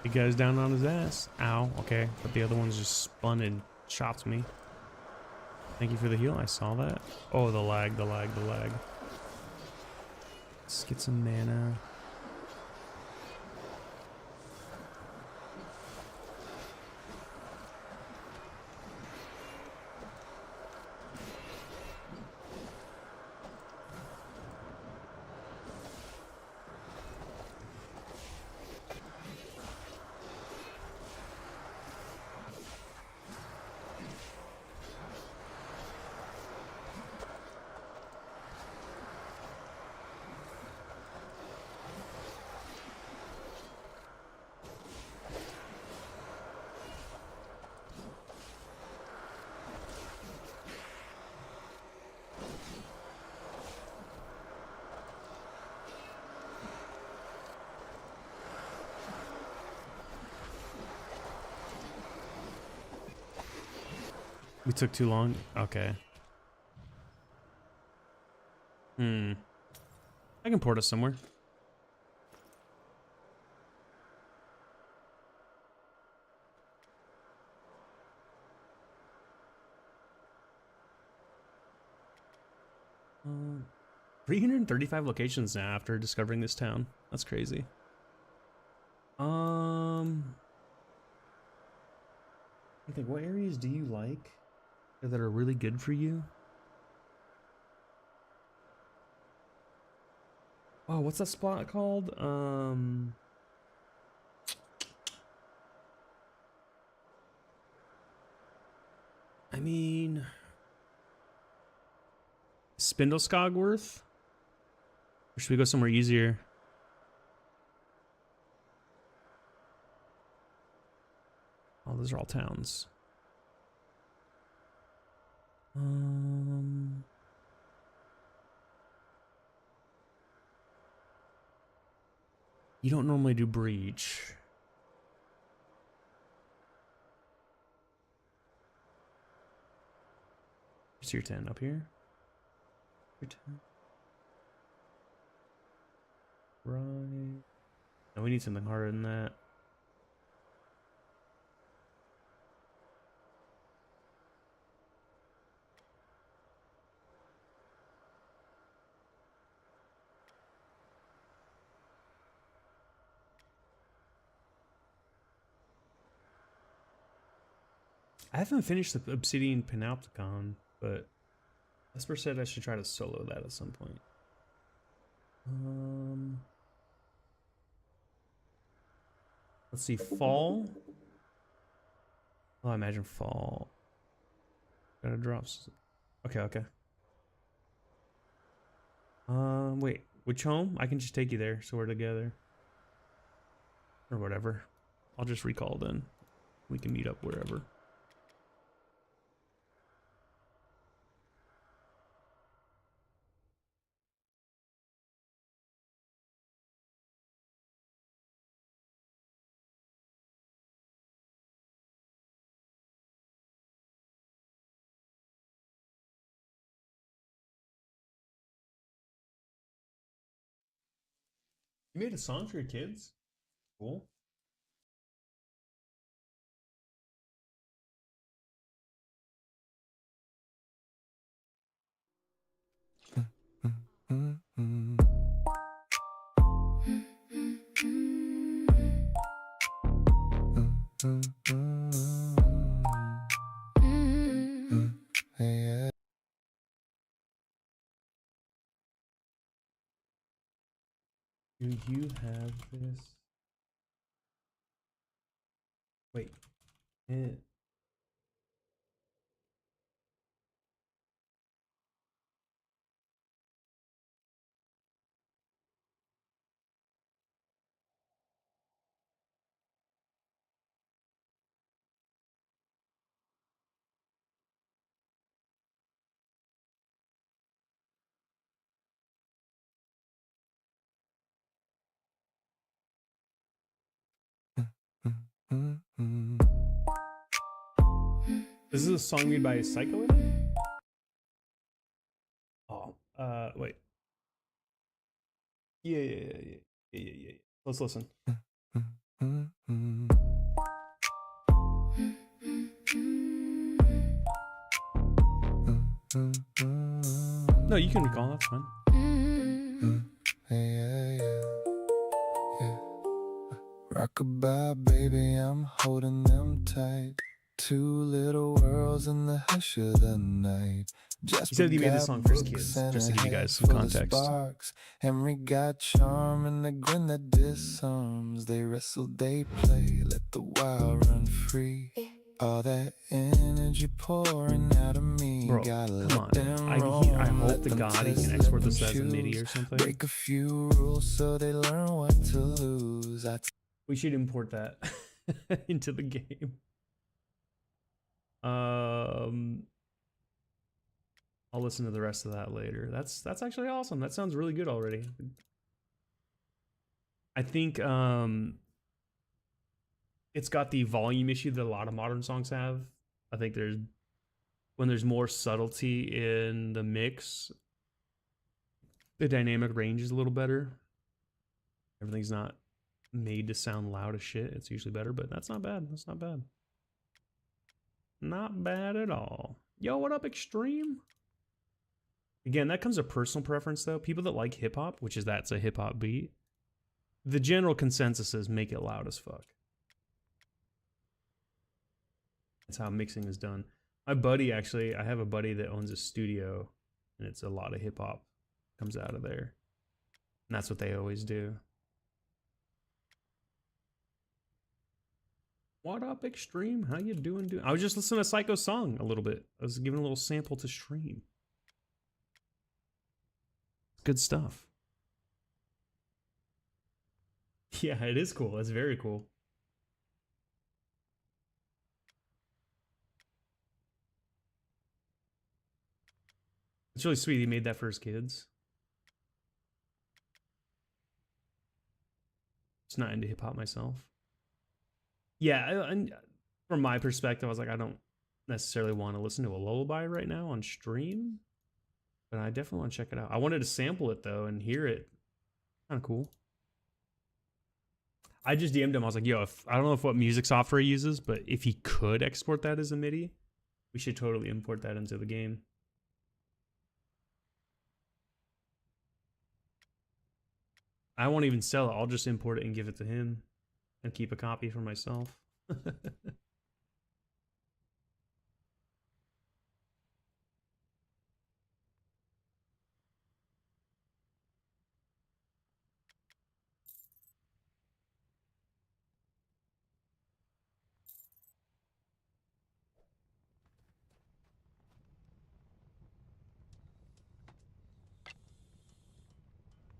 S1: He goes down on his ass. Ow, okay. But the other one's just spun and shots me. Thank you for the heal, I saw that. Oh, the lag, the lag, the lag. Let's get some mana. We took too long? Okay. I can port us somewhere. Uh, 335 locations now after discovering this town. That's crazy. I think, what areas do you like that are really good for you? Oh, what's that spot called? I mean, Spindleskogworth? Or should we go somewhere easier? Oh, those are all towns. You don't normally do breach. Where's your 10 up here? Your 10. Right. No, we need something harder than that. I haven't finished the Obsidian Panopticon, but Esper said I should try to solo that at some point. Let's see, fall. Oh, I imagine fall. Gotta drop. Okay, okay. Wait, which home? I can just take you there, so we're together. Or whatever. I'll just recall then. We can meet up wherever. You made a song for your kids? Cool. Do you have this? Wait. This is a song made by Psycho? Oh, wait. Yeah. Let's listen. No, you can recall. That's fine.
S3: Rockabye, baby, I'm holding them tight. Two little worlds in the hush of the night.
S1: He said he made this song for his kids, just to give you guys some context.
S3: Sparks. Henry got charm and the grin that disarms. They wrestle, they play, let the wild run free. All that energy pouring out of me.
S1: Bro,
S3: gotta
S1: come on.
S3: them
S1: I
S3: roam,
S1: hope to God he can export this as a MIDI or something.
S3: Break a few rules so they learn what to lose.
S1: We should import that into the game. I'll listen to the rest of that later. That's actually awesome. That sounds really good already. I think it's got the volume issue that a lot of modern songs have. I think when there's more subtlety in the mix, the dynamic range is a little better. Everything's not made to sound loud as shit. It's usually better, but that's not bad. That's not bad. Not bad at all. Yo, what up, Extreme? Again, that comes to personal preference, though. People that like hip-hop, which is that's a hip-hop beat, the general consensus is make it loud as fuck. That's how mixing is done. My buddy, actually, I have a buddy that owns a studio, and it's a lot of hip-hop comes out of there. And that's what they always do. What up, Extreme? How you doing? I was just listening to Psycho's song a little bit. I was giving a little sample to stream. Good stuff. Yeah, it is cool. It's very cool. It's really sweet he made that for his kids. Just not into hip hop myself. Yeah, and from my perspective, I was like, I don't necessarily want to listen to a lullaby right now on stream, but I definitely want to check it out. I wanted to sample it though and hear it. Kind of cool. I just DM'd him. I was like, yo, if I don't know if what music software he uses, but if he could export that as a MIDI, we should totally import that into the game. I won't even sell it. I'll just import it and give it to him and keep a copy for myself.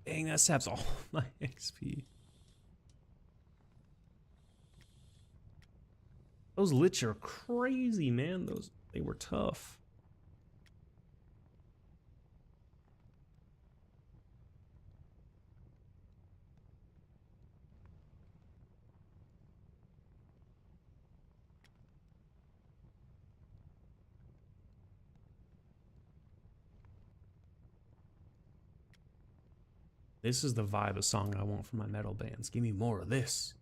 S1: Dang, that saps all my XP. Those lich are crazy, man. They were tough. This is the vibe of song I want for my metal bands. Give me more of this.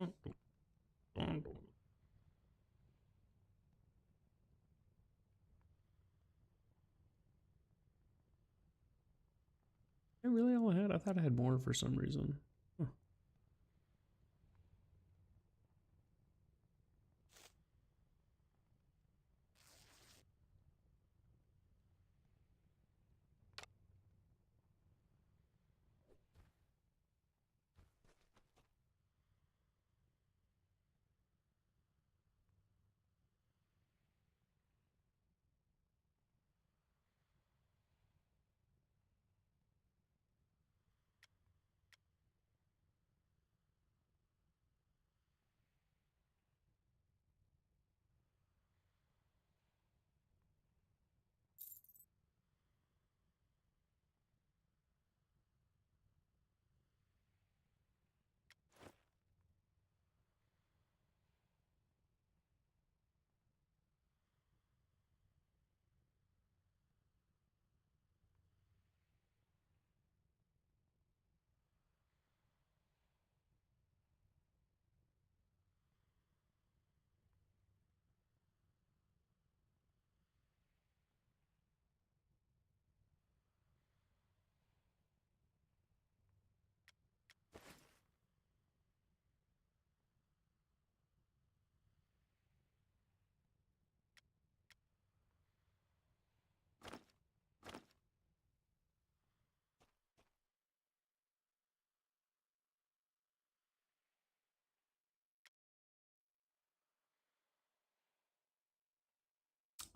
S1: Is that really all I had? I thought I had more for some reason. Huh.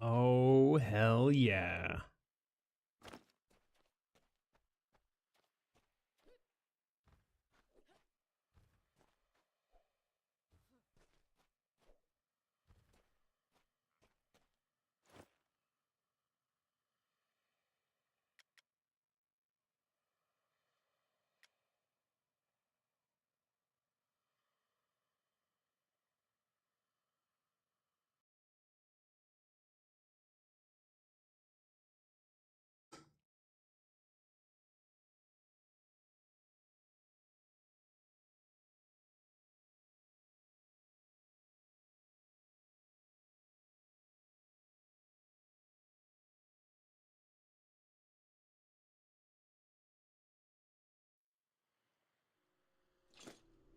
S1: Oh, hell yeah.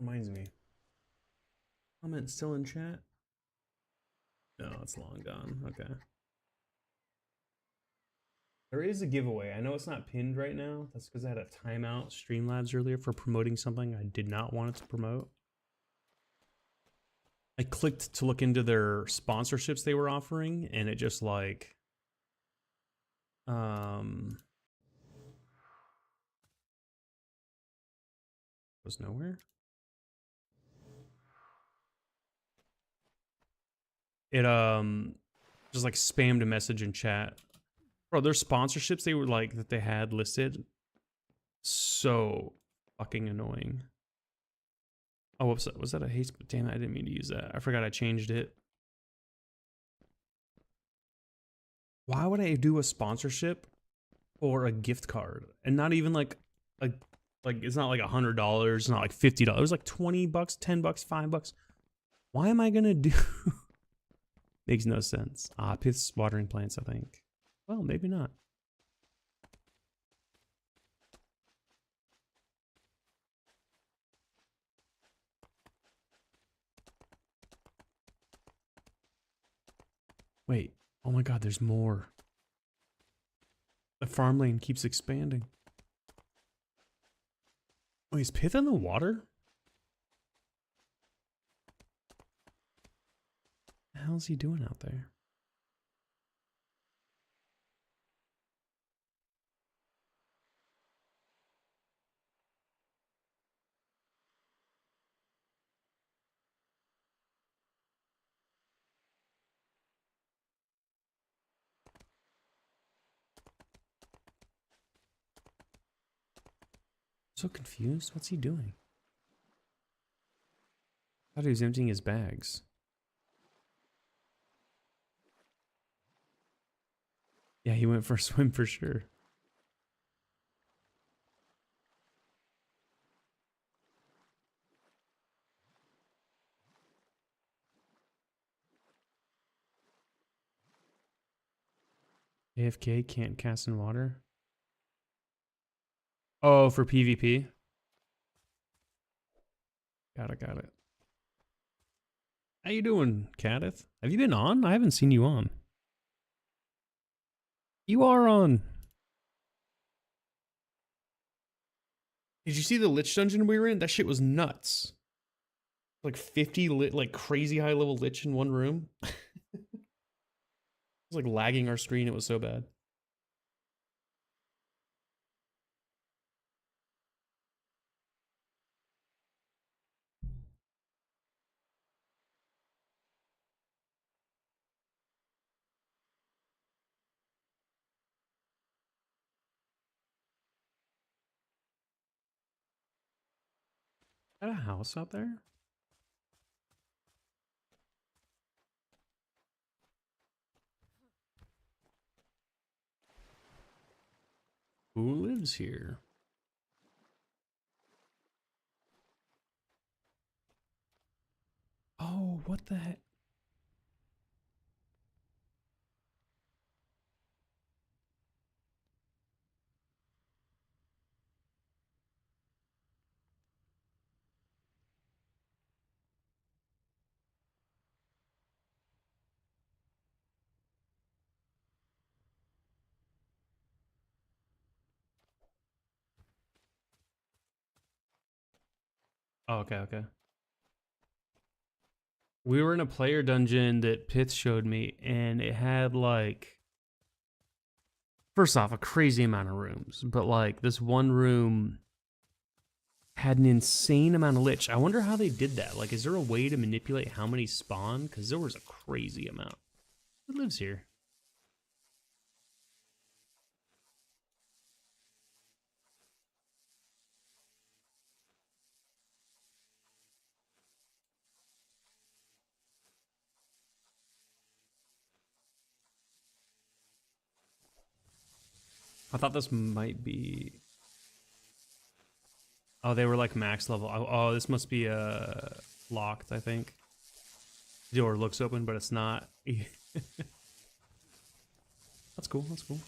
S1: Reminds me. Comment still in chat? No, it's long gone. Okay. There is a giveaway. I know it's not pinned right now. That's because I had a timeout Streamlabs earlier for promoting something I did not want it to promote. I clicked to look into their sponsorships they were offering, and it just like was nowhere. It just like spammed a message in chat. Bro, their sponsorships they were like that they had listed, so fucking annoying. Oh, whoops, was that a haste? Damn it, I didn't mean to use that. I forgot I changed it. Why would I do a sponsorship or a gift card and not even like it's not like $100, it's not like $50, like $20, $10, $5. Why am I gonna do? Makes no sense. Ah, Pith's watering plants, I think. Well, maybe not. Wait. Oh my god, there's more. The farm lane keeps expanding. Oh, is Pith in the water? What the hell is he doing out there? So confused. What's he doing? I thought he was emptying his bags. Yeah, he went for a swim for sure. AFK can't cast in water. Oh, for PvP. Got it, got it. How you doing, Cadith? Have you been on? I haven't seen you on. You are on. Did you see the Lich dungeon we were in? That shit was nuts. Like 50 like crazy high level Lich in one room. It was like lagging our screen. It was so bad. Is that a house out there? Who lives here? Oh, what the heck? Oh, okay, okay.
S2: We were in a player dungeon that Pith showed me, and it had like, first off, a crazy amount of rooms, but like this one room had an insane amount of lich. I wonder how they did that. Like, is there a way to manipulate how many spawn? Because there was a crazy amount. Who lives here? I thought this might be... Oh, they were like max level. Oh, this must be locked, I think. The door looks open, but it's not. That's cool, that's cool.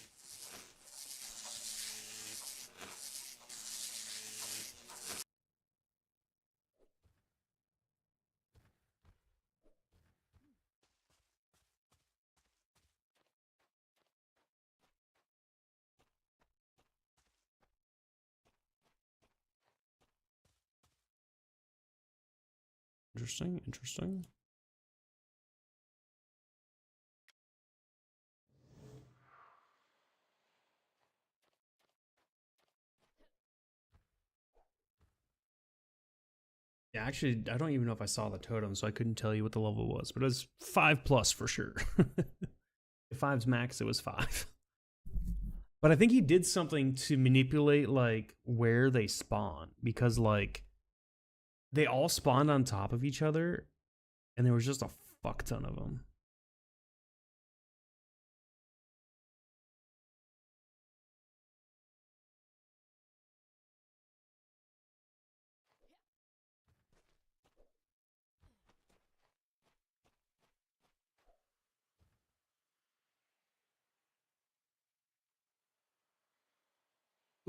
S2: Interesting, interesting. Yeah, actually, I don't even know if I saw the totem, so I couldn't tell you what the level was, but it was 5+ for sure. If 5's max, it was 5. But I think he did something to manipulate like where they spawn, because like they all spawned on top of each other, and there was just a fuck ton of them.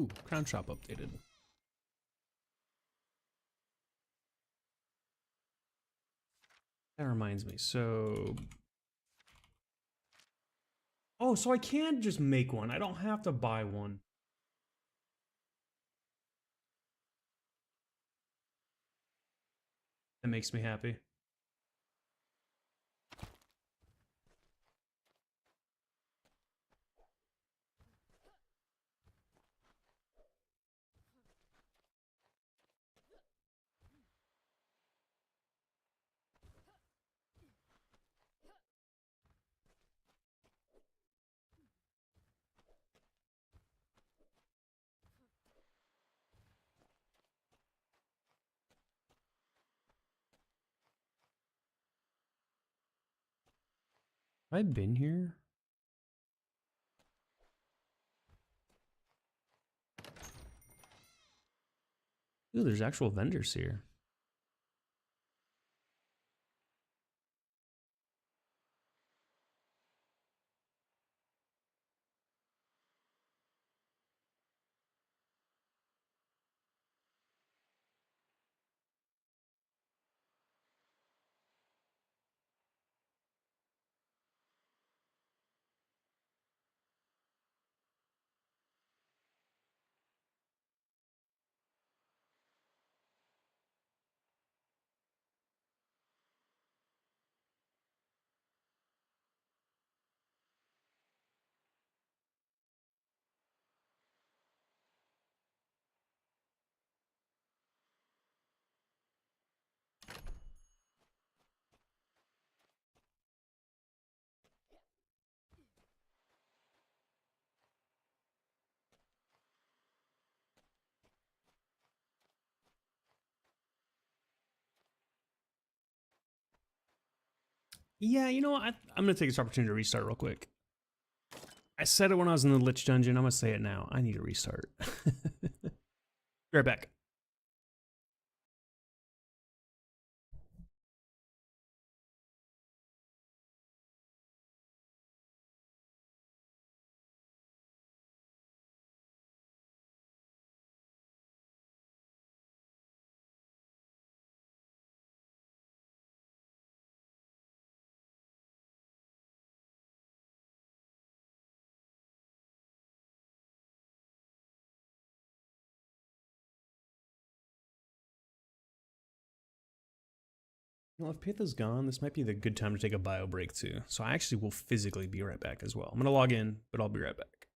S2: Ooh, crown shop updated. That reminds me. So, oh, so I can just make one. I don't have to buy one. That makes me happy. Have I been here? Ooh, there's actual vendors here. Yeah, you know what? I'm going to take this opportunity to restart real quick. I said it when I was in the Lich Dungeon. I'm going to say it now. I need to restart. Be right back.
S1: Well, if Pitha's gone, this might be the good time to take a bio break too. So I actually will physically be right back as well. I'm going to log in, but I'll be right back.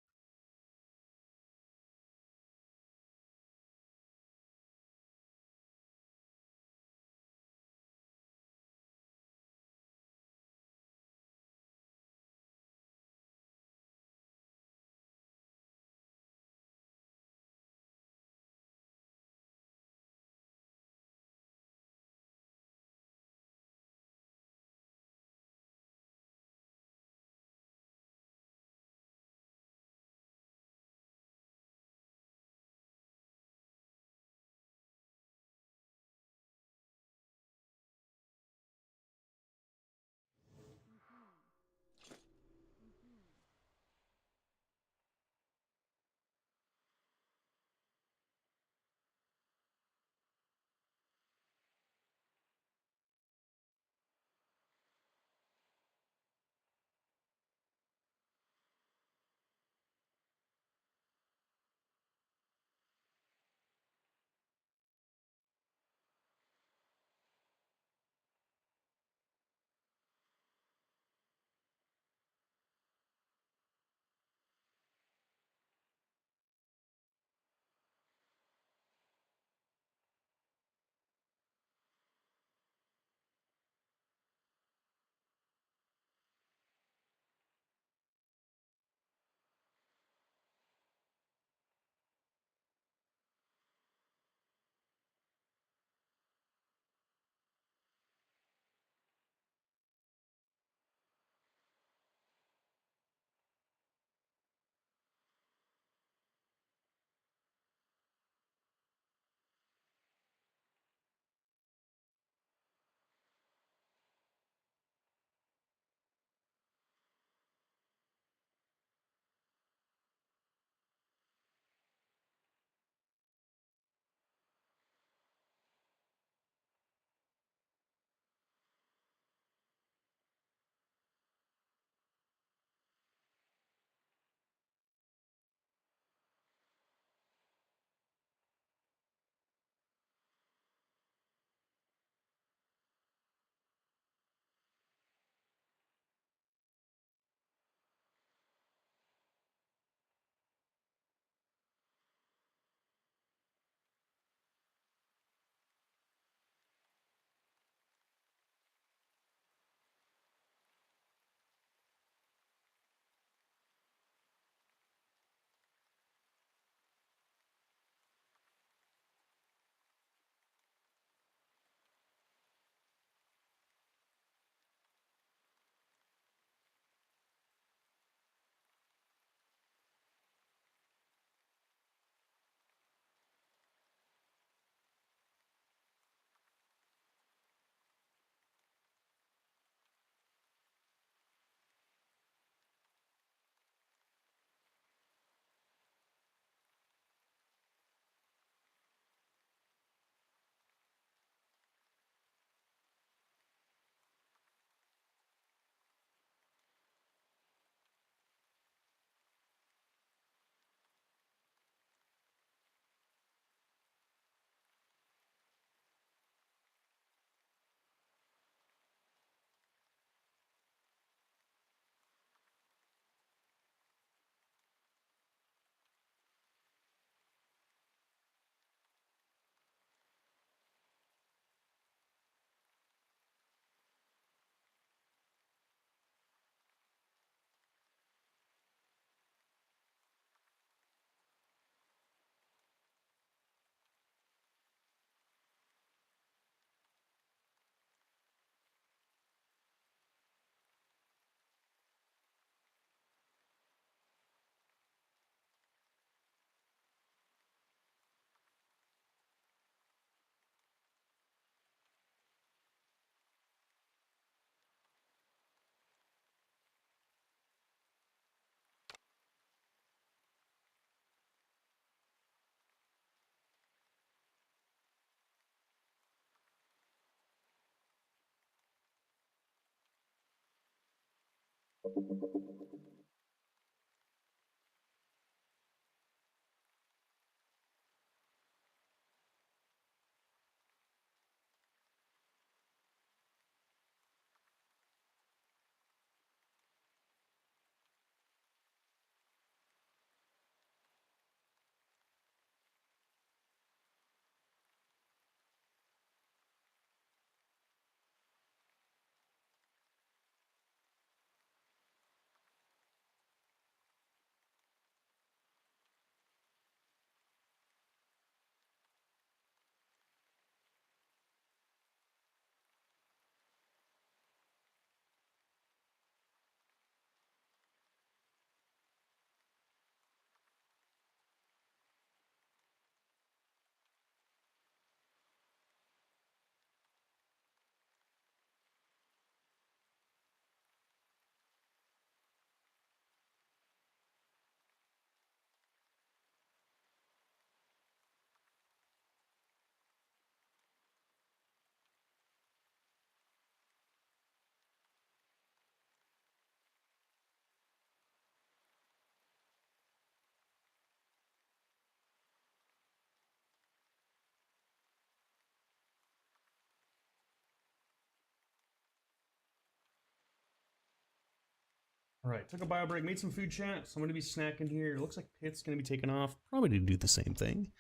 S1: All right, took a bio break, made some food chat. So I'm gonna be snacking here. It looks like Pit's gonna be taking off. Probably to do the same thing.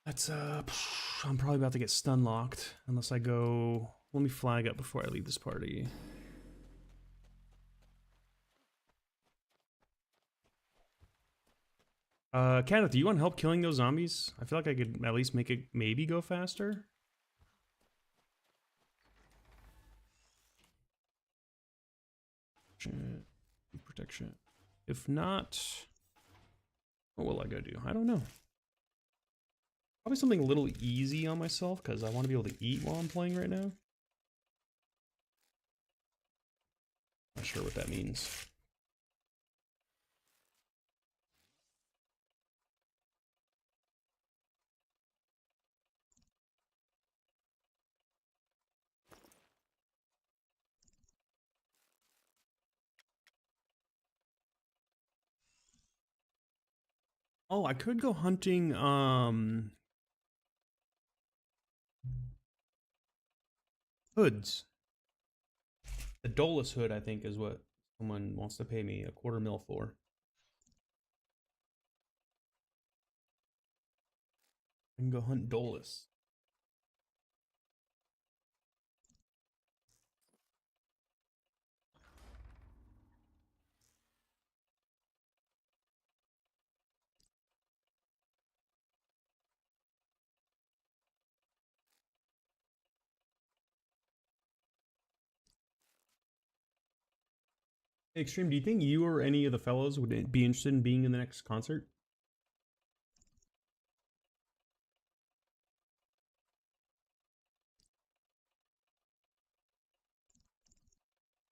S1: That's I'm probably about to get stun locked unless I go. Let me flag up before I leave this party. Kenneth, do you want help killing those zombies? I feel like I could at least make it maybe go faster. Protection. If not, what will I go do? I don't know. Probably something a little easy on myself because I want to be able to eat while I'm playing right now. Not sure what that means. Oh, I could go hunting, hoods. The Dolus hood, I think, is what someone wants to pay me $250,000 for. I can go hunt Dolus. Hey, Extreme, do you think you or any of the fellows would be interested in being in the next concert?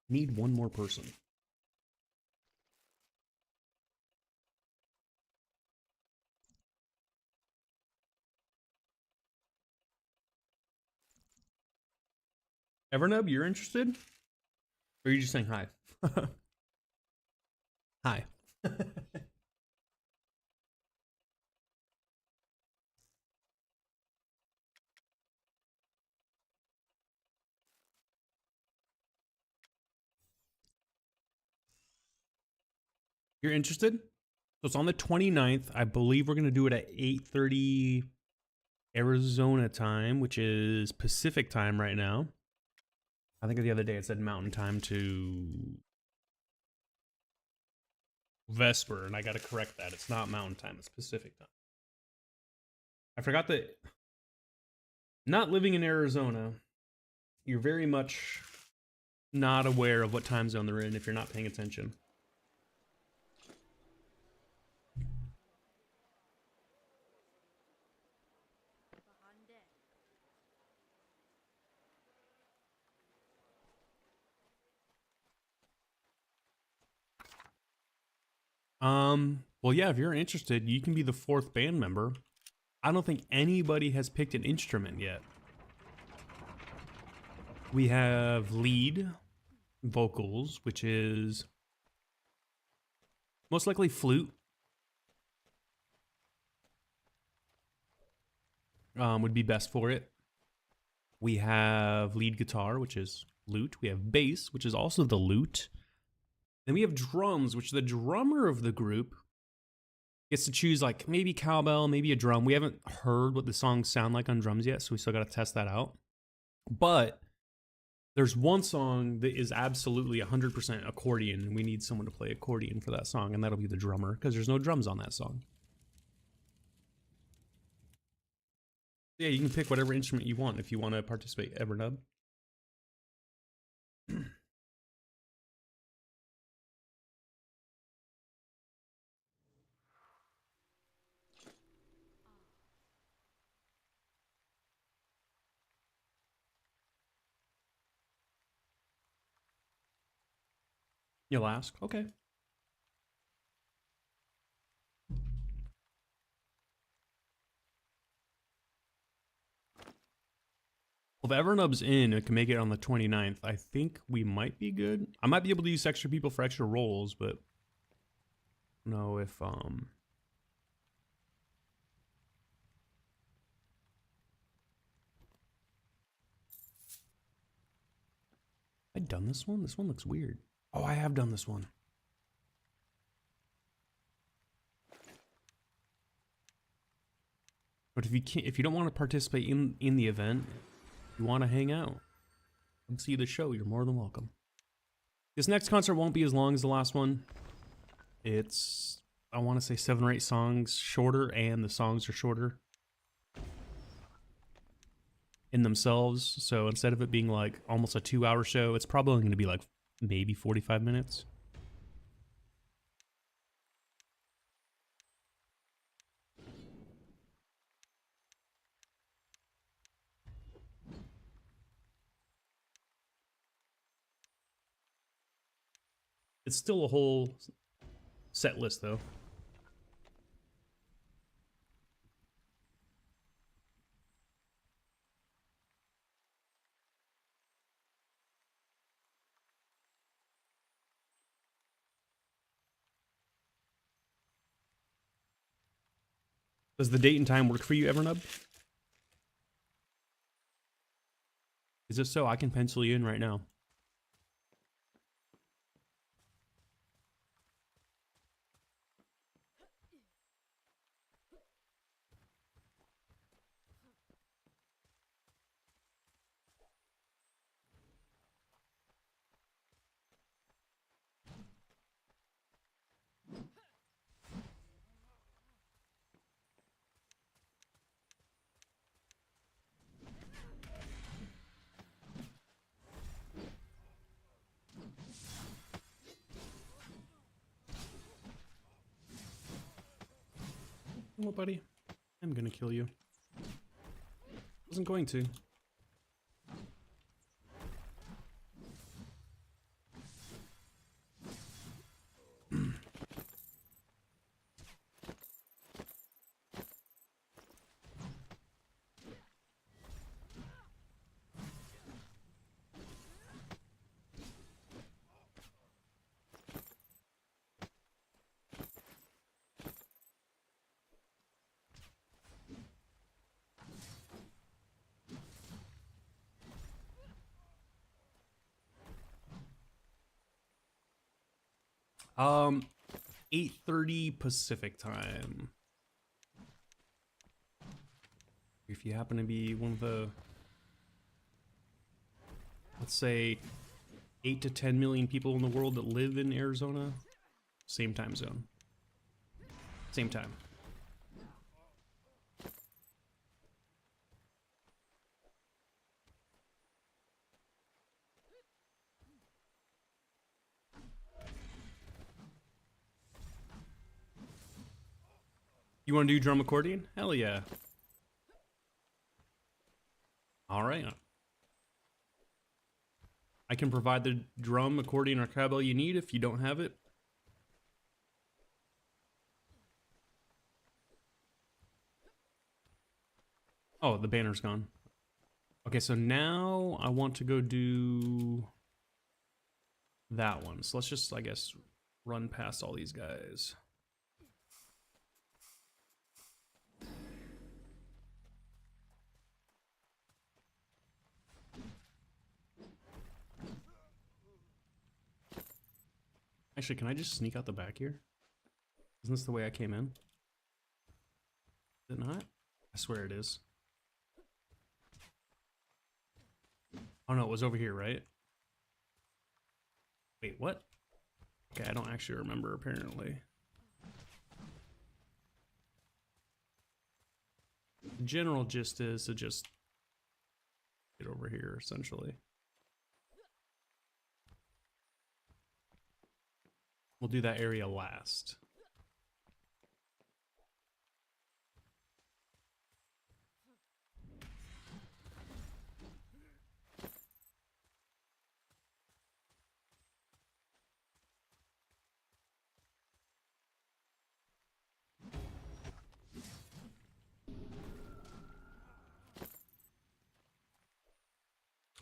S1: Need one more person. Evernub, you're interested? Or are you just saying hi? Hi. You're interested? So it's on the 29th. I believe we're going to do it at 8:30 Arizona time, which is Pacific time right now. I think the other day it said Mountain time to Vesper, and I got to correct that. It's not Mountain time, it's Pacific time. I forgot that not living in Arizona, you're very much not aware of what time zone they're in if you're not paying attention. Well, yeah, if you're interested, you can be the 4th band member. I don't think anybody has picked an instrument yet. We have lead vocals, which is most likely flute. Would be best for it. We have lead guitar, which is lute. We have bass, which is also the lute. Then we have drums, which the drummer of the group gets to choose, like, maybe cowbell, maybe a drum. We haven't heard what the songs sound like on drums yet, so we still got to test that out. But there's one song that is absolutely 100% accordion, and we need someone to play accordion for that song, and that'll be the drummer, because there's no drums on that song. Yeah, you can pick whatever instrument you want if you want to participate, Evernub. You'll ask? Okay. Well, if Evernub's in and can make it on the 29th, I think we might be good. I might be able to use extra people for extra roles, but I don't know if I've done this one? This one looks weird. Oh, I have done this one. But if you don't want to participate in the event, you want to hang out and see the show, you're more than welcome. This next concert won't be as long as the last one. It's, I want to say 7 or 8 songs shorter, and the songs are shorter in themselves. So instead of it being like almost a 2-hour show, it's probably going to be like maybe 45 minutes. It's still a whole set list though. Does the date and time work for you, Evernub? Is it so? I can pencil you in right now. Oh, buddy, I'm gonna kill you. Wasn't going to. Um, 8:30 Pacific time. If you happen to be one of the, let's say, 8 to 10 million people in the world that live in Arizona, same time zone. Same time. You want to do drum accordion? Hell yeah. All right. I can provide the drum, accordion, or cowbell you need if you don't have it. Oh, the banner's gone. Okay, so now I want to go do that one. So let's just, I guess, run past all these guys. Actually, can I just sneak out the back here? Isn't this the way I came in? Is it not? I swear it is. Oh no, it was over here, right? Wait, what? Okay, I don't actually remember, apparently. The general gist is to just get over here, essentially. We'll do that area last.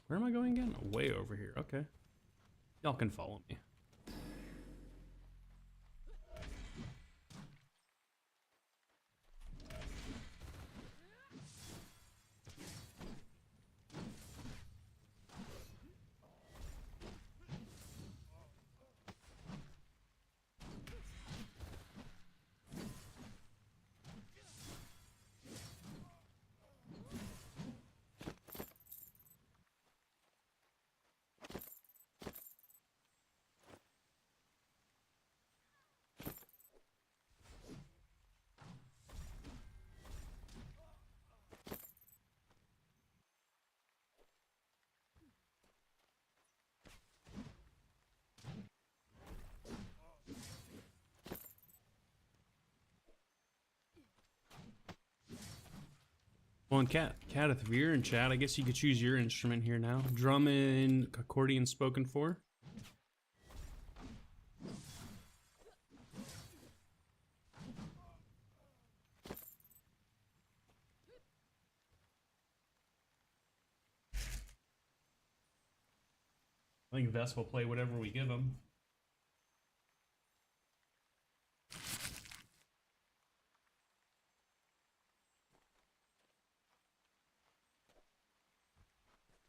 S1: Where am I going again? Way over here. Okay. Y'all can follow me.
S2: Well, and Cat, if you're in chat, I guess you could choose your instrument here now. Drum and accordion spoken for. I think Vest will play whatever we give him.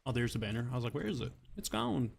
S2: Oh, there's the banner. I was like, where is it? It's gone.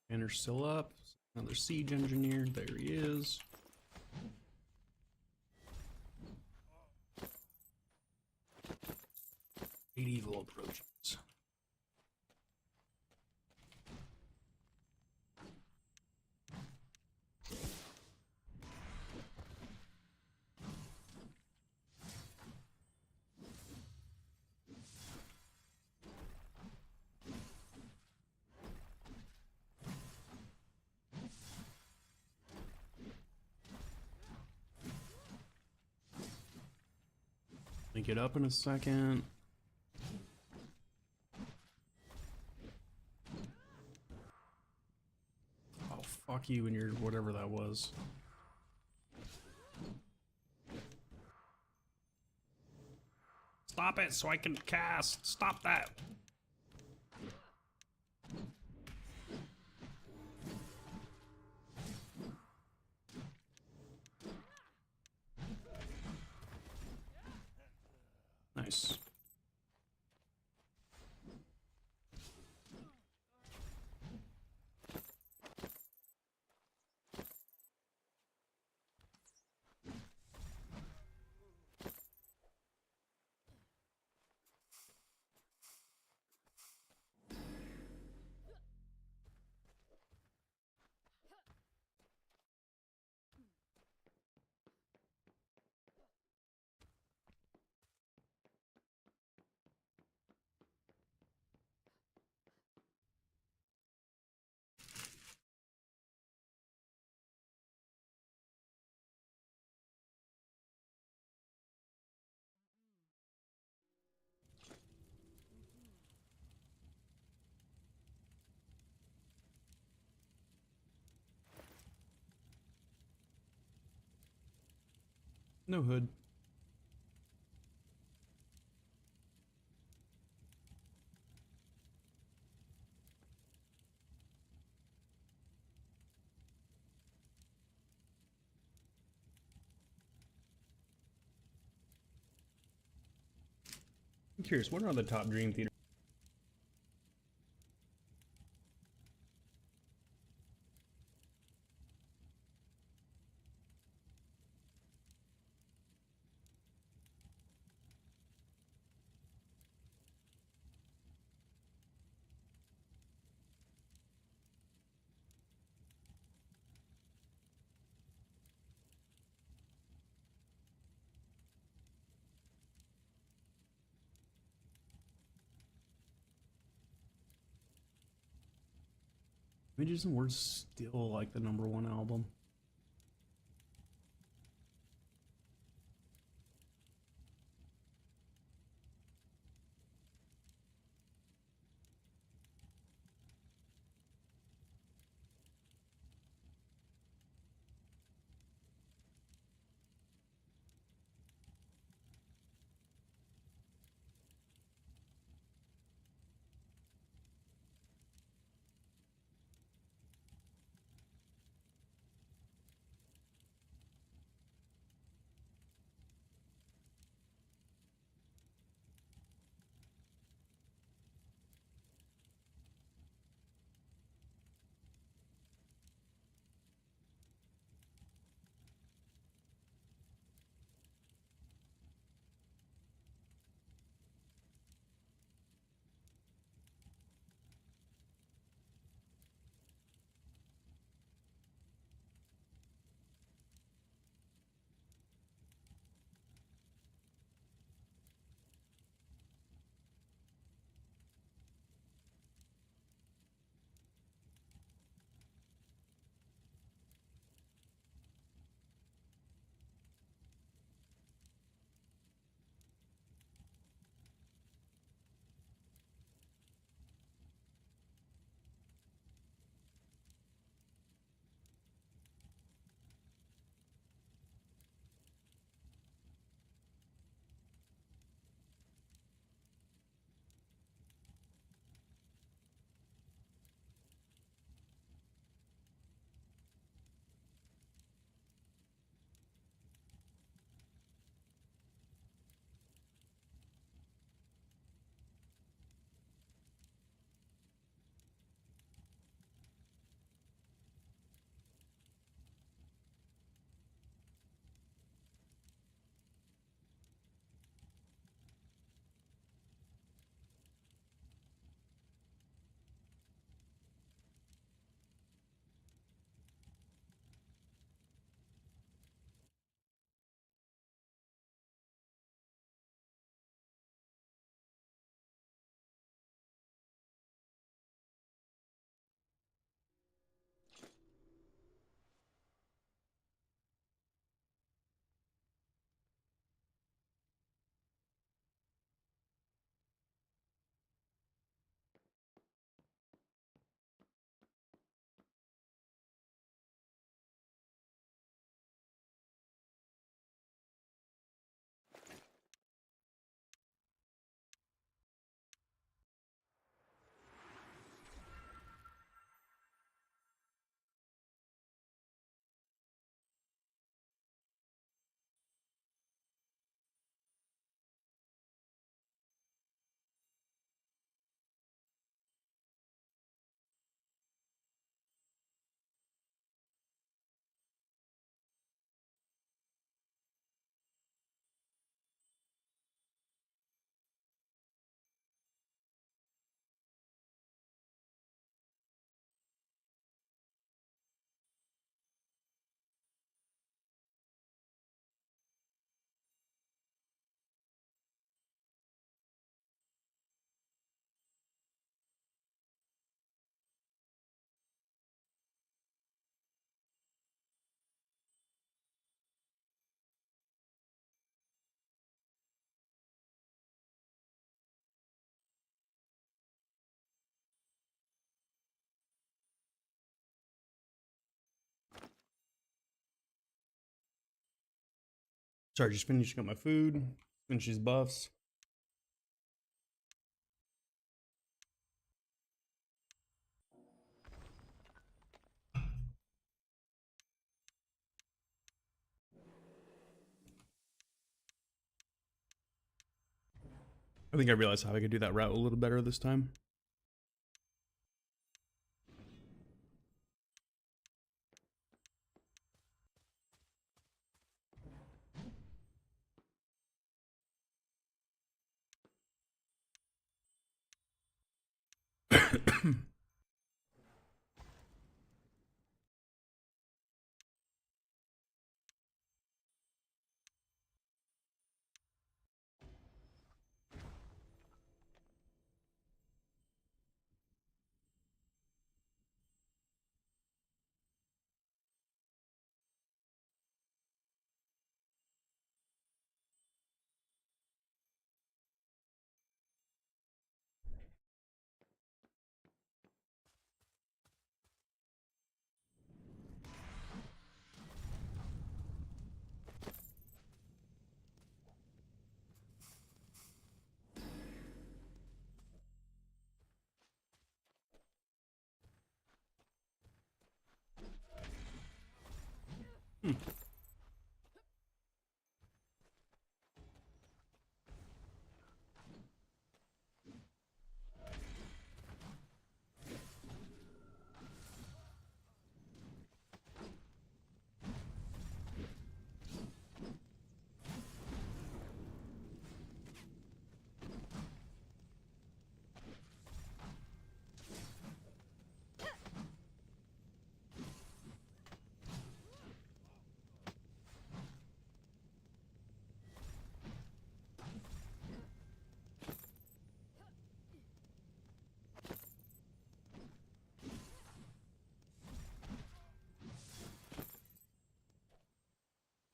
S2: Banner's still up. Another siege engineer. There he is. Great evil approaches. Link it up in a second. Oh, fuck you and your whatever that was. Stop it so I can cast. Stop that. Nice. No hood. I'm curious, what are the top Dream Theater? Images and Words still like the #1 album. Sorry, just finishing up my food. Finish these buffs. I think I realized how I could do that route a little better this time.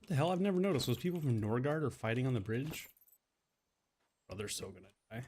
S2: What the hell? I've never noticed. Those people from Norgard are fighting on the bridge? Oh, they're so gonna die.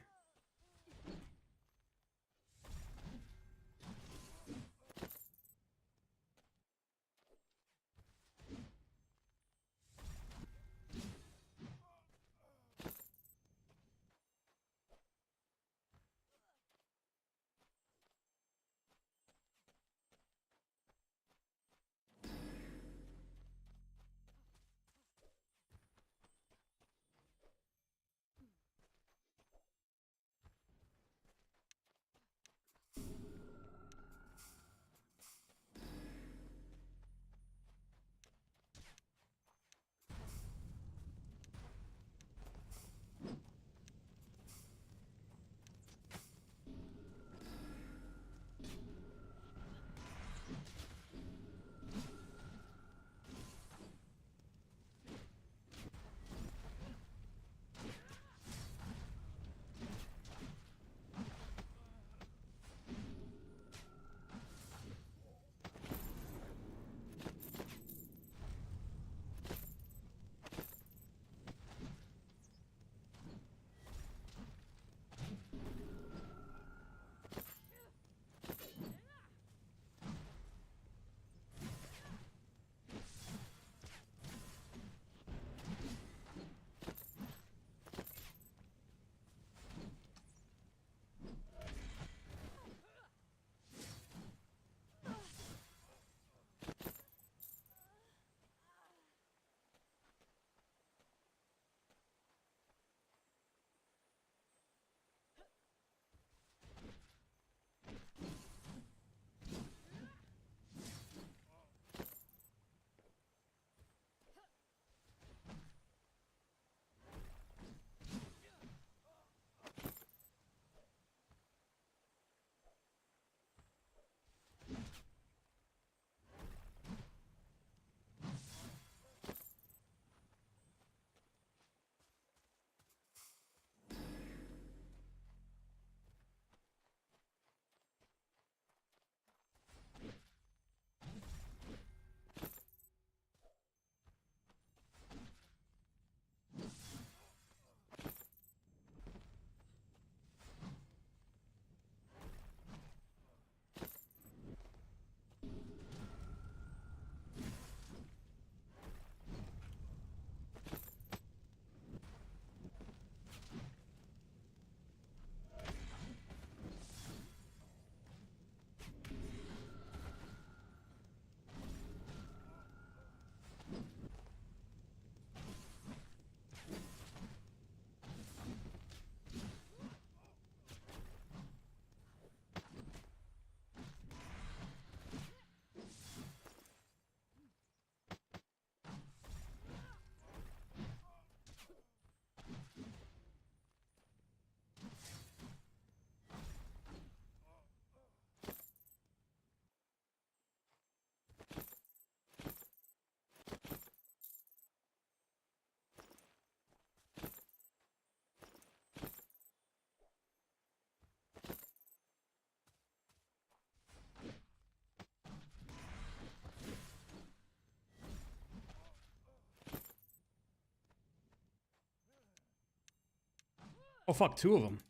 S1: Oh fuck, two of them.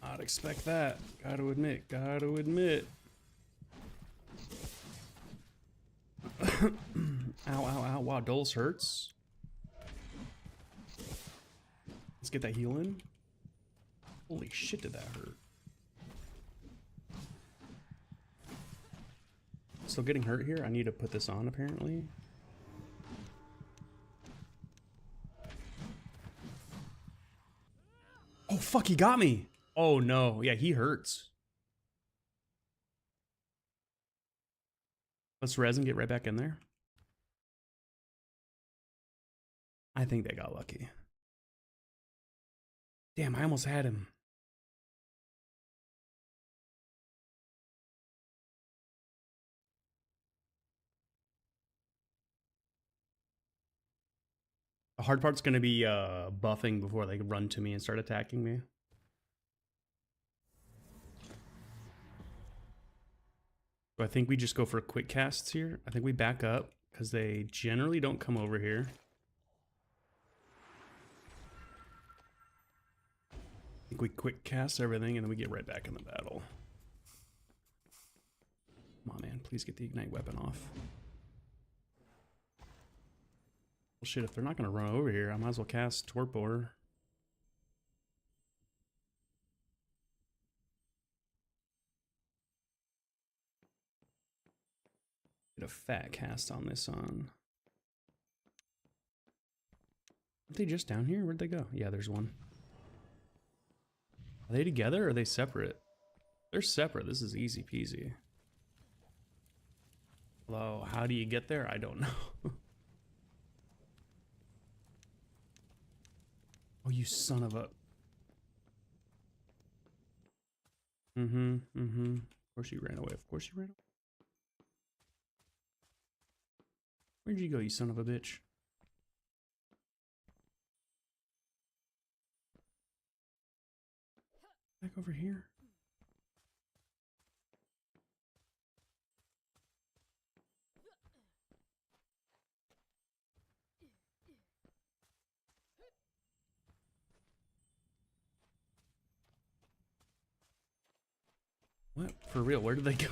S1: I'd expect that. Gotta admit, gotta admit. Ow, ow, ow. Wow, Dulce hurts. Let's get that heal in. Holy shit, did that hurt. Still getting hurt here? I need to put this on, apparently. Oh, fuck, he got me. Oh, no. Yeah, he hurts. Let's res and get right back in there. I think they got lucky. Damn, I almost had him. The hard part's going to be buffing before they run to me and start attacking me. So I think we just go for quick casts here. I think we back up because they generally don't come over here. I think we quick cast everything and then we get right back in the battle. Come on, man. Please get the ignite weapon off. Well, shit, if they're not going to run over here, I might as well cast Torpor. Get a fat cast on this on. Aren't they just down here? Where'd they go? Yeah, there's one. Are they together or are they separate? They're separate. This is easy peasy. Although, how do you get there? I don't know. Oh, you son of a... Of course you ran away. Of course you ran away. Where'd you go, you son of a bitch? Back over here. What? For real, where did they go?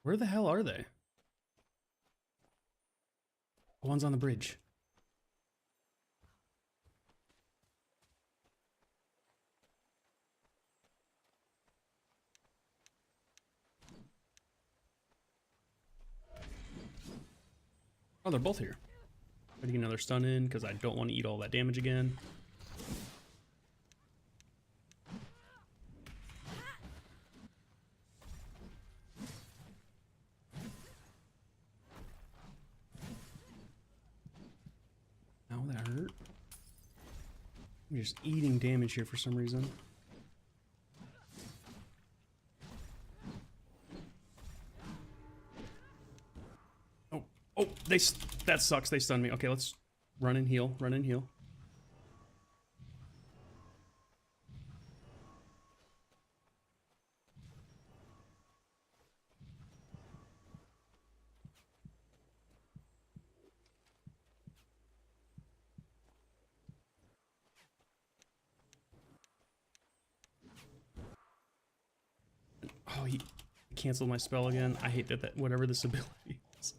S1: Where the hell are they? The one's on the bridge. Oh, they're both here. Putting another stun in because I don't want to eat all that damage again. Ow, that hurt. I'm just eating damage here for some reason. Oh, that sucks. They stunned me. Okay, let's run and heal. Run and heal. Oh, he canceled my spell again. I hate that whatever this ability is.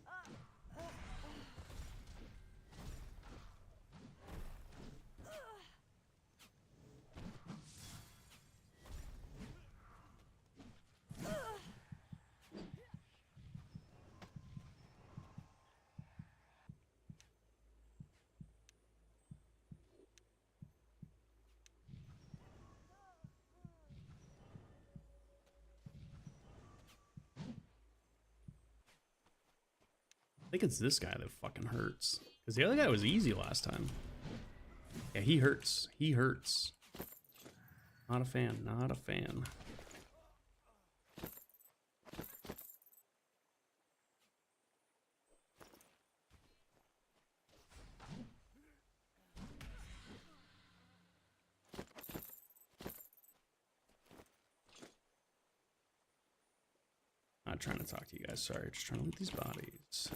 S1: I think it's this guy that fucking hurts. Because the other guy was easy last time. Yeah, he hurts. He hurts. Not a fan. Not a fan. Not trying to talk to you guys. Sorry, just trying to loot these bodies.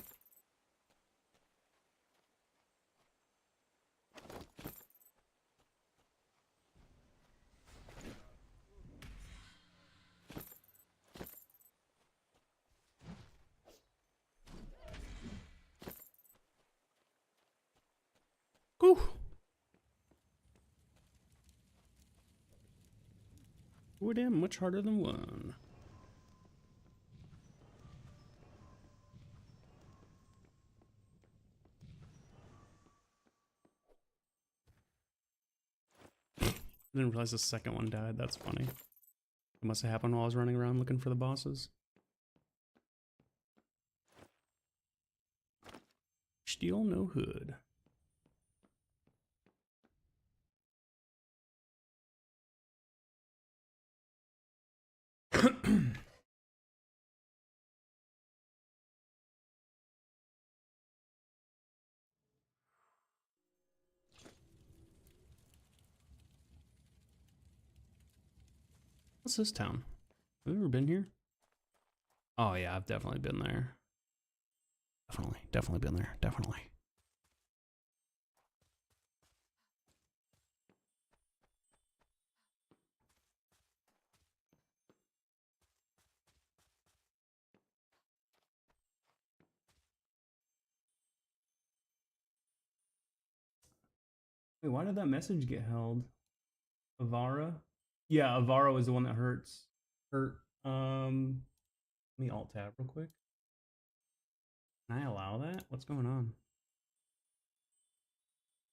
S1: Whew. We're damn much harder than one. I didn't realize the second one died. That's funny. It must have happened while I was running around looking for the bosses. Steel, no hood. What's this town? Have you ever been here? Oh yeah, I've definitely been there. Definitely been there. Definitely. Wait, why did that message get held? Avara? Yeah, Avara was the one that hurts. Hurt. Let me alt tab real quick. Can I allow that? What's going on?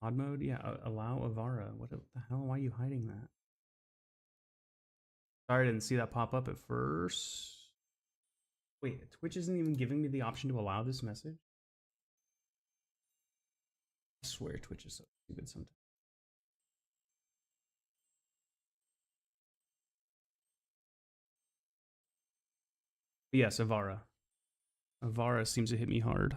S1: Mod mode? Yeah, allow Avara. What the hell? Why are you hiding that? Sorry, I didn't see that pop up at first. Wait, Twitch isn't even giving me the option to allow this message? I swear Twitch is so stupid sometimes. But yes, Avara. Avara seems to hit me hard.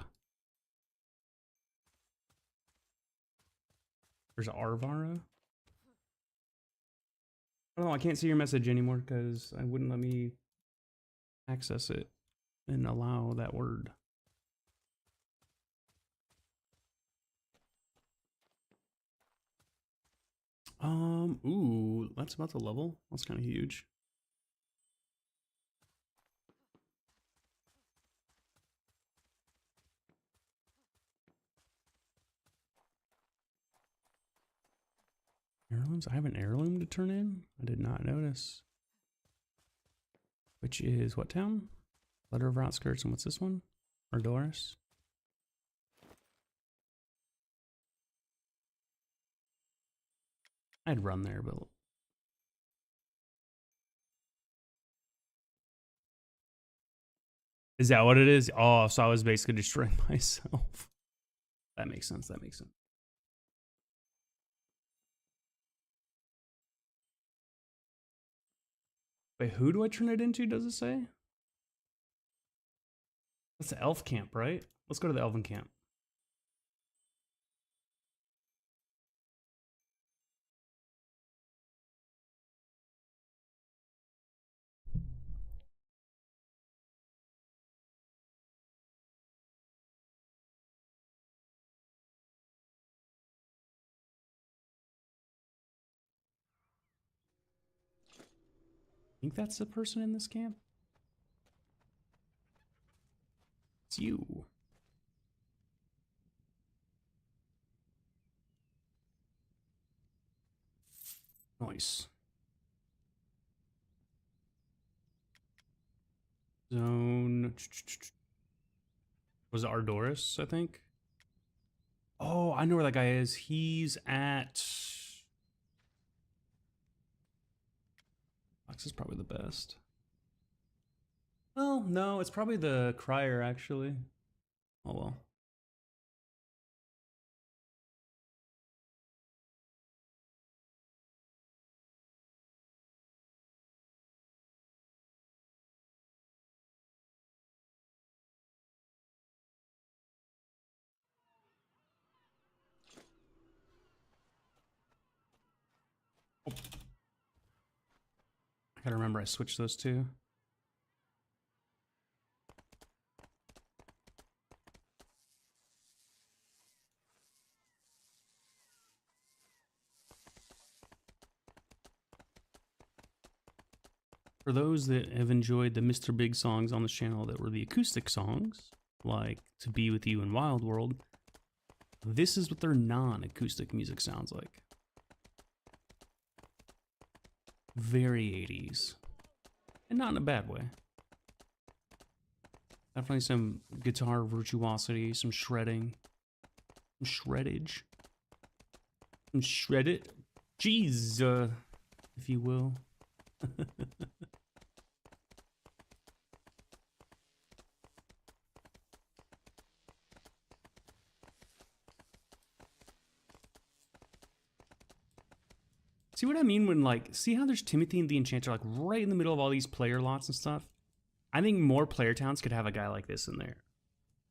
S1: There's Arvara. I don't know, I can't see your message anymore because I wouldn't let me access it and allow that word. Ooh, that's about the level. That's kind of huge. Heirlooms? I have an heirloom to turn in? I did not notice. Which is what town? Letter of Outskirts, and what's this one? Ardoris? I'd run there, but... Is that what it is? Oh, so I was basically destroying myself. That makes sense, that makes sense. Wait, who do I turn it into, does it say? That's the elf camp, right? Let's go to the elven camp. I think that's the person in this camp. It's you. Nice. Zone. Was it Ardoris, I think? Oh, I know where that guy is. He's at... Fox is probably the best. Well, no, it's probably the Crier, actually.
S2: Oh well. I gotta remember I switched those two. For those that have enjoyed the Mr. Big songs on this channel that were the acoustic songs, like To Be With You in Wild World, this is what their non-acoustic music sounds like. Very 80s. And not in a bad way. Definitely some guitar virtuosity, some shredding, some shreddage, some shredded, jeez, if you will. See what I mean when, like, see how there's Timothy and the Enchanter, like, right in the middle of all these player lots and stuff? I think more player towns could have a guy like this in there.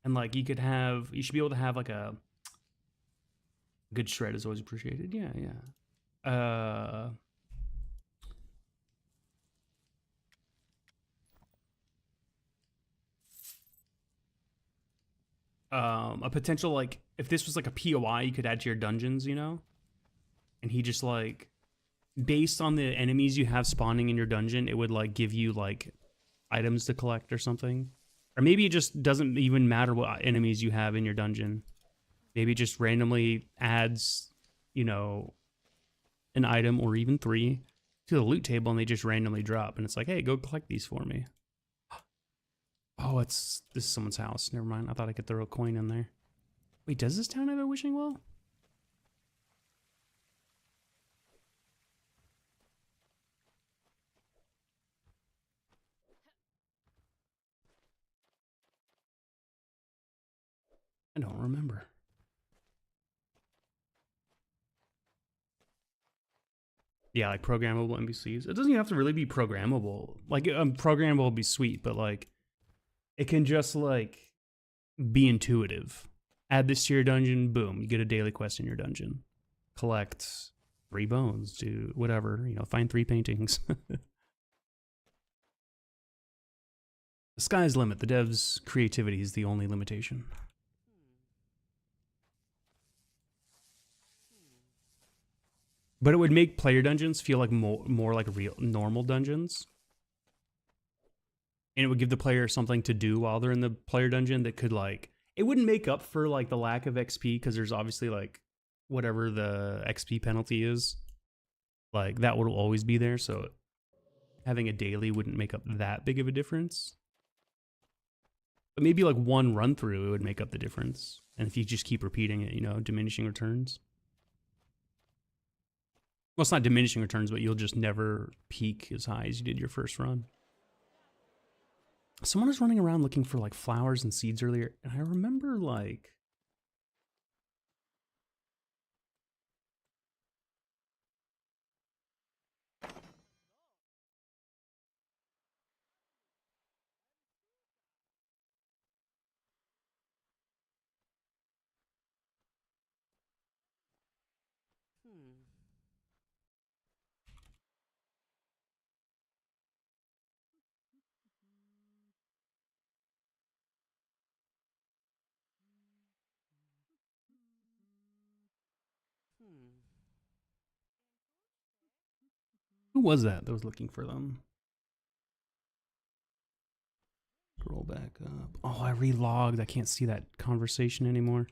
S2: And, like, you should be able to have, like, a good shred is always appreciated. Yeah, yeah. A potential, like, if this was, like, a POI you could add to your dungeons, you know? And he just, like, based on the enemies you have spawning in your dungeon, it would, like, give you, like, items to collect or something. Or maybe it just doesn't even matter what enemies you have in your dungeon. Maybe it just randomly adds, you know, an item or even 3 to the loot table and they just randomly drop. And it's like, hey, go collect these for me. Oh, this is someone's house. Never mind. I thought I could throw a coin in there. Wait, does this town have a wishing well? I don't remember. Yeah, like programmable NPCs. It doesn't even have to really be programmable. Like, programmable would be sweet, but like, it can just like be intuitive. Add this to your dungeon, boom, you get a daily quest in your dungeon. Collect 3 bones, do whatever, you know, find 3 paintings. The sky's the limit. The devs' creativity is the only limitation. But it would make player dungeons feel like more like real normal dungeons. And it would give the player something to do while they're in the player dungeon that could, like, it wouldn't make up for like the lack of XP because there's obviously like whatever the XP penalty is. Like that would always be there, so having a daily wouldn't make up that big of a difference. But maybe like one run through it would make up the difference. And if you just keep repeating it, you know, diminishing returns. Well, it's not diminishing returns, but you'll just never peak as high as you did your first run. Someone was running around looking for like flowers and seeds earlier, and I remember like... Who was that was looking for them? Scroll back up. Oh, I relogged. I can't see that conversation anymore.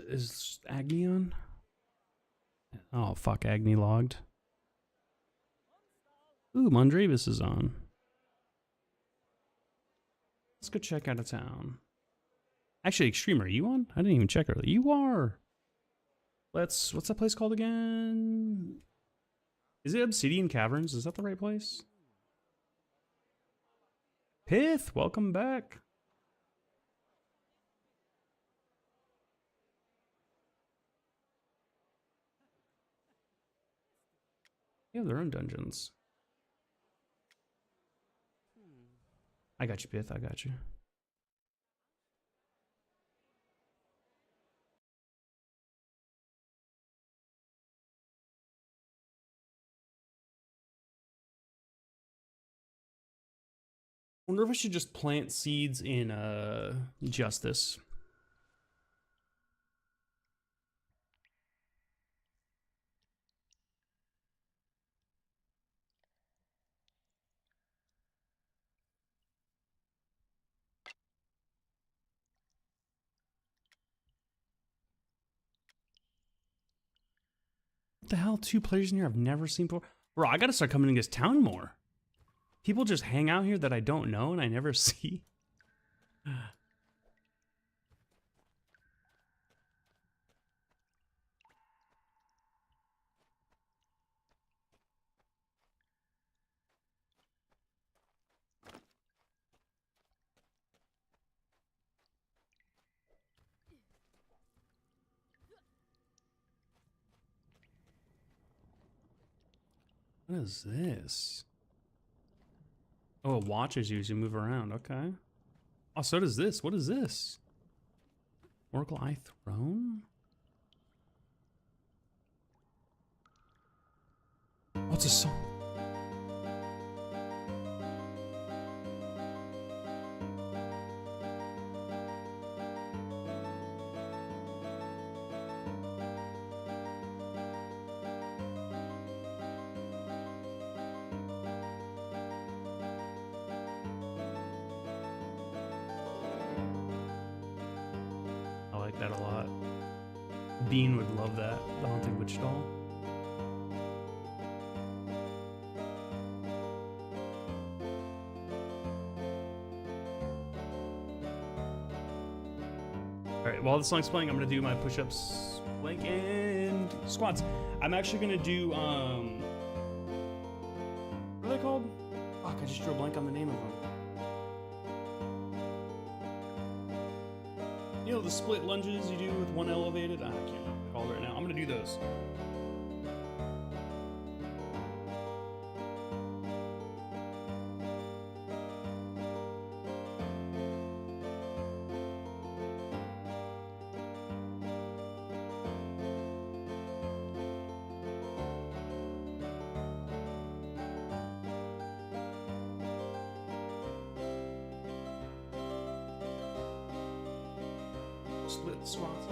S2: Is Agni on? Oh, fuck, Agni logged. Ooh, Mondravis is on. Let's go check out of town. Actually, Extreme, are you on? I didn't even check earlier. You are. What's that place called again? Is it Obsidian Caverns? Is that the right place? Pith, welcome back. They have their own dungeons. I got you, Pith. I got you. Wonder if I should just plant seeds in Justice. What the hell? 2 players in here I've never seen before? Bro, I gotta start coming to this town more. People just hang out here that I don't know and I never see. What is this? Oh, it watches you as you move around. Okay. Oh, so does this. What is this? Oracle Eye Throne? What's a song? I like that a lot. Bean would love that. The Haunted Witch Doll. Alright, while the song's playing, I'm gonna do my push-ups, plank, and squats. I'm actually gonna do, what are they called? Fuck, I just drew a blank on the name of them. You know, the split lunges you do with one elevated? I can't remember what they're called right now. I'm gonna do those. Split squats.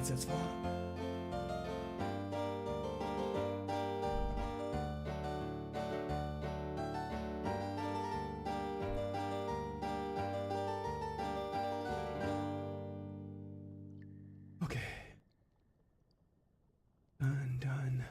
S2: Headset's full. Okay. Done.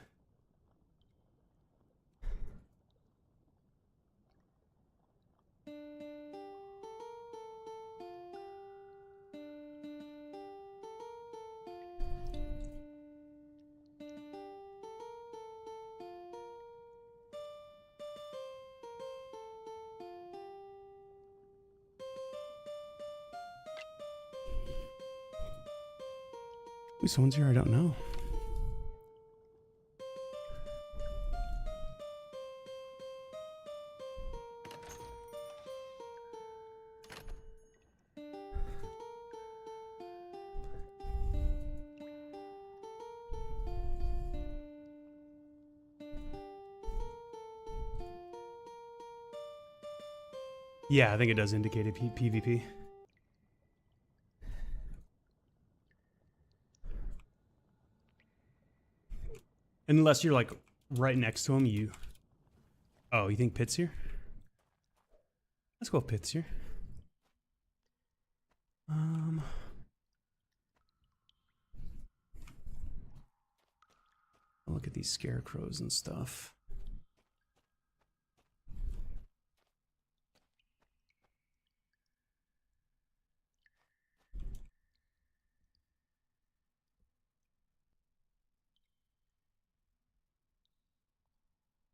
S2: Who someone's here? I don't know. Yeah, I think it does indicate a PvP. Unless you're like right next to him, you... Oh, you think Pit's here? Let's go with Pit's here. Look at these scarecrows and stuff.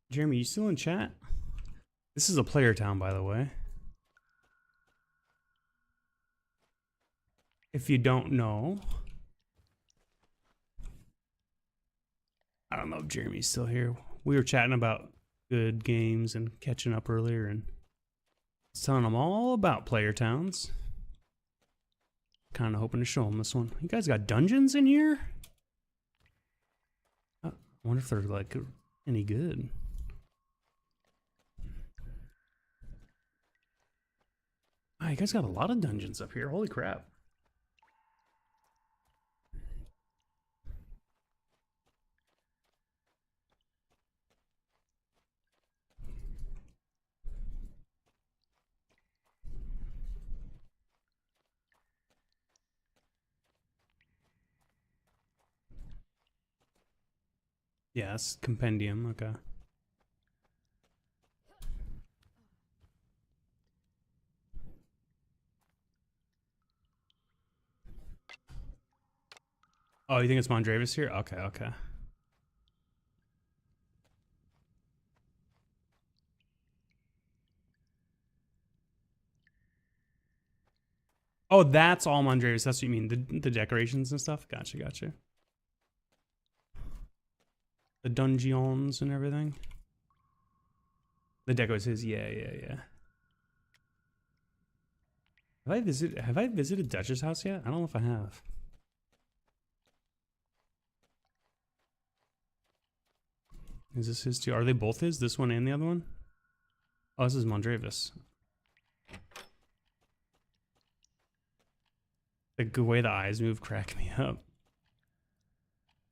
S2: Jeremy, you still in chat? This is a player town, by the way. If you don't know. I don't know if Jeremy's still here. We were chatting about good games and catching up earlier, and I was telling them all about player towns. Kind of hoping to show them this one. You guys got dungeons in here? I wonder if they're like any good. Wow, you guys got a lot of dungeons up here. Holy crap. Yes, compendium, okay. Oh, you think it's Mondravis here? Okay, okay. Oh, that's all Mondravis. That's what you mean. The decorations and stuff? Gotcha, gotcha. The dungeons and everything. The deco is his. Yeah, yeah, yeah. Have I visited Dutch's house yet? I don't know if I have. Is this his too? Are they both his? This one and the other one? Oh, this is Mondravis. The way the eyes move crack me up.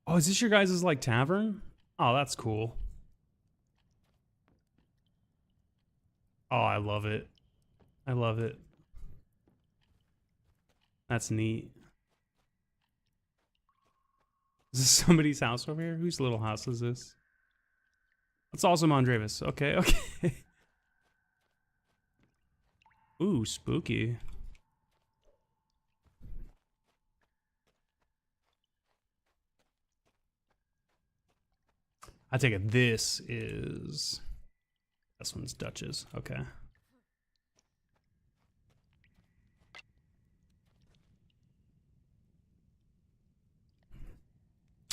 S2: Oh, is this your guys' like tavern? Oh, that's cool. Oh, I love it. I love it. That's neat. Is this somebody's house over here? Whose little house is this? That's also Mondravis. Okay, okay. Ooh, spooky. I take it this one's Dutch's. Okay.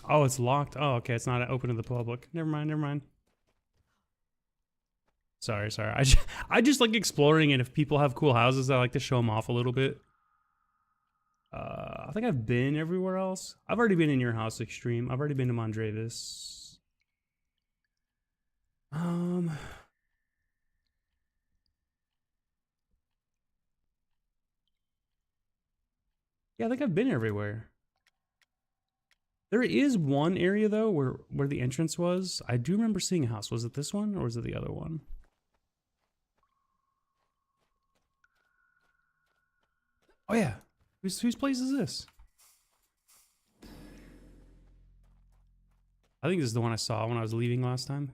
S2: Oh, it's locked. Oh, okay. It's not open to the public. Never mind. Never mind. Sorry. I just like exploring, and if people have cool houses, I like to show them off a little bit. I think I've been everywhere else. I've already been in your house, Extreme. I've already been to Mondravis. Yeah, I think I've been everywhere. There is one area though where the entrance was. I do remember seeing a house. Was it this one or was it the other one? Oh yeah. Whose place is this? I think this is the one I saw when I was leaving last time.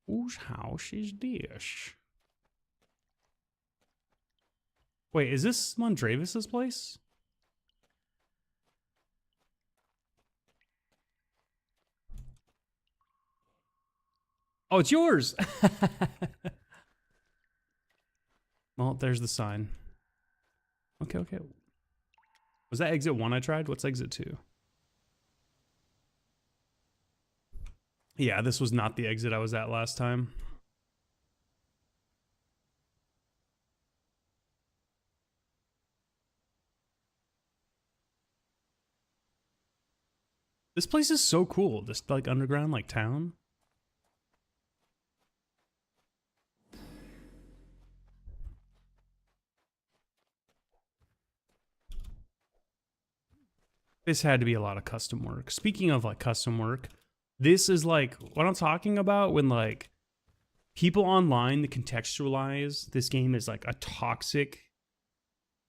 S2: Whose house is this? Wait, is this Mondravis's place? Oh, it's yours. Well, there's the sign. Okay, okay.
S1: Was that exit 1 I tried? What's exit 2? Yeah, this was not the exit I was at last time. This place is so cool. This like underground like town. This had to be a lot of custom work. Speaking of like custom work, this is like what I'm talking about when like people online that contextualize this game as like a toxic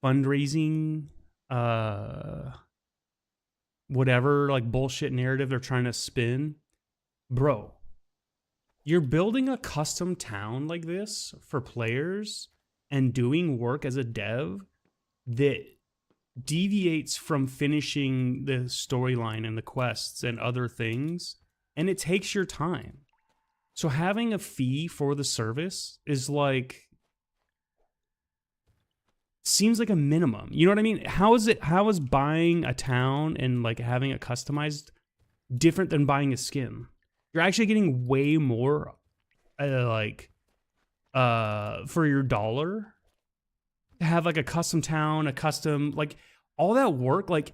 S1: fundraising whatever like bullshit narrative they're trying to spin. Bro, you're building a custom town like this for players and doing work as a dev that deviates from finishing the storyline and the quests and other things, and it takes your time. So having a fee for the service is like, seems like a minimum. You know what I mean? How is buying a town and like having it customized different than buying a skin? You're actually getting way more for your dollar to have like a custom town, a custom, like all that work, like,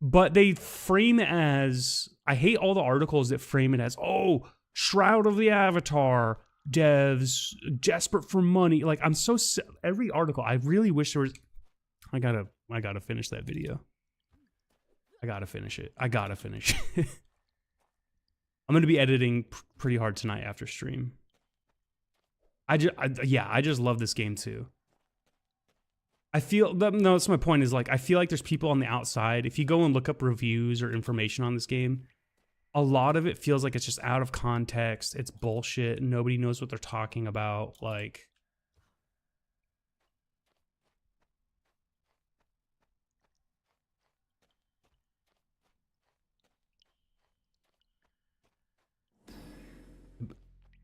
S1: but they frame it as, I hate all the articles that frame it as, oh, Shroud of the Avatar, devs desperate for money. Like, I'm so every article, I really wish there was, I gotta finish that video. I gotta finish it. I'm gonna be editing pretty hard tonight after stream. I just love this game too. I feel that, no, that's my point, is like, I feel like there's people on the outside. If you go and look up reviews or information on this game, a lot of it feels like it's just out of context. It's bullshit. Nobody knows what they're talking about. Like,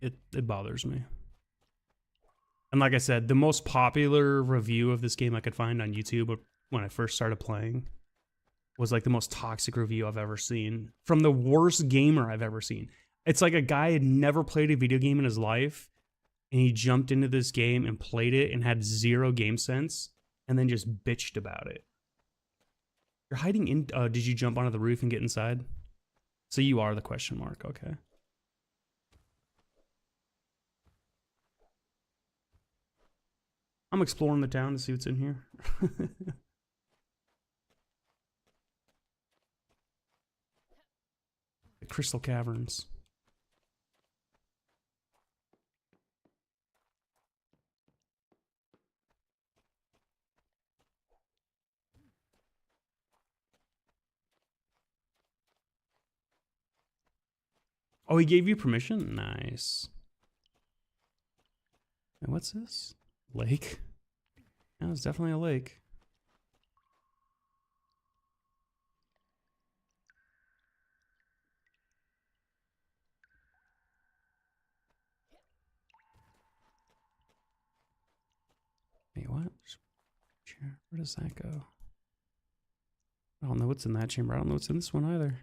S1: it bothers me. And like I said, the most popular review of this game I could find on YouTube when I first started playing was like the most toxic review I've ever seen from the worst gamer I've ever seen. It's like a guy had never played a video game in his life, and he jumped into this game and played it and had zero game sense, and then just bitched about it. You're hiding in. Did you jump onto the roof and get inside? So you are the question mark. Okay. I'm exploring the town to see what's in here. The Crystal Caverns. Oh, he gave you permission? Nice. And what's this? Lake? Yeah, it's definitely a lake. Wait, what? Where does that go? I don't know what's in that chamber. I don't know what's in this one either.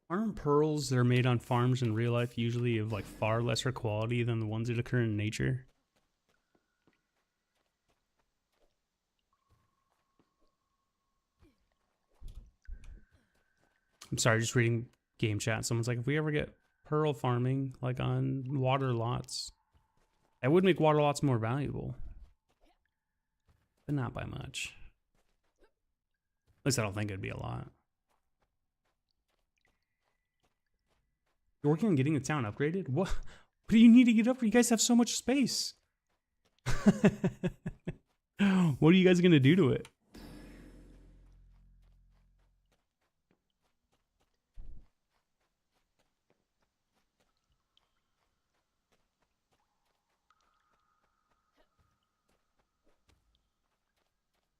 S1: Aren't pearls that are made on farms in real life usually of like far lesser quality than the ones that occur in nature? I'm sorry, just reading game chat. Someone's like, if we ever get pearl farming like on water lots, that would make water lots more valuable. But not by much. At least I don't think it'd be a lot. You're working on getting the town upgraded? What?
S2: do you need to get up for? You guys have so much space. What are you guys gonna do to it?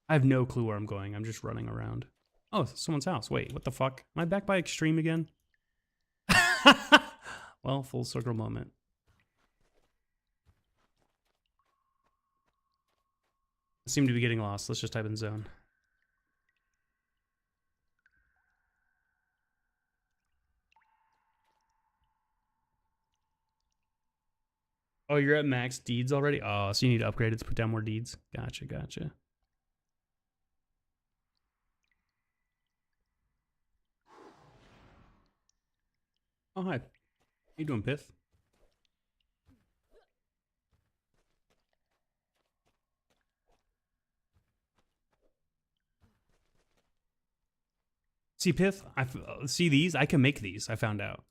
S2: I have no clue where I'm going. I'm just running around. Oh, someone's house. Wait, what the fuck? Am I back by Extreme again? Well, full circle moment. I seem to be getting lost. Let's just type in zone. Oh, you're at max deeds already? Oh, so you need to upgrade it to put down more deeds. Gotcha, gotcha. Oh, hi. How you doing, Pith? See, Pith, see these? I can make these, I found out.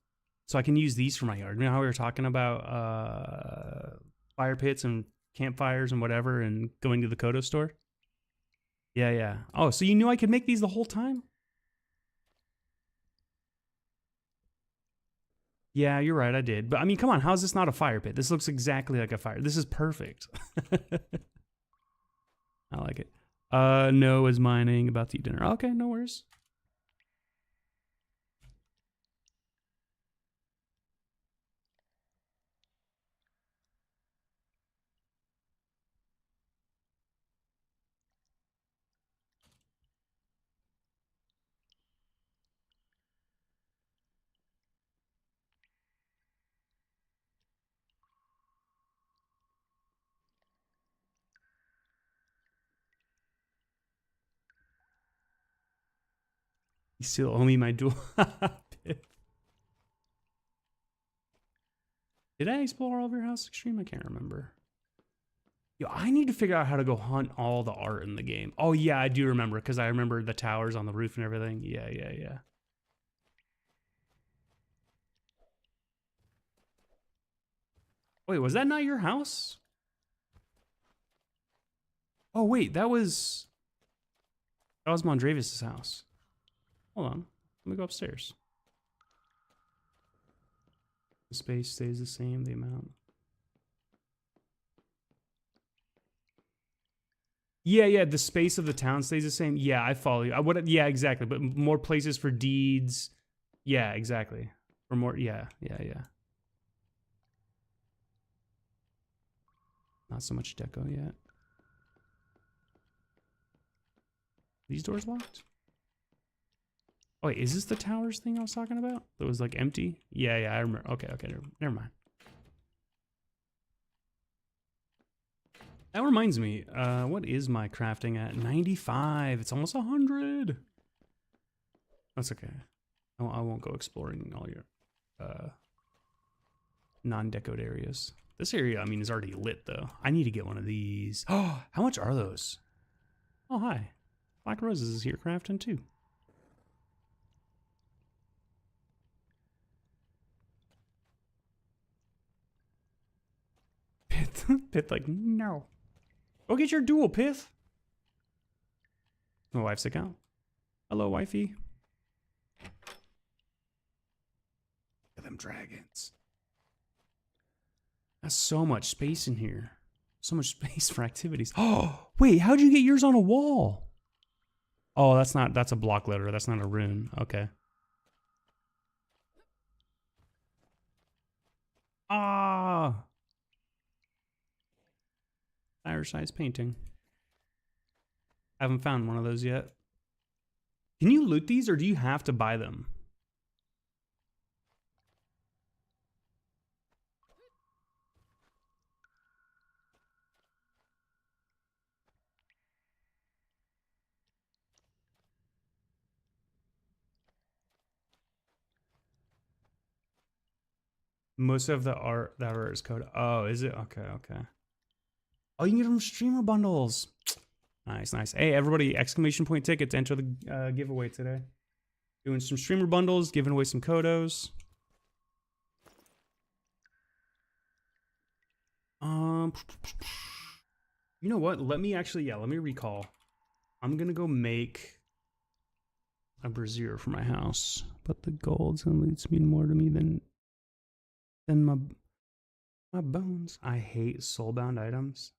S2: So I can use these for my yard. You know how we were talking about fire pits and campfires and whatever and going to the Kodo store? Yeah, yeah. Oh, so you knew I could make these the whole time? Yeah, you're right, I did. But I mean, come on, how is this not a fire pit? This looks exactly like a fire. This is perfect. I like it. No is mining, about to eat dinner. Okay, no worries. You still owe me my duel. Did I explore all of your house extreme? I can't remember. Yo, I need to figure out how to go hunt all the art in the game. Oh yeah, I do remember, because I remember the towers on the roof and everything. Yeah, yeah, yeah. Wait, was that not your house? Oh wait, that was Mondravis' house. Hold on, let me go upstairs. The space stays the same, the amount. Yeah, yeah, the space of the town stays the same. Yeah, I follow you. Yeah, exactly. But more places for deeds. Yeah, exactly. For more, yeah, yeah, yeah. Not so much deco yet. These doors locked? Oh, wait, is this the towers thing I was talking about? That was like empty? Yeah, yeah, I remember. Okay, okay, never mind. That reminds me, what is my crafting at? 95. It's almost 100. That's okay. I won't go exploring all your non-decoed areas. This area, I mean, is already lit, though. I need to get one of these. Oh, how much are those? Oh, hi. Black Roses is here crafting, too. Pith like, no. Go get your duel, Pith. My wife's account. Hello, wifey. Look at them dragons. That's so much space in here. So much space for activities. Oh, wait, how'd you get yours on a wall? Oh, that's a block letter. That's not a rune. Okay. Ah. Tire size painting. I haven't found one of those yet. Can you loot these or do you have to buy them? Most of the art that is code. Oh, is it? Okay, okay. Oh, you can get them from streamer bundles. Nice, nice. Hey, everybody, exclamation point ticket to enter the giveaway today. Doing some streamer bundles, giving away some Kodos. Um, you know what? Let me recall. I'm gonna go make a brazier for my house, but the golds and loots mean more to me than my bones. I hate soulbound items.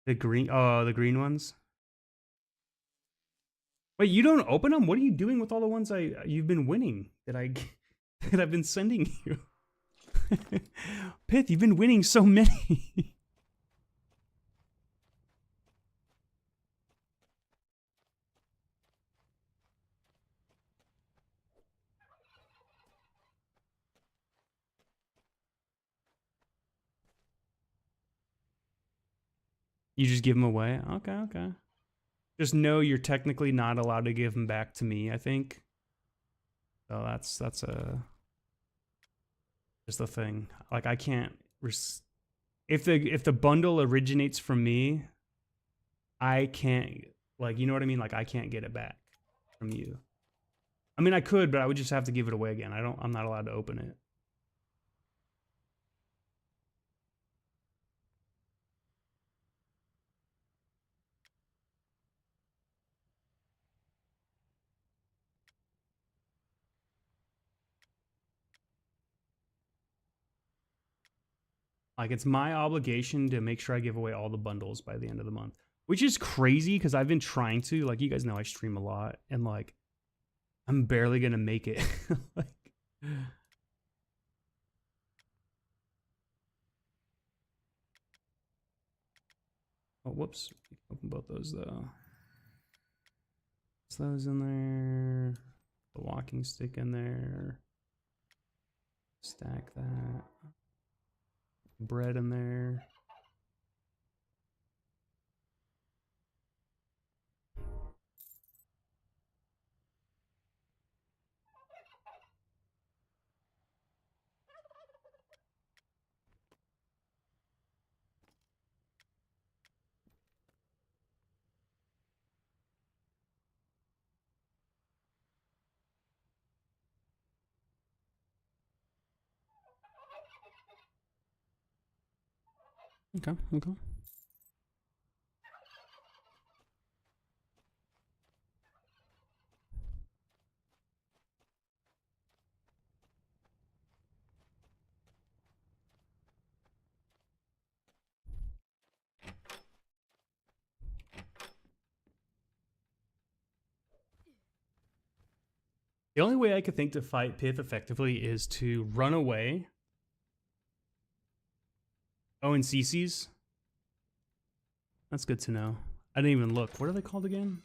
S2: The green ones. Wait, you don't open them? What are you doing with all the ones you've been winning that that I've been sending you? Pith, you've been winning so many. You just give them away? Okay, okay. Just know you're technically not allowed to give them back to me, I think. So that's just the thing. Like I can't if the bundle originates from me, I can't, like, you know what I mean? Like I can't get it back from you. I mean I could, but I would just have to give it away again. I'm not allowed to open it. Like, it's my obligation to make sure I give away all the bundles by the end of the month, which is crazy because I've been trying to. Like, you guys know I stream a lot, and like, I'm barely gonna make it. Like, oh, whoops! Open both those though. Put those in there. The walking stick in there. Stack that. Bread in there. Okay, okay. The only way I could think to fight Pith effectively is to run away. Oh, and CC's? That's good to know. I didn't even look. What are they called again?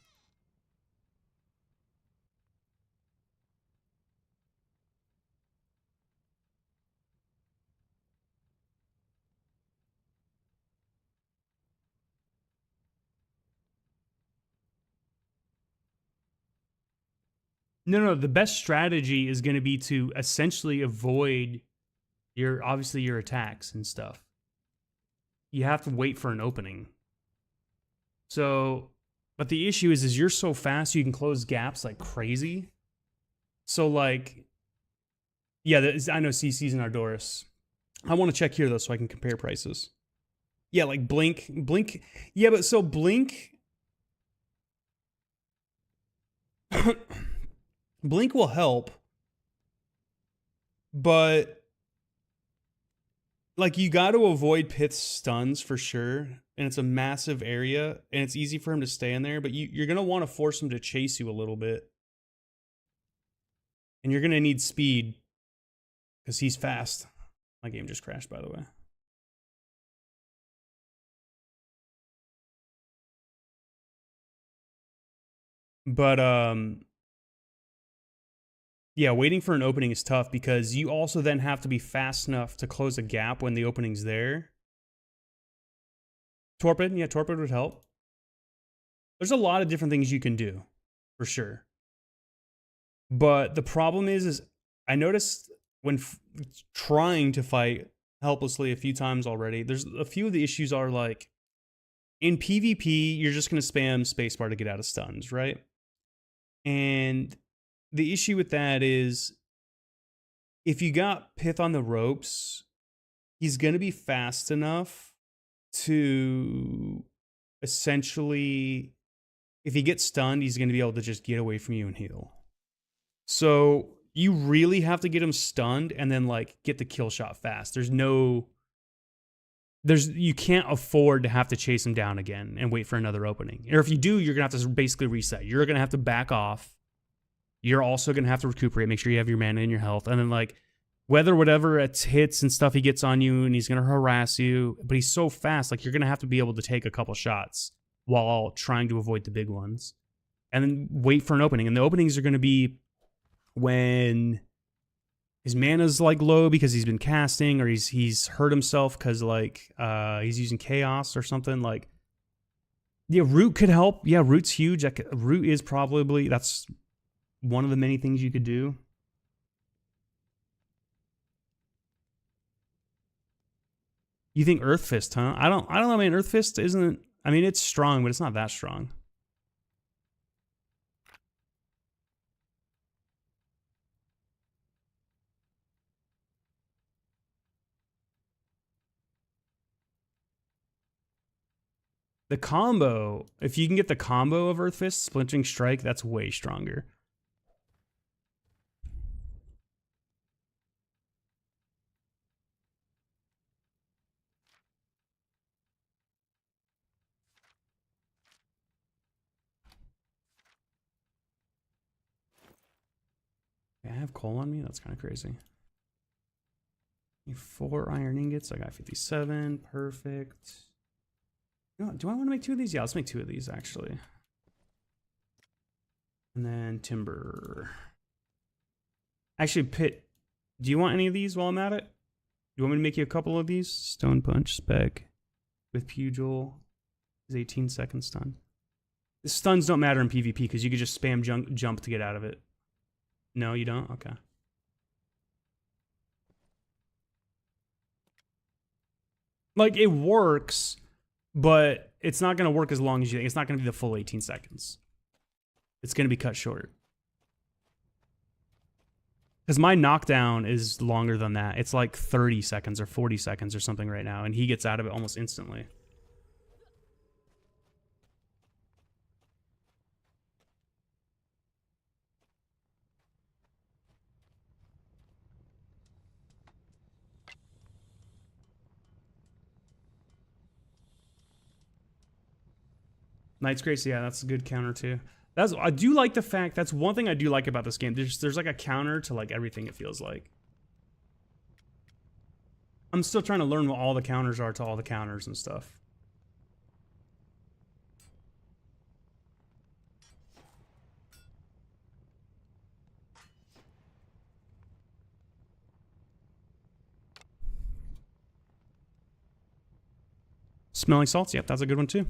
S2: No, the best strategy is going to be to essentially avoid obviously your attacks and stuff. You have to wait for an opening. So, but the issue is you're so fast you can close gaps like crazy. So like, yeah, I know CC's and Ardoris. I want to check here though so I can compare prices. Yeah, like Blink. Yeah, but so Blink. Blink will help, but like you got to avoid Pith's stuns for sure, and it's a massive area, and it's easy for him to stay in there. But you're gonna want to force him to chase you a little bit, and you're gonna need speed because he's fast. My game just crashed, by the way. But yeah, waiting for an opening is tough because you also then have to be fast enough to close a gap when the opening's there. Torpid, yeah, Torpid would help. There's a lot of different things you can do, for sure. But the problem is I noticed when trying to fight helplessly a few times already, there's a few of the issues are like, in PvP, you're just going to spam spacebar to get out of stuns, right? And the issue with that is if you got Pith on the ropes, he's going to be fast enough to essentially, if he gets stunned, he's going to be able to just get away from you and heal. So you really have to get him stunned and then like get the kill shot fast. You can't afford to have to chase him down again and wait for another opening. Or if you do, you're going to have to basically reset. You're going to have to back off. You're also going to have to recuperate, make sure you have your mana and your health. And then like whatever it's hits and stuff he gets on you and he's going to harass you, but he's so fast, like you're going to have to be able to take a couple shots while trying to avoid the big ones. And then wait for an opening. And the openings are going to be when his mana's like low because he's been casting, or he's hurt himself because like he's using chaos or something. Like, yeah, root could help. Yeah, root's huge. Root is probably, that's one of the many things you could do. You think Earth Fist, huh? I don't know, man. Earth Fist isn't, I mean, it's strong, but it's not that strong. The combo, if you can get the combo of Earth Fist, Splintering Strike, that's way stronger. I have coal on me? That's kind of crazy. 4 iron ingots. I got 57. Perfect. You know what, do I want to make 2 of these? Yeah, let's make 2 of these, actually. And then timber. Actually, Pit, do you want any of these while I'm at it? Do you want me to make you a couple of these? Stone Punch, Spec, with Pugil. Is 18 second stun. The stuns don't matter in PvP because you can just spam jump to get out of it. No, you don't? Okay. Like, it works, but it's not going to work as long as you think. It's not going to be the full 18 seconds. It's going to be cut short. Because my knockdown is longer than that. It's like 30 seconds or 40 seconds or something right now, and he gets out of it almost instantly. Knight's Grace, yeah, that's a good counter too. I do like the fact, that's one thing I do like about this game. There's like a counter to like everything, it feels like. I'm still trying to learn what all the counters are to all the counters and stuff. Smelling salts, yep, that's a good one too.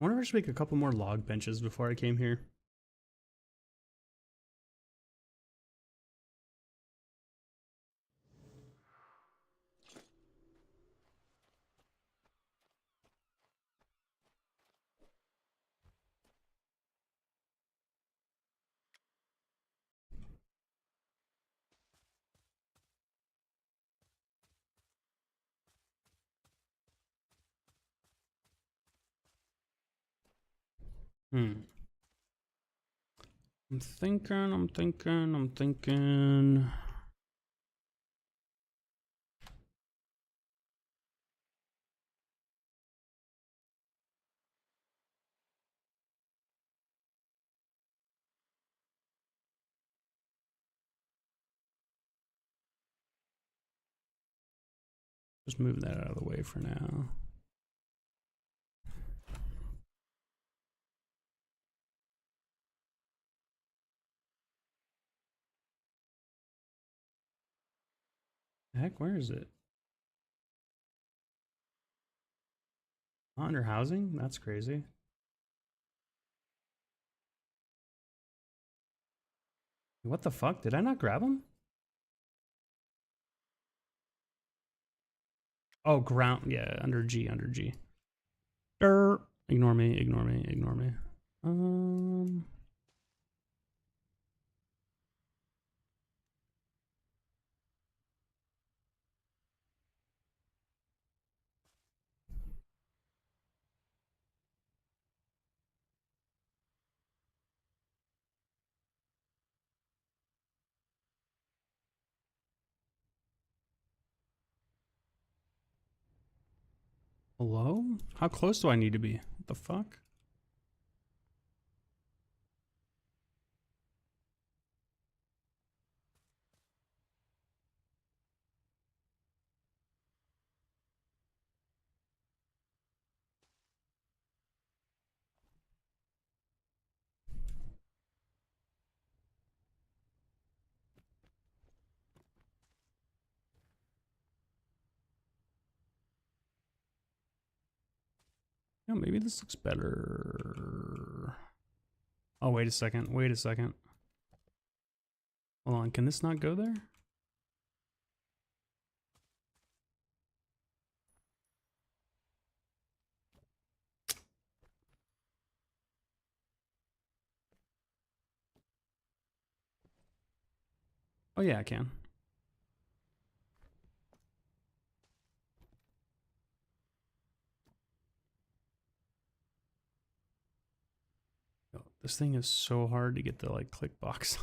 S2: I wonder if I should make a couple more log benches before I came here. I'm thinking. Just move that out of the way for now. Heck, where is it? Under housing? That's crazy. What the fuck? Did I not grab him? Oh, ground. Yeah, under G, under G. Ignore me, ignore me, ignore me. Hello? How close do I need to be? What the fuck? No, maybe this looks better. Oh, wait a second. Wait a second. Hold on. Can this not go there? Oh, yeah, I can. Oh, this thing is so hard to get the like click box.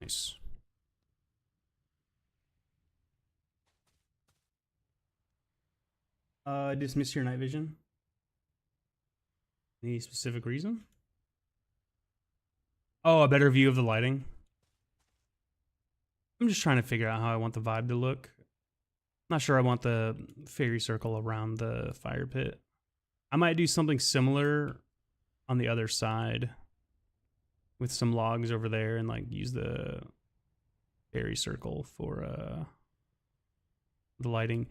S2: Nice. Dismiss your night vision. Any specific reason? Oh, a better view of the lighting. I'm just trying to figure out how I want the vibe to look. Not sure I want the fairy circle around the fire pit. I might do something similar on the other side with some logs over there and like use the fairy circle for the lighting.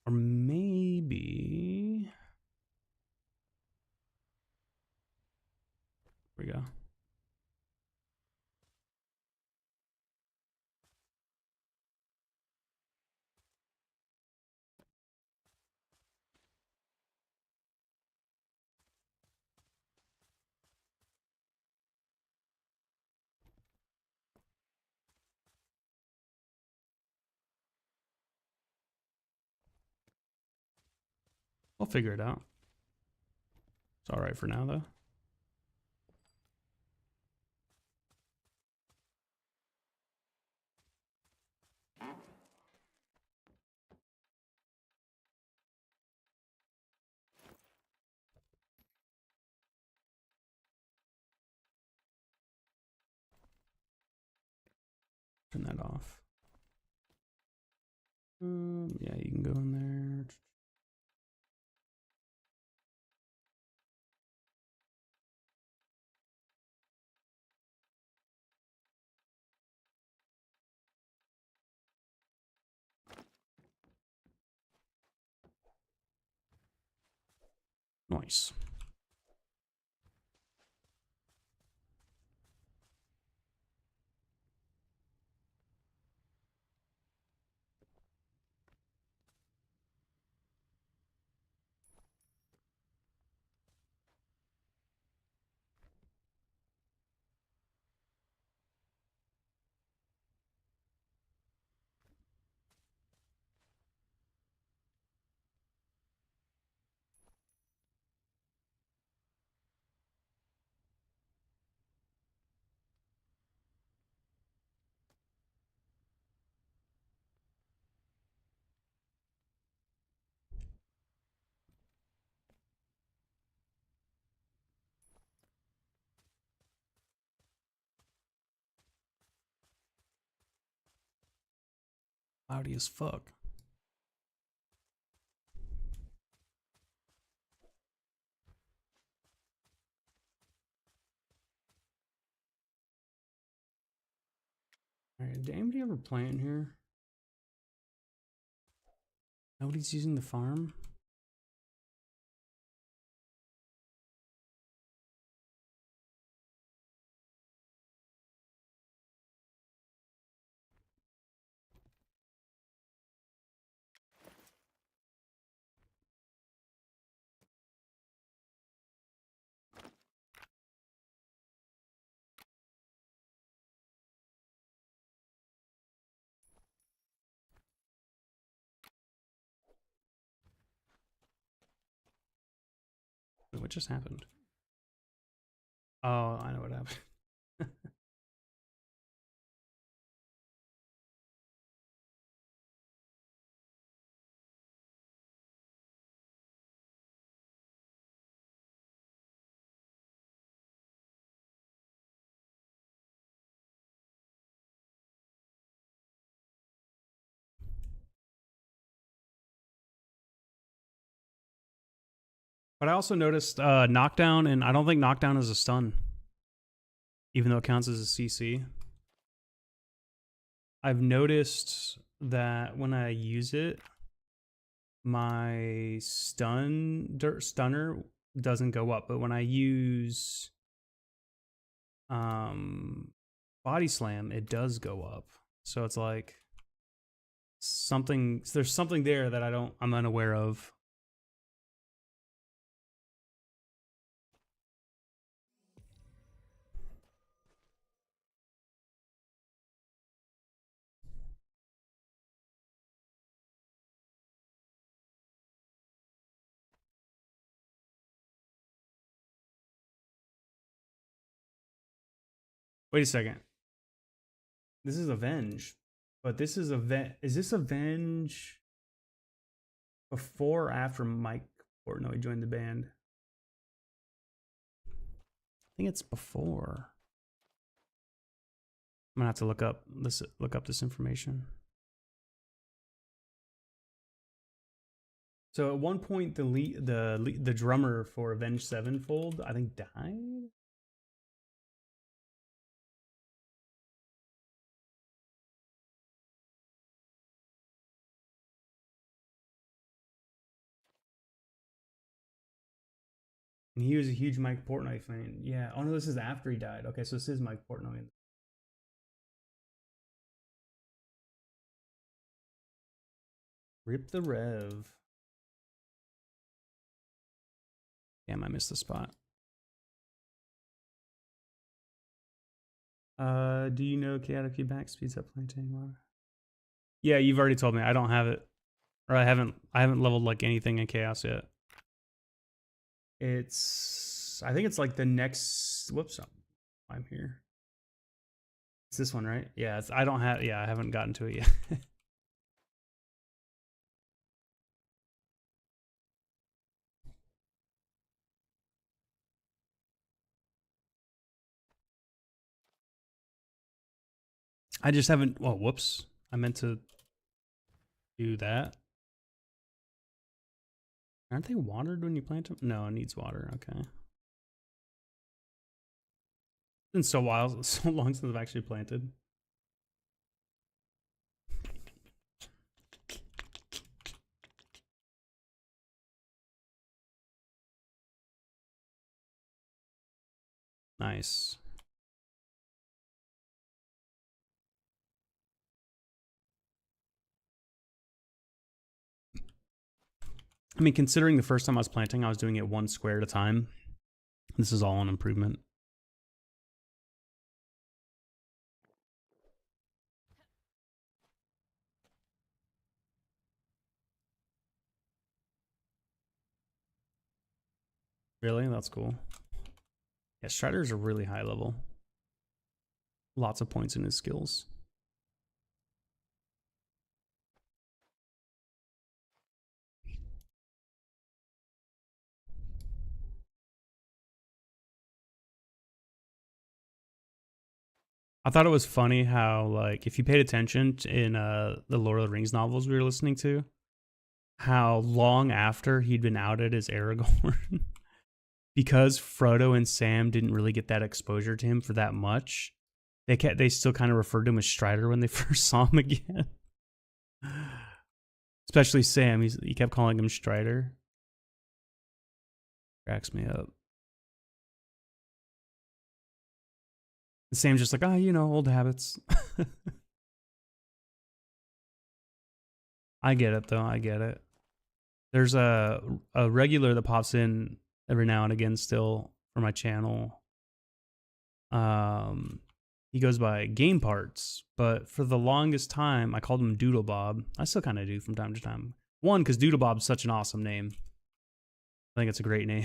S2: Or maybe here we go. We'll figure it out. It's all right for now, though. Turn that off. Yeah, you can go in there. Nice. Cloudy as fuck. Alright, did anybody ever plant here? Nobody's using the farm? Wait, what just happened? Oh, I know what happened. But I also noticed knockdown, and I don't think knockdown is a stun, even though it counts as a CC. I've noticed that when I use it, my stunner doesn't go up, but when I use body slam, it does go up. So it's like there's something there that I'm unaware of. Wait a second. This is Avenge, but this is Is this Avenge before or after Mike Portnoy joined the band? I think it's before. I'm gonna have to look up this information. So at one point, the drummer for Avenged Sevenfold, I think, died. And he was a huge Mike Portnoy fan. Yeah. Oh no, this is after he died. Okay, so this is Mike Portnoy. Rip the Rev. Damn, I missed the spot. Do you know chaotic feedback speeds up planting water? Yeah, you've already told me. I don't have it, or I haven't leveled like anything in chaos yet. I think it's like the next. Whoops, I'm here. It's this one, right? Yeah, I don't have. Yeah, I haven't gotten to it yet. I just haven't. Well, whoops. I meant to do that. Aren't they watered when you plant them? No, it needs water. Okay. It's been so long since I've actually planted. Nice. I mean, considering the first time I was planting, I was doing it one square at a time. This is all an improvement. Really? That's cool. Yeah, Strider's a really high level. Lots of points in his skills. I thought it was funny how, like, if you paid attention in the Lord of the Rings novels we were listening to, how long after he'd been outed as Aragorn, because Frodo and Sam didn't really get that exposure to him for that much, they still kind of referred to him as Strider when they first saw him again. Especially Sam, he kept calling him Strider. Cracks me up. And Sam's just like, old habits. I get it, though. I get it. There's a regular that pops in every now and again still for my channel. He goes by Game Parts, but for the longest time, I called him Doodle Bob. I still kind of do from time to time. One, because Doodle Bob's such an awesome name. I think it's a great name.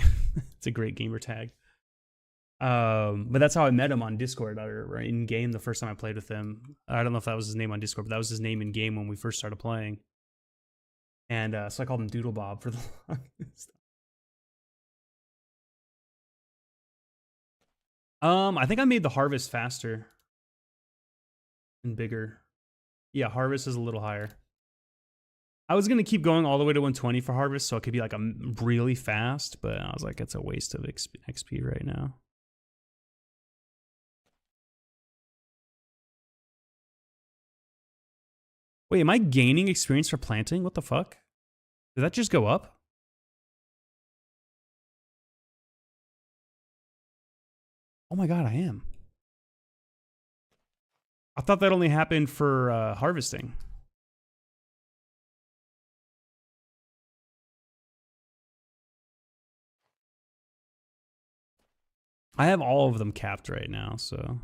S2: It's a great gamer tag. But that's how I met him on Discord, or in game the first time I played with him. I don't know if that was his name on Discord, but that was his name in game when we first started playing. And so I called him Doodle Bob for the longest time. I think I made the harvest faster and bigger. Yeah, harvest is a little higher. I was gonna keep going all the way to 120 for harvest, so it could be like a really fast, but I was like, it's a waste of XP right now. Wait, am I gaining experience for planting? What the fuck? Did that just go up? Oh my god, I am. I thought that only happened for harvesting. I have all of them capped right now, so...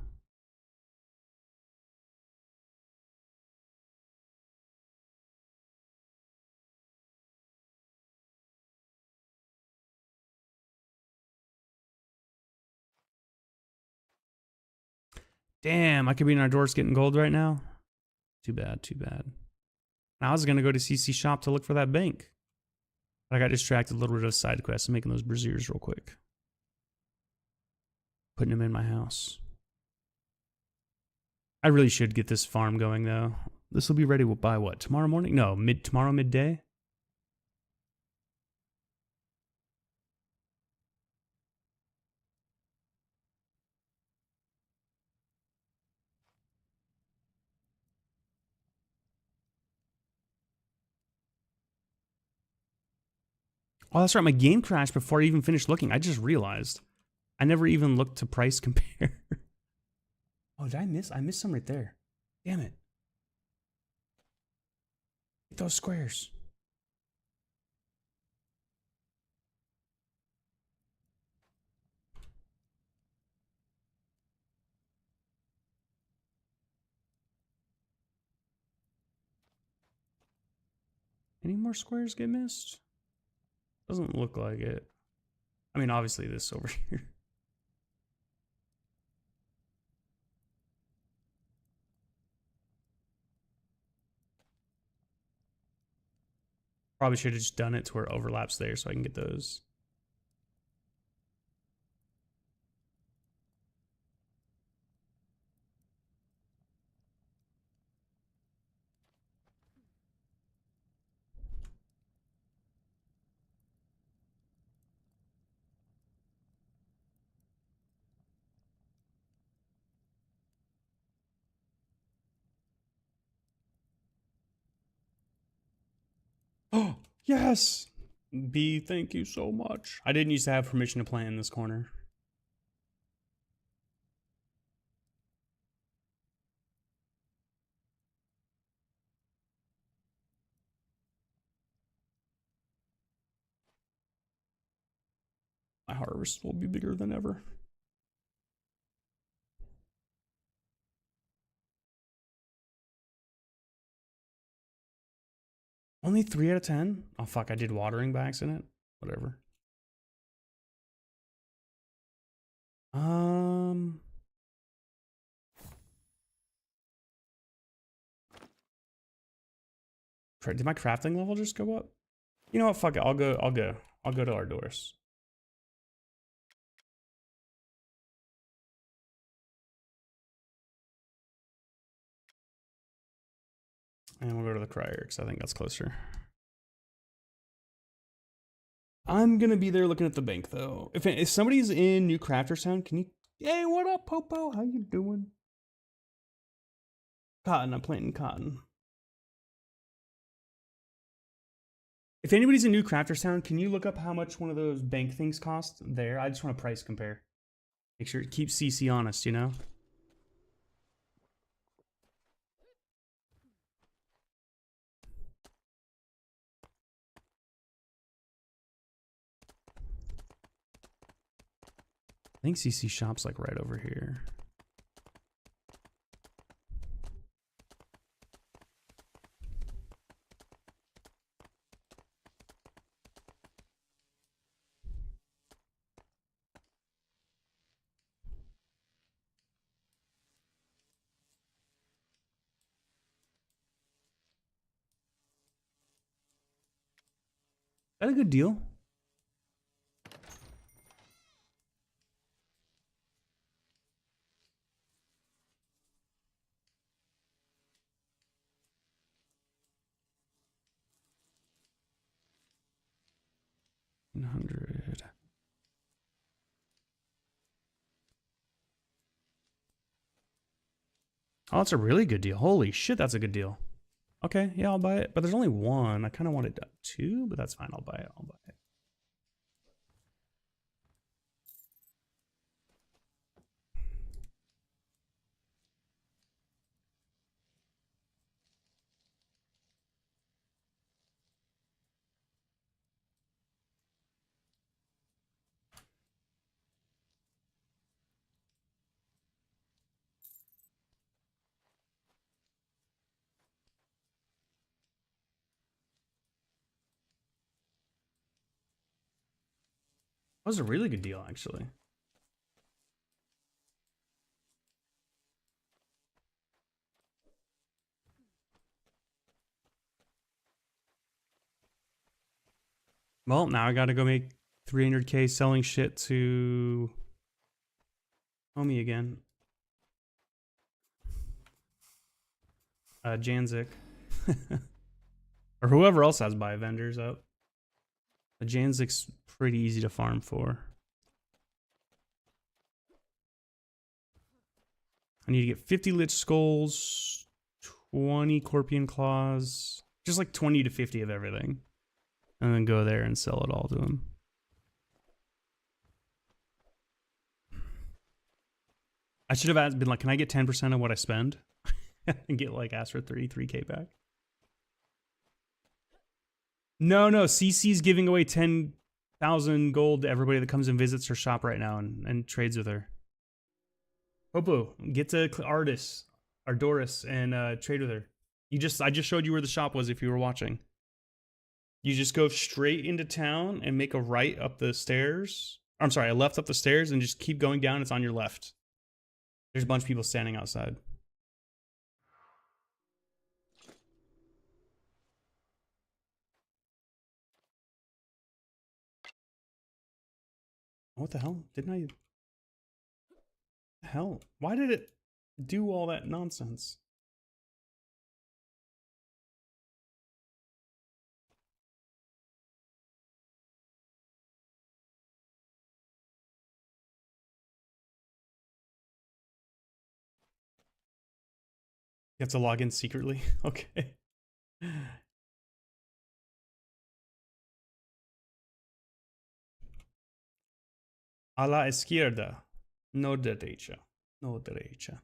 S2: Damn, I could be in our doors getting gold right now. Too bad, too bad. I was gonna go to CC shop to look for that bank. But I got distracted a little bit of side quests and making those braziers real quick. Putting them in my house. I really should get this farm going though. This will be ready by what? Tomorrow morning? No, tomorrow midday? Oh, that's right. My game crashed before I even finished looking. I just realized. I never even looked to price compare. Oh, did I miss? I missed some right there. Damn it. Get those squares. Any more squares get missed? Doesn't look like it. I mean, obviously this over here. Probably should have just done it to where it overlaps there so I can get those. Oh, yes! B, thank you so much. I didn't used to have permission to plant in this corner. My harvest will be bigger than ever. Only 3 out of 10? Oh fuck, I did watering by accident. Whatever. Did my crafting level just go up? You know what? Fuck it. I'll go to our doors. And we'll go to the crier because I think that's closer. I'm gonna be there looking at the bank though. If somebody's in New Crafterstown, can you? Hey, what up, Popo? How you doing? Cotton. I'm planting cotton. If anybody's in New Crafterstown, can you look up how much one of those bank things cost there? I just want to price compare. Make sure keep CC honest, you know. I think CC shop's like right over here. Is that a good deal? $100. Oh, that's a really good deal. Holy shit, that's a good deal. Okay, yeah, I'll buy it. But there's only one. I kind of wanted two, but that's fine. I'll buy it. I'll buy it. That was a really good deal, actually. Well, now I gotta go make 300K selling shit to homie again. Janzik. Or whoever else has buy vendors up. The Janzik's pretty easy to farm for. I need to get 50 Lich Skulls, 20 Corpian Claws, just like 20 to 50 of everything. And then go there and sell it all to him. I should have been like, can I get 10% of what I spend? And get like, ask for 33K back. No, CC's giving away 10,000 gold to everybody that comes and visits her shop right now and trades with her. Popo, get to Artis, Ardoris, and trade with her. I just showed you where the shop was if you were watching. You just go straight into town and make a right up the stairs. I'm sorry, a left up the stairs and just keep going down. It's on your left. There's a bunch of people standing outside. What the hell? Didn't I? The hell? Why did it do all that nonsense? You have to log in secretly? Okay. A la izquierda. No derecha. No derecha.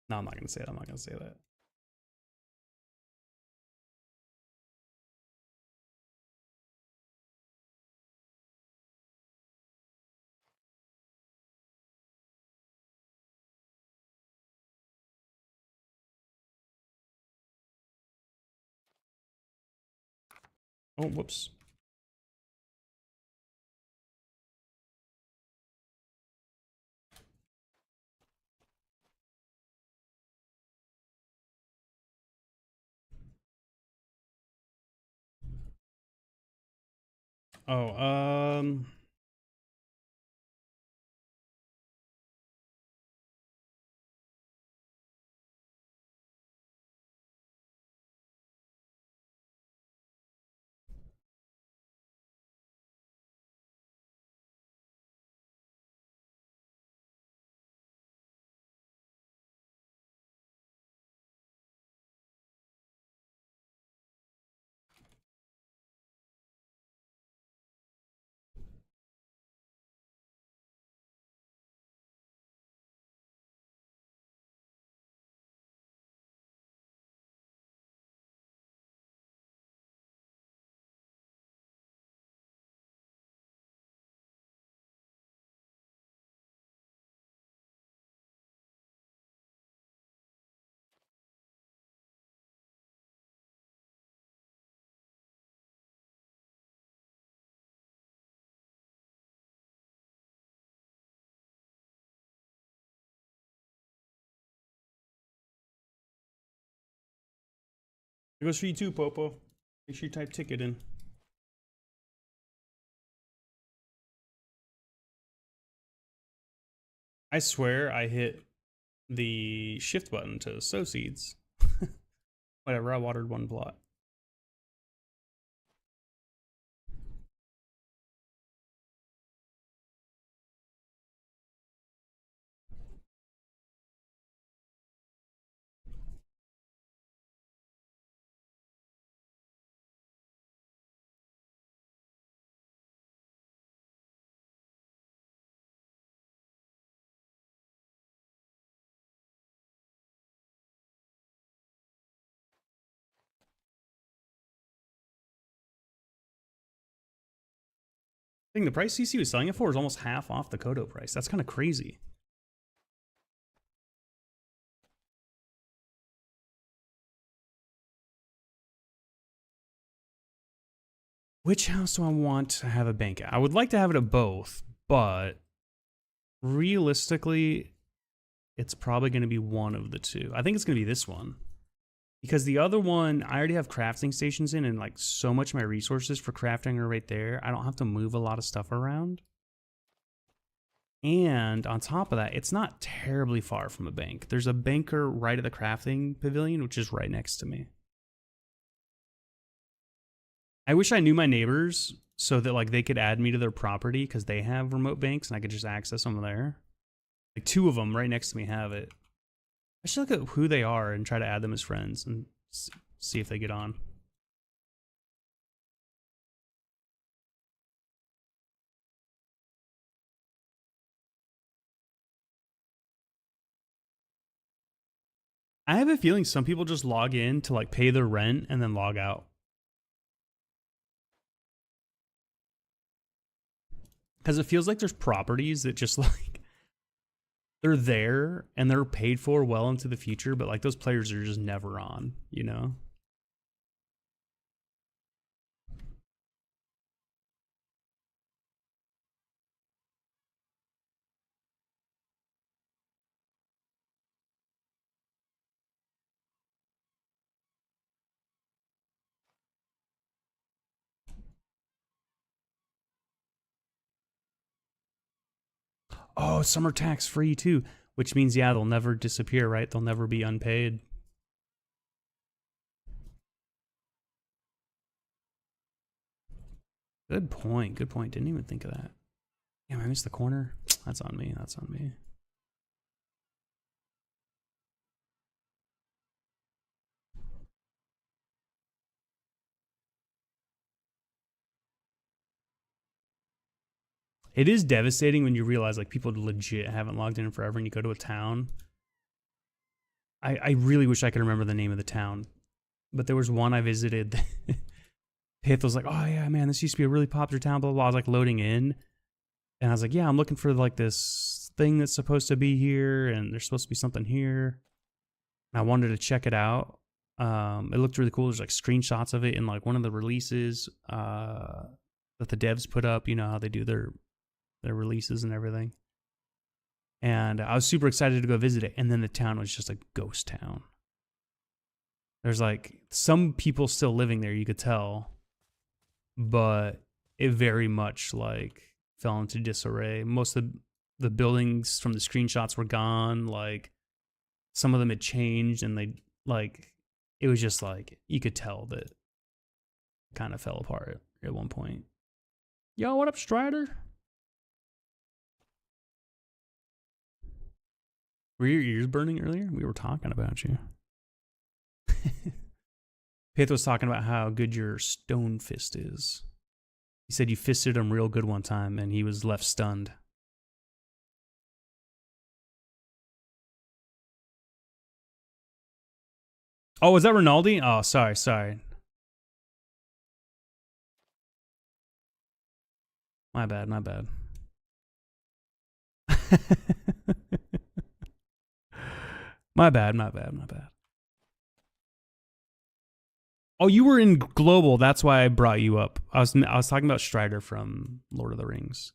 S2: No, I'm not gonna say that. I'm not gonna say that.
S1: Oh, whoops. Oh, it goes for you too, Popo. Make sure you type ticket in. I swear I hit the shift button to sow seeds. Whatever, I watered one plot. I think the price CC was selling it for is almost half off the Kodo price. That's kind of crazy. Which house do I want to have a bank at? I would like to have it at both, but realistically, it's probably going to be one of the two. I think it's going to be this one. Because the other one, I already have crafting stations in, and like so much of my resources for crafting are right there. I don't have to move a lot of stuff around. And on top of that, it's not terribly far from a bank. There's a banker right at the crafting pavilion, which is right next to me. I wish I knew my neighbors so that like they could add me to their property because they have remote banks and I could just access them there. Like 2 of them right next to me have it. I should look at who they are and try to add them as friends and see if they get on. I have a feeling some people just log in to like pay their rent and then log out. Because it feels like there's properties that just like they're there and they're paid for well into the future, but like those players are just never on, you know? Oh, some are tax free too, which means, yeah, they'll never disappear, right? They'll never be unpaid. Good point. Good point. Didn't even think of that. Damn, I missed the corner. That's on me. That's on me. It is devastating when you realize like people legit haven't logged in forever and you go to a town. I really wish I could remember the name of the town, but there was one I visited. Pith was like, oh yeah, man, this used to be a really popular town, blah, blah, blah. I was like loading in and I was like, yeah, I'm looking for like this thing that's supposed to be here and there's supposed to be something here. And I wanted to check it out.
S2: It looked really cool. There's like screenshots of it in like one of the releases that the devs put up. You know how they do their releases and everything. And I was super excited to go visit it. And then the town was just a ghost town. There's like some people still living there, you could tell, but it very much like fell into disarray. Most of the buildings from the screenshots were gone. Like some of them had changed, and they like it was just like you could tell that it kind of fell apart at one point. Yo, what up, Strider? Were your ears burning earlier? We were talking about you. Pith was talking about how good your stone fist is. He said you fisted him real good one time and he was left stunned. Oh, was that Ronaldo? Oh, sorry. My bad. My bad. Oh, you were in Global. That's why I brought you up. I was talking about Strider from Lord of the Rings.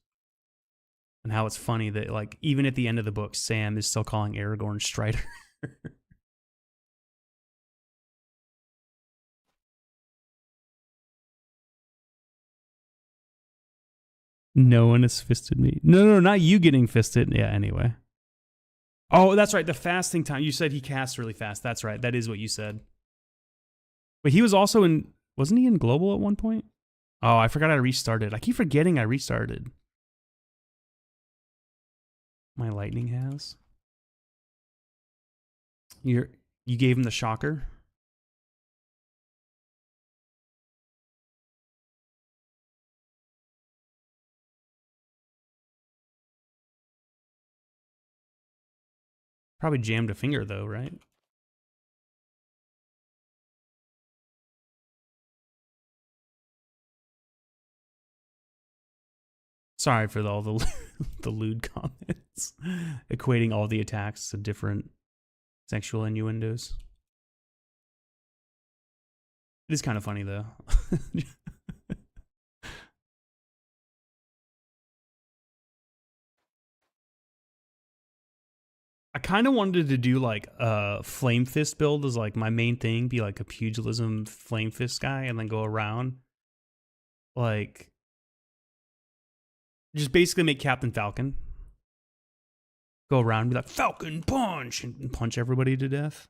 S2: And how it's funny that like even at the end of the book, Sam is still calling Aragorn Strider. No one has fisted me. No, not you getting fisted. Yeah, anyway. Oh, that's right. The fasting time. You said he casts really fast. That's right. That is what you said. But he was also in... Wasn't he in Global at one point? Oh, I forgot I restarted. I keep forgetting I restarted. My lightning has. You gave him the shocker? Probably jammed a finger though, right? Sorry for all the the lewd comments, equating all the attacks to different sexual innuendos. It is kind of funny though. I kind of wanted to do like a flame fist build as like my main thing, be like a pugilism flame fist guy, and then go around like just basically make Captain Falcon. Go around and be like, Falcon punch, and punch everybody to death.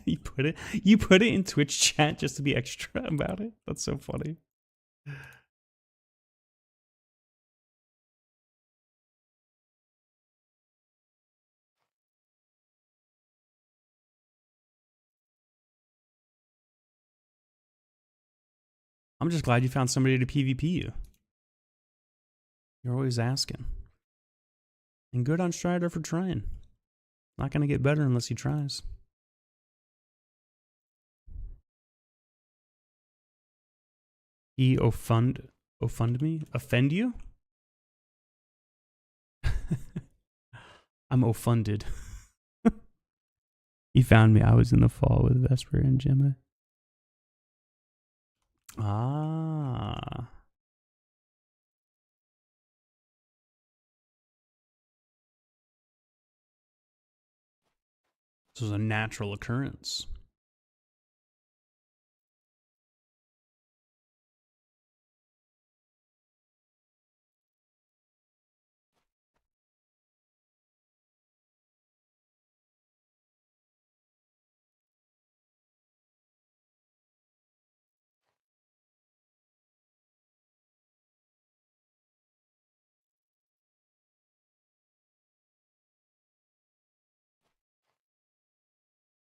S2: you put it in Twitch chat just to be extra about it. That's so funny. I'm just glad you found somebody to PvP you. You're always asking. And good on Strider for trying. Not gonna get better unless he tries. He offend me? Offend you? I'm offended. He found me. I was in the fall with Vesper and Gemma. Ah. This was a natural occurrence.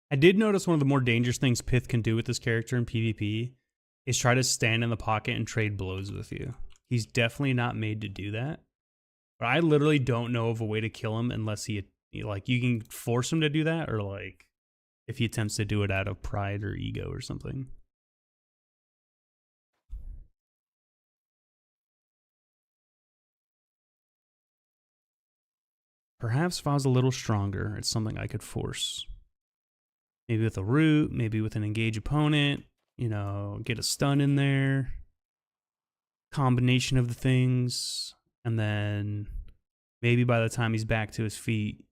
S2: I did notice one of the more dangerous things Pith can do with this character in PvP is try to stand in the pocket and trade blows with you. He's definitely not made to do that. But I literally don't know of a way to kill him unless he like you can force him to do that, or like if he attempts to do it out of pride or ego or something. Perhaps if I was a little stronger, it's something I could force. Maybe with a root, maybe with an engage opponent, you know, get a stun in there. Combination of the things. And then maybe by the time he's back to his feet,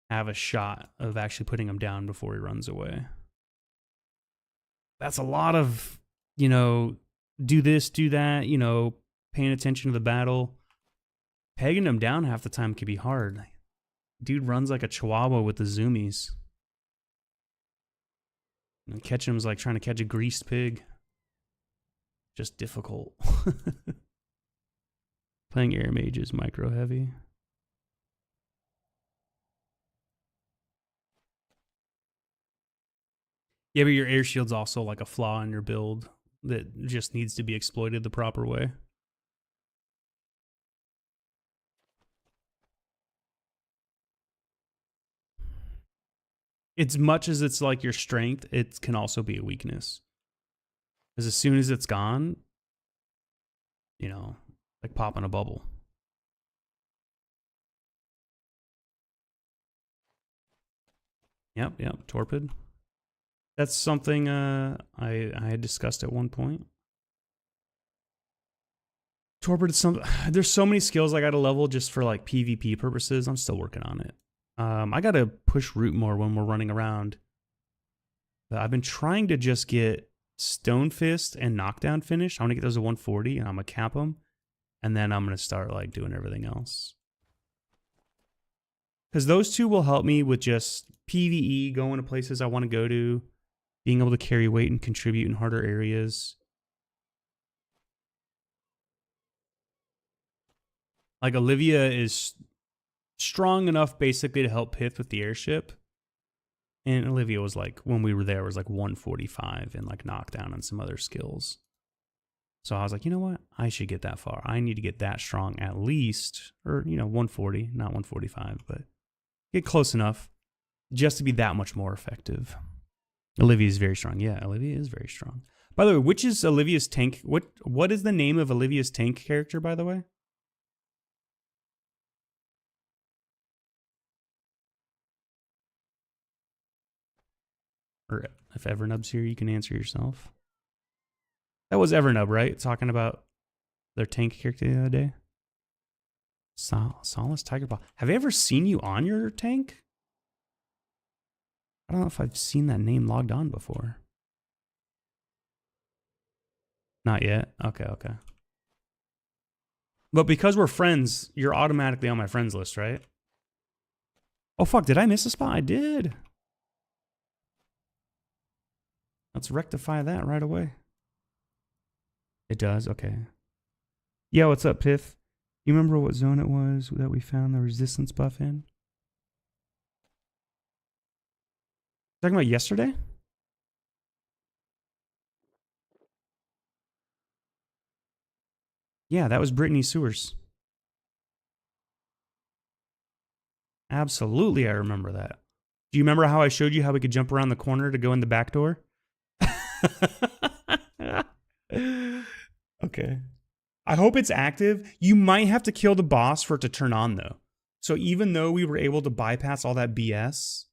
S2: have a shot of actually putting him down before he runs away. That's a lot of, you know, do this, do that, you know, paying attention to the battle. Pegging him down half the time can be hard. Dude runs like a chihuahua with the zoomies. And catching him's like trying to catch a greased pig. Just difficult. Playing air mage is micro heavy. Yeah, but your air shield's also like a flaw in your build that just needs to be exploited the proper way. As much as it's like your strength, it can also be a weakness. Because as soon as it's gone, you know, like popping a bubble. Yep, torpid. That's something I had discussed at one point. Torpid is some. There's so many skills I got to level just for like PvP purposes. I'm still working on it. I got to push root more when we're running around. But I've been trying to just get Stone Fist and Knockdown finished. I want to get those at 140 and I'm going to cap them. And then I'm going to start like doing everything else. Because those two will help me with just PvE, going to places I want to go to, being able to carry weight and contribute in harder areas. Like Olivia is strong enough basically to help Pith with the airship. And Olivia was like, when we were there, was like 145 and like knockdown and some other skills. So I was like, you know what? I should get that far. I need to get that strong at least, or, you know, 140, not 145, but get close enough just to be that much more effective. Olivia is very strong. Yeah, Olivia is very strong. By the way, which is Olivia's tank? What is the name of Olivia's tank character, by the way? Or if Evernub's here, you can answer yourself. That was Evernub, right? Talking about their tank character the other day. Solace Tiger Paw. Have I ever seen you on your tank? I don't know if I've seen that name logged on before. Not yet. Okay. But because we're friends, you're automatically on my friends list, right? Oh, fuck. Did I miss a spot? I did. Let's rectify that right away. It does? Okay. Yeah, what's up, Pith? You remember what zone it was that we found the resistance buff in? Talking about yesterday? Yeah, that was Brittany Sewers. Absolutely, I remember that. Do you remember how I showed you how we could jump around the corner to go in the back door? Okay. I hope it's active. You might have to kill the boss for it to turn on, though. So even though we were able to bypass all that BS,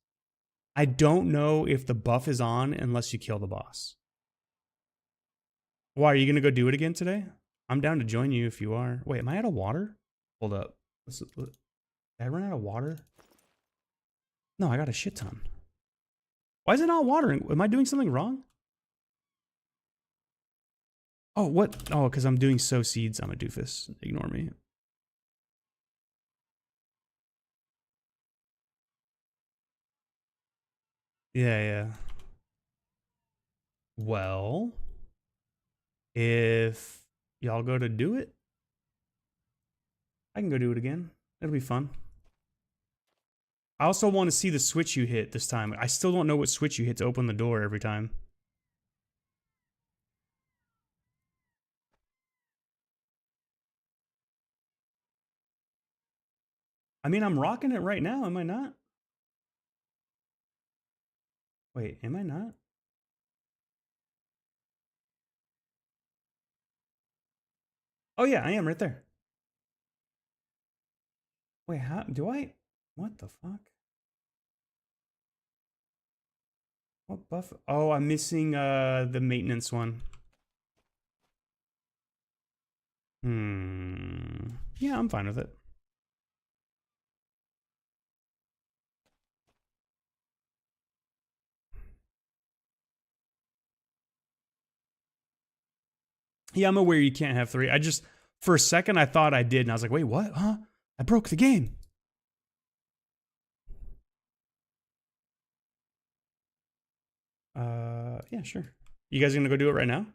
S2: I don't know if the buff is on unless you kill the boss. Why, are you going to go do it again today? I'm down to join you if you are. Wait, am I out of water? Hold up. Did I run out of water? No, I got a shit ton. Why is it not watering? Am I doing something wrong? Oh, what? Oh, because I'm doing sow seeds. I'm a doofus. Ignore me. Yeah. Well, if y'all go to do it, I can go do it again. It'll be fun. I also want to see the switch you hit this time. I still don't know what switch you hit to open the door every time. I mean, I'm rocking it right now, am I not? Wait, am I not? Oh yeah, I am right there. Wait, how do I? What the fuck? What buff? Oh, I'm missing the maintenance one. Yeah, I'm fine with it. Yeah, I'm aware you can't have 3. I just, for a second, I thought I did, and I was like, wait, what? Huh? I broke the game. Yeah, sure. You guys gonna go do it right now?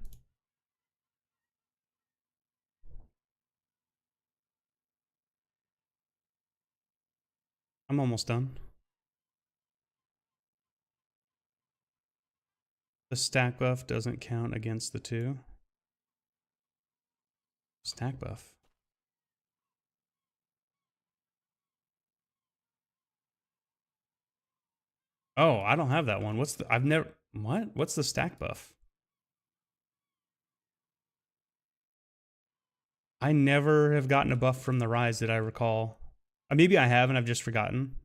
S2: I'm almost done. The stack buff doesn't count against the 2. Stack buff. Oh, I don't have that one. What's the, I've never, what? What's the stack buff? I never have gotten a buff from the Rise that I recall. Maybe I have and I've just forgotten.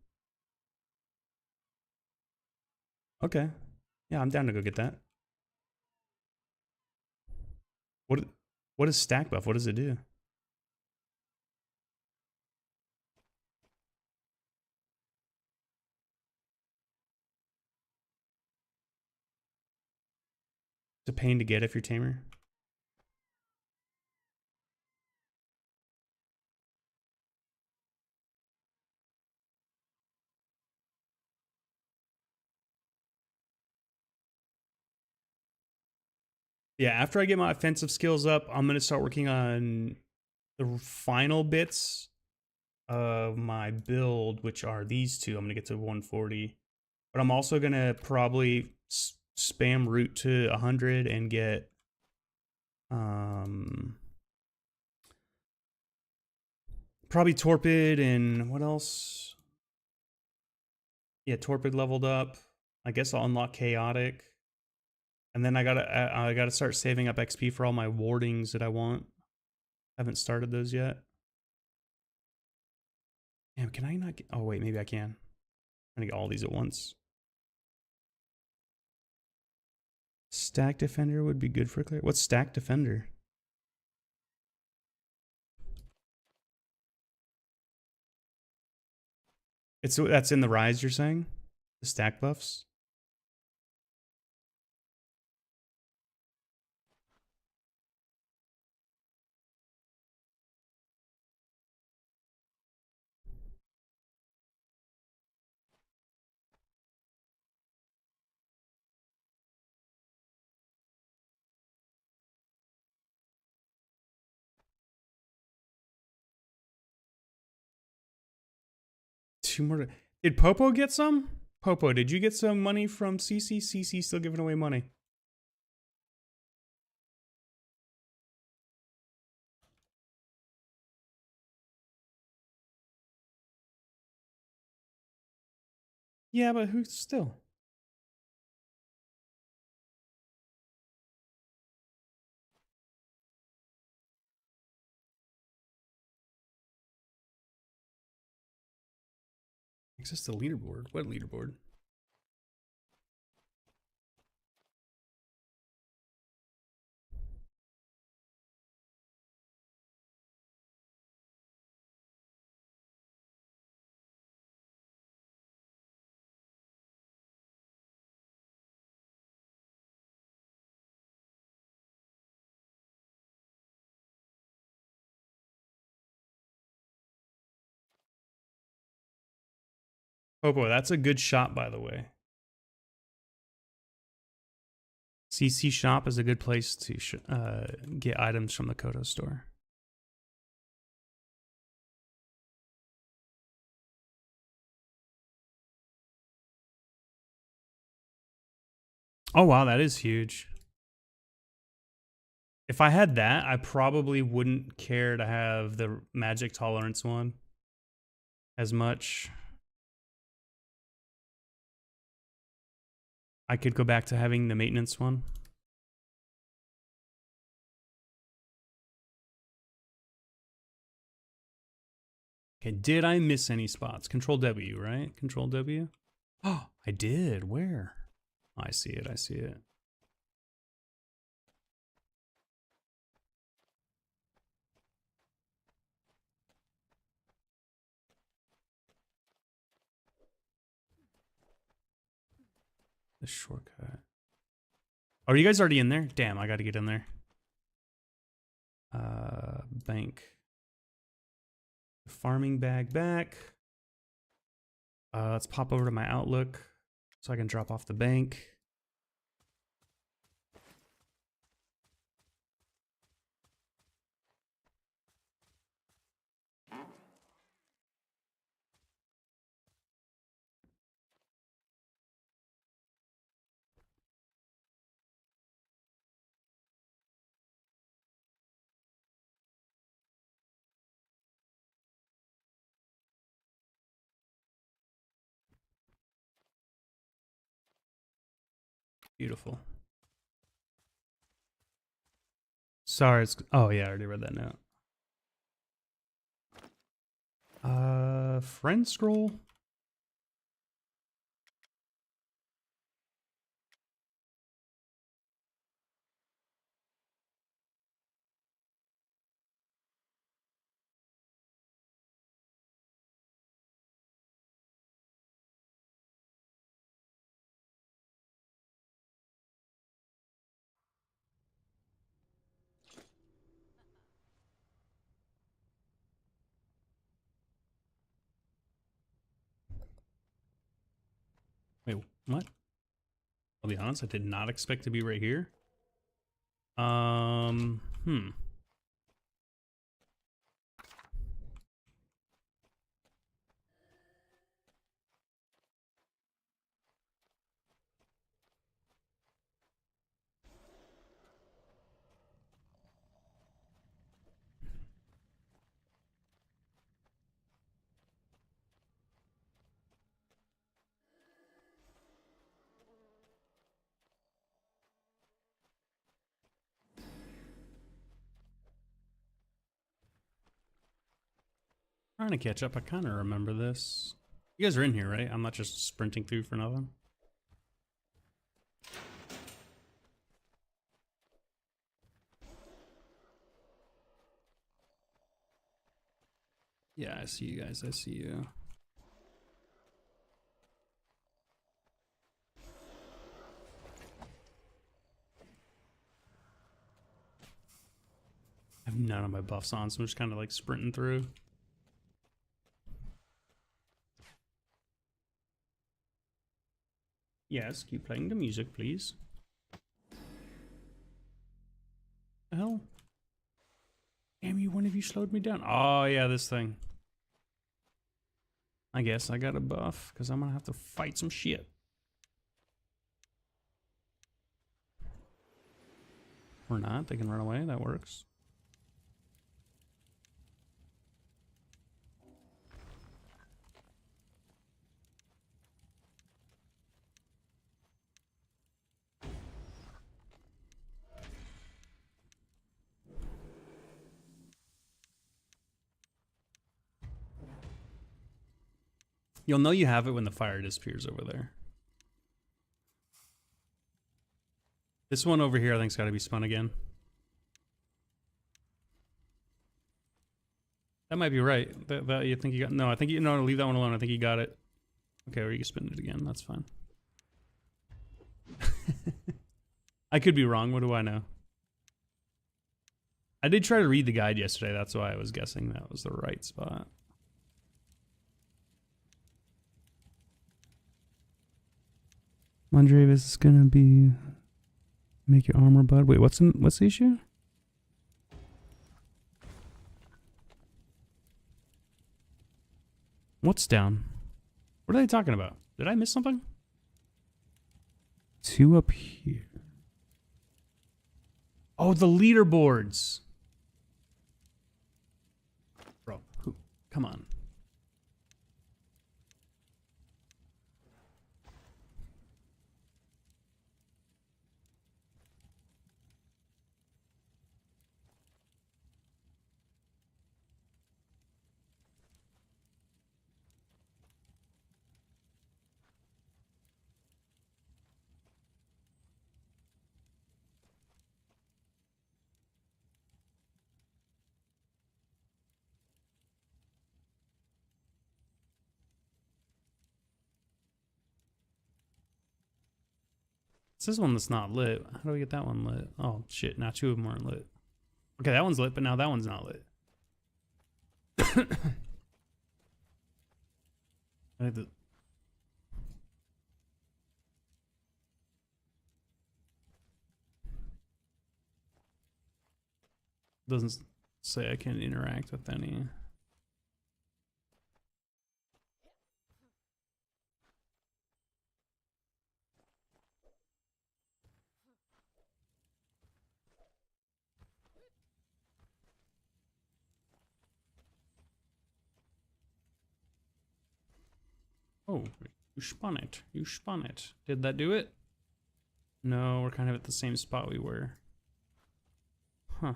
S2: Okay. Yeah, I'm down to go get that. What is stack buff? What does it do? It's a pain to get if you're tamer. Yeah, after I get my offensive skills up, I'm going to start working on the final bits of my build, which are these two. I'm going to get to 140. But I'm also going to probably spam root to 100 and get probably torpid and what else? Yeah, torpid leveled up. I guess I'll unlock chaotic. And then I gotta start saving up XP for all my wardings that I want. Haven't started those yet. Damn, can I not get, oh wait, maybe I can. I'm gonna get all these at once. Stack Defender would be good for clear. What's Stack Defender? That's in the Rise, you're saying? The stack buffs? Two more. Did Popo get some? Popo, did you get some money from CC? CC still giving away money. Yeah, but who's still? Access the leaderboard. What leaderboard? Popo, that's a good shop, by the way. CC shop is a good place to get items from the Kodo store. Oh wow, that is huge. If I had that, I probably wouldn't care to have the magic tolerance one as much. I could go back to having the maintenance one. Okay, did I miss any spots? Control W, right? Control W. Oh, I did. Where? Oh, I see it. I see it. The shortcut. Are you guys already in there? Damn, I got to get in there. Bank. Farming bag back. Let's pop over to my Outlook so I can drop off the bank. Beautiful. Sorry, it's... Oh, yeah, I already read that note. Friend scroll? Wait, what? I'll be honest, I did not expect to be right here. Hmm. Trying to catch up. I kind of remember this. You guys are in here, right? I'm not just sprinting through for nothing. Yeah, I see you guys. I see you. I have none of my buffs on, so I'm just kind of like sprinting through. Yes, keep playing the music, please. The hell? Damn you, one of you slowed me down. Oh, yeah, this thing. I guess I got a buff, because I'm going to have to fight some shit. Or not, they can run away, that works. You'll know you have it when the fire disappears over there. This one over here I think's got to be spun again. That might be right. That you think you got... No, I think you... No, leave that one alone. I think you got it. Okay, or you can spin it again. That's fine. I could be wrong. What do I know? I did try to read the guide yesterday. That's why I was guessing that was the right spot. Mondrevis is gonna be... Make your armor bud. Wait, what's the issue? What's down? What are they talking about? Did I miss something? 2 up here. Oh, the leaderboards. Bro, who? Come on. It's this one that's not lit. How do we get that one lit? Oh shit, now two of them aren't lit. Okay, that one's lit, but now that one's not lit. I have to... Doesn't say I can interact with any. Oh, you spun it. You spun it. Did that do it? No, we're kind of at the same spot we were. Huh.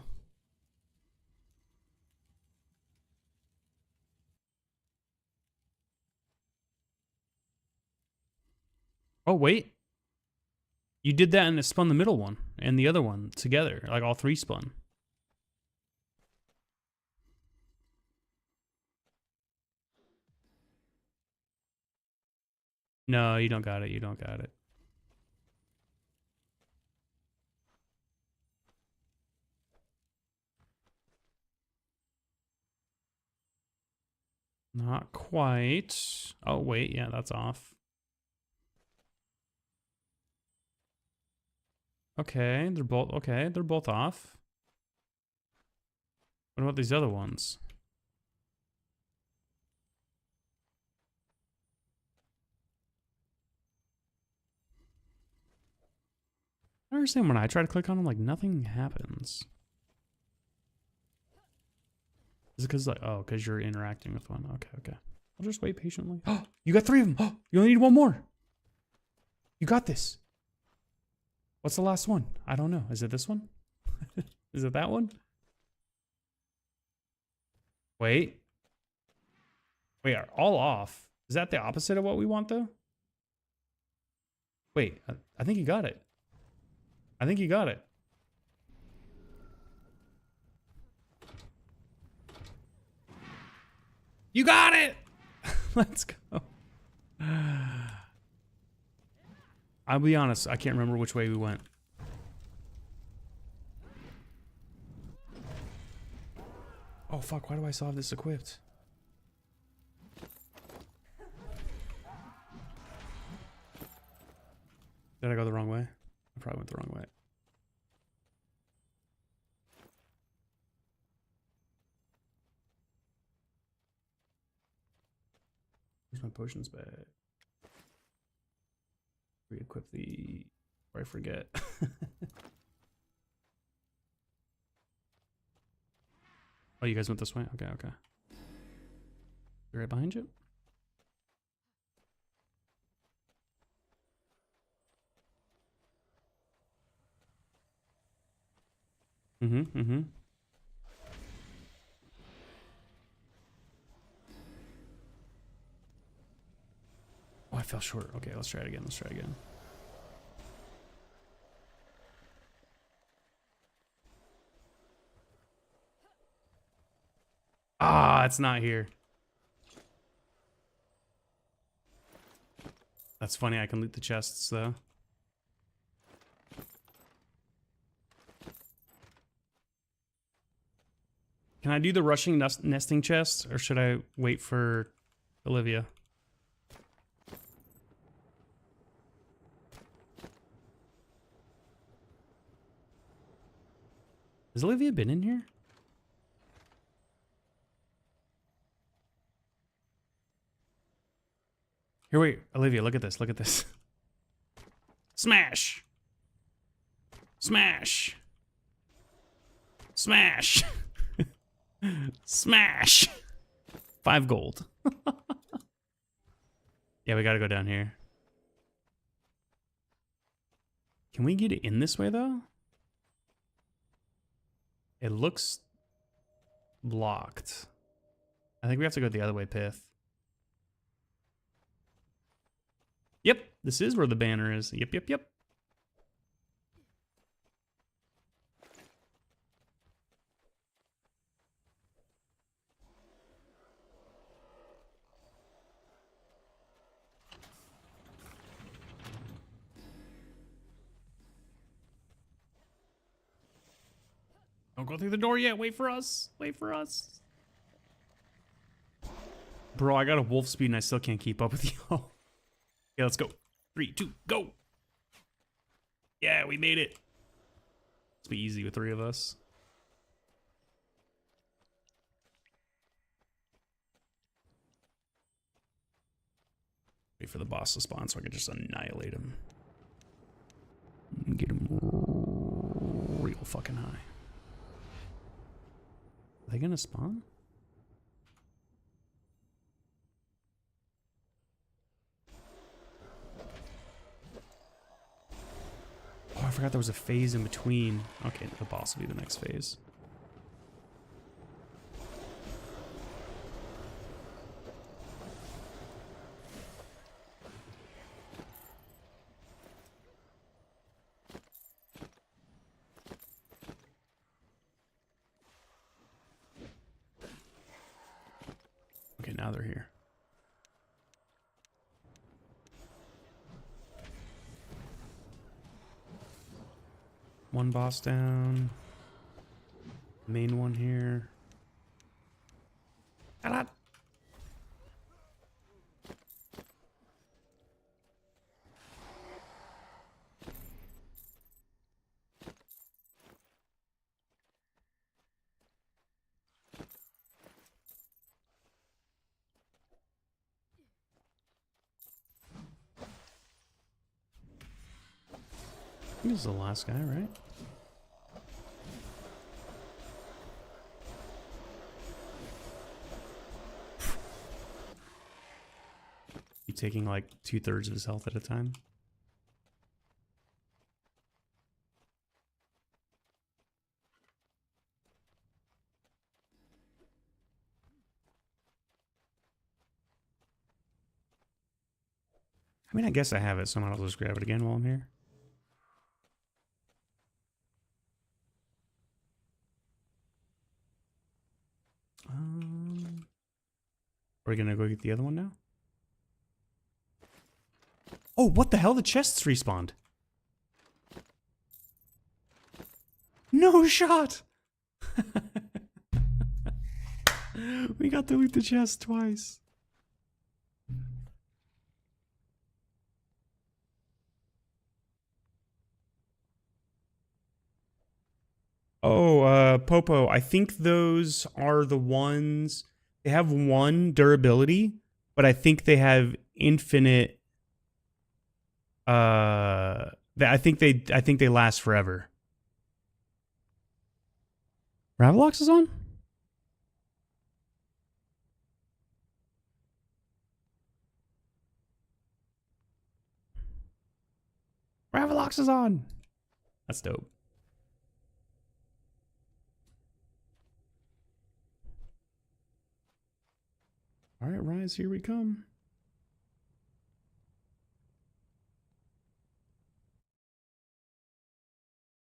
S2: Oh, wait. You did that and it spun the middle one and the other one together. Like all three spun. No, you don't got it. You don't got it. Not quite. Oh, wait. Yeah, that's off. Okay, they're both off. What about these other ones? I understand when I try to click on them, like nothing happens. Is it because like, oh, because you're interacting with one? Okay, okay. I'll just wait patiently. Oh, you got three of them. Oh, you only need one more. You got this. What's the last one? I don't know. Is it this one? Is it that one? Wait. Wait, are all off? Is that the opposite of what we want though? Wait, I think you got it. I think you got it. You got it! Let's go. I'll be honest, I can't remember which way we went. Oh fuck, why do I still have this equipped? Did I go the wrong way? I probably went the wrong way. Where's my potions bag? Re-equip the... Or I forget. Oh, you guys went this way? Okay, okay. You're right behind you? Mm-hmm, mm-hmm. Oh, I fell short. Okay, let's try it again. Let's try it again. Ah, it's not here. That's funny. I can loot the chests, though. Can I do the rushing nesting chest, or should I wait for Olivia? Has Olivia been in here? Here, wait, Olivia, look at this, look at this. Smash! Smash! Smash! Smash! 5 gold. Yeah, we gotta go down here. Can we get it in this way, though? It looks blocked. I think we have to go the other way, Pith. Yep, this is where the banner is. Yep, yep, yep. Don't go through the door yet. Wait for us. Wait for us. Bro, I got a wolf speed and I still can't keep up with you. Yeah, let's go. 3, 2, go. Yeah, we made it. Let's be easy with 3 of us. Wait for the boss to spawn so I can just annihilate him. And get him real fucking high. Are they gonna spawn? Oh, I forgot there was a phase in between. Okay, the boss will be the next phase. Okay, now they're here. One boss down. Main one here. Hello. I think this is the last guy, right? He's taking like 2/3 of his health at a time. I mean, I guess I have it, so I might as well just grab it again while I'm here. Are we gonna go get the other one now? Oh, what the hell? The chests respawned. No shot! We got to loot the chest twice. Oh, Popo, I think those are the ones. They have 1 durability, but I think they have infinite. I think they last forever. Ravalox is on? Ravalox is on. That's dope. All right, Rise, here we come.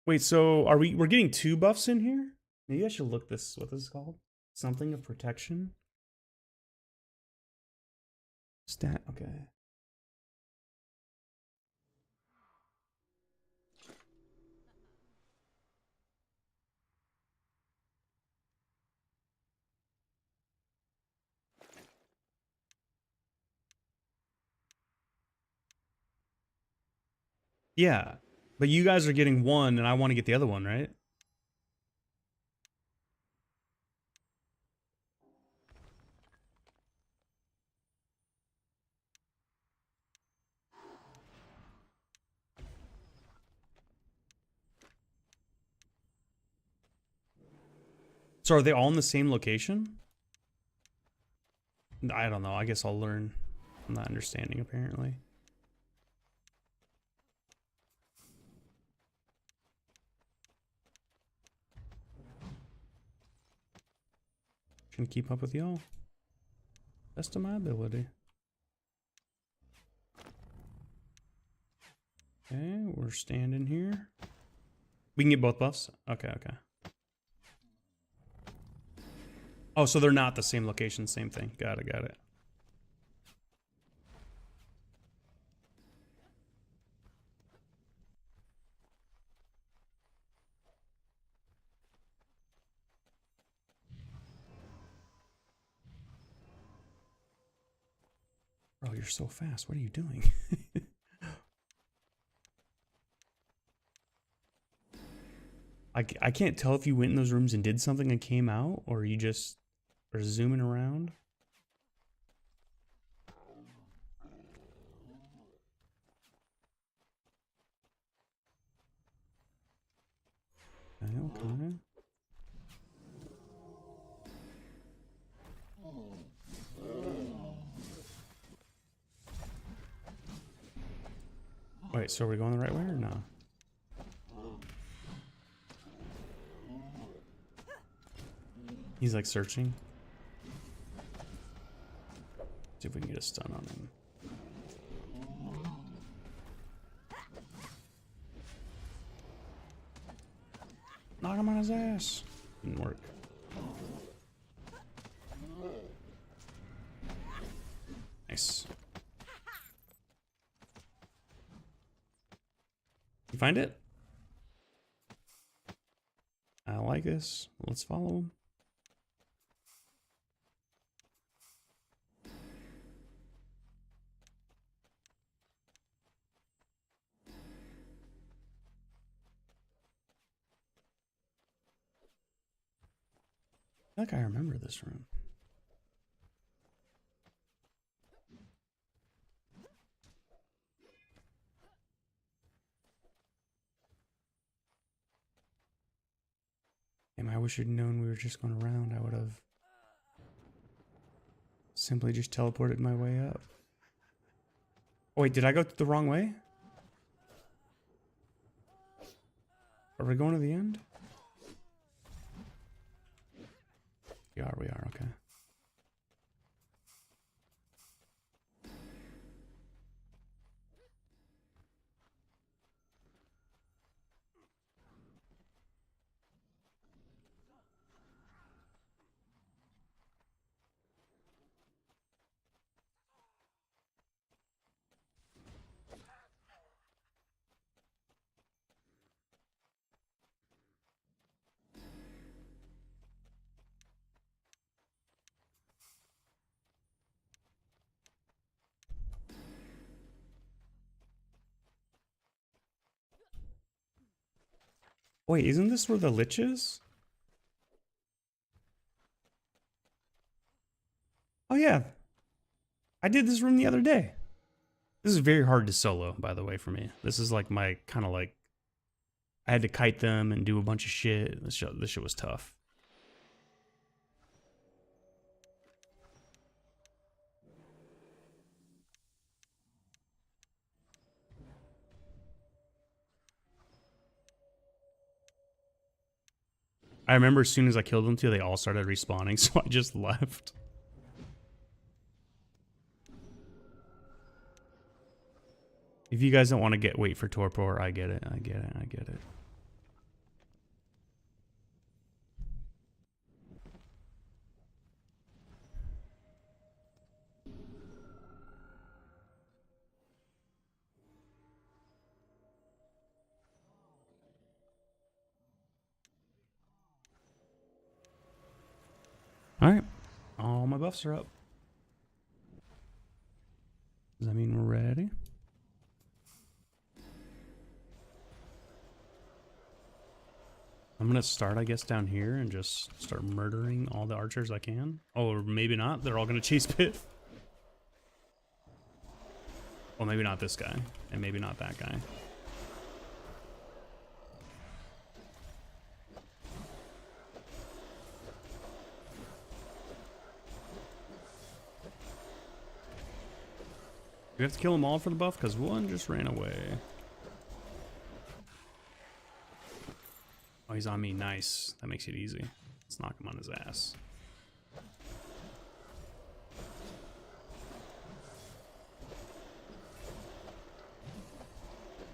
S2: Wait, so we're getting 2 buffs in here? Maybe I should look this, what this is called? Something of protection? Stat, okay. Yeah, but you guys are getting 1 and I want to get the other one, right? So are they all in the same location? I don't know. I guess I'll learn. I'm not understanding, apparently. Can keep up with y'all. Best of my ability. Okay, we're standing here. We can get both buffs? Okay, okay. Oh, so they're not the same location, same thing. Got it, got it. you're so fast. What are you doing? I can't tell if you went in those rooms and did something and came out, or you just are zooming around. Okay. Wait, so are we going the right way or no? He's like searching. See if we can get a stun on him. Knock him on his ass. Didn't work. Nice. You find it? I like this. Let's follow him. I think I remember this room. Damn, I wish I'd known we were just going around. I would have simply just teleported my way up. Oh, wait, did I go the wrong way? Are we going to the end? We are, okay. Wait, isn't this where the lich is? Oh yeah. I did this room the other day. This is very hard to solo, by the way, for me. This is like my kind of like, I had to kite them and do a bunch of shit. This shit was tough. I remember as soon as I killed them two, they all started respawning, so I just left. If you guys don't want to wait for Torpor, I get it. I get it. Alright. All my buffs are up. Does that mean we're ready? I'm gonna start, I guess, down here and just start murdering all the archers I can. Oh, or maybe not. They're all gonna chase Pit. Well, maybe not this guy. And maybe not that guy. Do we have to kill them all for the buff? Because one just ran away. Oh, he's on me. Nice. That makes it easy. Let's knock him on his ass.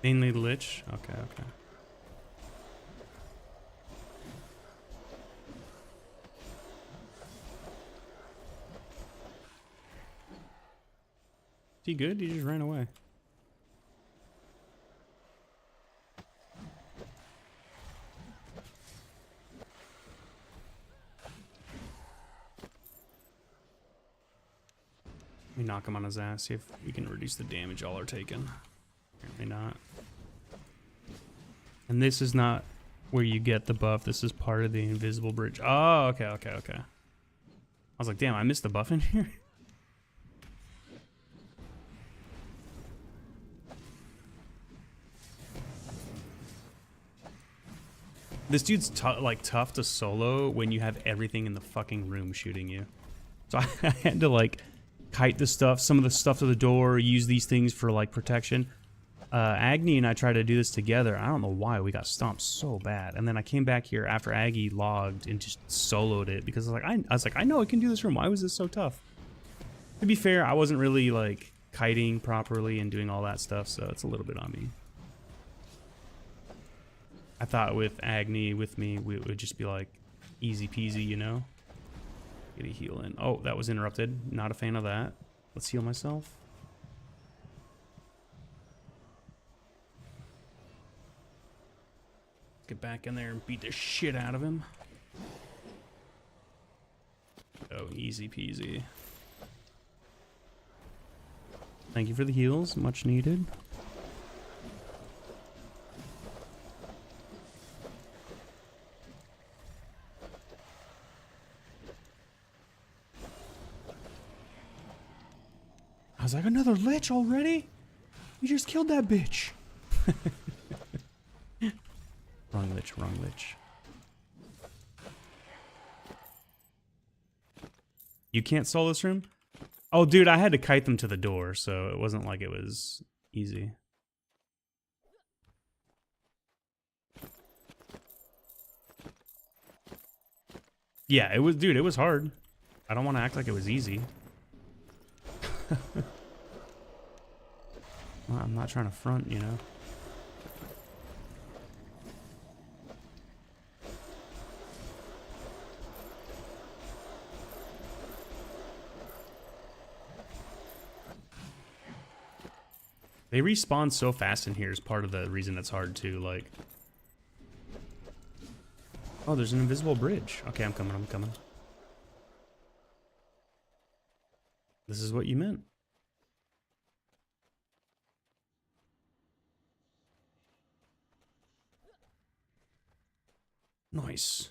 S2: Mainly the Lich? Okay, okay. Is he good? He just ran away. Let me knock him on his ass, see if we can reduce the damage all are taken. Apparently not. And this is not where you get the buff. This is part of the invisible bridge. Oh, okay, okay, okay. I was like, damn, I missed the buff in here. This dude's like tough to solo when you have everything in the fucking room shooting you. So I had to like kite the stuff, some of the stuff to the door, use these things for like protection. Agni and I tried to do this together. I don't know why we got stomped so bad. And then I came back here after Aggie logged and just soloed it because I was like, I know I can do this room. Why was this so tough? To be fair, I wasn't really like kiting properly and doing all that stuff, so it's a little bit on me. I thought with Agni with me, it would just be like easy peasy, you know? Get a heal in. Oh, that was interrupted. Not a fan of that. Let's heal myself. Get back in there and beat the shit out of him. Oh, easy peasy. Thank you for the heals. Much needed. I was like, another lich already? You just killed that bitch. Wrong lich, wrong lich. You can't solo this room? Oh, dude, I had to kite them to the door, so it wasn't like it was easy. Yeah, it was, dude, it was hard. I don't want to act like it was easy. Well, I'm not trying to front, you know. They respawn so fast in here is part of the reason it's hard to, like... Oh, there's an invisible bridge. Okay, I'm coming, I'm coming. This is what you meant. Nice.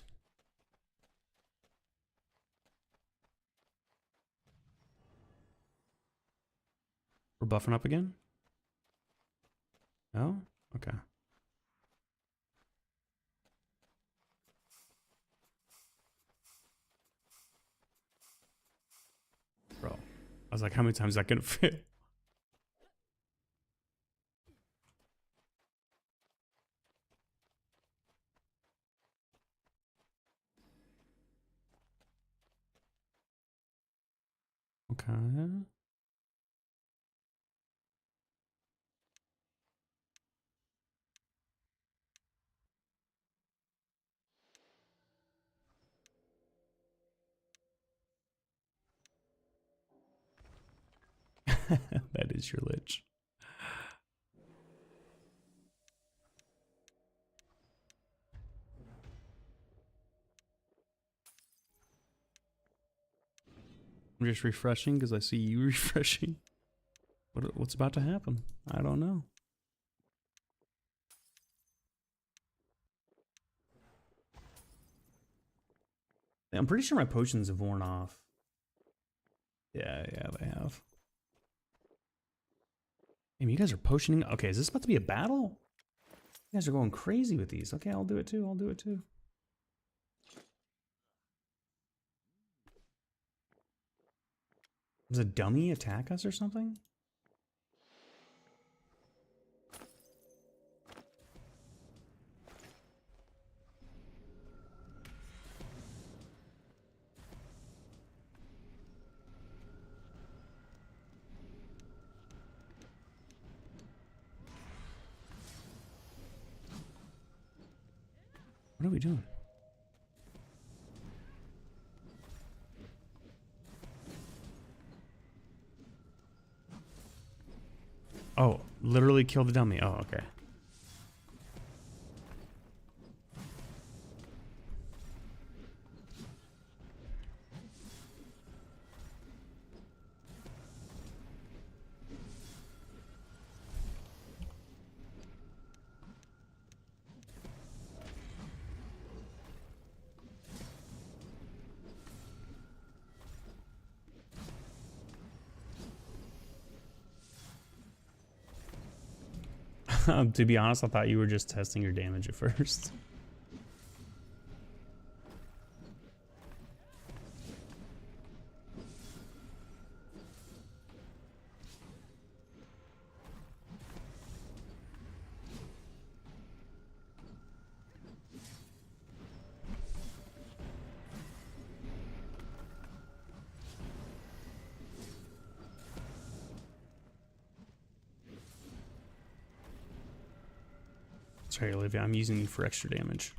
S2: We're buffing up again? No? Okay. Bro. I was like, how many times is that gonna fit? Okay. That is your lich. I'm just refreshing because I see you refreshing. What's about to happen? I don't know. I'm pretty sure my potions have worn off. Yeah, they have. Damn, you guys are potioning. Okay, is this about to be a battle? You guys are going crazy with these. Okay, I'll do it too. I'll do it too. Does a dummy attack us or something? What are we doing? Oh, literally kill the dummy. Oh, okay. To be honest, I thought you were just testing your damage at first. Sorry, Olivia, I'm using you for extra damage.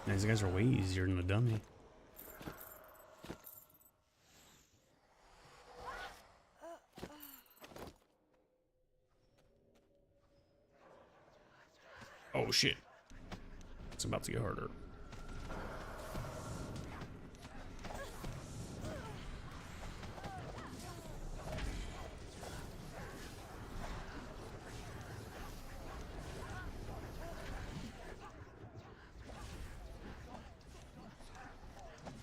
S2: These guys are way easier than the dummy. Oh shit. It's about to get harder.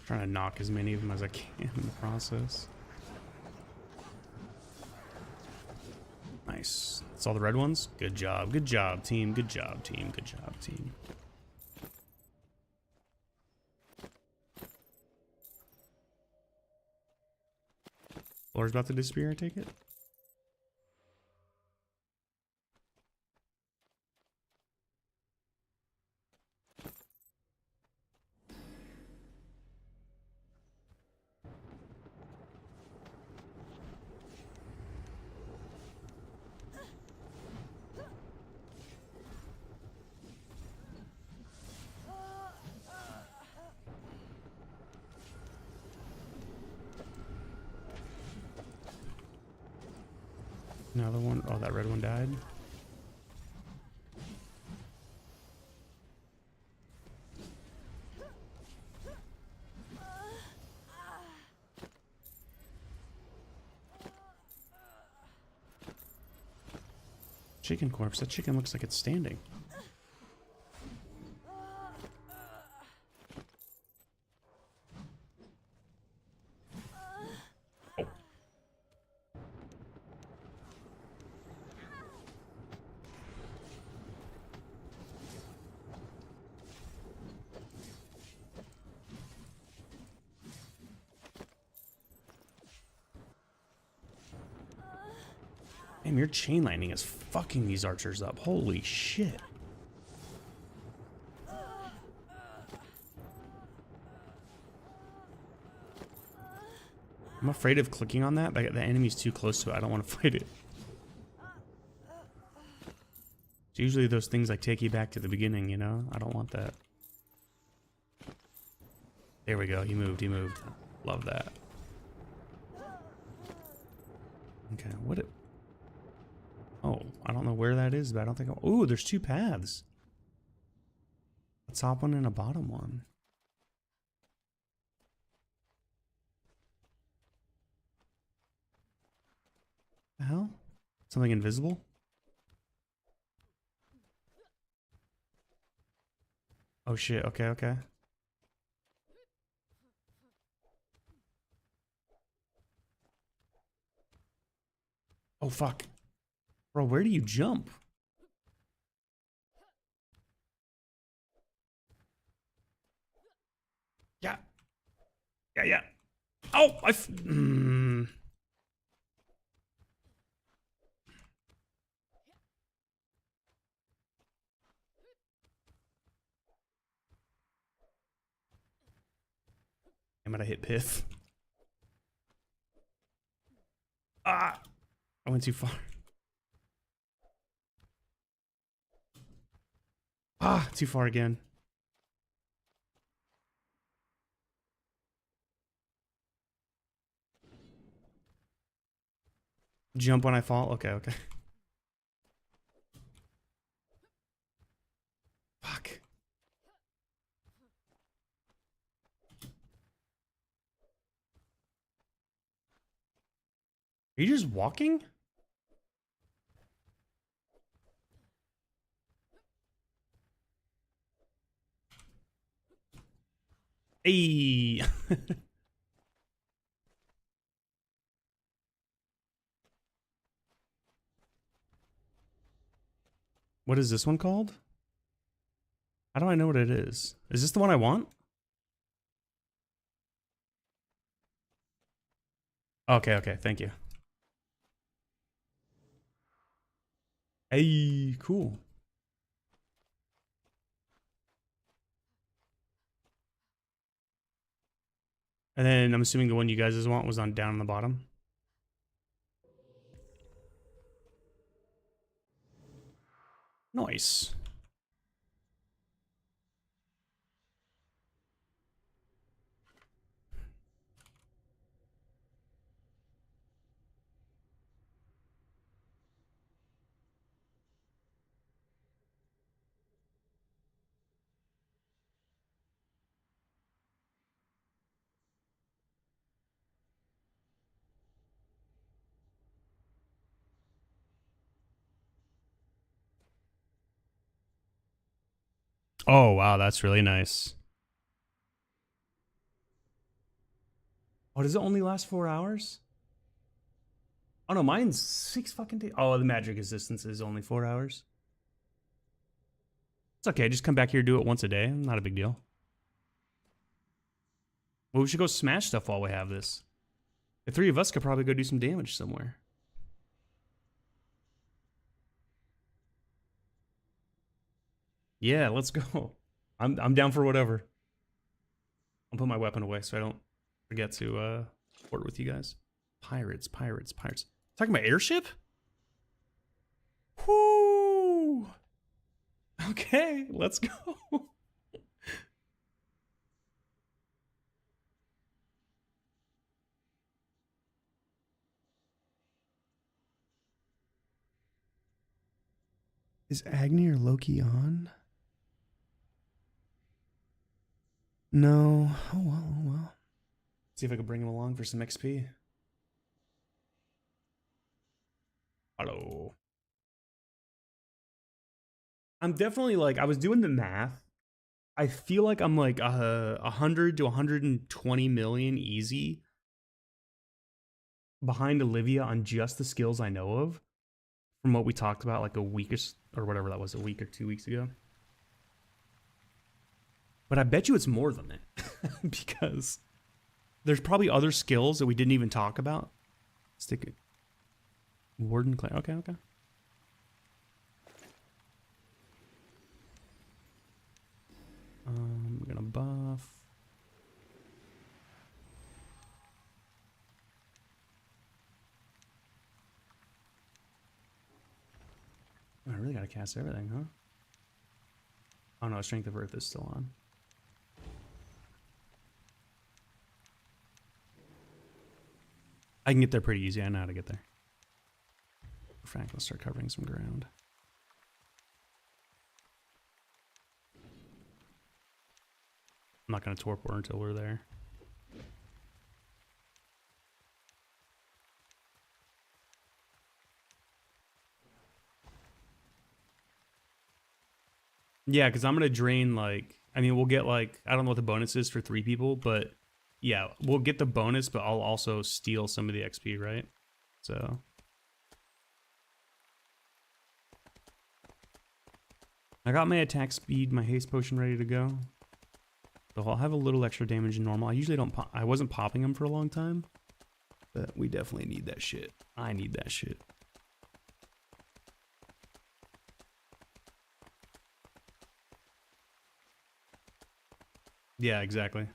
S2: Trying to knock as many of them as I can in the process. Nice. That's all the red ones? Good job. Good job, team. Good job, team. Good job, team. Floor's about to disappear, I take it? Another one. Oh, that red one died. Chicken corpse. That chicken looks like it's standing. Damn, your chain lightning is fucking these archers up. Holy shit. I'm afraid of clicking on that. The enemy's too close to it. I don't want to fight it. It's usually those things like take you back to the beginning, you know? I don't want that. There we go. He moved. He moved. Love that. Okay, what it... Oh, I don't know where that is, but I don't think... Oh, there's two paths. A top one and a bottom one. The hell? Something invisible? Oh shit, okay, okay. Oh fuck. Bro, where do you jump? Yeah. Yeah, yeah. Oh, I'm gonna hit Pith. Ah! I went too far. Ah, too far again. Jump when I fall? Okay, okay. Are you just walking? Hey. What is this one called? How do I know what it is? Is this the one I want? Okay, okay, thank you. Hey, cool. And then I'm assuming the one you guys want was on down on the bottom. Nice. Oh, wow, that's really nice. Oh, does it only last 4 hours? Oh no, mine's 6 fucking days. Oh, the magic resistance is only 4 hours. It's okay, just come back here, do it once a day. Not a big deal. Well, we should go smash stuff while we have this. The 3 of us could probably go do some damage somewhere. Yeah, let's go. I'm down for whatever. I'll put my weapon away so I don't forget to port with you guys. Pirates. Talking about airship? Whoo! Okay, let's go. Is Agni or Loki on? No. Oh well, oh well. See if I can bring him along for some XP. Hello. I'm definitely like, I was doing the math. I feel like I'm like 100 to 120 million easy behind Olivia on just the skills I know of from what we talked about like a week or whatever that was, a week or 2 weeks ago. But I bet you it's more than that because there's probably other skills that we didn't even talk about. Stick it. Warden Clay. Okay, okay. I'm gonna buff. I really gotta cast everything, huh? Oh no, Strength of Earth is still on. I can get there pretty easy. I know how to get there. Frank, let's start covering some ground. I'm not gonna torpor until we're there. Yeah, because I'm gonna drain like, I mean, we'll get like, I don't know what the bonus is for 3 people, but yeah, we'll get the bonus, but I'll also steal some of the XP, right? So I got my attack speed, my haste potion ready to go. So I'll have a little extra damage than normal. I usually don't pop, I wasn't popping them for a long time, but we definitely need that shit. I need that shit. Yeah, exactly.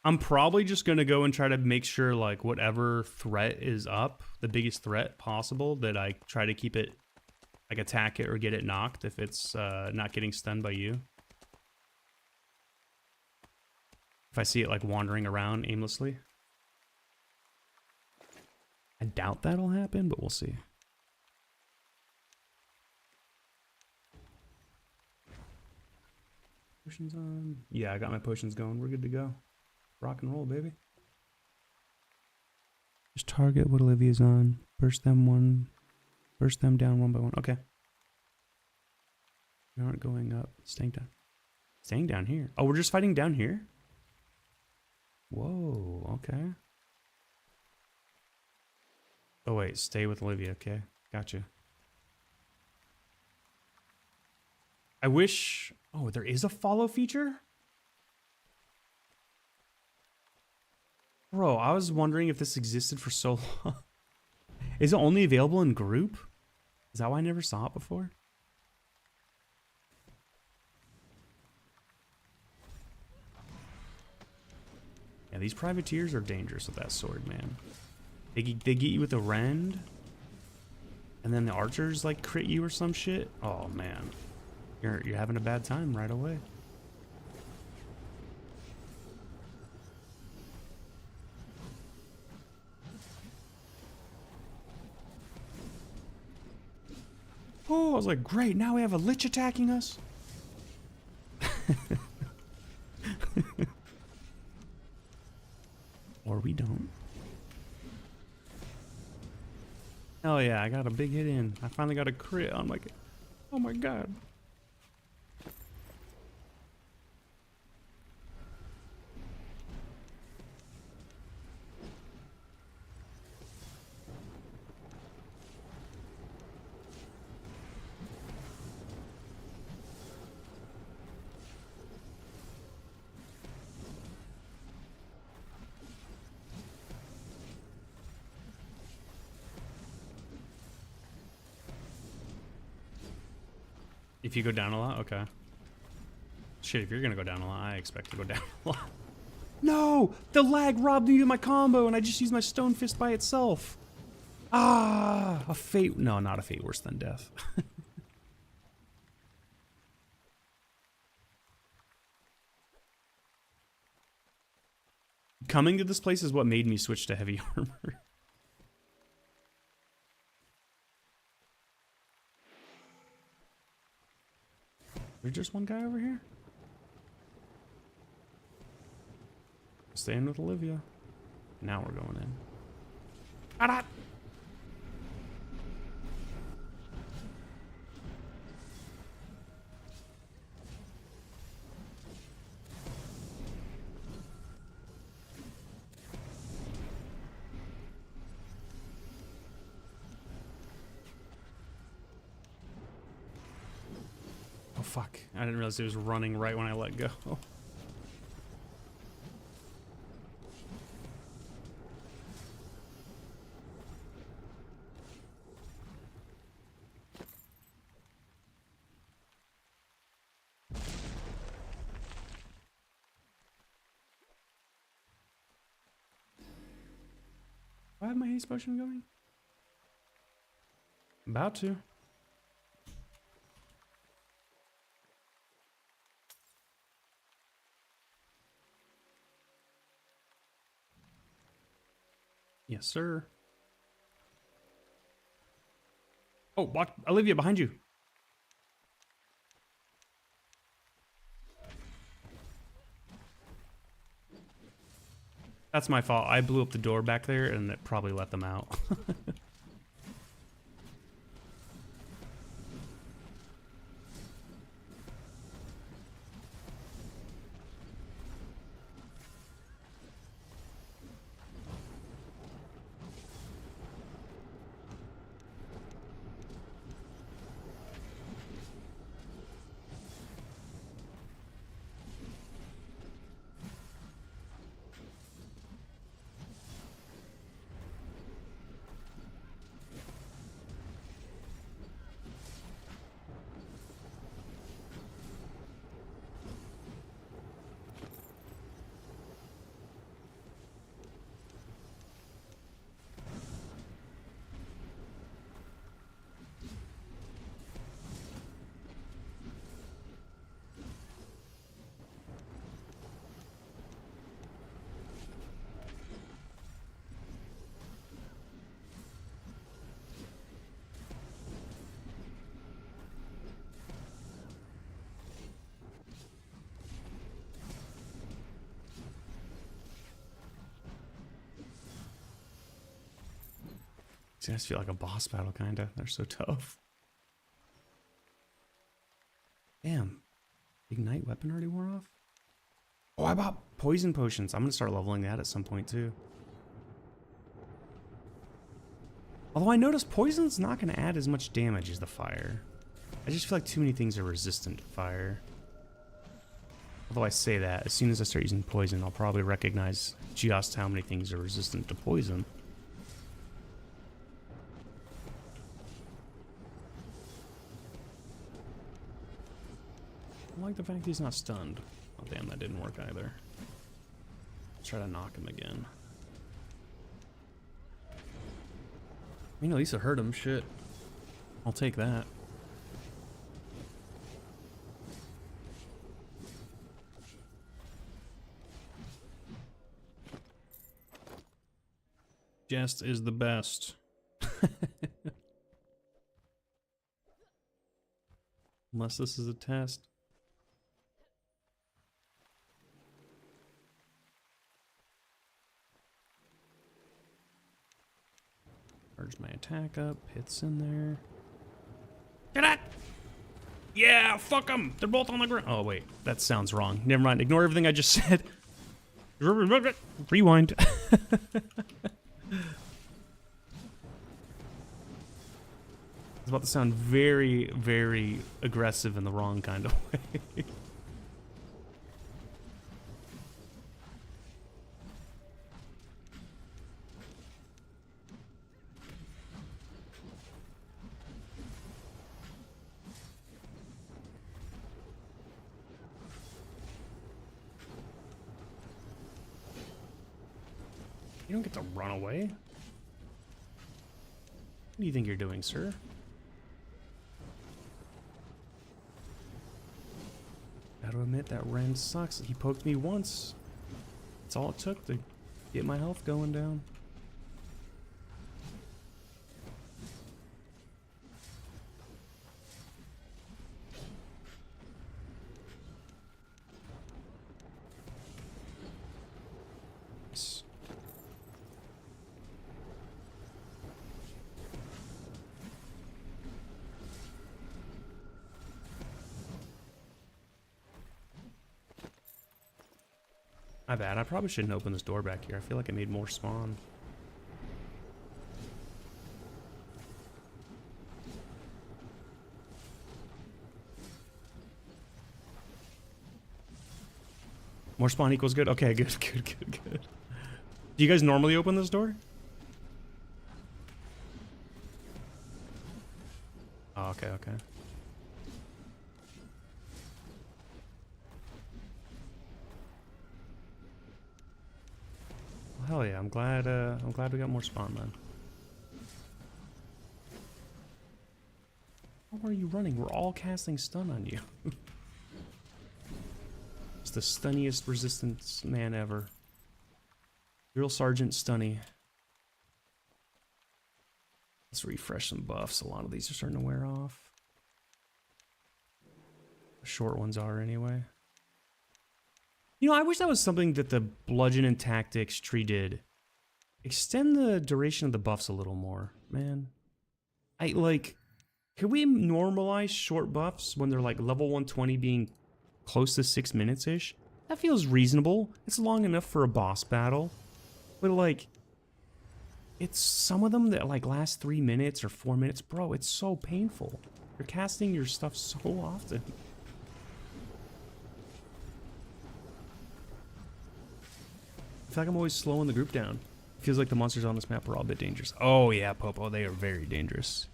S2: I'm probably just going to go and try to make sure like whatever threat is up, the biggest threat possible, that I try to keep it, like attack it or get it knocked if it's not getting stunned by you. If I see it like wandering around aimlessly. I doubt that'll happen, but we'll see. Potions on. Yeah, I got my potions going. We're good to go. Rock and roll, baby. target what Olivia's on. Burst them down one by one. Okay. We aren't going up. Staying down. Staying down here. Oh, we're just fighting down here? Whoa, okay. Oh wait, stay with Olivia, okay. Gotcha. I wish... Oh, there is a follow feature? Bro, I was wondering if this existed for so long. Is it only available in group? Is that why I never saw it before? Yeah, these privateers are dangerous with that sword, man. They get you with a rend, and then the archers like crit you or some shit. Oh man, you're having a bad time right away. Oh, I was like, great, now we have a lich attacking us. Or we don't. Hell yeah, I got a big hit in. I finally got a crit. I'm like, oh my god. If you go down a lot, okay. Shit, if you're gonna go down a lot, I expect to go down a lot. No! The lag robbed me of my combo and I just used my stone fist by itself. Ah! A fate. No, not a fate worse than death. Coming to this place is what made me switch to heavy armor. There's just one guy over here? Staying with Olivia. Now we're going in. Ah! Oh fuck, I didn't realize it was running right when I let go. Do I have my haste potion going? About to. Yes, sir. Oh, watch, Olivia, behind you. That's my fault. I blew up the door back there and it probably let them out. See, I just feel like a boss battle, kinda. They're so tough. Damn. Ignite weapon already wore off? Oh, I bought poison potions. I'm gonna start leveling that at some point, too. Although I noticed poison's not gonna add as much damage as the fire. I just feel like too many things are resistant to fire. Although I say that, as soon as I start using poison, I'll probably recognize just how many things are resistant to poison. I like the fact he's not stunned. Oh damn, that didn't work either. Let's try to knock him again. I mean, at least it hurt him, shit. I'll take that. Jest is the best. Unless this is a test. Charge my attack up, hits in there. Get it! Yeah, fuck them! They're both on the ground. Oh wait, that sounds wrong. Never mind, ignore everything I just said. Rewind. It's about to sound very, very aggressive in the wrong kind of way. You don't get to run away. What do you think you're doing, sir? Gotta admit, that Ren sucks. He poked me once. That's all it took to get my health going down. Yes. My bad. I probably shouldn't open this door back here. I feel like it made more spawn. More spawn equals good? Okay, good, good. Do you guys normally open this door? Oh, okay. Well, hell yeah, I'm glad we got more spawn then. How are you running? We're all casting stun on you. It's the stunniest resistance man ever. Drill Sergeant Stunny. Let's refresh some buffs. A lot of these are starting to wear off. The short ones are anyway. You know, I wish that was something that the Bludgeon and Tactics tree did. Extend the duration of the buffs a little more, man. Can we normalize short buffs when they're like level 120 being close to 6 minutes-ish? That feels reasonable. It's long enough for a boss battle. But like, it's some of them that like last 3 minutes or 4 minutes. Bro, it's so painful. You're casting your stuff so often. I feel like I'm always slowing the group down. It feels like the monsters on this map are all a bit dangerous. Oh yeah, Popo, they are very dangerous.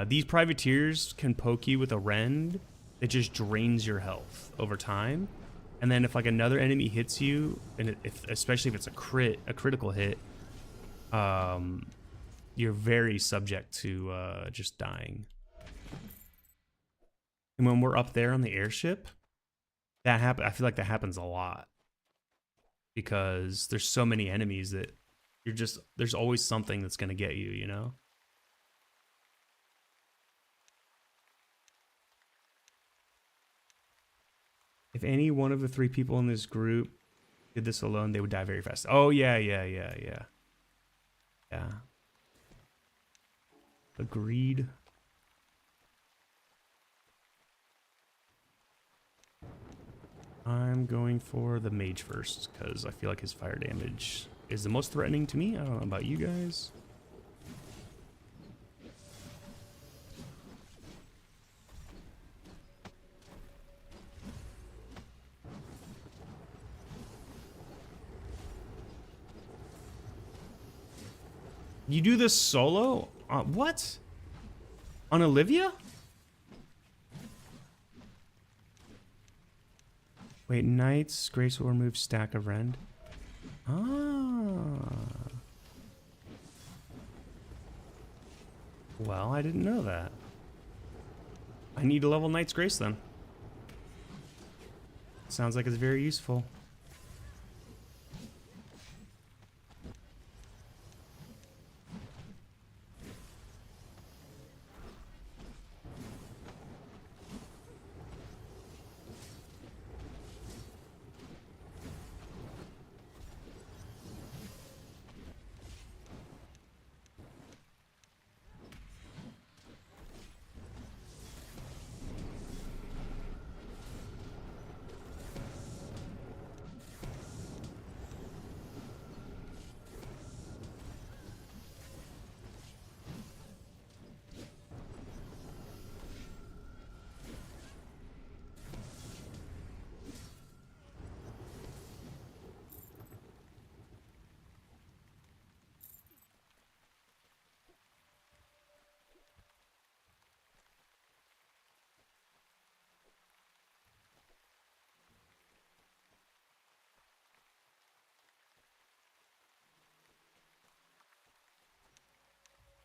S2: These privateers can poke you with a rend that just drains your health over time. And then if like another enemy hits you, and especially if it's a critical hit, you're very subject to just dying. And when we're up there on the airship, I feel like that happens a lot. Because there's so many enemies that there's always something that's gonna get you, you know? If any one of the 3 people in this group did this alone, they would die very fast. Oh, yeah. Yeah. Agreed. I'm going for the mage first, because I feel like his fire damage is the most threatening to me. I don't know about you guys. You do this solo? What? On Olivia? Wait, Knights, Grace will remove stack of rend. Ah. Well, I didn't know that. I need to level Knight's Grace then. Sounds like it's very useful.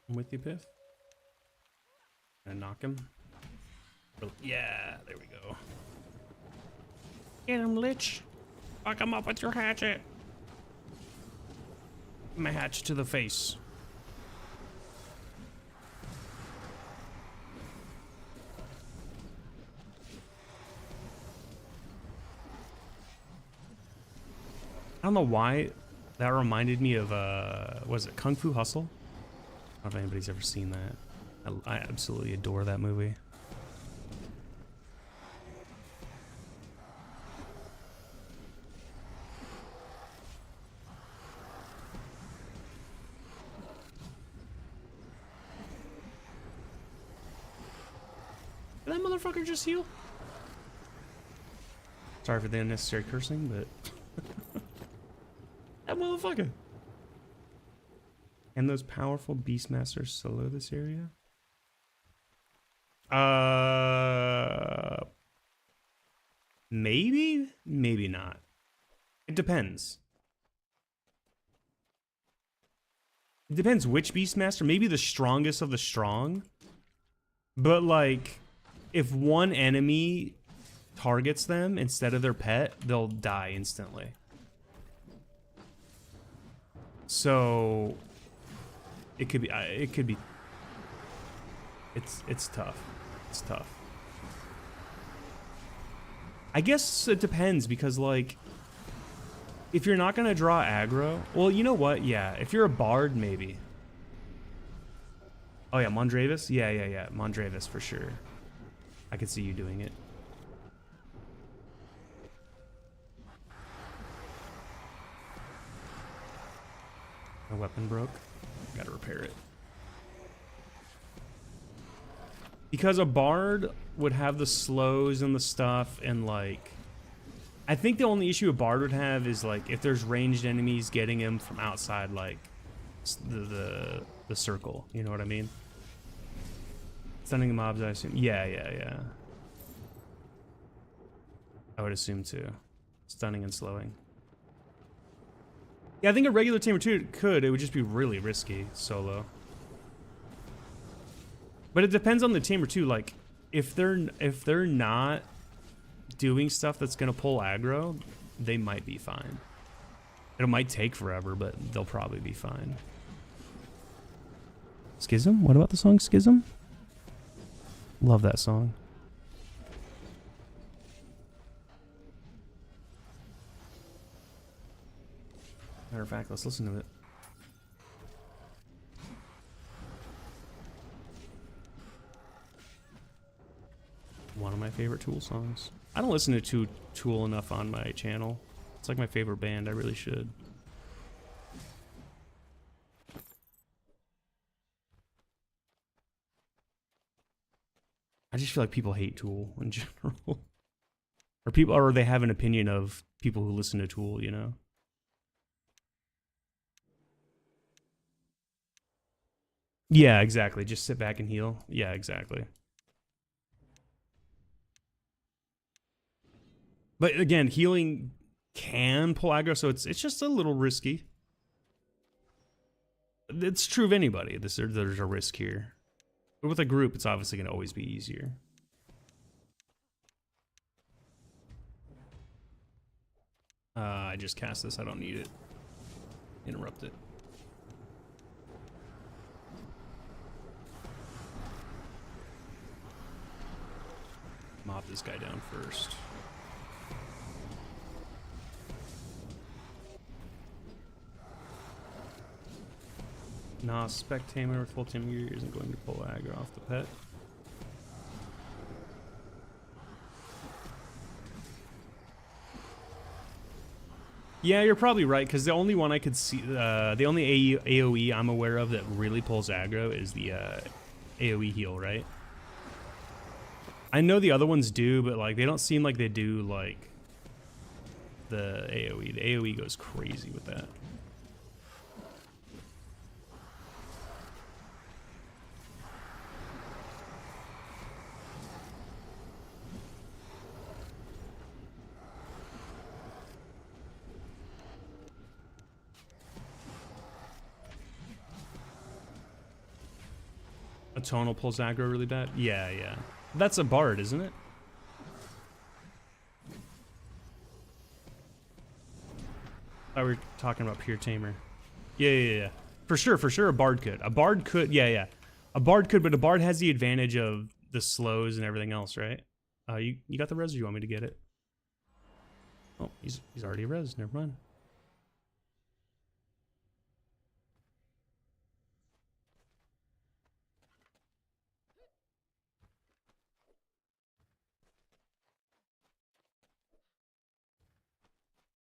S2: I'm with you, Piff. Gonna knock him. Yeah, there we go. Get him, Lich. Fuck him up with your hatchet. My hatchet to the face. I don't know why that reminded me of, was it Kung Fu Hustle? I don't know if anybody's ever seen that. I absolutely adore that movie. Did that motherfucker just heal? Sorry for the unnecessary cursing, but... that motherfucker! And those powerful Beastmasters solo this area? Maybe? Maybe not. It depends. It depends which Beastmaster. Maybe the strongest of the strong. But like, if one enemy targets them instead of their pet, they'll die instantly. So... It could be, it's tough. It's tough. I guess it depends because like, if you're not gonna draw aggro, well, you know what? Yeah, if you're a bard, maybe. Oh yeah, Mondravis? Yeah. Mondravis for sure. I could see you doing it. My weapon broke. Gotta repair it. Because a bard would have the slows and the stuff, and like, I think the only issue a bard would have is like if there's ranged enemies getting him from outside, like the circle. You know what I mean? Stunning the mobs, I assume. Yeah. I would assume too. Stunning and slowing. Yeah, I think a regular Tamer 2 could. It would just be really risky solo. But it depends on the Tamer 2. Like, if they're not doing stuff that's gonna pull aggro, they might be fine. It might take forever, but they'll probably be fine. Schism? What about the song Schism? Love that song.
S1: of fact, let's listen to it. One of my favorite Tool songs. I don't listen to Tool enough on my channel. It's like my favorite band. I really should. I just feel like people hate Tool in general. Or they have an opinion of people who listen to Tool, you know? Yeah, exactly. Just sit back and heal. Yeah, exactly. But again, healing can pull aggro, so it's just a little risky. It's true of anybody. There's a risk here. But with a group, it's obviously going to always be easier. I just cast this. I don't need it. Interrupt it. Mop this guy down first. Nah, Spectator with full team gear isn't going to pull aggro off the pet. Yeah, you're probably right, because the only one I could see, the only AoE I'm aware of that really pulls aggro is the AoE heal, right? I know the other ones do, but like they don't seem like they do like the AoE. The AoE goes crazy with that. A tonal pulls aggro really bad? Yeah, yeah. That's a bard, isn't it? I were talking about pure tamer. Yeah. For sure, a bard could. Yeah. A bard could, but a bard has the advantage of the slows and everything else, right? You got the res, or you want me to get it? Oh, he's already res, never mind.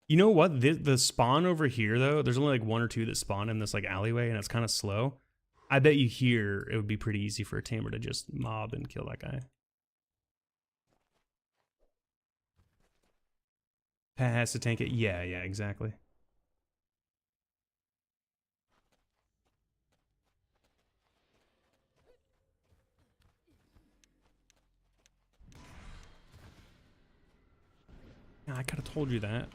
S1: You know what? The spawn over here, though, there's only like one or two that spawn in this like alleyway, and it's kind of slow. I bet you here it would be pretty easy for a tamer to just mob and kill that guy. Pat has to tank it. Yeah, exactly. Yeah, I could have told you that.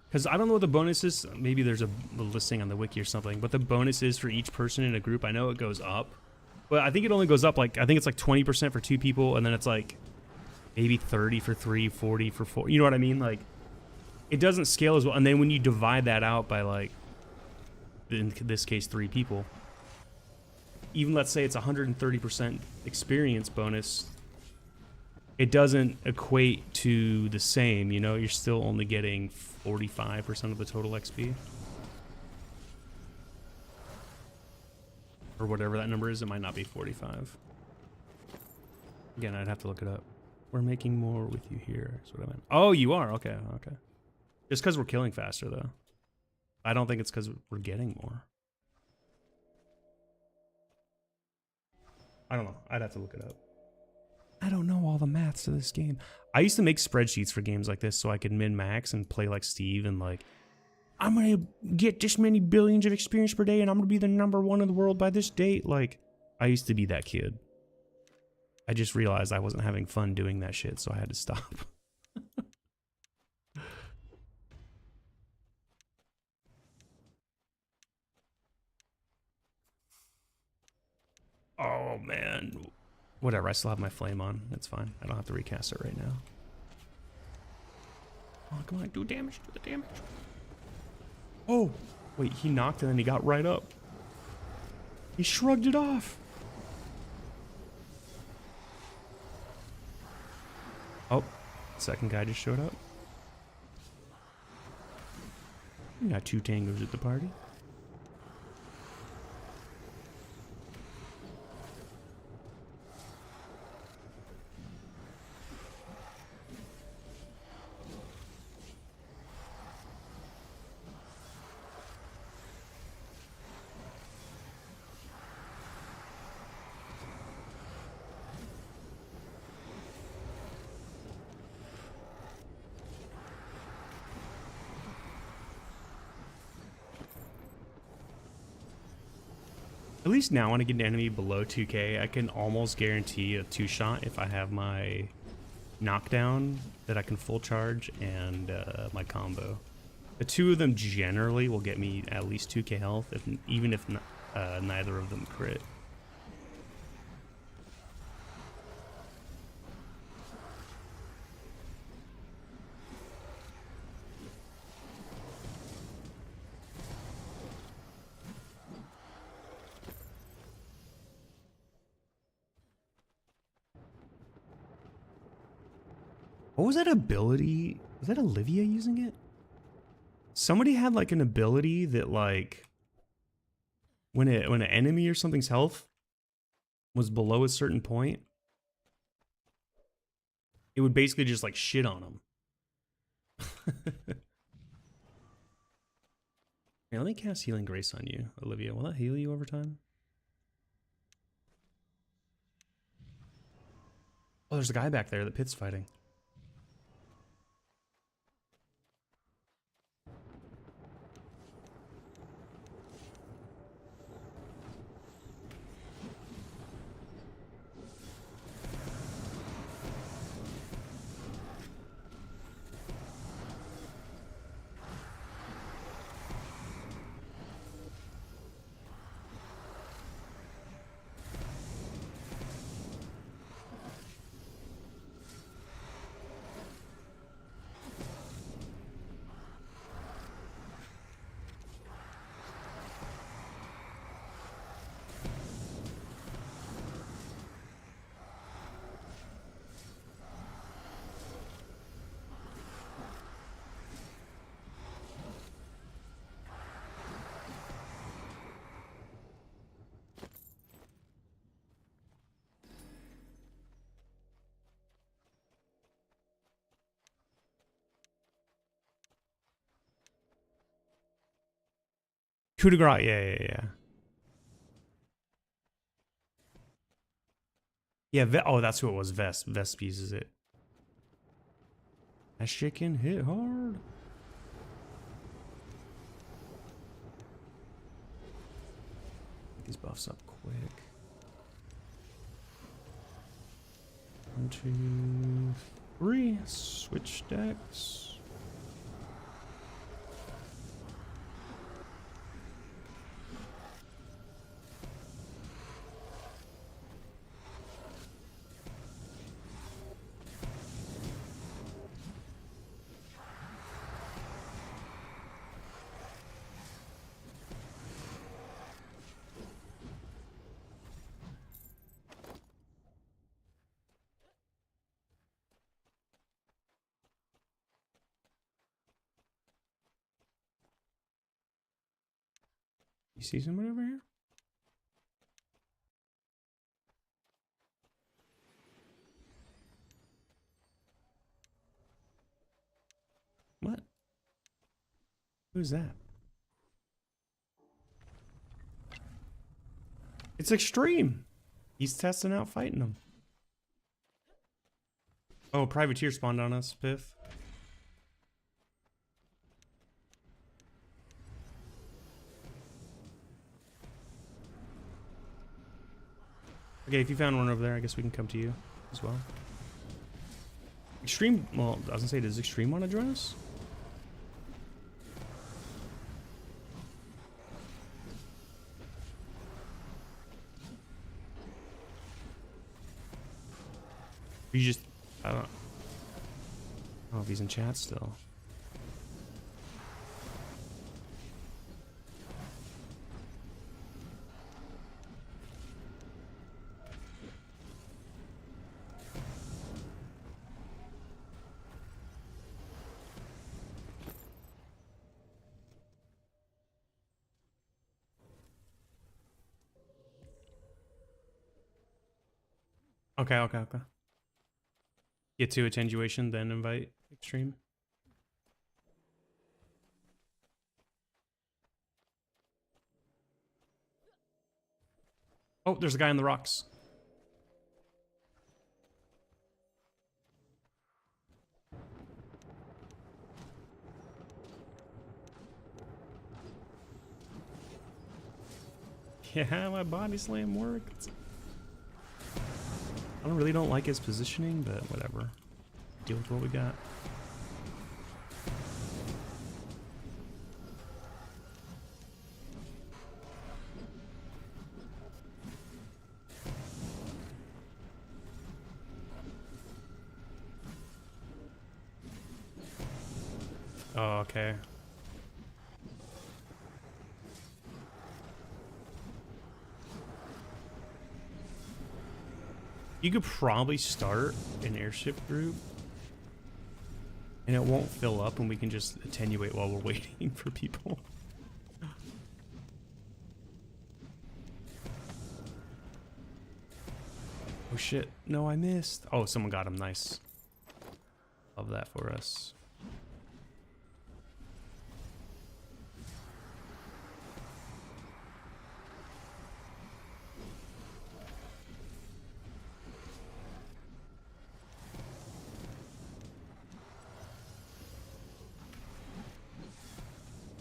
S1: Because I don't know what the bonus is. Maybe there's a listing on the wiki or something. But the bonus is for each person in a group. I know it goes up. But I think it only goes up like, I think it's like 20% for 2 people. And then it's like maybe 30 for 3, 40 for 4. You know what I mean? Like, it doesn't scale as well. And then when you divide that out by like, in this case, 3 people. Even let's say it's 130% experience bonus. It doesn't equate to the same, you know? You're still only getting 45% of the total XP. Or whatever that number is, it might not be 45. Again, I'd have to look it up. We're making more with you here, that's what I meant. Oh, you are? Okay. Just because we're killing faster, though. I don't think it's because we're getting more. I don't know. I'd have to look it up. I don't know all the maths to this game. I used to make spreadsheets for games like this so I could min-max and play like Steve and like, I'm going to get this many billions of experience per day and I'm going to be the #1 in the world by this date. Like, I used to be that kid. I just realized I wasn't having fun doing that shit, so I had to stop. Oh, man. Whatever, I still have my flame on. It's fine. I don't have to recast it right now. Oh, come on, do damage, do the damage. Oh, wait, he knocked and then he got right up. He shrugged it off. Oh, second guy just showed up.
S2: We got 2 tangos at the party. At least now when I get an enemy below 2k, I can almost guarantee a 2-shot if I have my knockdown that I can full charge and my combo. The 2 of them generally will get me at least 2k health, even if neither of them crit. What was that ability? Was that Olivia using it? Somebody had like an ability that like when an enemy or something's health was below a certain point, it would basically just like shit on them. Here, let me cast Healing Grace on you, Olivia. Will that heal you over time? Oh, there's a guy back there that Pit's fighting. Coup de grace, yeah. Yeah, oh, that's who it was, Vest. Vest uses it. That shit can hit hard. Get these buffs up quick. 1, 2, 3. Switch decks. You see someone over here? What? Who's that? It's Extreme. He's testing out fighting them. Oh, Privateer spawned on us, Piff. Okay, if you found one over there, I guess we can come to you as well. Extreme, well, I was gonna say, does Extreme want to join us? You just, I don't know if he's in chat still. Okay, okay, okay. Get to attenuation, then invite extreme. Oh, there's a guy on the rocks. Yeah, my body slam worked. I really don't like his positioning, but whatever. Deal with what we got. Oh, okay. You could probably start an airship group and it won't fill up and we can just attenuate while we're waiting for people. Oh shit. No, I missed. Oh, someone got him. Nice. Love that for us.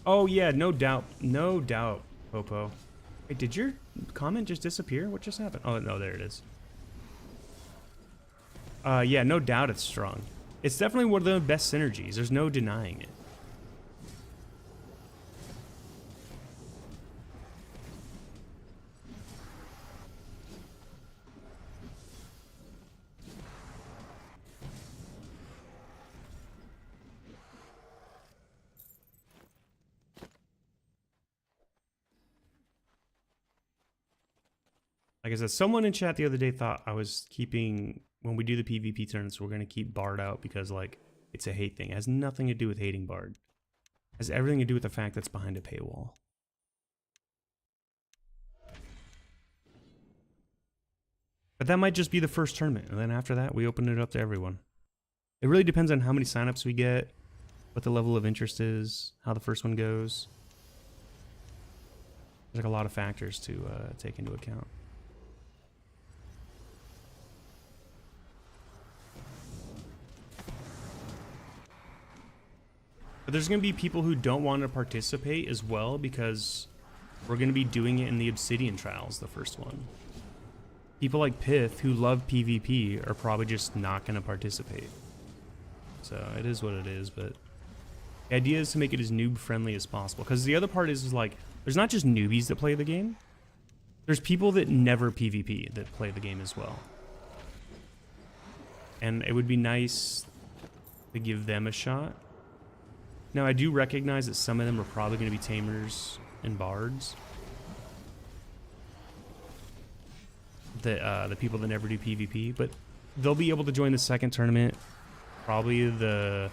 S2: Oh yeah, no doubt. No doubt, Popo. Wait, did your comment just disappear? What just happened? Oh, no, there it is. Yeah, no doubt it's strong. It's definitely one of the best synergies. There's no denying it. Like I said, someone in chat the other day thought I was keeping, when we do the PvP tournaments, we're going to keep Bard out because, like, it's a hate thing. It has nothing to do with hating Bard. It has everything to do with the fact that's behind a paywall. But that might just be the first tournament, and then after that, we open it up to everyone. It really depends on how many signups we get, what the level of interest is, how the first one goes. There's like a lot of factors to take into account. But there's going to be people who don't want to participate as well because we're going to be doing it in the Obsidian Trials, the first one. People like Pith, who love PvP, are probably just not going to participate. So it is what it is, but the idea is to make it as noob-friendly as possible. Because the other part is like, there's not just newbies that play the game. There's people that never PvP that play the game as well. And it would be nice to give them a shot. Now, I do recognize that some of them are probably going to be Tamers and Bards. The people that never do PvP, but they'll be able to join the second tournament, probably the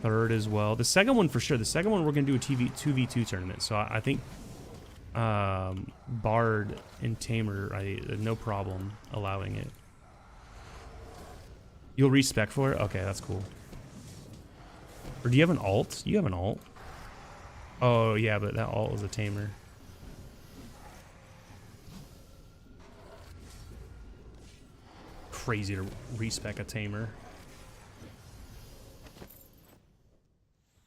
S2: third as well. The second one for sure. The second one we're going to do a 2v2 tournament, so I think Bard and Tamer, no problem allowing it. You'll respec for it? Okay, that's cool. Or do you have an alt? You have an alt. Oh, yeah, but that alt is a Tamer. Crazy to respec a Tamer.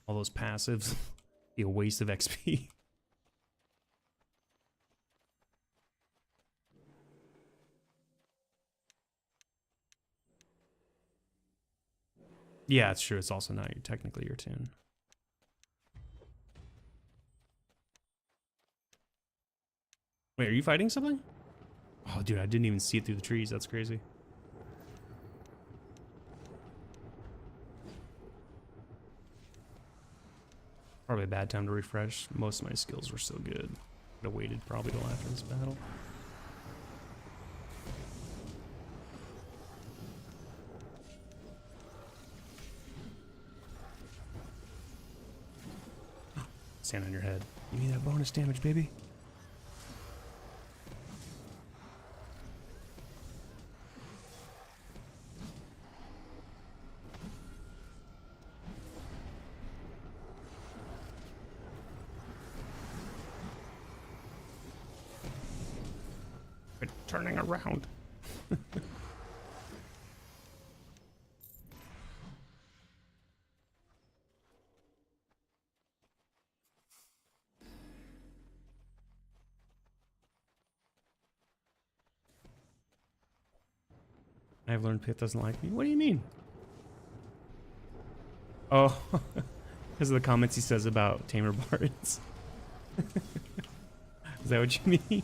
S2: All those passives. Be a waste of XP. Yeah, it's true. It's also not technically your tune. Wait, are you fighting something? Oh, dude, I didn't even see it through the trees. That's crazy. Probably a bad time to refresh. Most of my skills were so good. I'd have waited probably till after this battle. Stand on your head. Give me that bonus damage, baby. It's turning around. I've learned Pit doesn't like me. What do you mean? Oh, because of the comments he says about Tamer Bards. Is that what you mean?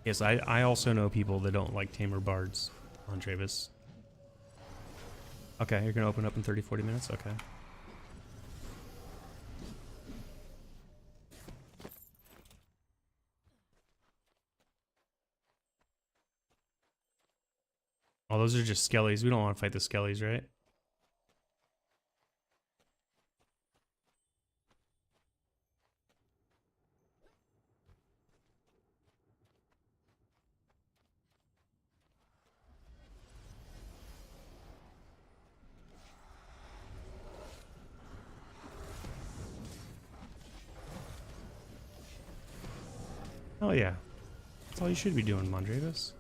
S2: Yes, I also know people that don't like Tamer Bards on Travis. Okay, you're gonna open up in 30-40 minutes? Okay. Oh, those are just skellies. We don't want to fight the skellies, right? Oh yeah. That's all you should be doing, Mondravis.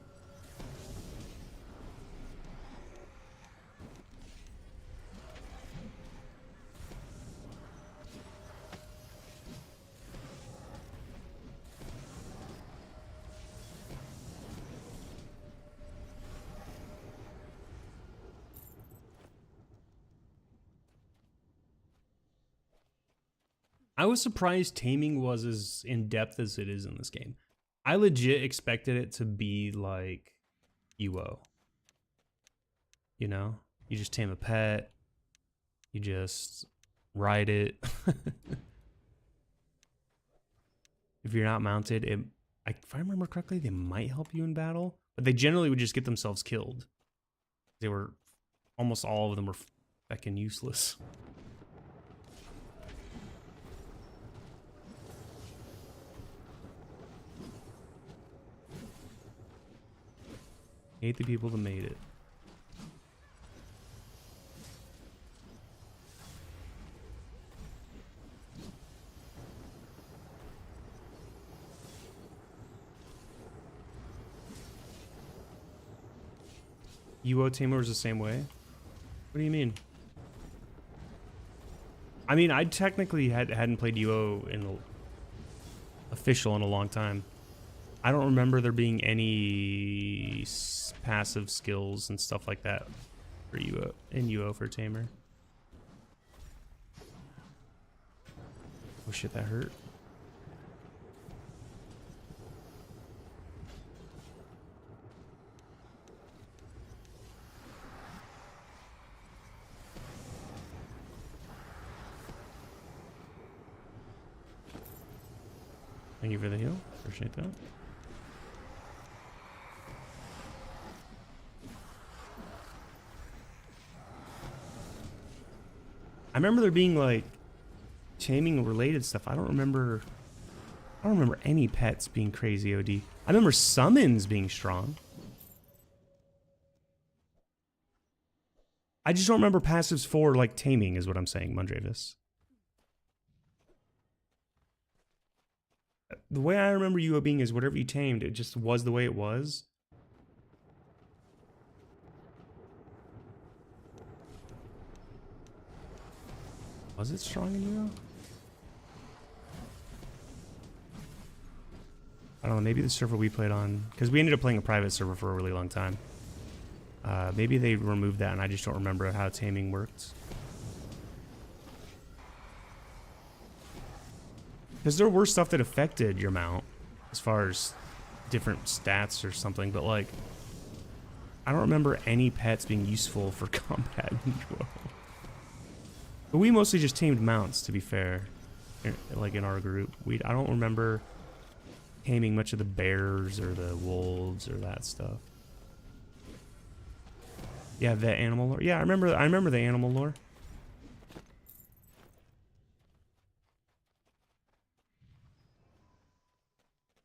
S2: I was surprised taming was as in depth as it is in this game. I legit expected it to be like UO. You know? You just tame a pet. You just ride it. If you're not mounted, if I remember correctly, they might help you in battle. But they generally would just get themselves killed. They were... Almost all of them were fucking useless. Hate the people that made it. UO Tamer was the same way? What do you mean? I mean, I technically hadn't played UO in official in a long time. I don't remember there being any passive skills and stuff like that for UO in UO for Tamer. Oh shit, that hurt. Thank you for the heal. Appreciate that. I remember there being like taming related stuff. I don't remember any pets being crazy OD. I remember summons being strong. I just don't remember passives for like taming is what I'm saying, Mondravis. The way I remember UO being is whatever you tamed, it just was the way it was. Was it strong in UO? I don't know, maybe the server we played on, because we ended up playing a private server for a really long time. Maybe they removed that and I just don't remember how taming worked. Because there were stuff that affected your mount as far as different stats or something, but like, I don't remember any pets being useful for combat in UO. But we mostly just tamed mounts, to be fair. Like in our group, I don't remember taming much of the bears or the wolves or that stuff. Yeah, vet animal lore. Yeah, I remember the animal lore.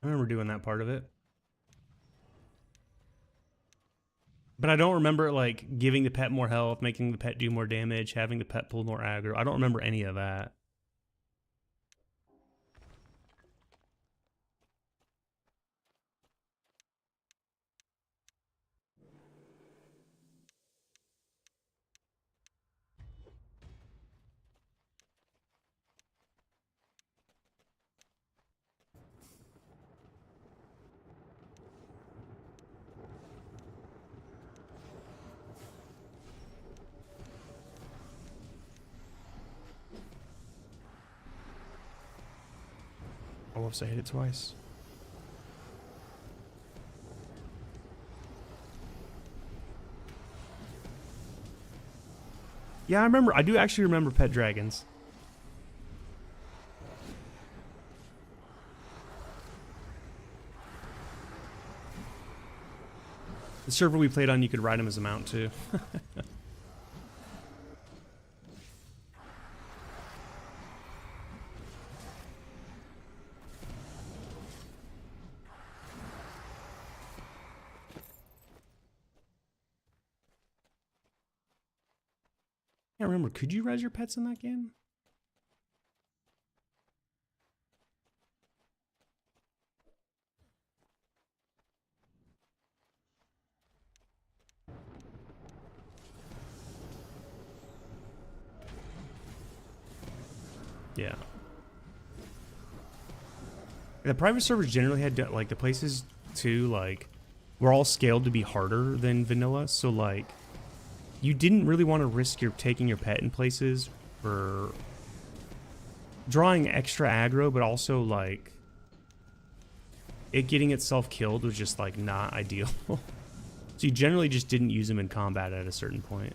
S2: I remember doing that part of it. But I don't remember like giving the pet more health, making the pet do more damage, having the pet pull more aggro. I don't remember any of that. Oh, whoops, I hit it twice. Yeah, I do actually remember pet dragons. The server we played on, you could ride them as a mount too. I can't remember. Could you res your pets in that game? Yeah. The private servers generally had like the places too, like were all scaled to be harder than vanilla. So like you didn't really want to risk taking your pet in places for drawing extra aggro, but also like it getting itself killed was just like not ideal. So you generally just didn't use them in combat at a certain point.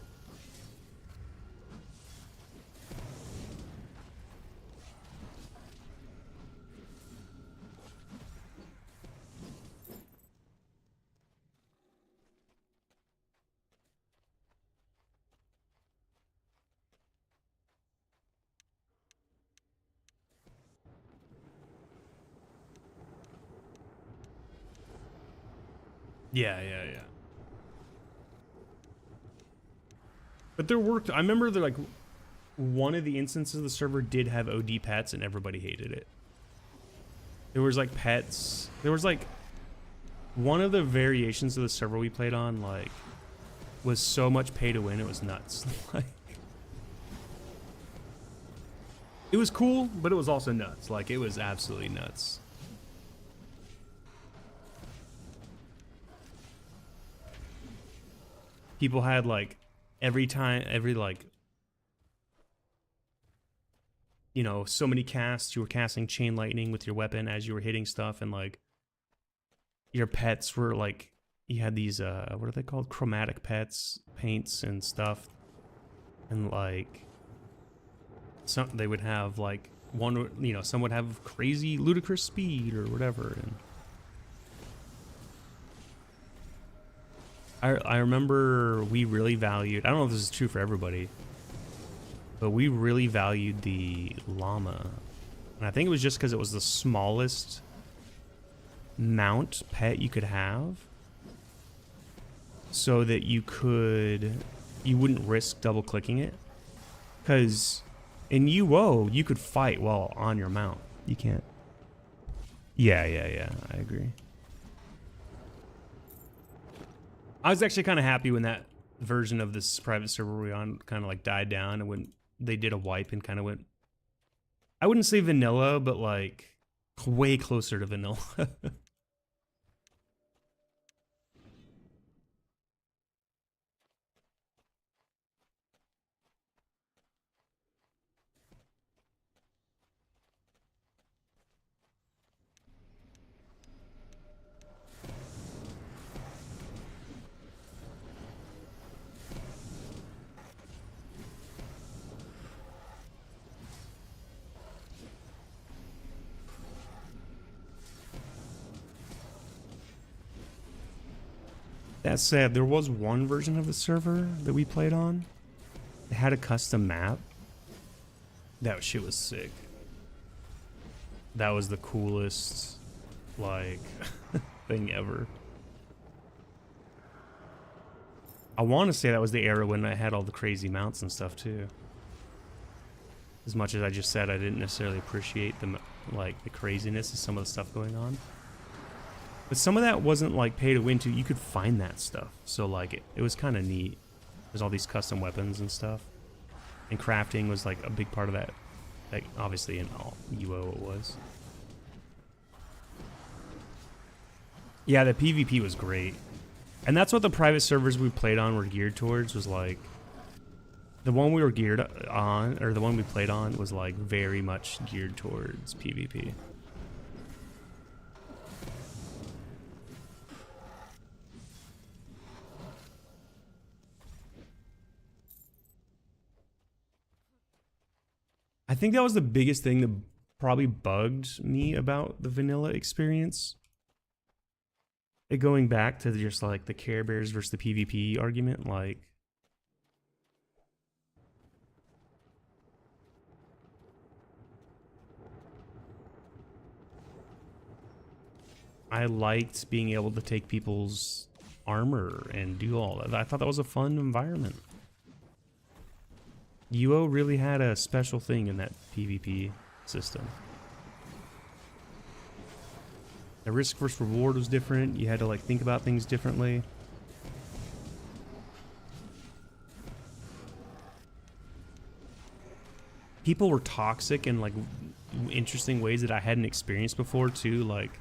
S2: Yeah. But there worked. I remember that like one of the instances of the server did have OD pets and everybody hated it. There was like pets. There was like one of the variations of the server we played on like was so much pay to win it was nuts. Like it was cool, but it was also nuts. Like it was absolutely nuts. People had like every like, you know, so many casts, you were casting chain lightning with your weapon as you were hitting stuff, and like your pets were like, you had these what are they called, chromatic pets, paints and stuff, and like some they would have like one, you know, some would have crazy ludicrous speed or whatever. And I remember we really valued, I don't know if this is true for everybody, but we really valued the llama. And I think it was just because it was the smallest mount pet you could have, so that you wouldn't risk double clicking it. Because in UO, you could fight while on your mount. You can't. Yeah, I agree. I was actually kind of happy when that version of this private server we were on kind of like died down, and when they did a wipe and kind of went, I wouldn't say vanilla, but like way closer to vanilla. That said, there was one version of the server that we played on. It had a custom map. That shit was sick. That was the coolest, like, thing ever. I want to say that was the era when I had all the crazy mounts and stuff too. As much as I just said I didn't necessarily appreciate the craziness of some of the stuff going on. But some of that wasn't like pay to win too. You could find that stuff. So like it was kind of neat. There's all these custom weapons and stuff. And crafting was like a big part of that. Like obviously in all UO it was. Yeah, the PvP was great. And that's what the private servers we played on were geared towards, was like the one we were geared on, or the one we played on was like very much geared towards PvP. I think that was the biggest thing that probably bugged me about the vanilla experience. Going back to just like the Care Bears versus the PvP argument, like I liked being able to take people's armor and do all that. I thought that was a fun environment. UO really had a special thing in that PvP system. The risk versus reward was different. You had to like think about things differently. People were toxic in like interesting ways that I hadn't experienced before too. Like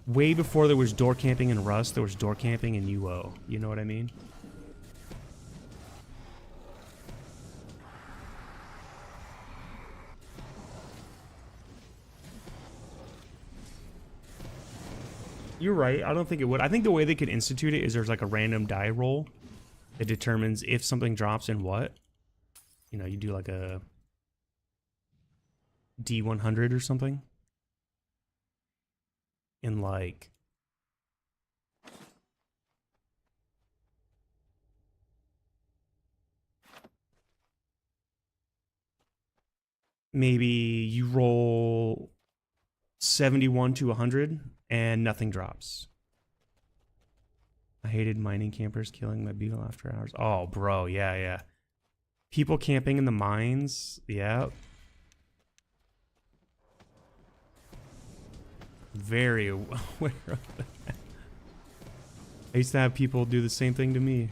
S2: way before there was door camping in Rust, there was door camping in UO. You know what I mean? You're right. I don't think it would. I think the way they could institute it is there's like a random die roll that determines if something drops in what. You know, you do like a D100 or something. And like maybe you roll 71 to 100 and nothing drops. I hated mining campers killing my beetle after hours. Oh, bro, yeah. People camping in the mines, yeah. Very aware of that. I used to have people do the same thing to me.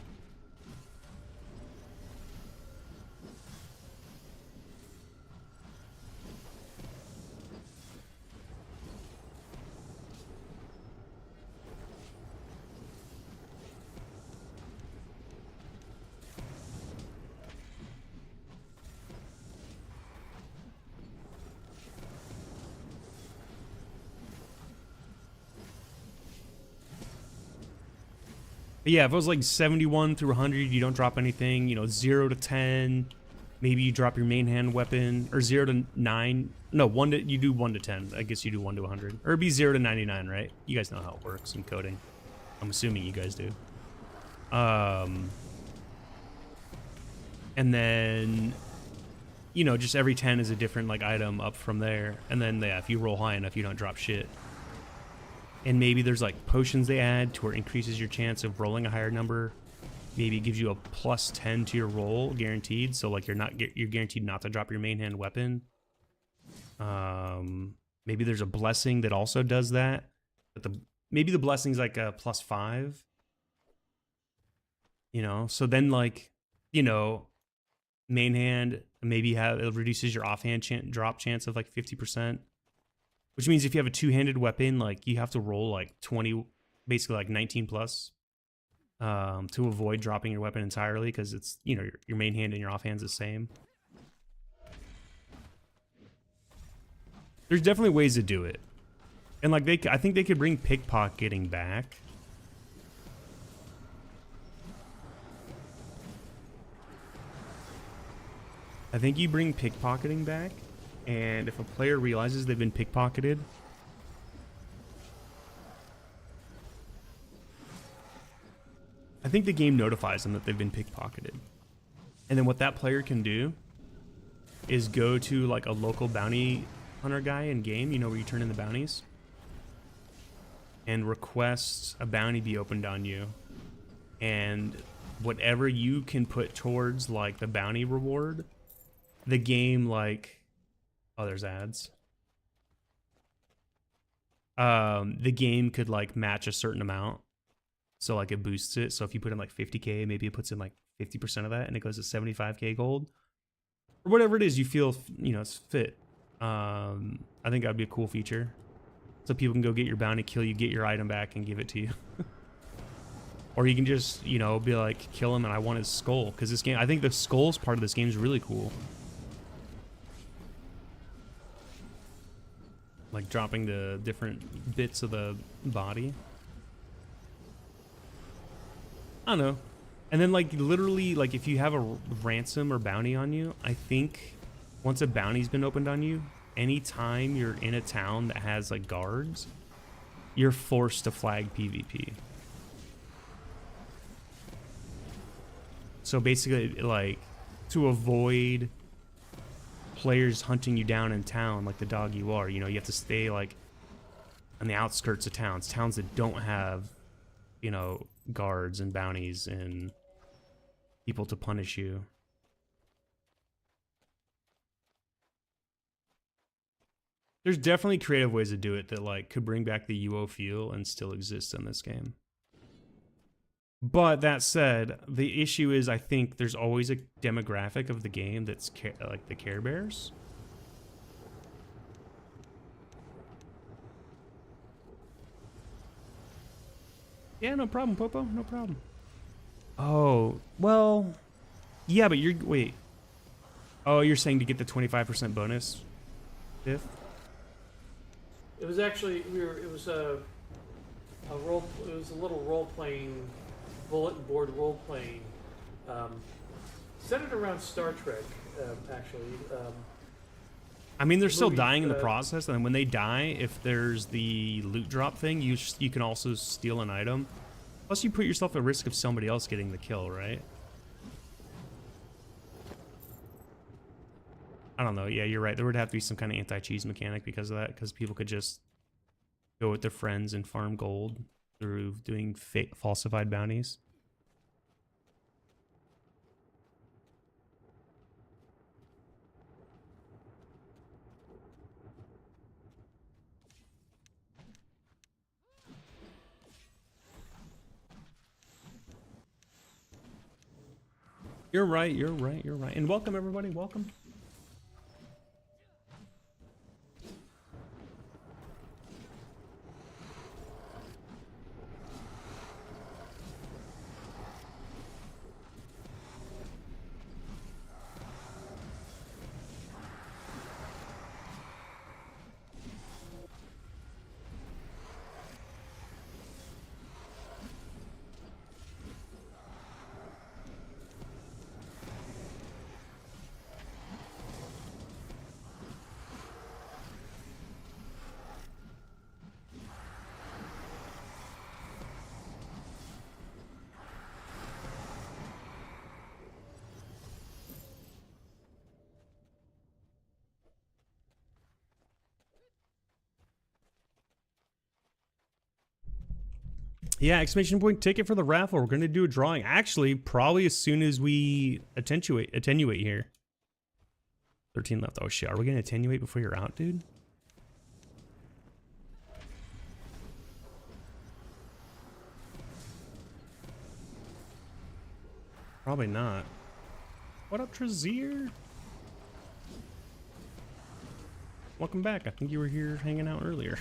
S2: But yeah, if it was like 71 through 100, you don't drop anything. You know, 0 to 10, maybe you drop your main hand weapon, or 0 to 9. No, you do 1 to 10. I guess you do 1 to 100, or it'd be 0 to 99, right? You guys know how it works in coding. I'm assuming you guys do. And then, you know, just every 10 is a different like item up from there. And then yeah, if you roll high enough, you don't drop shit. And maybe there's like potions they add to where it increases your chance of rolling a higher number. Maybe it gives you a plus 10 to your roll guaranteed. So like you're guaranteed not to drop your main hand weapon. Maybe there's a blessing that also does that. But maybe the blessing's like a plus 5. You know, so then like, you know, main hand maybe it reduces your offhand drop chance of like 50%. Which means if you have a two-handed weapon, like you have to roll like 20, basically like 19 plus, to avoid dropping your weapon entirely, because it's, you know, your main hand and your offhand's the same. There's definitely ways to do it, and like I think they could bring pickpocketing back. I think you bring pickpocketing back. And if a player realizes they've been pickpocketed, think the game notifies them that they've been pickpocketed. And then what that player can do is go to like a local bounty hunter guy in game, you know, where you turn in the bounties, and request a bounty be opened on you. And whatever you can put towards like the bounty reward, the game like, oh, there's ads. The game could like match a certain amount. So like it boosts it. So if you put in like 50K, maybe it puts in like 50% of that and it goes to 75K gold. Or whatever it is you feel, you know, it's fit. I think that'd be a cool feature. So people can go get your bounty, kill you, get your item back, and give it to you. Or you can just, you know, be like, kill him and I want his skull. Because this game, I think the skulls part of this game is really cool. Like dropping the different bits of the body. I don't know. And then like literally, like if you have a ransom or bounty on you, I think once a bounty's been opened on you, anytime you're in a town that has like guards, you're forced to flag PvP. So basically, like, to avoid players hunting you down in town like the dog you are, you know, you have to stay like on the outskirts of towns that don't have, you know, guards and bounties and people to punish you. There's definitely creative ways to do it that like could bring back the UO feel and still exist in this game. But that said, the issue is I think there's always a demographic of the game that's like the Care Bears. Yeah, no problem, Popo, no problem. Oh, well, yeah, but you're, wait. Oh, you're saying to get the 25% bonus? Fifth?
S4: It was actually, it was a little role-playing, bulletin board role-playing, centered around Star Trek, actually.
S2: I mean, they're still
S4: movie,
S2: dying in the process, and when they die, if there's the loot drop thing, you can also steal an item. Plus, you put yourself at risk of somebody else getting the kill, right? I don't know. Yeah, you're right. There would have to be some kind of anti-cheese mechanic because of that, because people could just go with their friends and farm gold through doing fake, falsified bounties. You're right, you're right, you're right. And welcome, everybody, welcome. Yeah, exclamation point ticket for the raffle. We're going to do a drawing. Actually, probably as soon as we attenuate here. 13 left. Oh, shit. Are we going to attenuate before you're out, dude? Probably not. What up, Trazier? Welcome back. I think you were here hanging out earlier.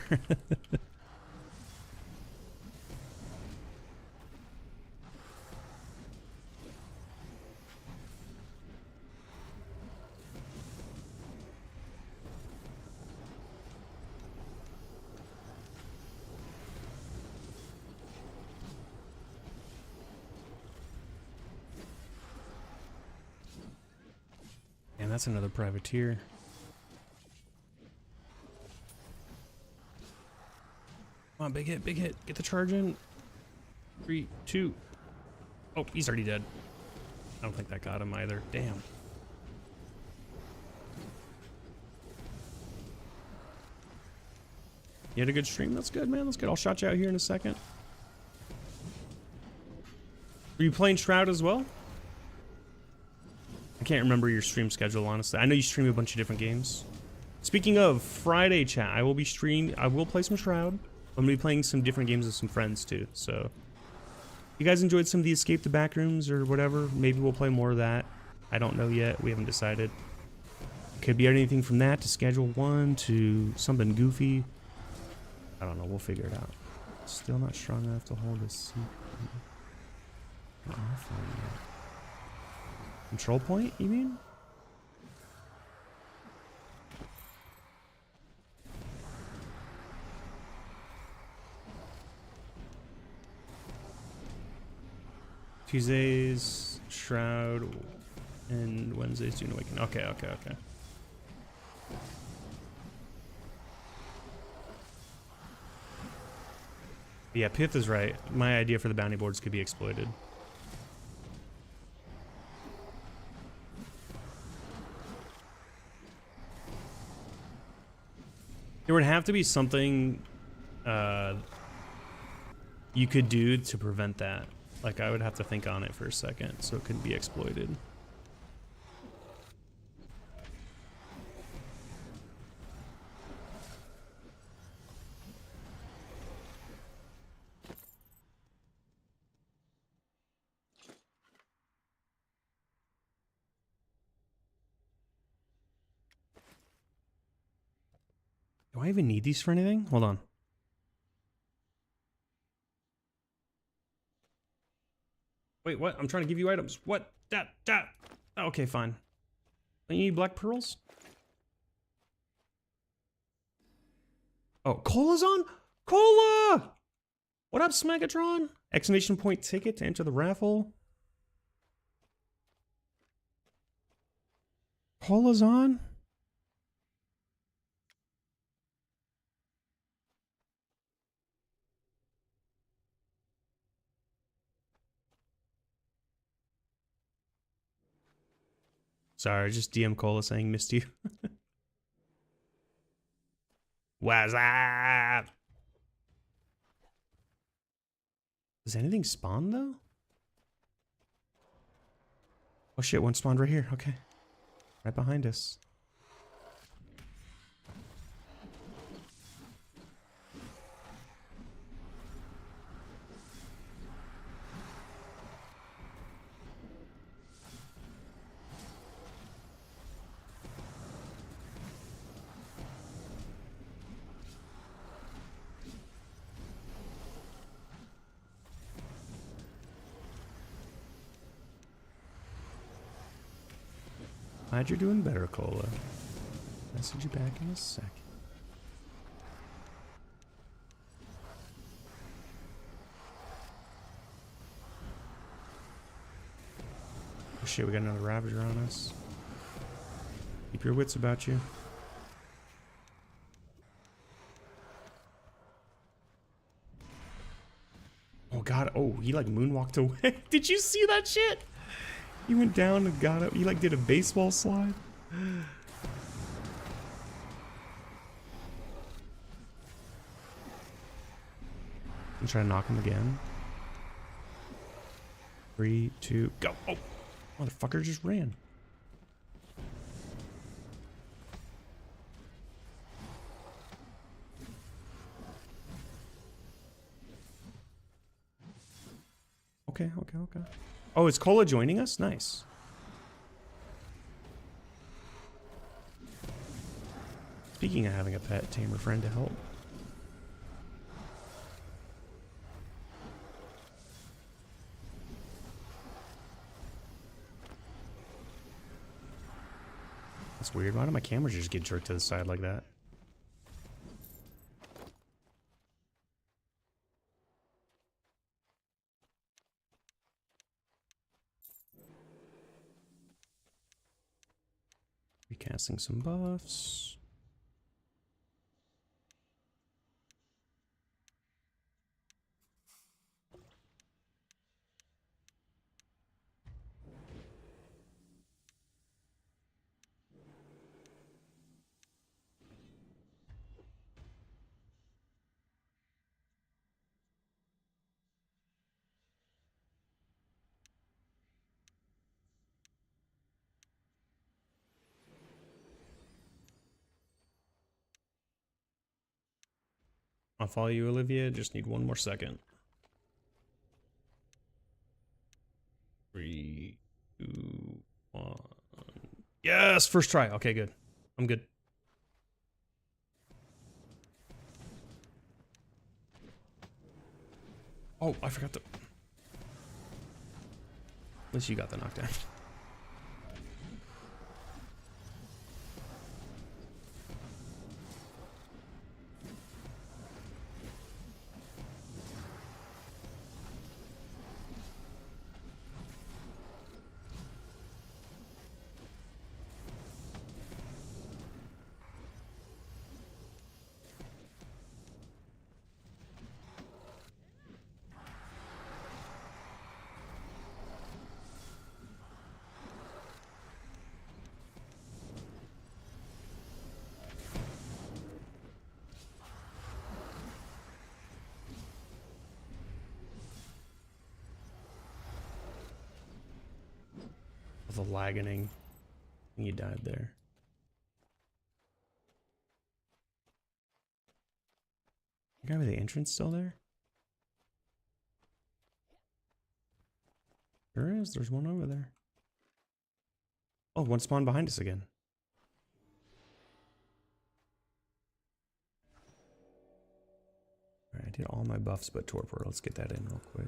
S2: And that's another privateer. Come on, big hit, big hit. Get the charge in. 3, 2.
S1: Oh, he's already dead. I don't think that got him either. Damn. You had a good stream? That's good, man. That's good. I'll shout you out here in a second. Were you playing Shroud as well? I can't remember your stream schedule, honestly. I know you stream a bunch of different games. Speaking of Friday chat, I will play some Shroud. I'm gonna be playing some different games with some friends too. So, you guys enjoyed some of the Escape the Backrooms or whatever? Maybe we'll play more of that. I don't know yet. We haven't decided. Could be anything from that to Schedule 1 to something goofy. I don't know. We'll figure it out. Still not strong enough to hold a seat. Control point, you mean? Tuesdays, Shroud, and Wednesdays, Dune Awaken. Okay. Yeah, Pith is right. My idea for the bounty boards could be exploited. There would have to be something you could do to prevent that. Like, I would have to think on it for a second so it couldn't be exploited. Do I even need these for anything? Hold on. Wait, what? I'm trying to give you items. What? That. Okay, fine. Don't you need black pearls? Oh, Cola's on? Cola! What up, Smagatron? Exclamation point ticket to enter the raffle. Cola's on? Sorry, just DM Cola saying missed you. What's up? Does anything spawn though? Oh shit, one spawned right here. Okay. Right behind us. Glad you're doing better, Cola. Message you back in a second. Oh shit, we got another Ravager on us. Keep your wits about you. Oh god, oh, he like moonwalked away. Did you see that shit? He went down and got up. He like did a baseball slide. I'm trying to knock him again. 3, 2, go. Oh, motherfucker just ran. Okay. Oh, is Cola joining us? Nice. Speaking of having a pet, tamer friend to help. That's weird. Why do my cameras just get jerked to the side like that? Recasting some buffs. I'll follow you, Olivia. Just need one more second. 3, 2, 1. Yes, first try. Okay, good. I'm good. Oh, I forgot to. At least you got the knockdown. The lagging. You died there. You got the entrance still there? There is. There's one over there. Oh, one spawned behind us again. Alright, I did all my buffs but torpor. Let's get that in real quick.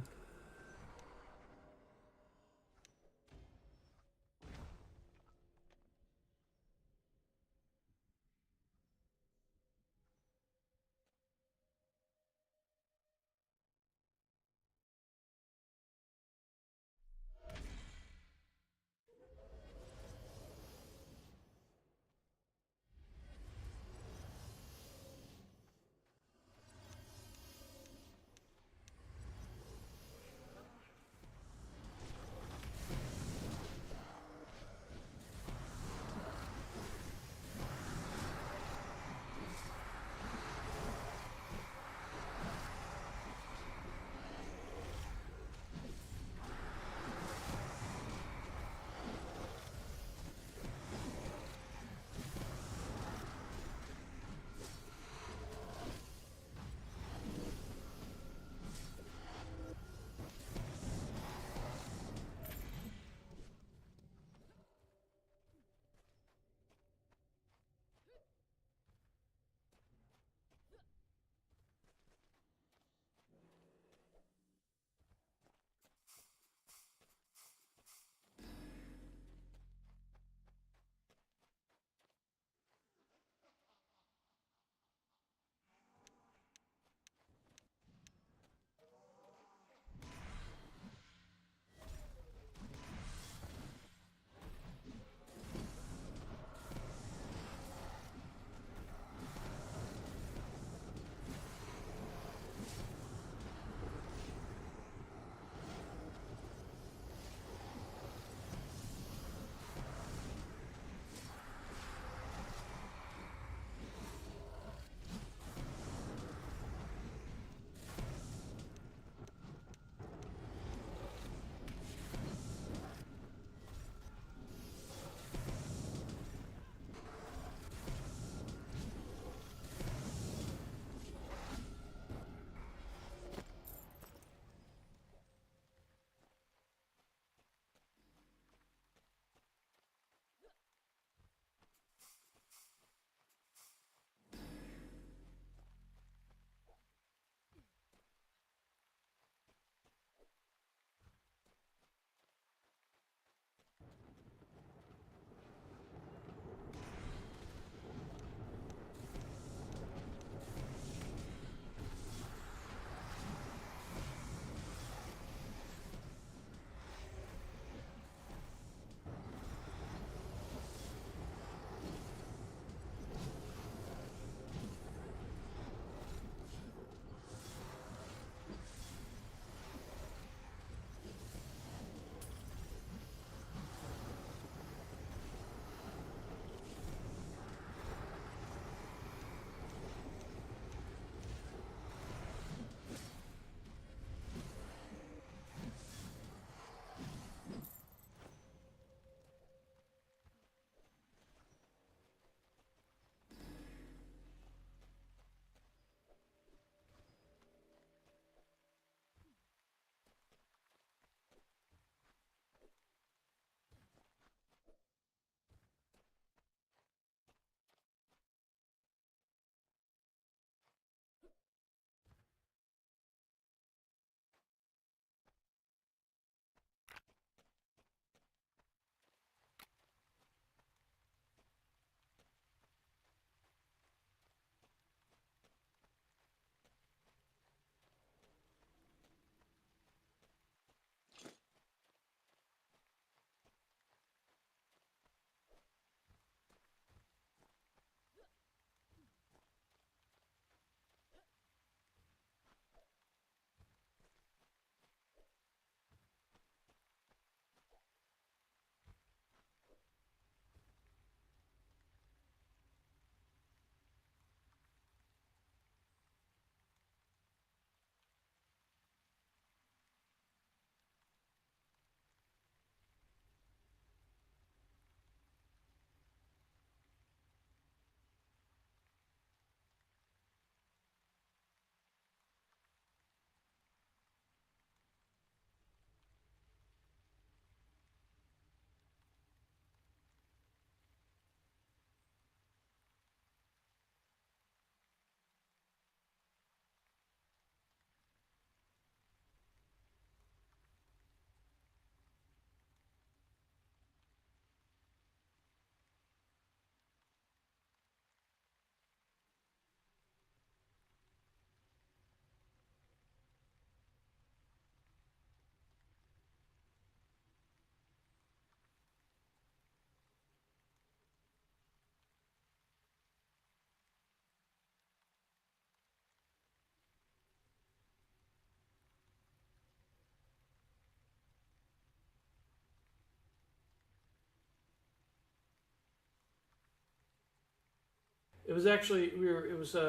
S4: It was actually it was it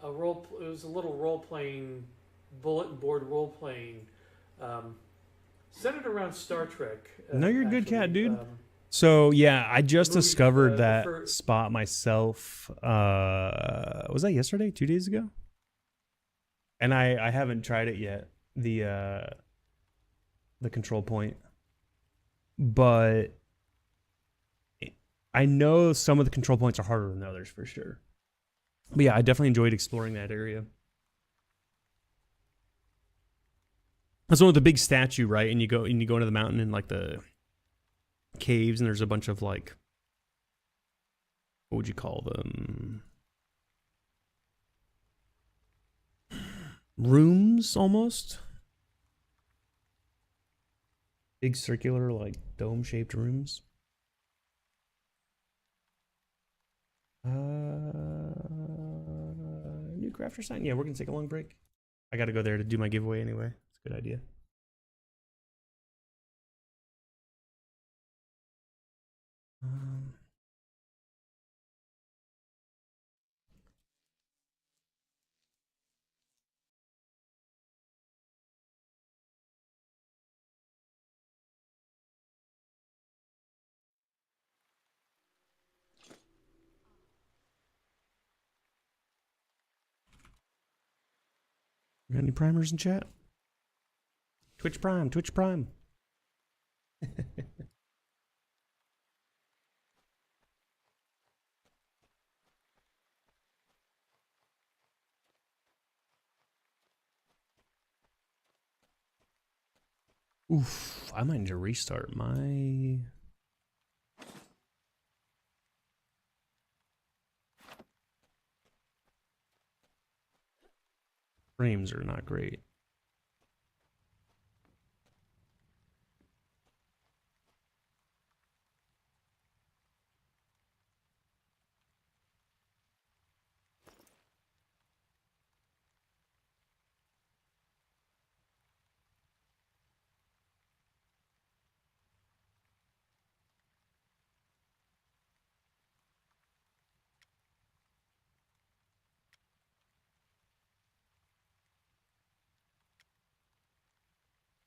S4: was a little role playing, bulletin board role playing, centered around Star Trek.
S1: No, you're a good
S4: actually.
S1: cat, dude. So yeah, I just
S4: movie,
S1: discovered
S4: the
S1: that spot myself. Was that yesterday? 2 days ago? And I haven't tried it yet. The control point, but I know some of the control points are harder than others for sure. But yeah, I definitely enjoyed exploring that area. That's one with the big statue, right? And you go into the mountain and like the caves, and there's a bunch of like, what would you call them? Rooms almost. Big circular, like dome-shaped rooms. New crafter sign? Yeah, we're gonna take a long break. I gotta go there to do my giveaway anyway. It's a good idea. Got any primers in chat? Twitch Prime, Twitch Prime. Oof, I might need to restart my... frames are not great.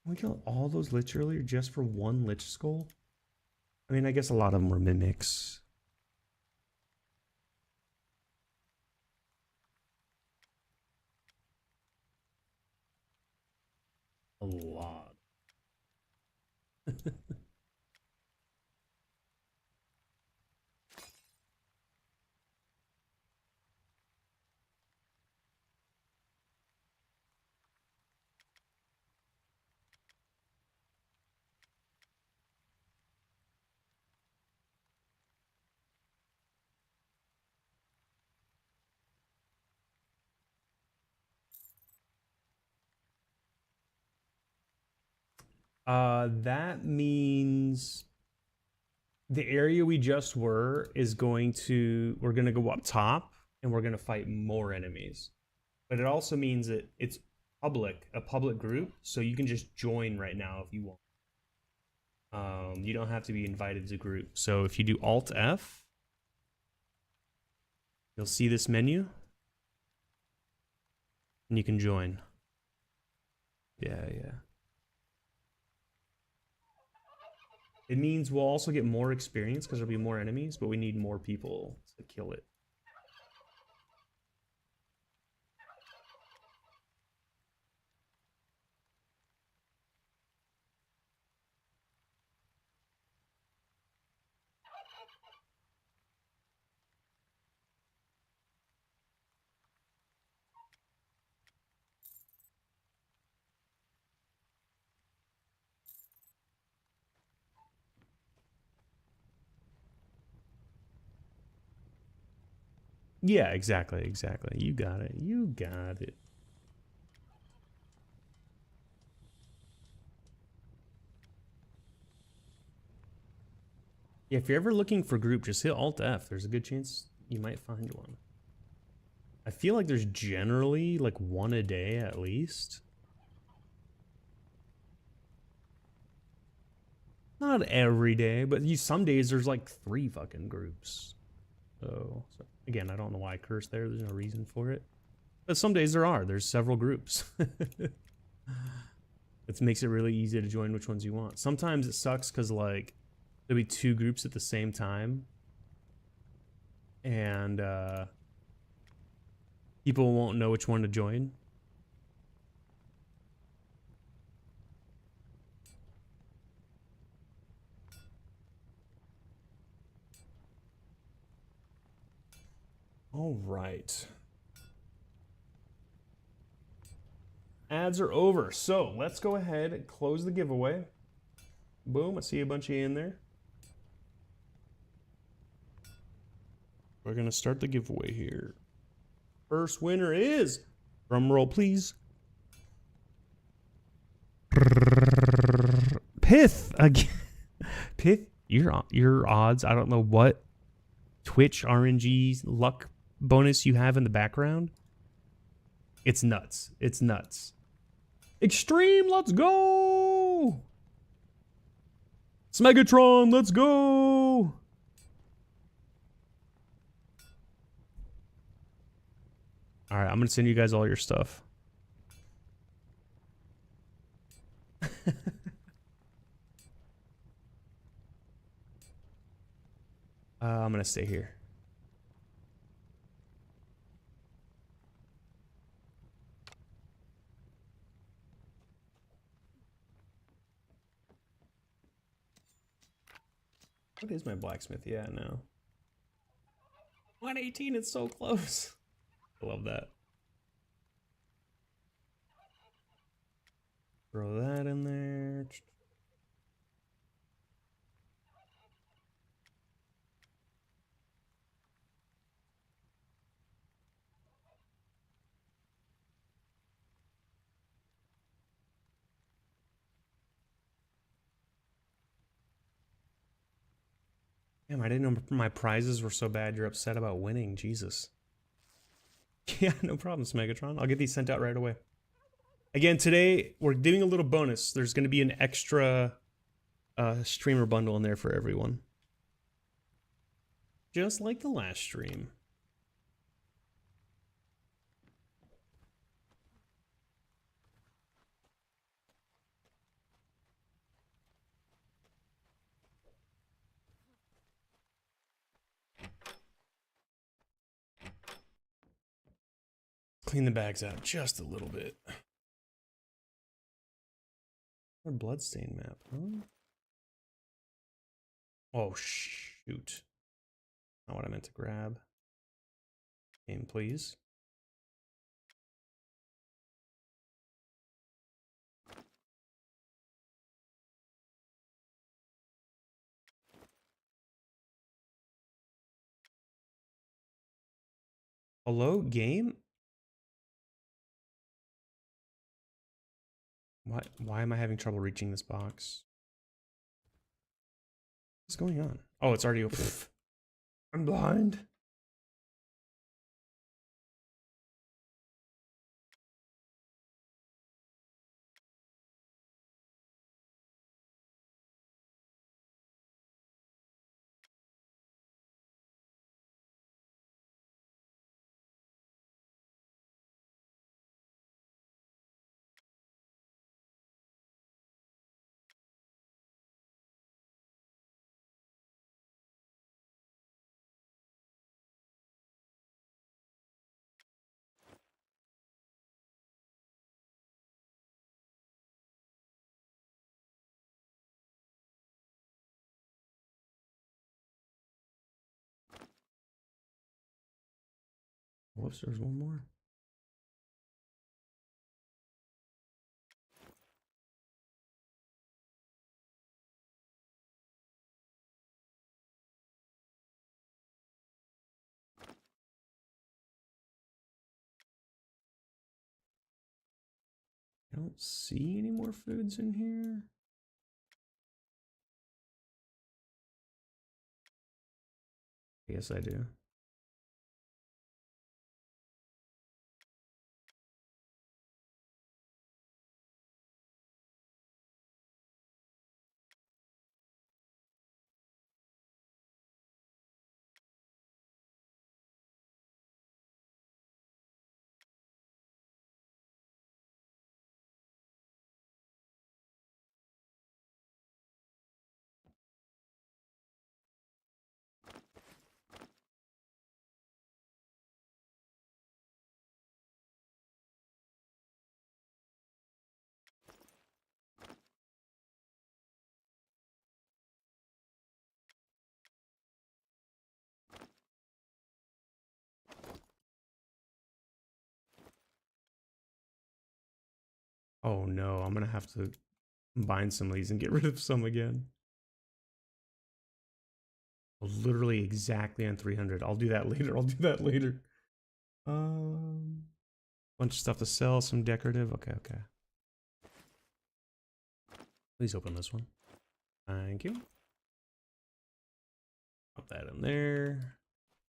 S1: We killed all those lich earlier just for one lich skull? I mean, I guess a lot of them were mimics. A lot. That means the area we just were is we're gonna go up top and we're gonna fight more enemies. But it also means that it's a public group, so you can just join right now if you want. You don't have to be invited to group. So if you do Alt F, you'll see this menu and you can join. Yeah. It means we'll also get more experience because there'll be more enemies, but we need more people to kill it. Yeah, exactly. You got it. Yeah, if you're ever looking for group, just hit Alt F. There's a good chance you might find one. I feel like there's generally like one a day at least. Not every day, but some days there's like 3 fucking groups. So again, I don't know why I cursed there. There's no reason for it. But some days there are. There's several groups. It makes it really easy to join which ones you want. Sometimes it sucks because like there'll be 2 groups at the same time. And people won't know which one to join. All right. Ads are over. So let's go ahead and close the giveaway. Boom, I see a bunch of you in there. We're going to start the giveaway here. First winner is, drum roll please, Pith again. Pith, your odds, I don't know what Twitch RNG luck bonus you have in the background. It's nuts. It's nuts. Extreme, let's go! Smegatron, let's go! Alright, I'm gonna send you guys all your stuff. I'm gonna stay here. What is my blacksmith? Yeah, no. 118, it's so close. I love that. Throw that in there. Damn, I didn't know my prizes were so bad. You're upset about winning. Jesus. Yeah, no problem, Megatron. I'll get these sent out right away. Again, today we're doing a little bonus. There's going to be an extra streamer bundle in there for everyone. Just like the last stream. Clean the bags out just a little bit. A bloodstain map, huh? Oh, shoot. Not what I meant to grab. Game, please. Hello, game? Why am I having trouble reaching this box? What's going on? Oh, it's already open. I'm blind. Whoops, there's one more. I don't see any more foods in here. Yes, I do. Oh no, I'm gonna have to bind some of these and get rid of some again. Literally exactly on 300. I'll do that later. I'll do that later. Bunch of stuff to sell, some decorative. Okay, okay. Please open this one. Thank you. Put that in there.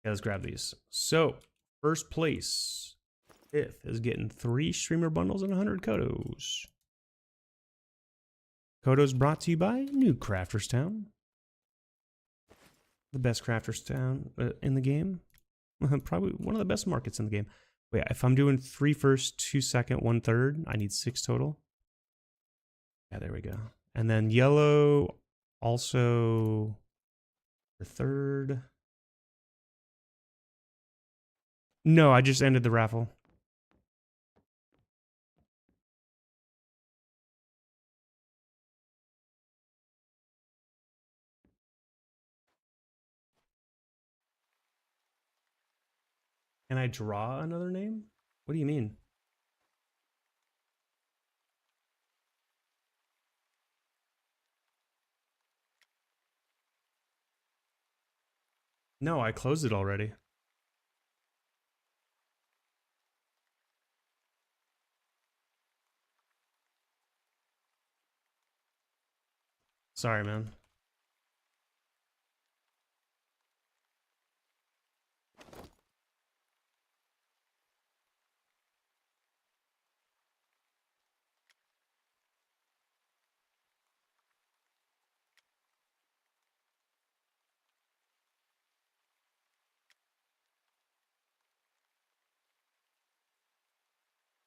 S1: Okay, let's grab these. So, first place, fifth, is getting 3 streamer bundles and 100 Kodos. Kodos brought to you by New Crafters Town. The best Crafters Town in the game. Probably one of the best markets in the game. Wait, if I'm doing 3 first, 2 second, 1 third, I need 6 total. Yeah, there we go. And then yellow, also the third. No, I just ended the raffle. Can I draw another name? What do you mean? No, I closed it already. Sorry, man.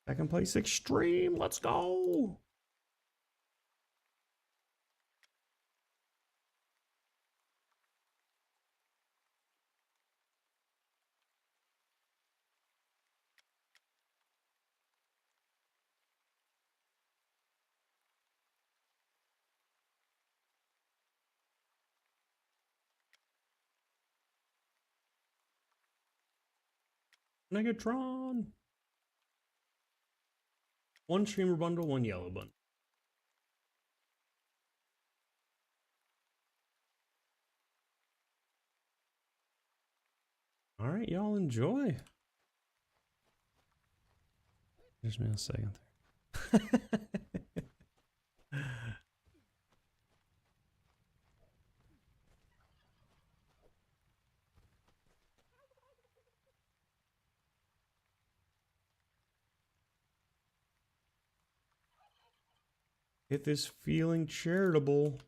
S1: Second place extreme. Let's go. Megatron. 1 streamer bundle, 1 yellow bundle. All right, y'all enjoy. Just me a second there. Get this feeling charitable.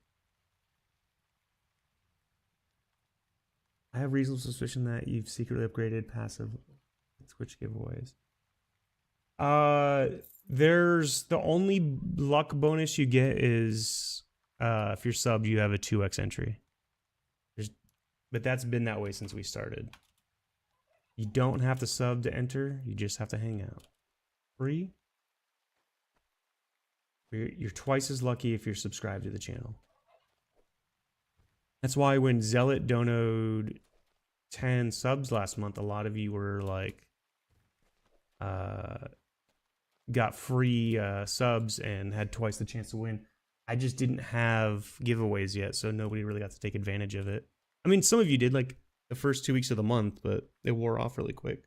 S1: I have reasonable suspicion that you've secretly upgraded passive Twitch giveaways. There's the only luck bonus you get is if you're subbed, you have a 2x entry. But that's been that way since we started. You don't have to sub to enter, you just have to hang out. Free. You're twice as lucky if you're subscribed to the channel. That's why when Zealot donoed 10 subs last month, a lot of you were like, got free subs and had twice the chance to win. I just didn't have giveaways yet, so nobody really got to take advantage of it. I mean, some of you did like the first 2 weeks of the month, but it wore off really quick.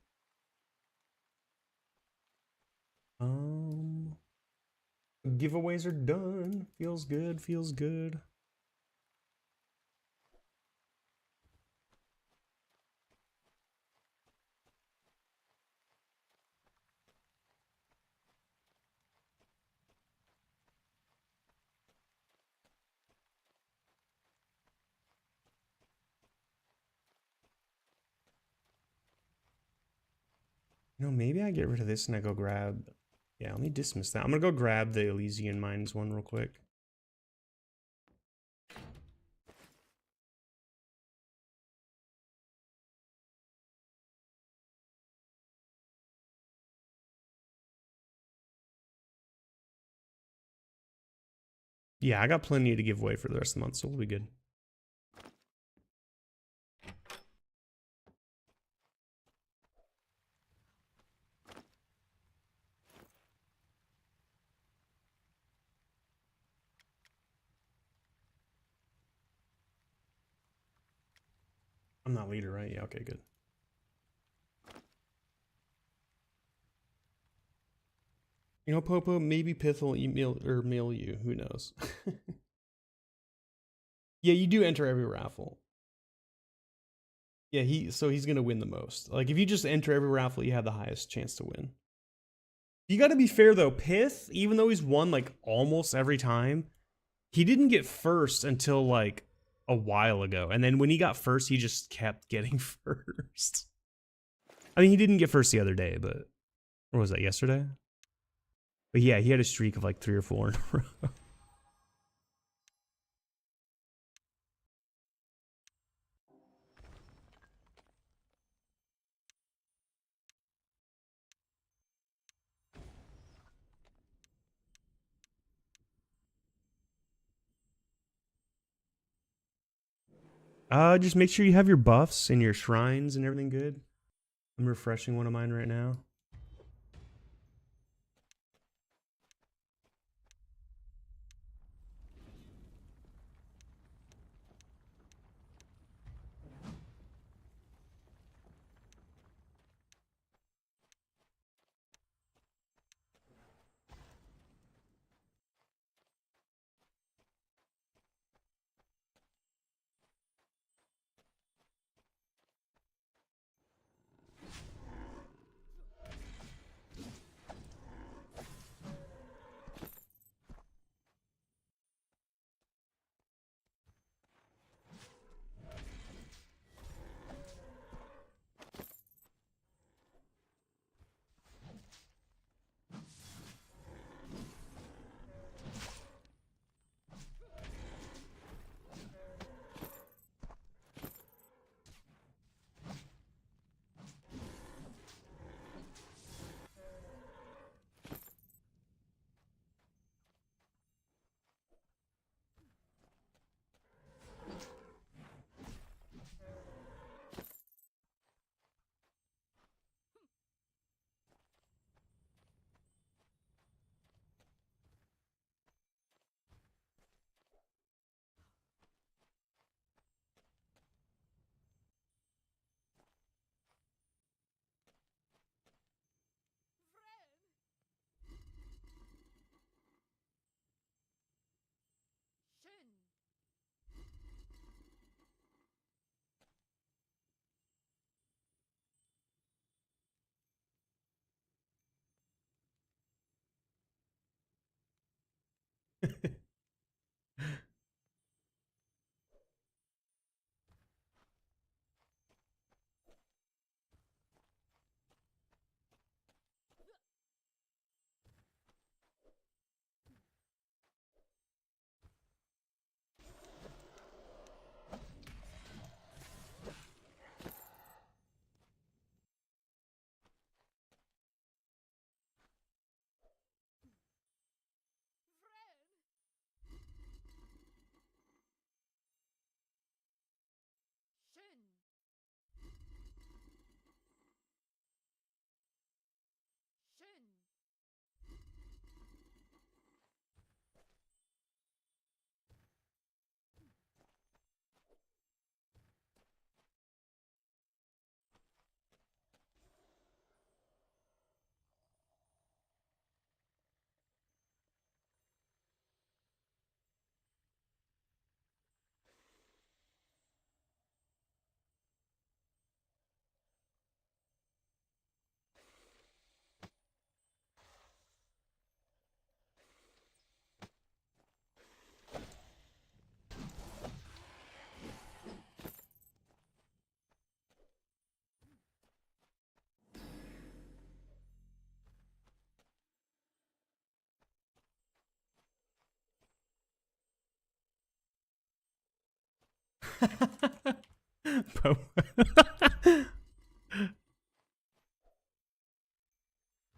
S1: Giveaways are done. Feels good, feels good. You know, maybe I get rid of this and I go grab... Yeah, let me dismiss that. I'm gonna go grab the Elysian Mines one real quick. Yeah, I got plenty to give away for the rest of the month, so we'll be good. I'm not leader, right? Yeah, okay, good. You know, Popo, maybe Pith will email or mail you. Who knows? Yeah, you do enter every raffle. Yeah, he's gonna win the most. Like, if you just enter every raffle, you have the highest chance to win. You got to be fair though. Pith, even though he's won like almost every time, he didn't get first until like a while ago. And then when he got first, he just kept getting first. I mean, he didn't get first the other day, but or was that yesterday? But yeah, he had a streak of like 3 or 4 in a row. Just make sure you have your buffs and your shrines and everything good. I'm refreshing one of mine right now.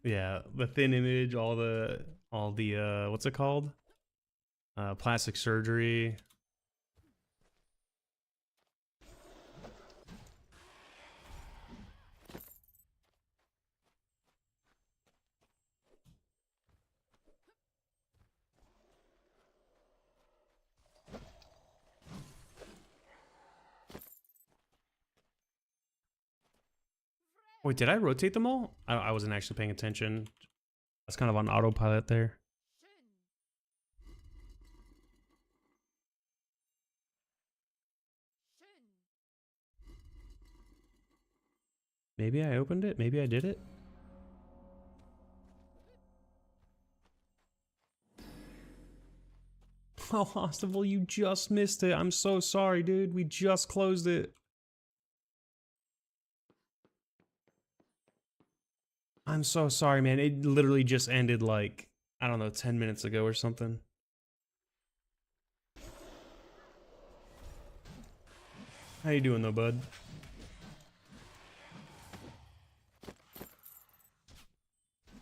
S1: Yeah, the thin image, all the what's it called? Plastic surgery. Wait, did I rotate them all? I wasn't actually paying attention. That's kind of on autopilot there. Maybe I opened it. Maybe I did it. Oh, Hostival, you just missed it. I'm so sorry, dude. We just closed it. I'm so sorry, man. It literally just ended like, I don't know, 10 minutes ago or something. How you doing though, bud?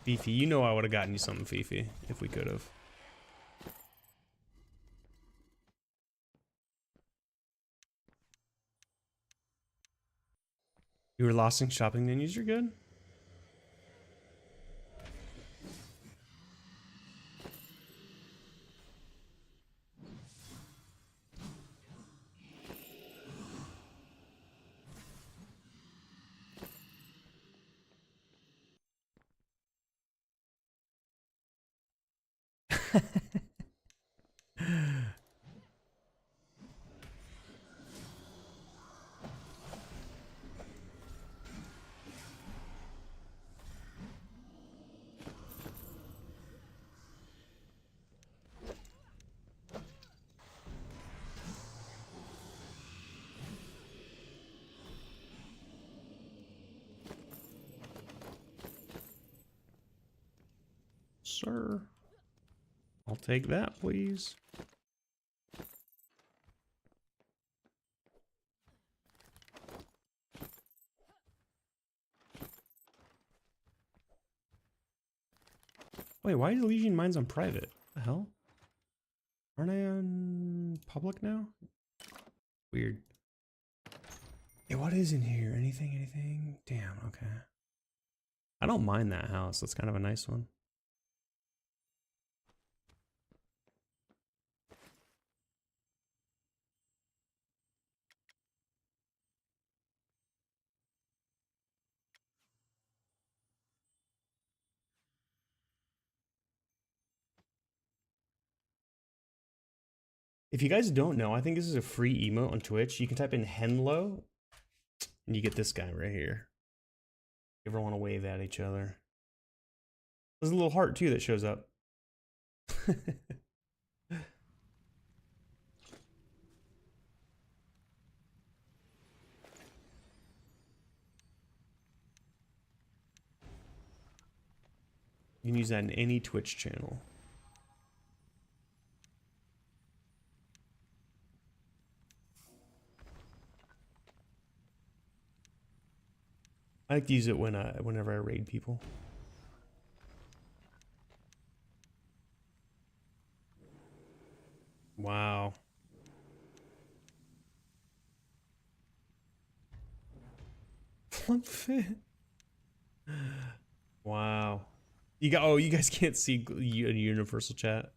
S1: Fifi, you know I would have gotten you something, Fifi, if we could have. You were lost in shopping menus, you're good? Sir. I'll take that, please. Wait, why is Legion Mines on private? The hell? Aren't I on public now? Weird. Hey, what is in here? Anything? Damn, okay. I don't mind that house. That's kind of a nice one. If you guys don't know, I think this is a free emote on Twitch. You can type in Henlo, and you get this guy right here. If you ever want to wave at each other. There's a little heart, too, that shows up. You can use that in any Twitch channel. I like to use it when whenever I raid people. Wow. Flump fit. Wow. You got, oh, you guys can't see universal chat.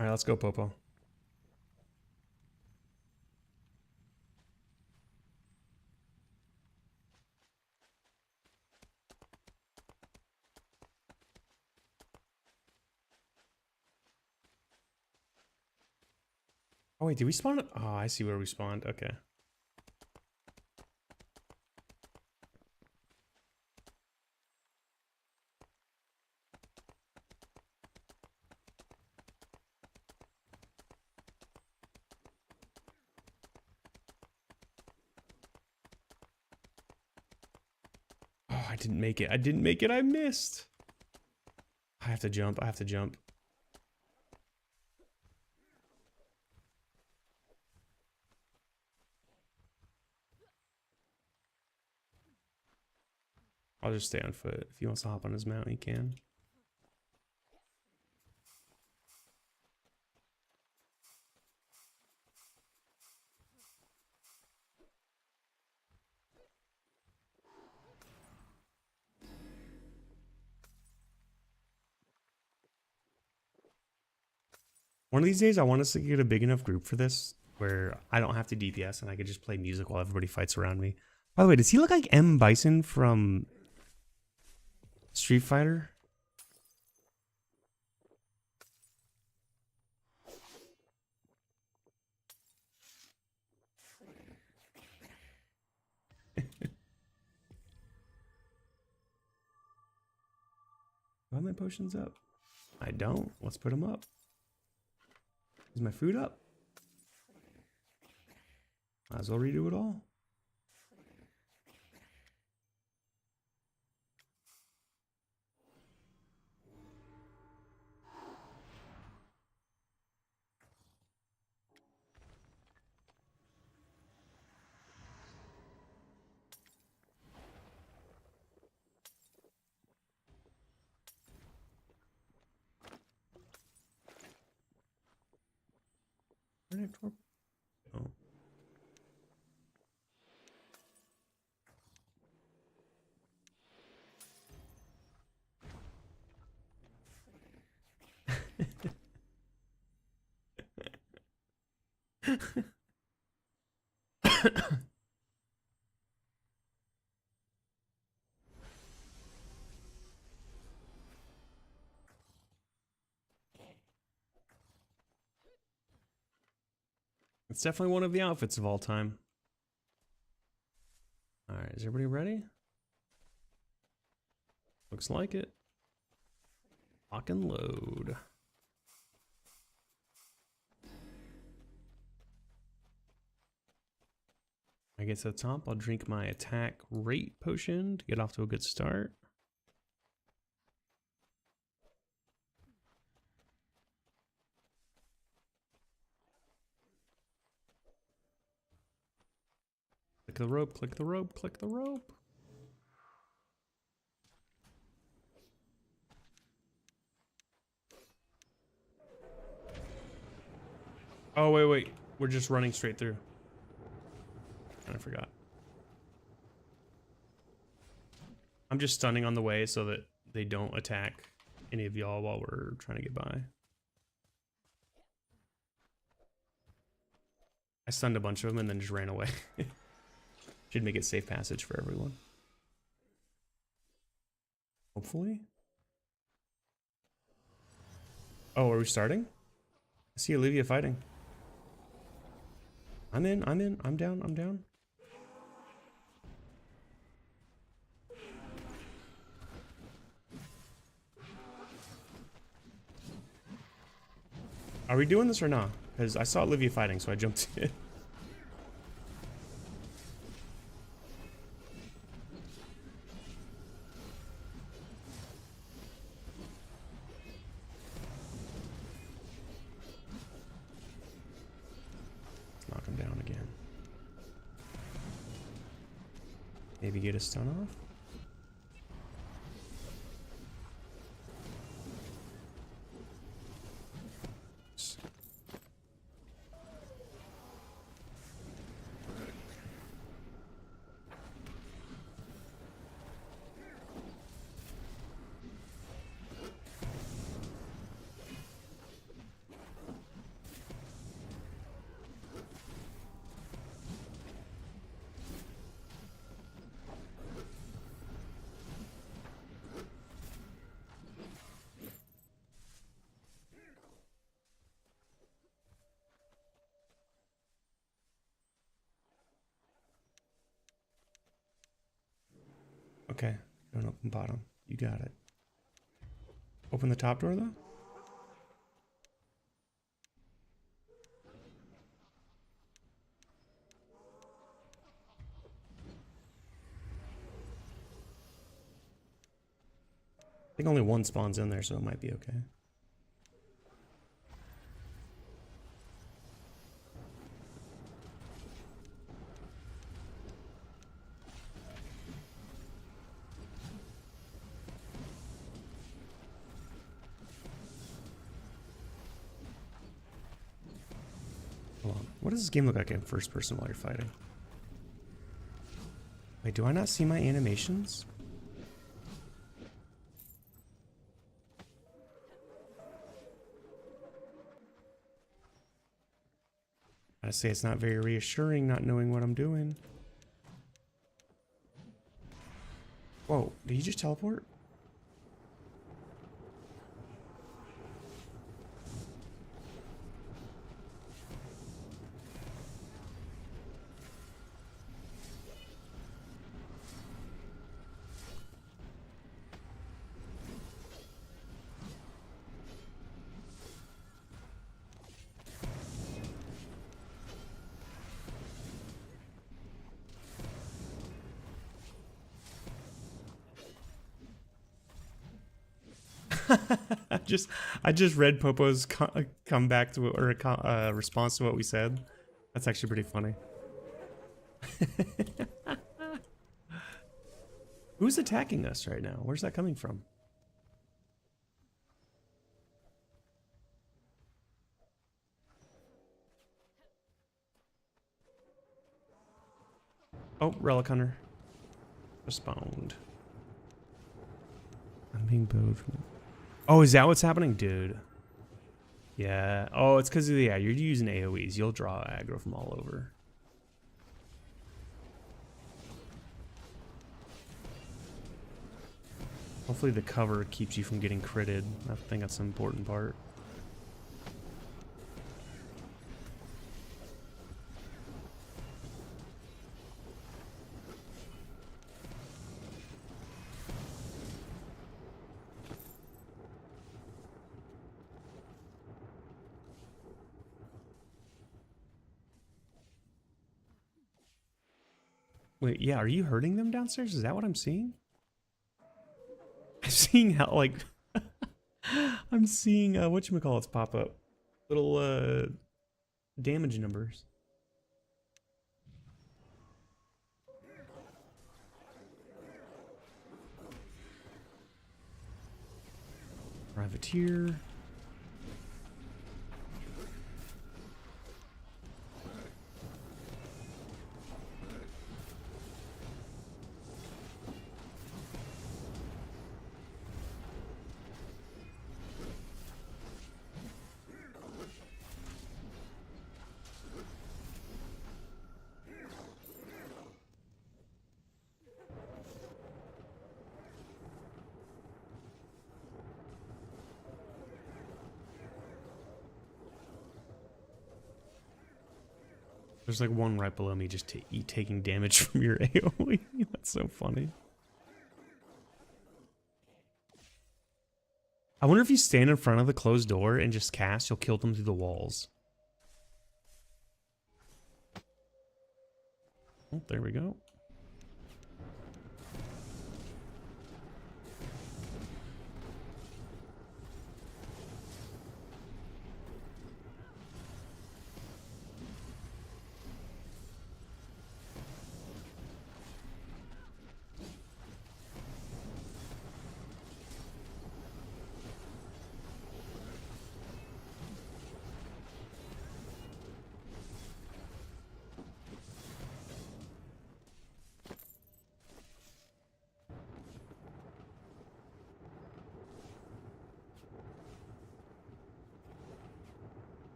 S1: All right, let's go, Popo. Oh wait, did we spawn it? Oh, I see where we spawned. Okay. Oh, I didn't make it. I didn't make it. I missed. I have to jump. I have to jump. I'll just stay on foot. If he wants to hop on his mount, he can. One of these days, I want us to get a big enough group for this where I don't have to DPS and I could just play music while everybody fights around me. By the way, does he look like M. Bison from Street Fighter? Do I have my potions up? I don't. Let's put them up. Is my food up? Might as well redo it all. Oh. It's definitely one of the outfits of all time. All right, is everybody ready? Looks like it. Lock and load. I get to the top, I'll drink my attack rate potion to get off to a good start. Click the rope, click the rope, click the rope. Oh, wait. We're just running straight through. I forgot. I'm just stunning on the way so that they don't attack any of y'all while we're trying to get by. I stunned a bunch of them and then just ran away. Should make it safe passage for everyone. Hopefully. Oh, are we starting? I see Olivia fighting. I'm in, I'm down. Are we doing this or not? Because I saw Olivia fighting, so I jumped in. Knock him down again. Maybe get a stun off? Okay, don't open bottom. You got it. Open the top door though? I think only one spawns in there, so it might be okay. What does this game look like in first person while you're fighting? Wait, do I not see my animations? I say it's not very reassuring not knowing what I'm doing. Whoa, did you just teleport? I just read Popo's comeback to or response to what we said. That's actually pretty funny. Who's attacking us right now? Where's that coming from? Oh, Relic Hunter. Respond. I'm being booed from... Oh, is that what's happening? Dude. Yeah. Oh, it's because of the... Yeah, you're using AoEs. You'll draw aggro from all over. Hopefully the cover keeps you from getting critted. I think that's an important part. Wait, yeah, are you hurting them downstairs? Is that what I'm seeing? I'm seeing how, like... I'm seeing, whatchamacallits pop up. Little, damage numbers. Privateer. There's like one right below me just taking damage from your AoE. That's so funny. I wonder if you stand in front of the closed door and just cast, you'll kill them through the walls. Oh, there we go.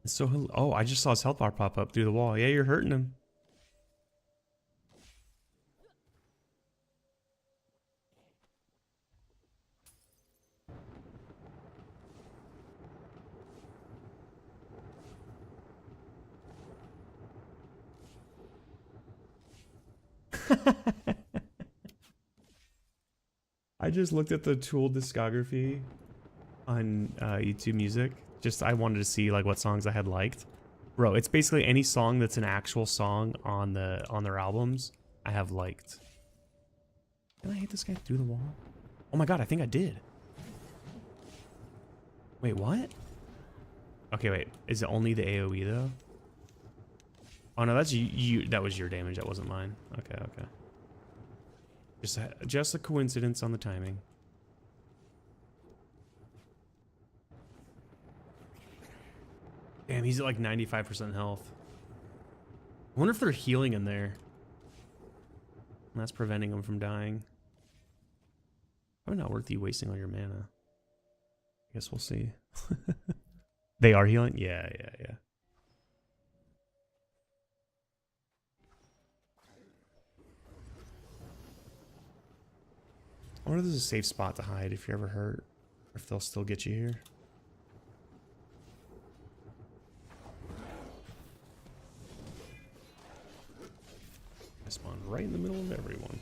S1: So, oh, I just saw his health bar pop up through the wall. Yeah, you're hurting him. I just looked at the Tool discography on YouTube Music. Just I wanted to see like what songs I had liked. Bro, it's basically any song that's an actual song on their albums I have liked. Did I hit this guy through the wall? Oh my god, I think I did. Wait, what? Okay, wait. Is it only the AoE though? Oh no, that's you. That was your damage. That wasn't mine. Okay, okay. Just a coincidence on the timing. he's at like 95% health. I wonder if they're healing in there. And that's preventing him from dying. Probably not worth you wasting all your mana. I guess we'll see. They are healing? Yeah. I wonder if there's a safe spot to hide if you're ever hurt. Or if they'll still get you here. I spawned right in the middle of everyone.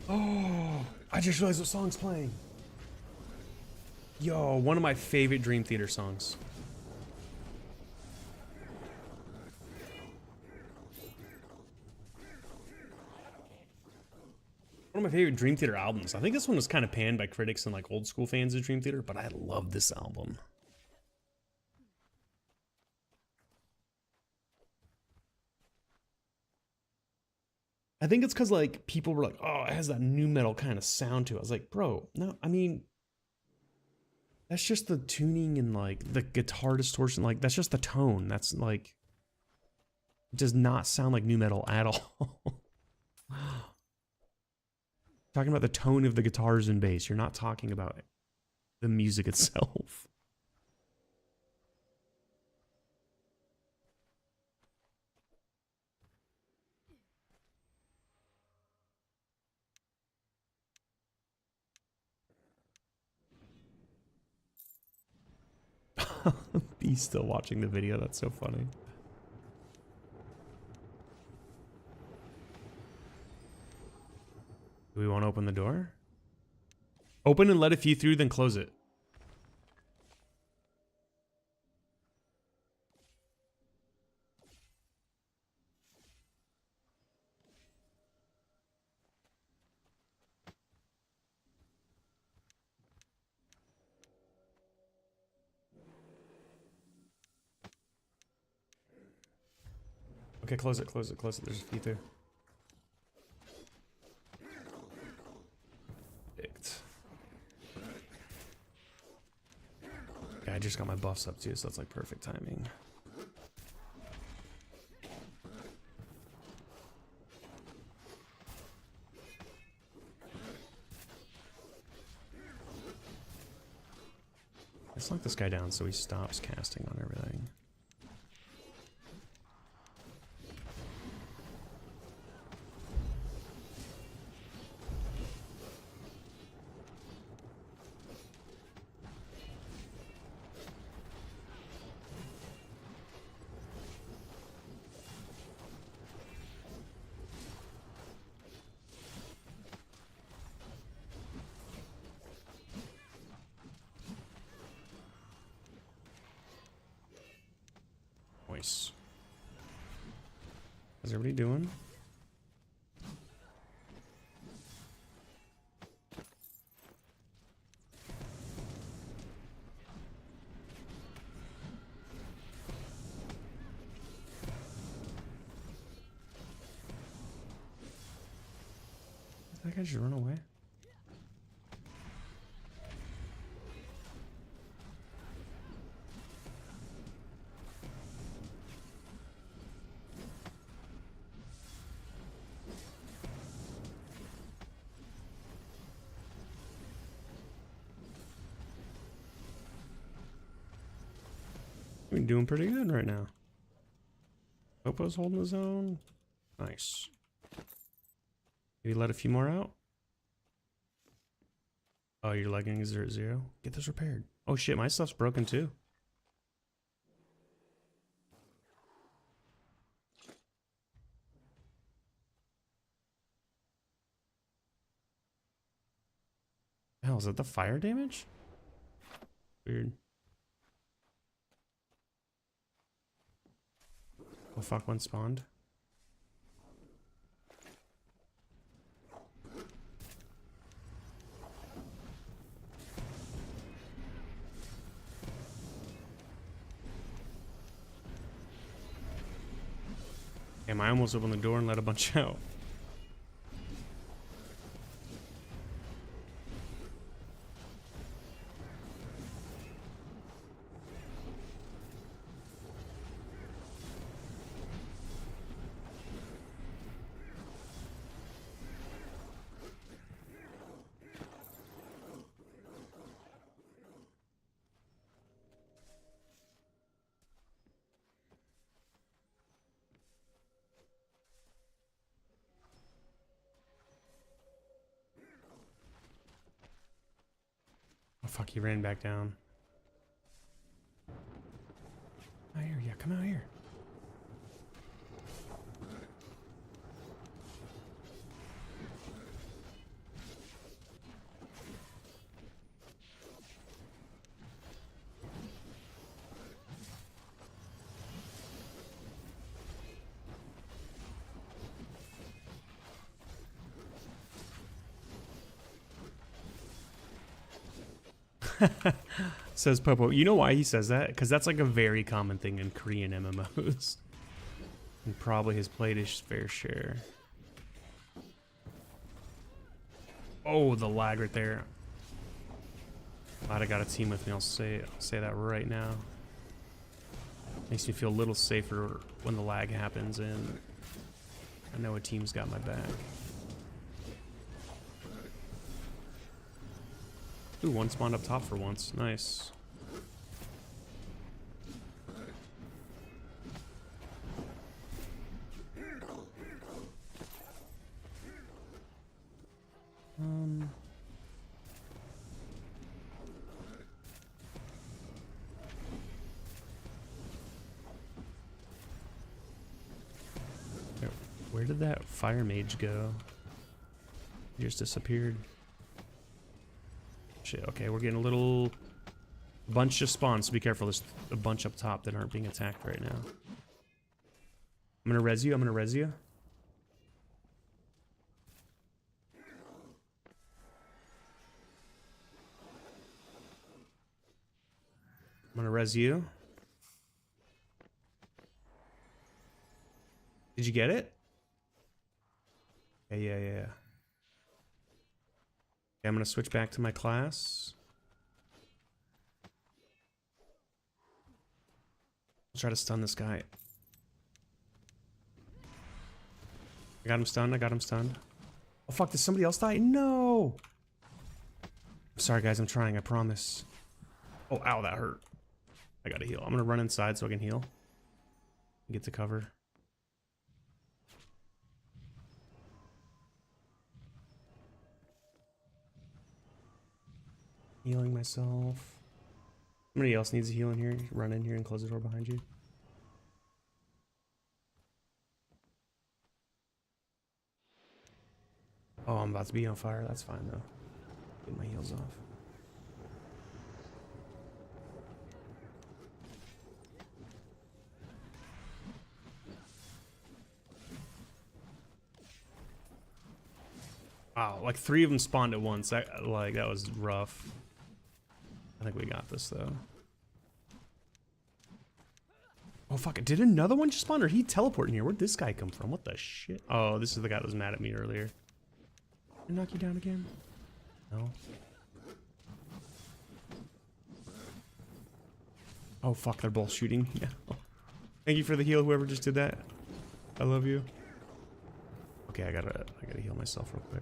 S1: Oh, I just realized what song's playing. Yo, one of my favorite Dream Theater songs. One of my favorite Dream Theater albums. I think this one was kind of panned by critics and like old school fans of Dream Theater, but I love this album. I think it's because like people were like, oh, it has that new metal kind of sound to it. I was like, bro, no, I mean, that's just the tuning and like the guitar distortion. Like that's just the tone. That's like, it does not sound like new metal at all. Talking about the tone of the guitars and bass. You're not talking about the music itself. B's still watching the video. That's so funny. Do we want to open the door? Open and let a few through, then close it. Okay, close it, close it, close it. There's a few through. Yeah, I just got my buffs up too, so that's like perfect timing. Let's knock this guy down so he stops casting on everything. Nice. How's everybody doing? Did that guy just run away? We're doing pretty good right now. Popo's holding his own. Nice. Maybe let a few more out. Oh, your leggings are at 0. Get this repaired. Oh shit, my stuff's broken too. Hell, is that the fire damage? Weird. Oh fuck, one spawned. Damn, I almost opened the door and let a bunch out. fuck, he ran back down. Come out here, yeah, come out here. Says Popo. You know why he says that? Because that's like a very common thing in Korean MMOs. And probably has played his fair share. Oh, the lag right there. Glad I got a team with me. I'll say that right now. Makes me feel a little safer when the lag happens, and I know a team's got my back. Ooh, one spawned up top for once. Nice. Where did that fire mage go? He just disappeared. Shit, okay, we're getting a bunch of spawns, so be careful. There's a bunch up top that aren't being attacked right now. I'm gonna res you, I'm gonna res you. I'm gonna res you. Did you get it? Yeah. Okay, I'm gonna switch back to my class. I'll try to stun this guy. I got him stunned. Oh fuck, did somebody else die? No! I'm sorry guys, I'm trying, I promise. Oh, ow, that hurt. I gotta heal. I'm gonna run inside so I can heal. Get to cover. Healing myself. Somebody else needs a heal in here. Run in here and close the door behind you. Oh, I'm about to be on fire. That's fine though. Get my heals off. Wow, like 3 of them spawned at once. That was rough. I think we got this though. Oh fuck it, did another one just spawn or he teleport in here? Where'd this guy come from? What the shit? Oh, this is the guy that was mad at me earlier. Did I knock you down again? No. Oh fuck, they're both shooting. Yeah. Thank you for the heal, whoever just did that. I love you. Okay, I gotta heal myself real quick.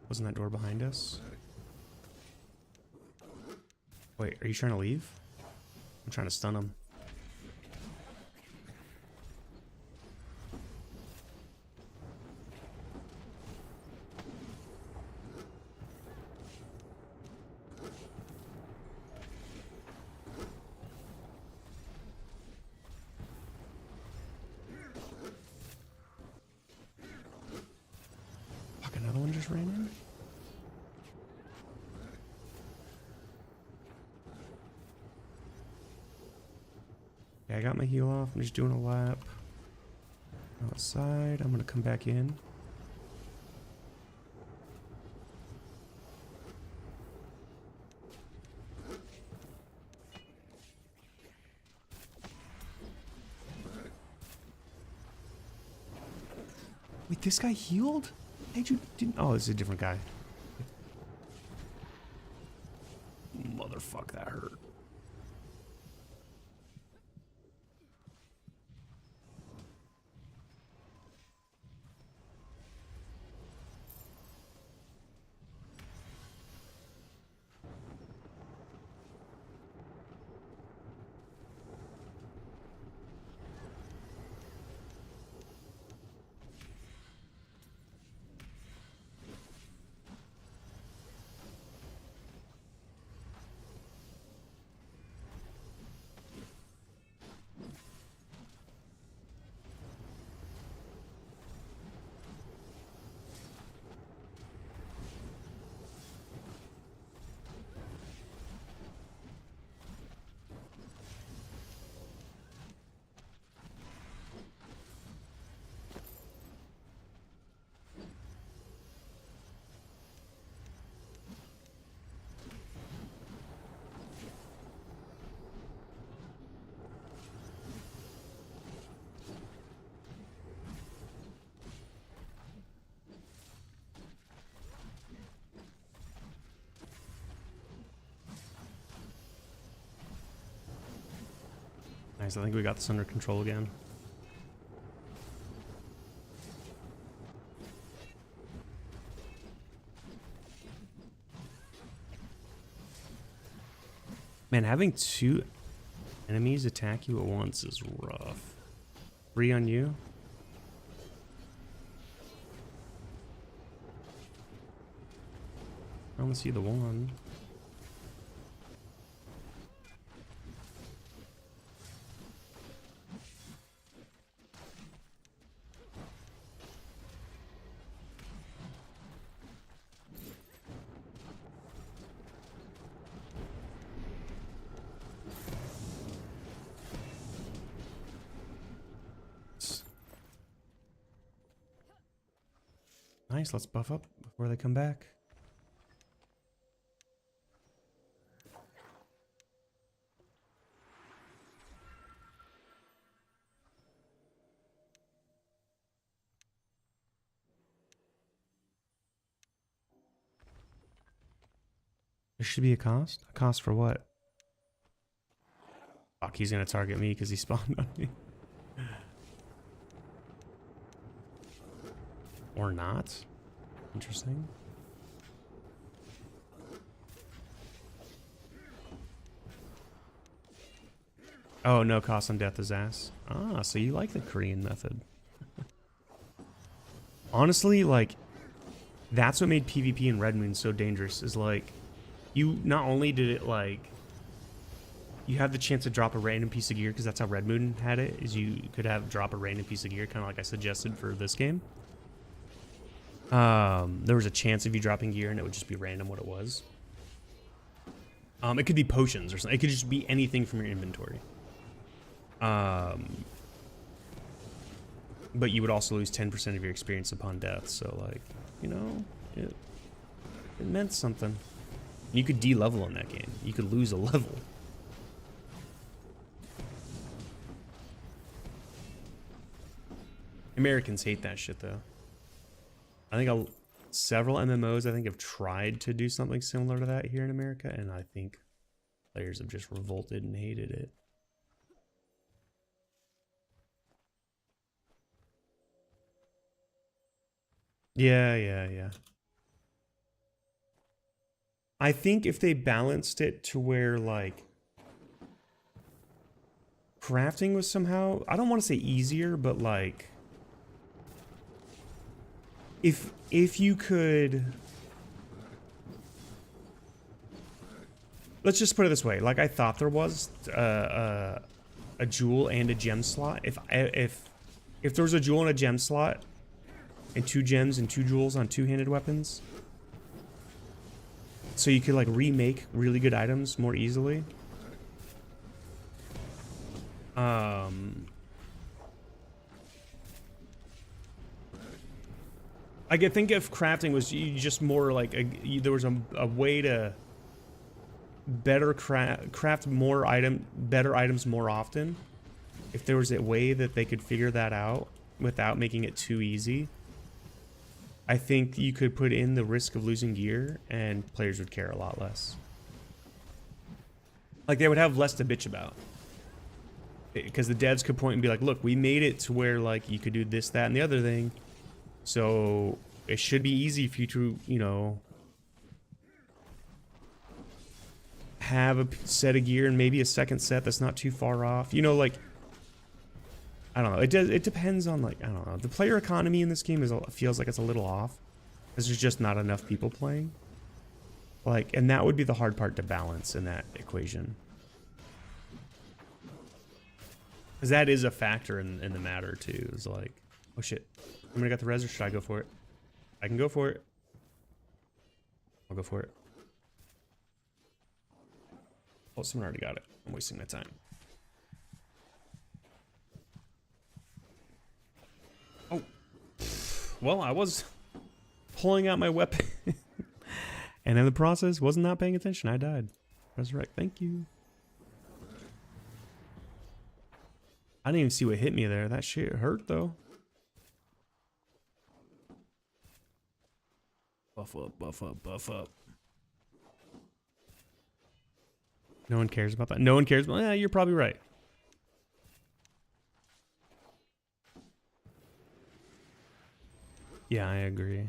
S1: Wasn't that door behind us? Wait, are you trying to leave? I'm trying to stun him. Fuck, another one just ran in? Okay, I got my heal off. I'm just doing a lap outside. I'm gonna come back in. Wait, this guy healed? You didn't? Oh, this is a different guy. Motherfuck, that hurt. Nice, I think we got this under control again. Man, having 2 enemies attack you at once is rough. 3 on you? I only see the one. Nice, let's buff up before they come back. There should be a cost? A cost for what? Fuck, he's gonna target me because he spawned on me. Or not. Interesting. Oh, no cost on death is ass. Ah, so you like the Korean method. Honestly, like, that's what made PvP in Red Moon so dangerous, is like, you not only did it like, you have the chance to drop a random piece of gear, because that's how Red Moon had it, is you could have drop a random piece of gear, kind of like I suggested for this game. There was a chance of you dropping gear and it would just be random what it was. It could be potions or something. It could just be anything from your inventory. But you would also lose 10% of your experience upon death. So, like, you know, it meant something. You could de-level in that game. You could lose a level. Americans hate that shit, though. I think several MMOs, I think, have tried to do something similar to that here in America, and I think players have just revolted and hated it. Yeah. I think if they balanced it to where, like, crafting was somehow, I don't want to say easier, but, like, if you could, let's just put it this way, like I thought there was a jewel and a gem slot. If there was a jewel and a gem slot, and 2 gems and 2 jewels on 2-handed weapons, so you could like remake really good items more easily. I could think if crafting was just more like there was a way to better craft more better items more often. If there was a way that they could figure that out without making it too easy, I think you could put in the risk of losing gear and players would care a lot less. Like they would have less to bitch about. Because the devs could point and be like, look, we made it to where like you could do this, that, and the other thing. So it should be easy for you to, you know, have a set of gear and maybe a second set that's not too far off. You know, like, I don't know. It depends on, like, I don't know. The player economy in this game feels like it's a little off. Because there's just not enough people playing. Like, and that would be the hard part to balance in that equation. Because that is a factor in the matter, too. It's like, oh shit. Somebody got the res, or should I go for it? I can go for it. I'll go for it. Oh, someone already got it. I'm wasting my time. Oh. Well, I was pulling out my weapon. And in the process, wasn't not paying attention. I died. Resurrect. Thank you. I didn't even see what hit me there. That shit hurt, though. Buff up, buff up, buff up. No one cares about that. No one cares about. Yeah, you're probably right. Yeah, I agree.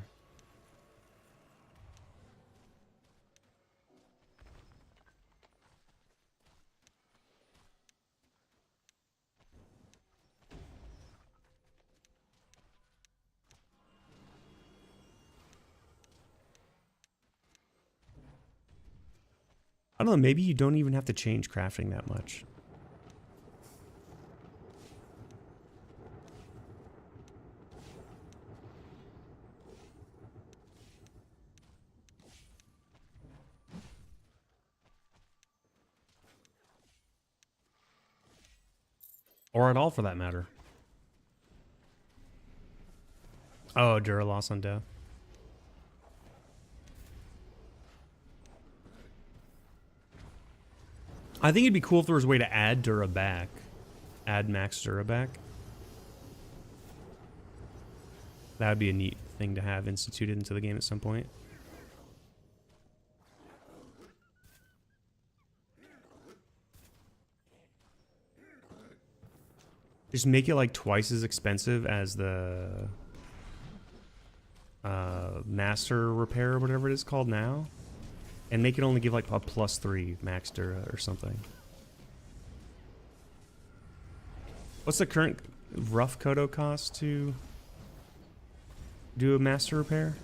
S1: I don't know, maybe you don't even have to change crafting that much. Or at all, for that matter. Oh, Dura loss on death. I think it'd be cool if there was a way to add Dura back. Add max Dura back. That would be a neat thing to have instituted into the game at some point. Just make it like twice as expensive as the master repair or whatever it is called now. And make it only give like a +3 max Dura or something. What's the current rough Kodo cost to do a master repair?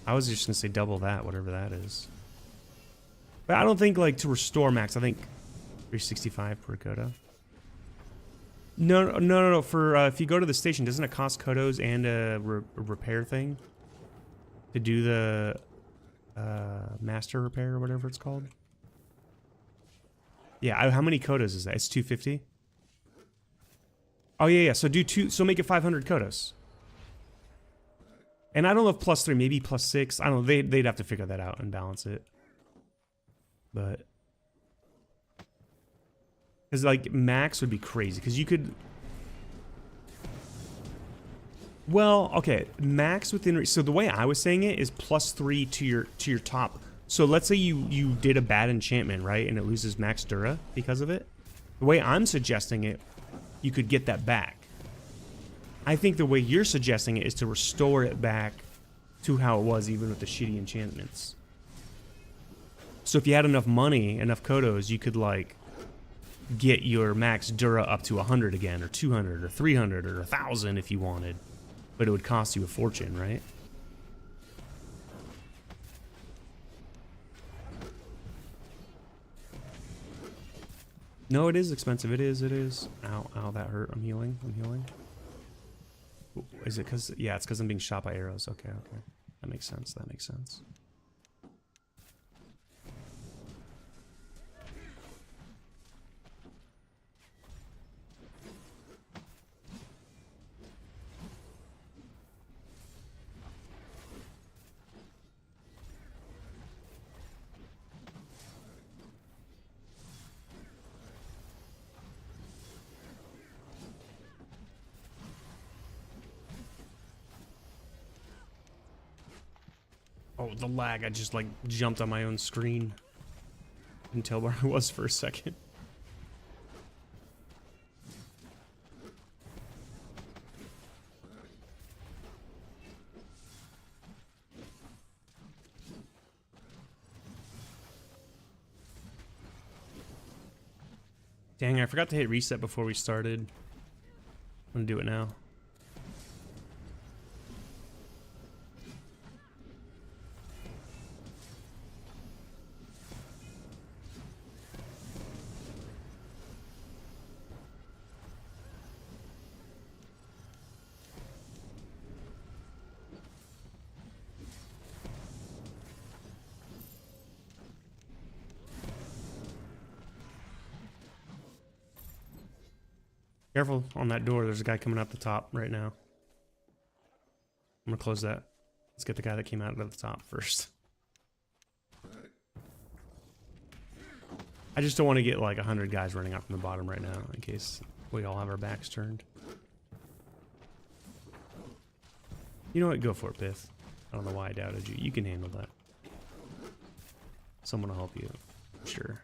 S1: I was just gonna say double that, whatever that is. But I don't think like to restore max, I think 365 per Kodo. No. For if you go to the station, doesn't it cost Kodos and a repair thing to do the master repair or whatever it's called? Yeah, how many Kodos is that? It's 250. Oh yeah. So do two. So make it 500 Kodos. And I don't know if +3, maybe +6. I don't know. They'd have to figure that out and balance it. But because like max would be crazy because you could. Well, okay, max within. So the way I was saying it is +3 to your top. So let's say you did a bad enchantment, right, and it loses max Dura because of it. The way I'm suggesting it, you could get that back. I think the way you're suggesting it is to restore it back to how it was, even with the shitty enchantments. So if you had enough money, enough Kodos, you could like get your max Dura up to 100 again, or 200, or 300, or 1,000 if you wanted. But it would cost you a fortune, right? No, it is expensive. It is. Ow, that hurt. I'm healing. Is it because... Yeah, it's because I'm being shot by arrows. Okay. That makes sense. Oh, the lag. I just, like, jumped on my own screen. Didn't tell where I was for a second. Dang, I forgot to hit reset before we started. I'm gonna do it now. Careful on that door. There's a guy coming out the top right now. I'm gonna close that. Let's get the guy that came out of the top first. I just don't want to get like 100 guys running out from the bottom right now in case we all have our backs turned. You know what? Go for it, Biff. I don't know why I doubted you. You can handle that. Someone will help you. Sure.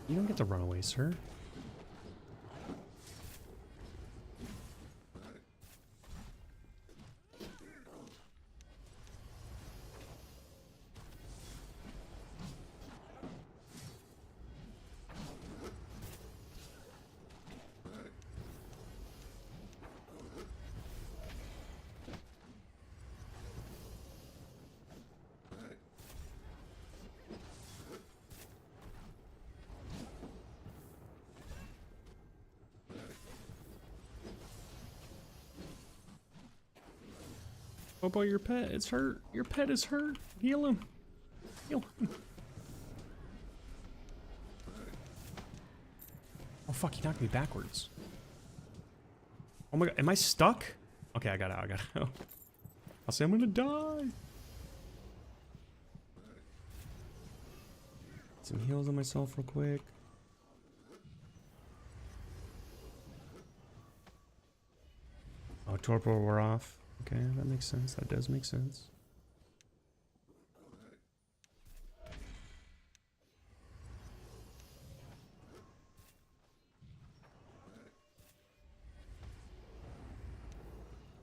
S1: You don't get to run away, sir. What about your pet? It's hurt. Your pet is hurt. Heal him. Heal him. Oh fuck, he knocked me backwards. Oh my god, am I stuck? Okay, I got out, I got out. I'll say I'm gonna die. Some heals on myself real quick. Oh, torpor wore off. Okay, that makes sense. That does make sense.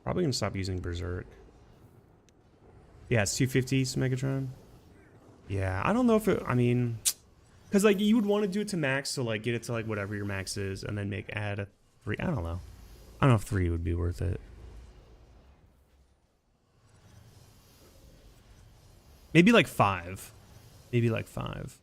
S1: Probably gonna stop using Berserk. Yeah, it's 250 Megatron. Yeah, I don't know if it, I mean, because like you would want to do it to max, so like get it to like whatever your max is, and then add a 3. I don't know. I don't know if 3 would be worth it. Maybe like 5. Maybe like 5.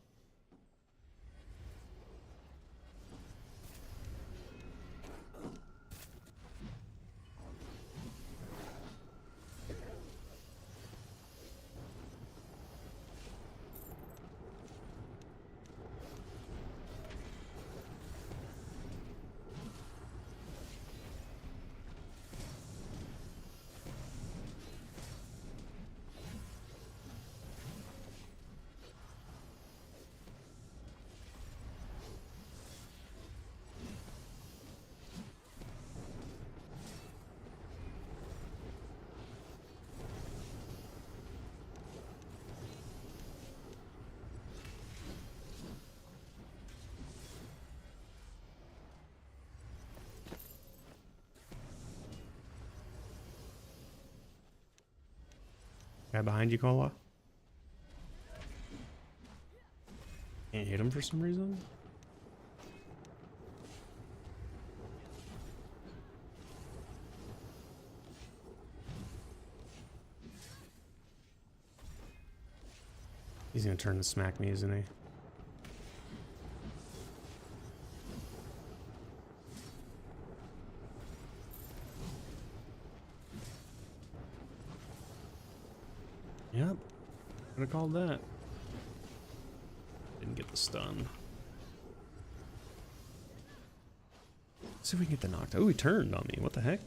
S1: Guy behind you, Kola. Can't hit him for some reason. He's gonna turn to smack me, isn't he? Yep. Could have called that. Didn't get the stun. Let's see if we can get the knocked. Oh, he turned on me. What the heck?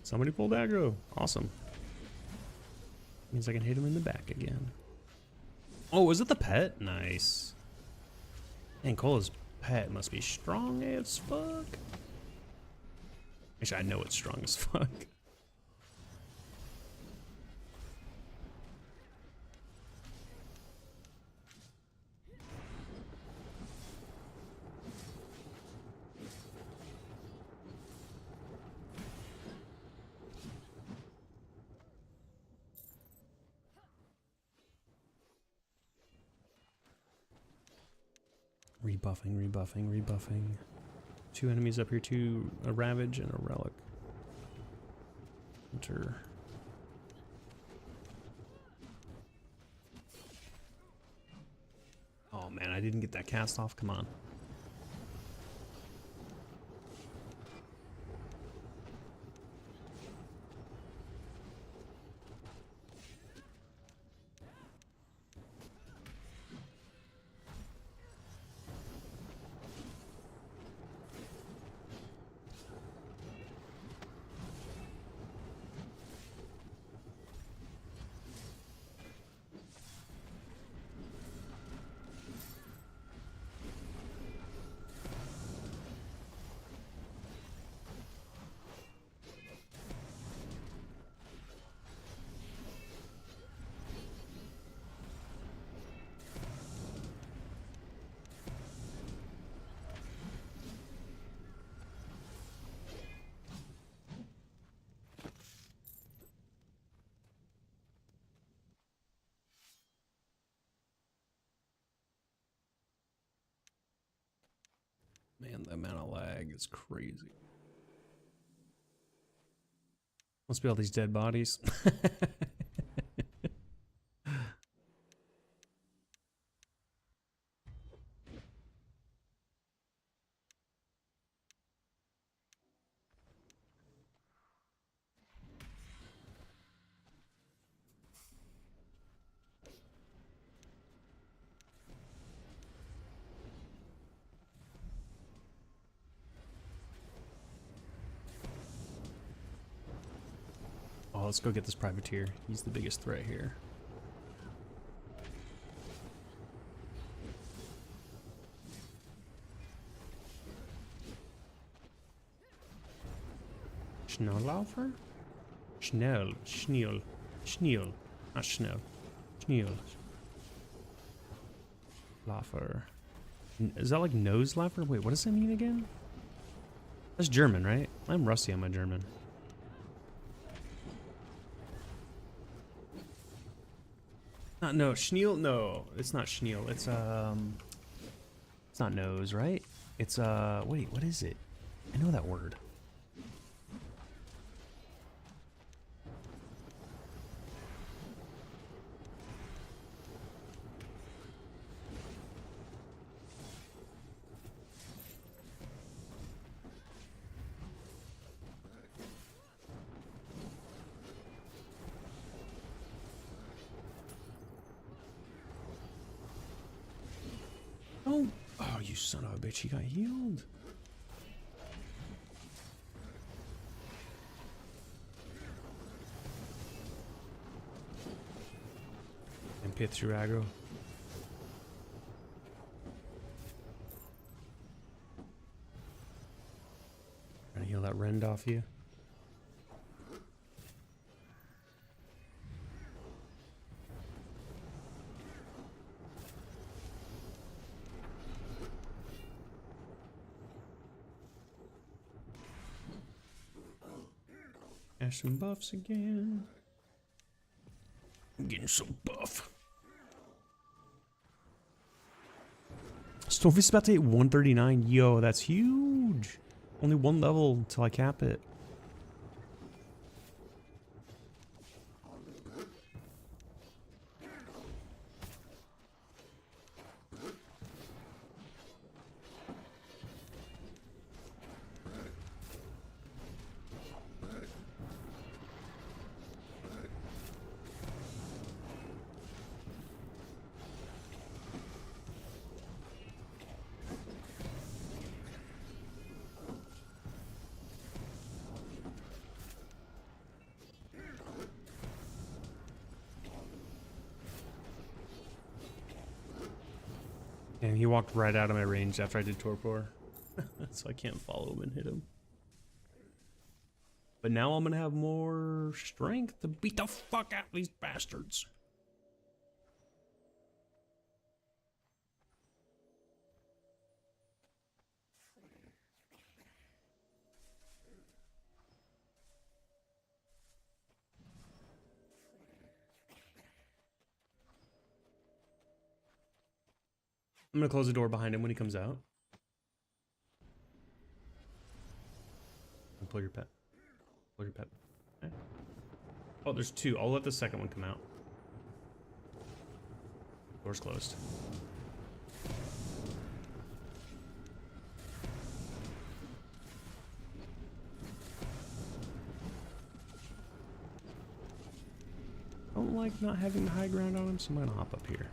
S1: Somebody pulled aggro. Awesome. Means I can hit him in the back again. Oh, was it the pet? Nice. And Cola's pet must be strong as fuck. Actually, I know it's strong as fuck. Rebuffing, rebuffing, rebuffing. 2 enemies up here, 2, a Ravage and a Relic. Enter. Oh man, I didn't get that cast off, come on. Man, the amount of lag is crazy. Must be all these dead bodies. Oh, let's go get this privateer. He's the biggest threat here. Schnelllaufer? Schnell. Schneel. Schneel. Not Schnell. Schneel. Laufer. Is that like nose laughter? Wait, what does that mean again? That's German, right? I'm rusty on my German. No, Schneel. No, it's not Schneel. It's not nose, right? It's wait, what is it? I know that word. Oh, you son of a bitch, he got healed. And pit through aggro. Trying to heal that rend off you. Ash some buffs again. I'm getting so buff. Stormfist about to hit 139. Yo, that's huge. Only one level until I cap it. And he walked right out of my range after I did torpor. So I can't follow him and hit him. But now I'm gonna have more strength to beat the fuck out of these bastards. I'm gonna close the door behind him when he comes out. And pull your pet. Pull your pet. Okay. Oh, there's two. I'll let the second one come out. Door's closed. I don't like not having the high ground on him, so I'm gonna hop up here.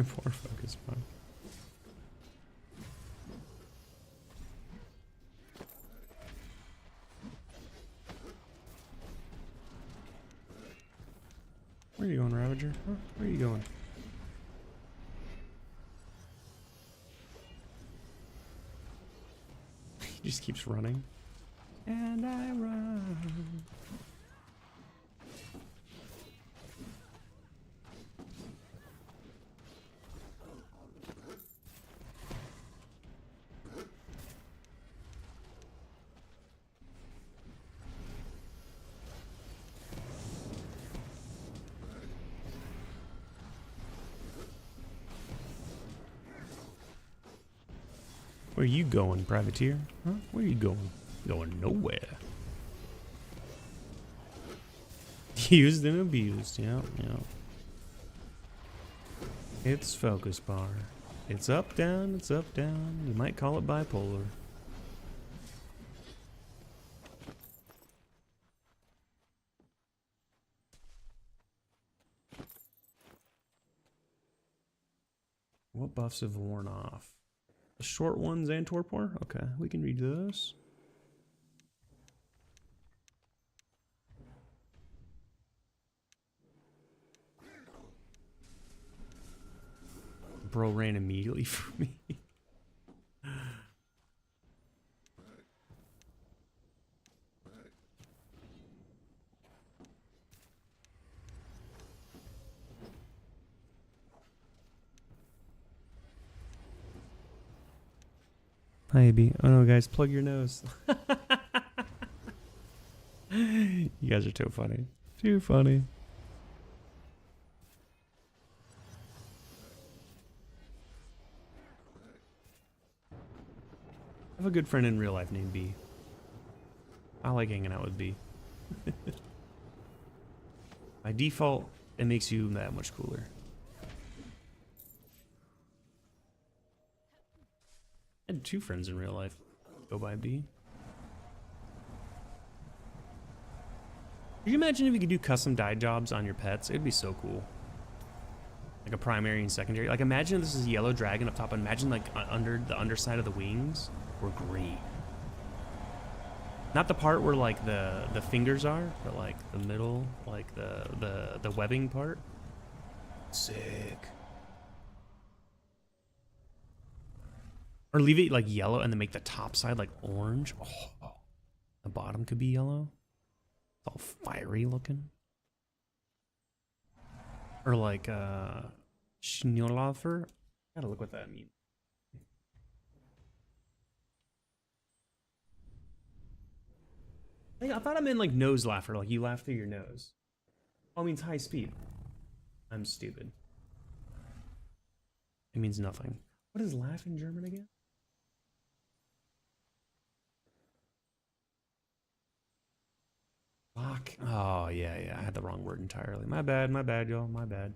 S1: My poor focus bar. Where are you going, Ravager? Huh? Where are you going? He just keeps running. And I run. Where you going, privateer? Huh? Where you going? Going nowhere. Used and abused. Yeah, yeah. It's focus bar. It's up, down, it's up, down. You might call it bipolar. What buffs have worn off? The short ones and torpor? Okay, we can read those. Bro ran immediately for me. Hi, AB. Oh no, guys, plug your nose. You guys are too funny. Too funny. I have a good friend in real life named B. I like hanging out with B. By default, it makes you that much cooler. I had 2 friends in real life go by B. Could you imagine if you could do custom dye jobs on your pets? It'd be so cool. Like a primary and secondary. Like imagine if this is a yellow dragon up top. Imagine like under the underside of the wings were green. Not the part where like the fingers are, but like the middle, like the webbing part. Sick. Or leave it like yellow and then make the top side like orange. Oh, the bottom could be yellow. It's all fiery looking. Or like Schnurlafer. Gotta look what that means. Hey, I thought I meant like nose laugher, like you laugh through your nose. Oh, it means high speed. I'm stupid. It means nothing. What is laugh in German again? Lock. Oh, yeah. I had the wrong word entirely. My bad, y'all. My bad.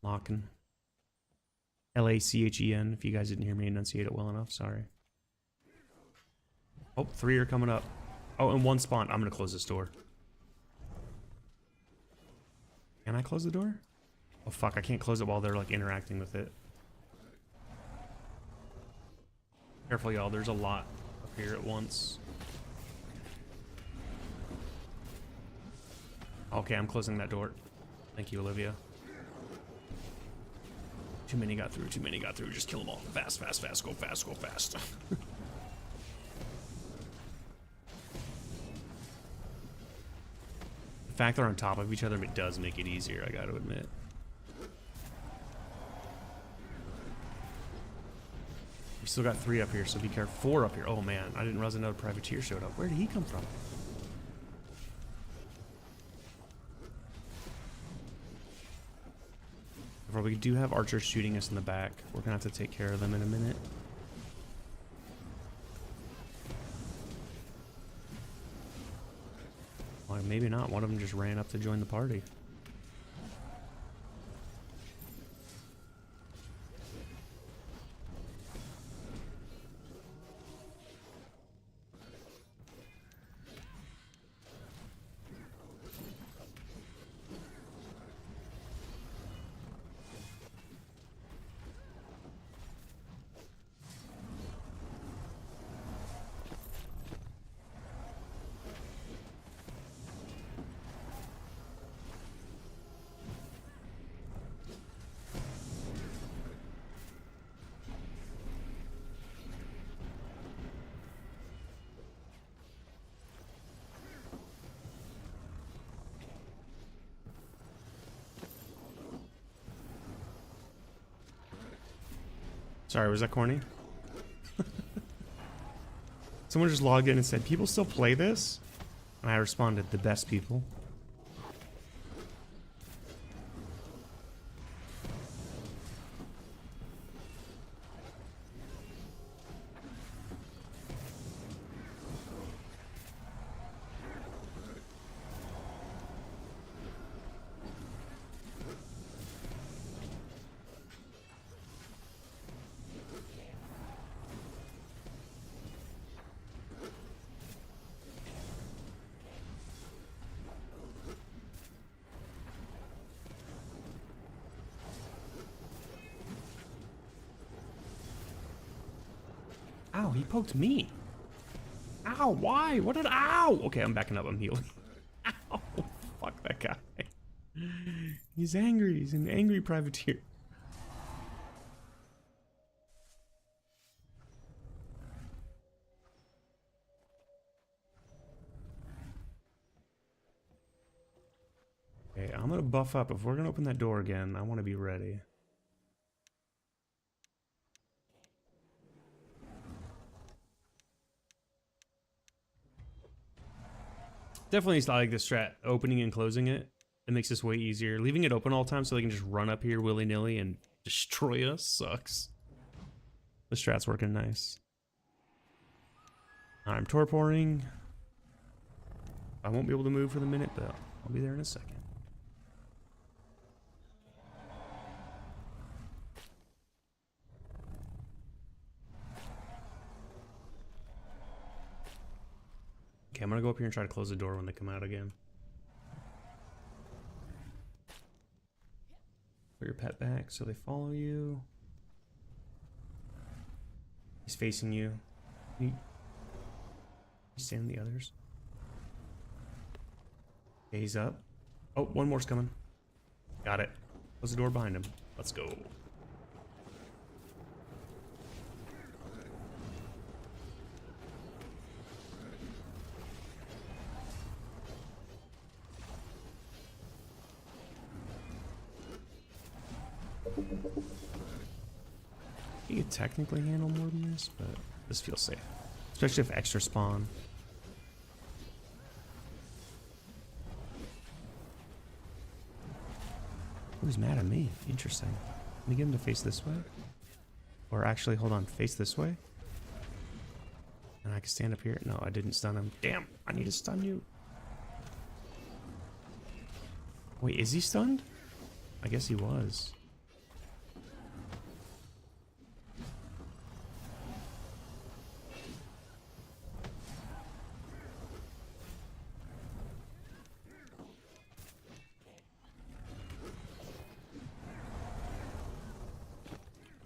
S1: Locken. L-A-C-H-E-N, if you guys didn't hear me enunciate it well enough. Sorry. Oh, 3 are coming up. Oh, and 1 spawn. I'm going to close this door. Can I close the door? Oh, fuck. I can't close it while they're, like, interacting with it. Careful, y'all. There's a lot up here at once. Okay, I'm closing that door. Thank you, Olivia. Too many got through. Just kill them all. Fast. Go fast. The fact they're on top of each other, it does make it easier, I gotta admit. We still got 3 up here, so be careful. 4 up here. Oh man, I didn't realize another privateer showed up. Where did he come from? We do have archers shooting us in the back. We're gonna have to take care of them in a minute. Well, maybe not. One of them just ran up to join the party.
S2: Sorry, was that corny? Someone just logged in and said, people still play this? And I responded, the best people. Ow, he poked me. Ow, why? What did... Ow! Okay, I'm backing up. I'm healing. Ow, fuck that guy. He's angry. He's an angry privateer. Okay, I'm gonna buff up. If we're gonna open that door again, I want to be ready. Definitely I like the strat, opening and closing it. It makes this way easier. Leaving it open all the time so they can just run up here willy-nilly and destroy us sucks. The strat's working nice. I'm torporing. I won't be able to move for the minute, but I'll be there in a second. Okay, I'm gonna go up here and try to close the door when they come out again. Put your pet back so they follow you. He's facing you. He's standing the others. Okay, he's up. Oh, one more's coming. Got it. Close the door behind him. Let's go. You could technically handle more than this, but this feels safe. Especially if extra spawn. Oh, he's mad at me. Interesting. Let me get him to face this way. Or actually, hold on, face this way. And I can stand up here. No, I didn't stun him. Damn, I need to stun you. Wait, is he stunned? I guess he was.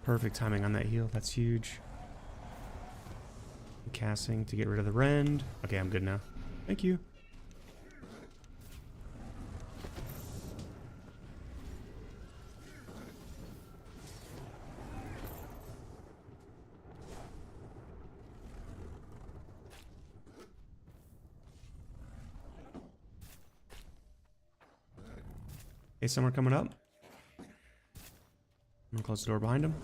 S2: Perfect timing on that heal. That's huge. I'm casting to get rid of the rend. Okay, I'm good now. Thank you. Hey, someone coming up. I'm gonna close the door behind him.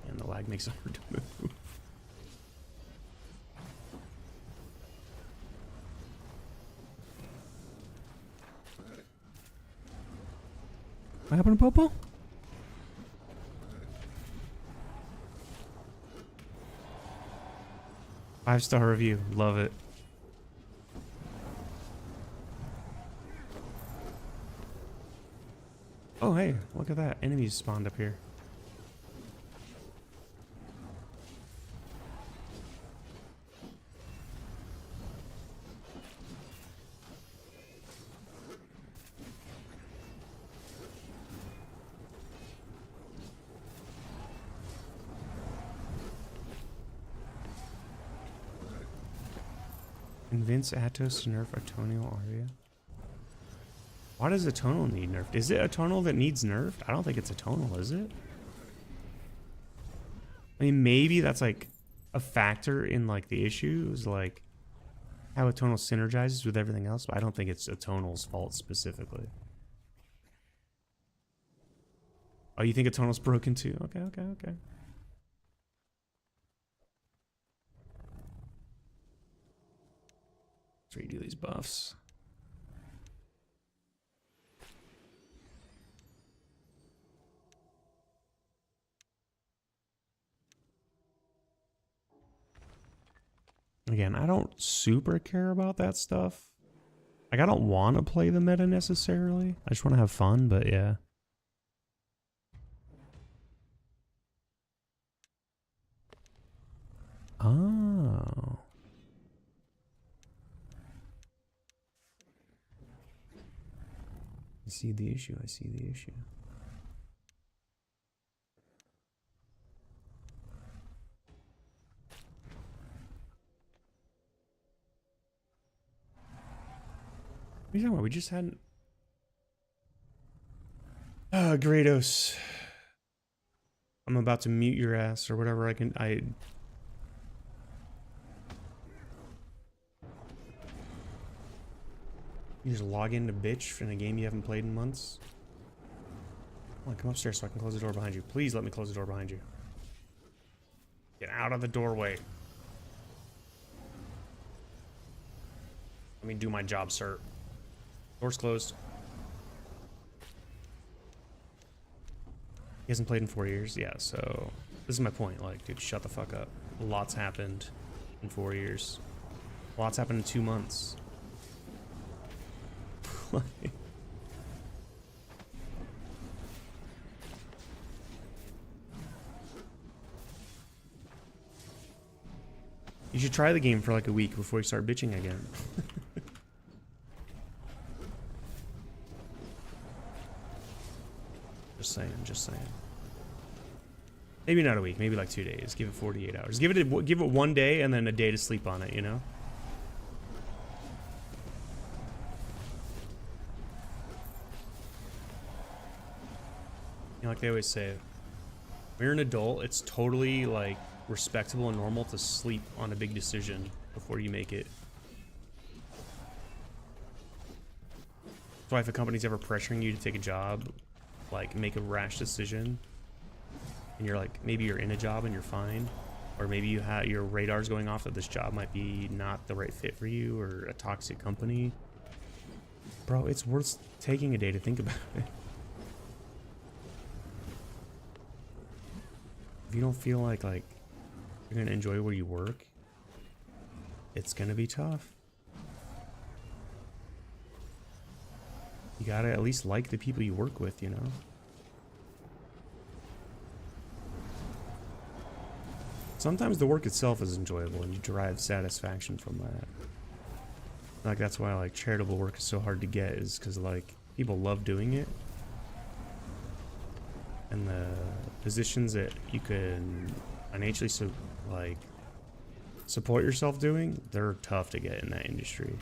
S2: And the lag makes it hard to move. What happened to Popo? Five-star review. Love it. Oh, hey, look at that. Enemies spawned up here. Convince Atos to nerf Atonal Aria. Why does Atonal need nerfed? Is it Atonal that needs nerfed? I don't think it's Atonal, is it? I mean, maybe that's like a factor in like the issue is like how Atonal synergizes with everything else, but I don't think it's Atonal's fault specifically. Oh, you think Atonal's broken too? Okay. Let's redo these buffs. Again, I don't super care about that stuff. Like, I don't want to play the meta necessarily. I just want to have fun, but yeah. Oh. I see the issue. I see the issue. What are you talking about? We just hadn't. Grados. I'm about to mute your ass or whatever I can. You just log into bitch in a game you haven't played in months. Come on, come upstairs so I can close the door behind you. Please let me close the door behind you. Get out of the doorway. Let me do my job, sir. Door's closed. He hasn't played in 4 years. Yeah, so this is my point. Like, dude, shut the fuck up. Lots happened in 4 years. Lots happened in 2 months. You should try the game for like a week before you start bitching again. Just saying, just saying. Maybe not a week, maybe like 2 days. Give it 48 hours. Give it 1 day and then a day to sleep on it, you know? You know, like they always say, when you're an adult, it's totally like respectable and normal to sleep on a big decision before you make it. That's why if a company's ever pressuring you to take a job, like make a rash decision, and you're like, maybe you're in a job and you're fine, or maybe you have your radar's going off that this job might be not the right fit for you or a toxic company, bro, it's worth taking a day to think about it. If you don't feel like you're gonna enjoy where you work, it's gonna be tough. You gotta at least like the people you work with, you know? Sometimes the work itself is enjoyable and you derive satisfaction from that. Like, that's why like charitable work is so hard to get, is because like people love doing it. And the positions that you can financially support yourself doing, they're tough to get in that industry.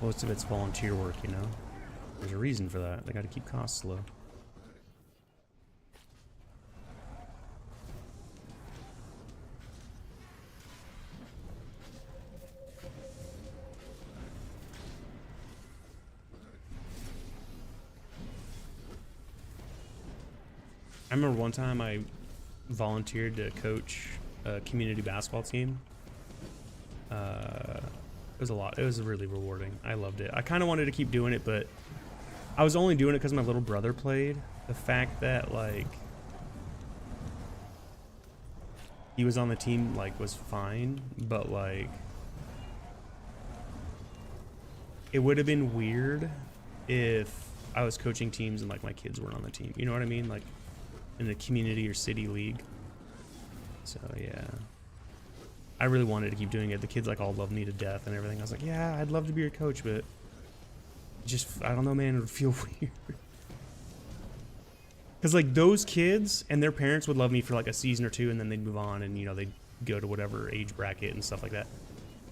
S2: Most of it's volunteer work, you know? There's a reason for that. They gotta keep costs low. I remember one time I volunteered to coach a community basketball team. It was a lot. It was really rewarding. I loved it. I kind of wanted to keep doing it, but I was only doing it because my little brother played. The fact that like he was on the team like was fine, but like it would have been weird if I was coaching teams and like my kids weren't on the team. You know what I mean? Like in a community or city league. So yeah, I really wanted to keep doing it. The kids like all loved me to death and everything. I was like, yeah, I'd love to be your coach, but just, I don't know, man, it would feel weird. Because like those kids and their parents would love me for like a season or two, and then they'd move on and, you know, they'd go to whatever age bracket and stuff like that.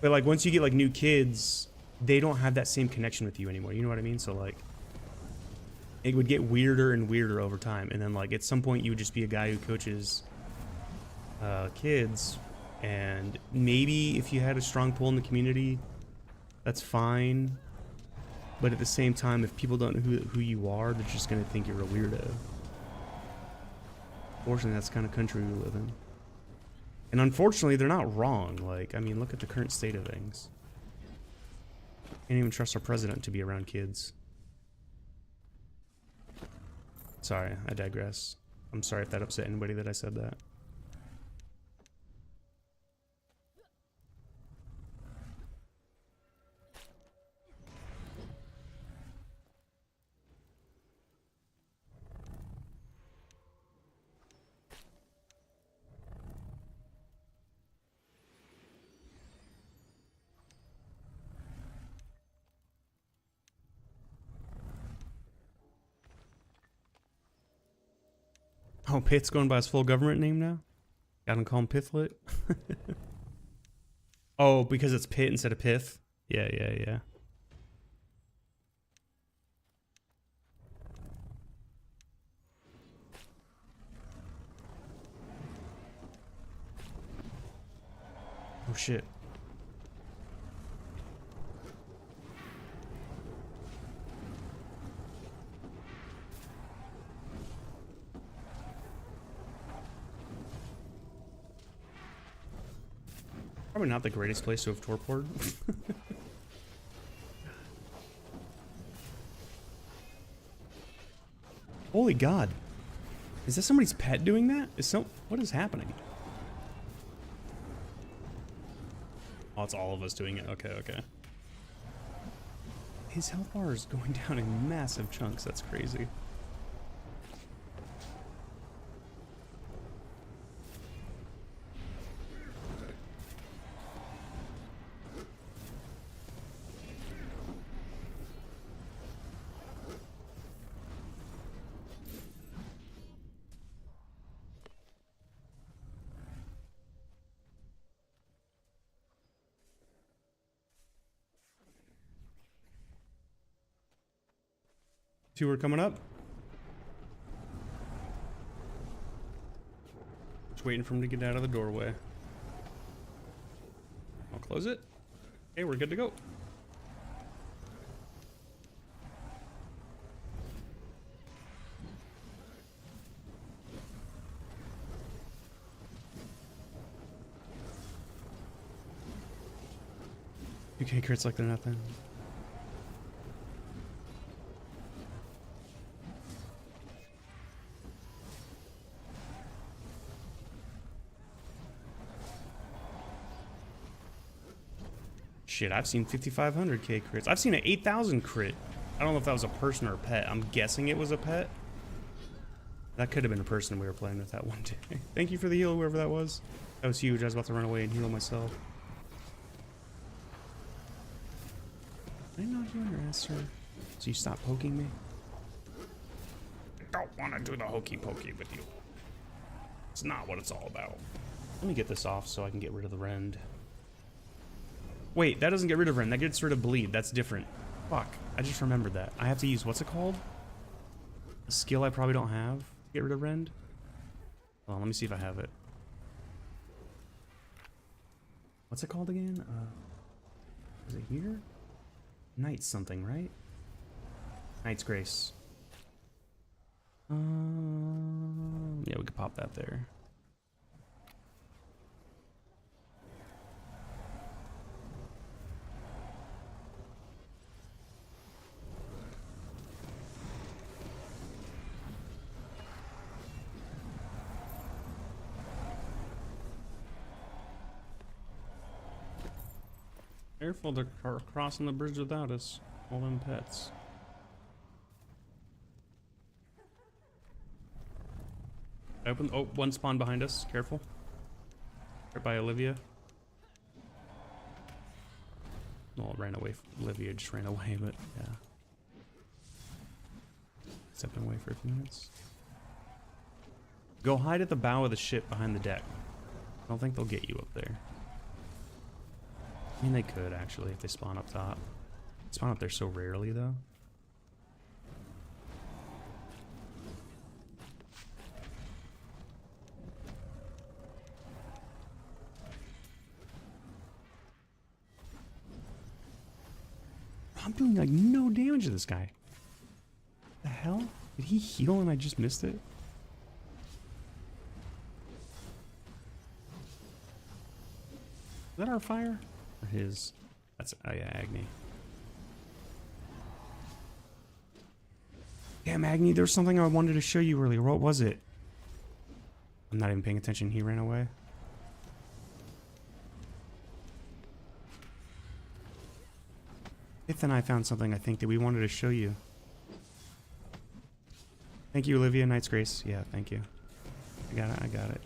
S2: But like once you get like new kids, they don't have that same connection with you anymore. You know what I mean? So like it would get weirder and weirder over time. And then like at some point you would just be a guy who coaches kids, and maybe if you had a strong pull in the community, that's fine. But at the same time, if people don't know who you are, they're just gonna think you're a weirdo. Fortunately, that's the kind of country we live in. And unfortunately, they're not wrong. Like, I mean, look at the current state of things. Can't even trust our president to be around kids. Sorry, I digress. I'm sorry if that upset anybody that I said that. Oh, Pitt's going by his full government name now? Got him call him Pithlet? Oh, because it's Pitt instead of Pith? Yeah, yeah, yeah. Oh, shit. Probably not the greatest place to have torpored. Holy God. Is that somebody's pet doing that? What is happening? Oh, it's all of us doing it. Okay, okay. His health bar is going down in massive chunks. That's crazy. Two are coming up. Just waiting for him to get out of the doorway. I'll close it. Okay, we're good to go. UK crits like they're nothing. Shit, I've seen 5,500k crits. I've seen an 8,000 crit. I don't know if that was a person or a pet. I'm guessing it was a pet. That could have been a person we were playing with that one day. Thank you for the heal, whoever that was. That was huge. I was about to run away and heal myself. Did I knock you on your ass, sir? So you stop poking me? I don't want to do the hokey pokey with you. It's not what it's all about. Let me get this off so I can get rid of the rend. Wait, that doesn't get rid of rend. That gets rid of bleed. That's different. Fuck. I just remembered that. I have to use, what's it called? A skill I probably don't have to get rid of rend. Hold on, let me see if I have it. What's it called again? Is it here? Knight's something, right? Knight's Grace. Yeah, we could pop that there. Careful, they're crossing the bridge without us. All them pets. Open. Oh, one spawn behind us. Careful. Right by Olivia. Well, it ran away. Olivia just ran away, but yeah. Stepping away for a few minutes. Go hide at the bow of the ship behind the deck. I don't think they'll get you up there. I mean, they could, actually, if they spawn up top. They spawn up there so rarely, though. I'm doing like no damage to this guy. The hell? Did he heal and I just missed it? Is that our fire? Or his? That's, oh yeah, Agni. Damn, Agni, there was something I wanted to show you earlier. What was it? I'm not even paying attention. He ran away. Fifth and I found something, I think, that we wanted to show you. Thank you, Olivia. Knight's Grace. Yeah, thank you. I got it. I got it.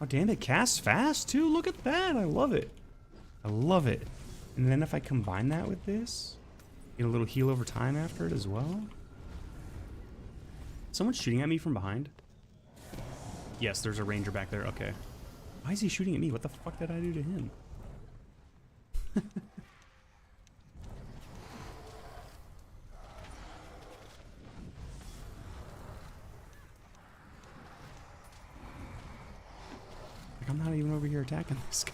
S2: Oh, damn, it casts fast, too. Look at that. I love it. I love it. And then if I combine that with this, get a little heal over time after it as well. Someone's shooting at me from behind. Yes, there's a ranger back there. Okay. Why is he shooting at me? What the fuck did I do to him? Like, I'm not even over here attacking this guy.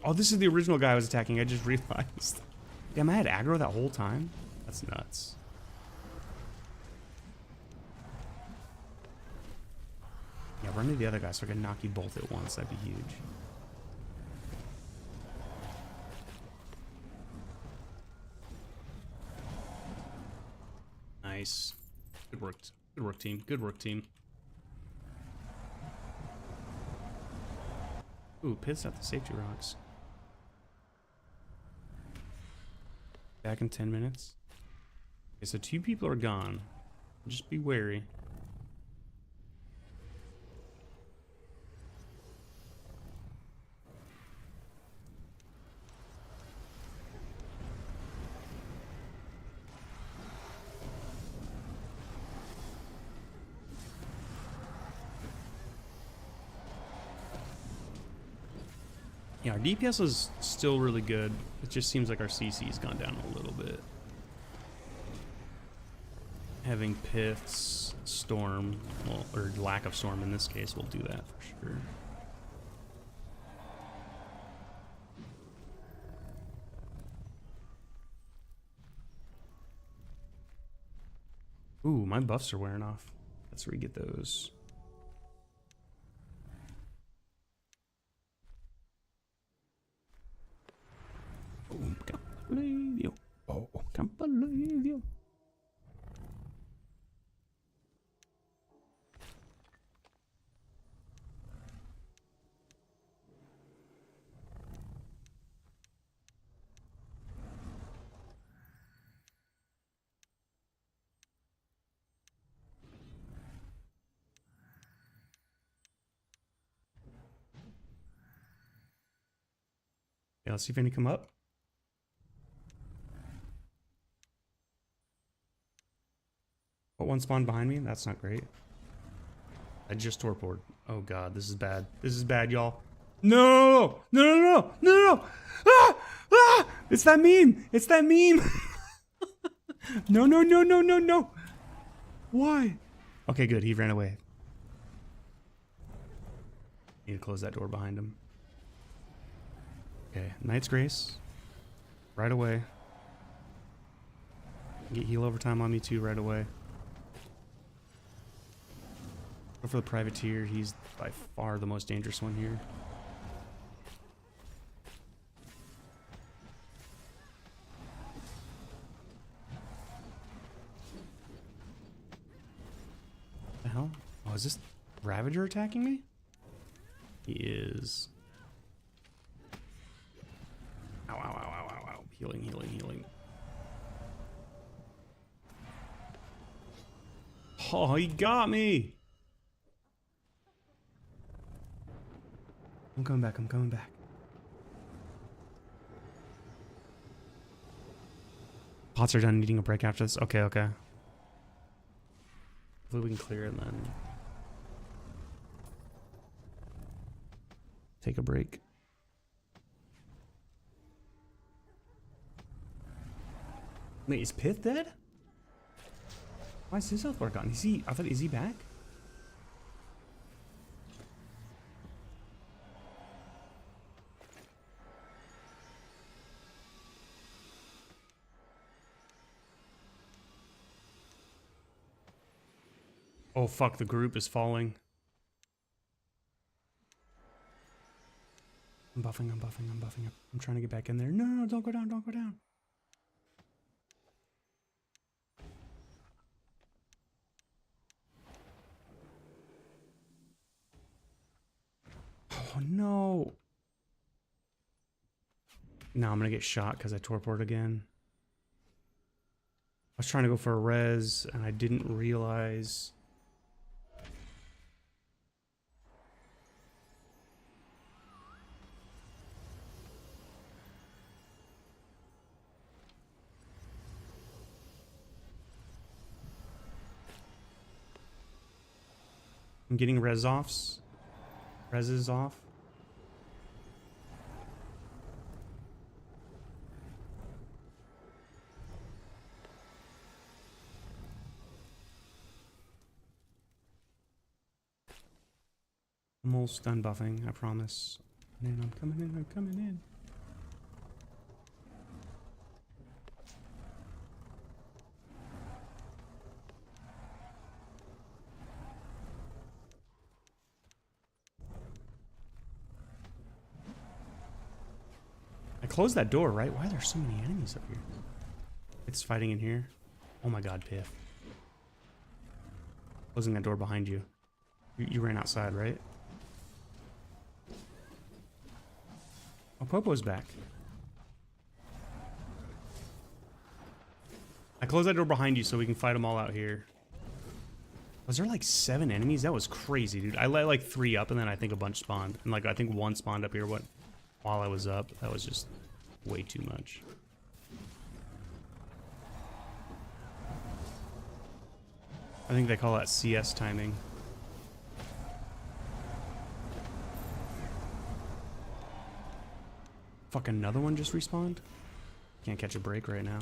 S2: Oh, this is the original guy I was attacking. I just realized. Damn, I had aggro that whole time? That's nuts. Yeah, run to the other guy so I can knock you both at once. That'd be huge. Nice. Good work. Good work, team. Good work, team. Ooh, pits at the safety rocks. Back in 10 minutes. Okay, so 2 people are gone. Just be wary. Yeah, our DPS is still really good. It just seems like our CC's gone down a little bit. Having Piths, Storm, well, or lack of Storm in this case, will do that for sure. Ooh, my buffs are wearing off. Let's re-get those. Oh, can't believe you. Oh, can't believe you. Yeah, let's see if any come up. What one spawned behind me? That's not great. I just torpored. Oh god, this is bad. This is bad, y'all. No! No, no, no, no, no, no! Ah! Ah! It's that meme! It's that meme! No, no, no, no, no, no! Why? Okay, good. He ran away. Need to close that door behind him. Okay, Knight's Grace. Right away. Get heal overtime on me too right away. Go for the Privateer. He's by far the most dangerous one here. What the hell? Oh, is this Ravager attacking me? He is. Ow, ow, ow, ow, ow, ow. Healing, healing, healing. Oh, he got me! I'm coming back, I'm coming back. Pots are done needing a break after this. Okay, okay. Hopefully we can clear it then. Take a break. Wait, is Pith dead? Why is his health bar gone? Is he? I thought, is he back? Oh fuck, the group is falling. I'm buffing. I'm trying to get back in there. No, don't go down, don't go down. Oh no. Now I'm gonna get shot because I torpored again. I was trying to go for a res and I didn't realize. I'm getting reses off. I'm almost done buffing, I promise. And I'm coming in. I closed that door, right? Why are there so many enemies up here? It's fighting in here. Oh my god, Piff. Closing that door behind you. You ran outside, right? Oh, Popo's back. I closed that door behind you so we can fight them all out here. Was there like 7 enemies? That was crazy, dude. I let like 3 up and then I think a bunch spawned. And like I think 1 spawned up here while I was up. That was just way too much. I think they call that CS timing. Fuck, another one just respawned? Can't catch a break right now.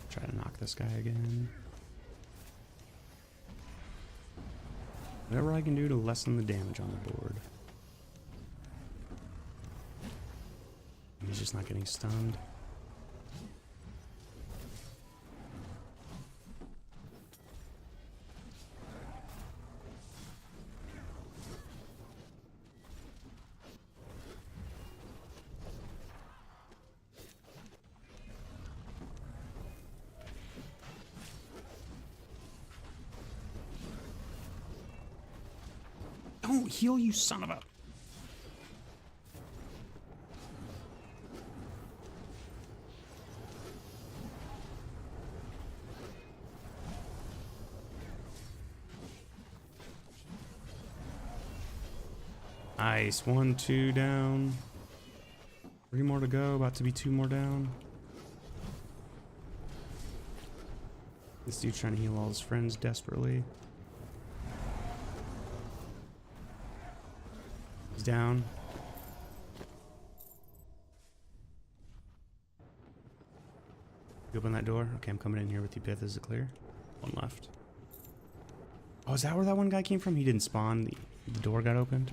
S2: Try to knock this guy again. Whatever I can do to lessen the damage on the board. He's just not getting stunned. Don't heal, you son of a... Nice. 1, 2 down. 3 more to go. About to be 2 more down. This dude's trying to heal all his friends desperately. He's down. You open that door? Okay, I'm coming in here with you, Pith. Is it clear? 1 left. Oh, is that where that one guy came from? He didn't spawn. The door got opened.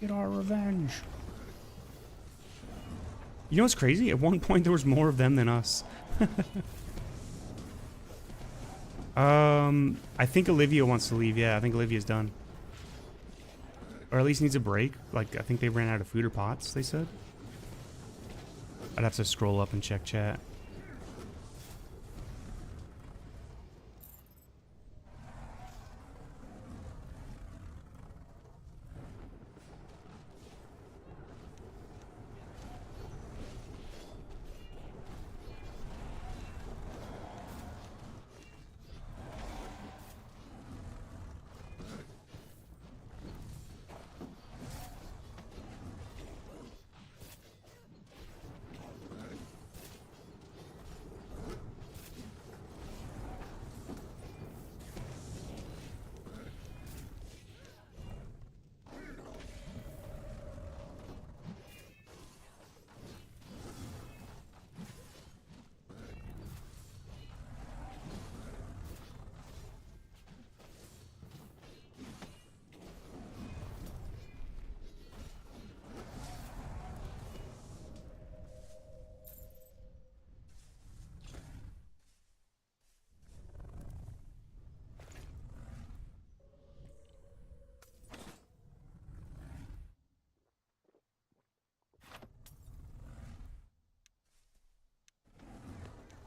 S2: Get our revenge. You know what's crazy? At one point there was more of them than us. I think Olivia wants to leave. Yeah, I think Olivia's done. Or at least needs a break. Like, I think they ran out of food or pots, they said. I'd have to scroll up and check chat.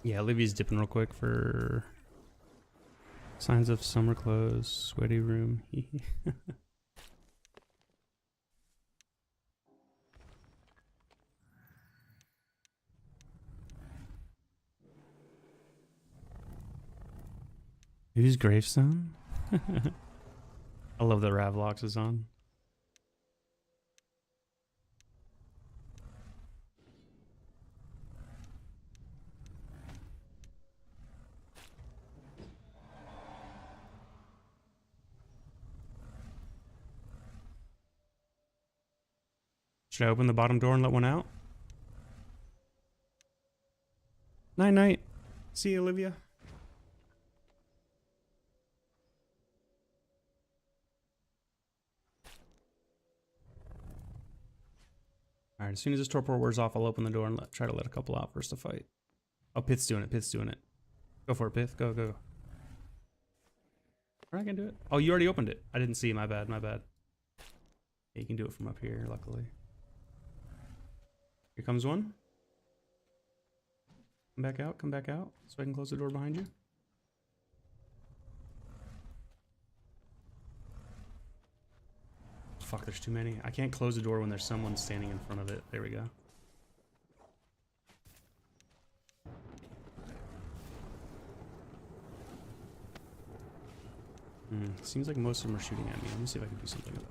S2: Yeah, Olivia's dipping real quick for signs of summer clothes, sweaty room. Who's gravestone? I love that Ravlox is on. Should I open the bottom door and let one out? Night night. See you, Olivia. Alright, as soon as this torpor wears off, I'll open the door and try to let a couple out first to fight. Oh, Pith's doing it. Pith's doing it. Go for it, Pith. Go, go, go. I can do it. Oh, you already opened it. I didn't see. My bad, my bad. Yeah, you can do it from up here, luckily. Here comes one. Come back out, so I can close the door behind you. Fuck, there's too many. I can't close the door when there's someone standing in front of it. There we go. Seems like most of them are shooting at me. Let me see if I can do something about it.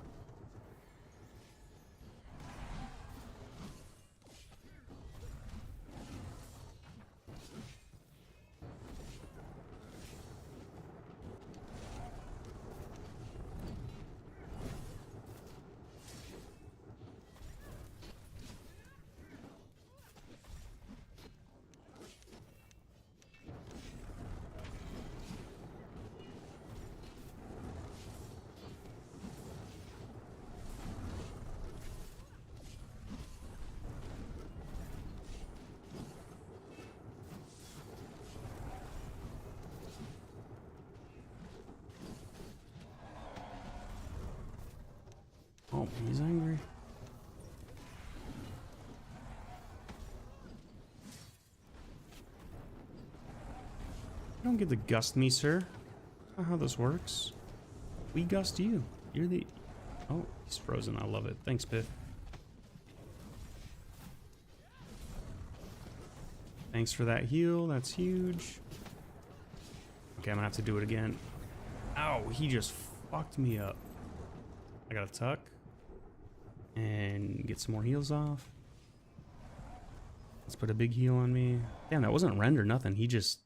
S2: Oh, he's angry. You don't get to gust me, sir. Not how this works. We gust you. You're the... Oh, he's frozen. I love it. Thanks, Pith. Thanks for that heal. That's huge. Okay, I'm gonna have to do it again. Ow, he just fucked me up. I gotta tuck. And get some more heals off. Let's put a big heal on me. Damn, that wasn't rend or nothing. He just,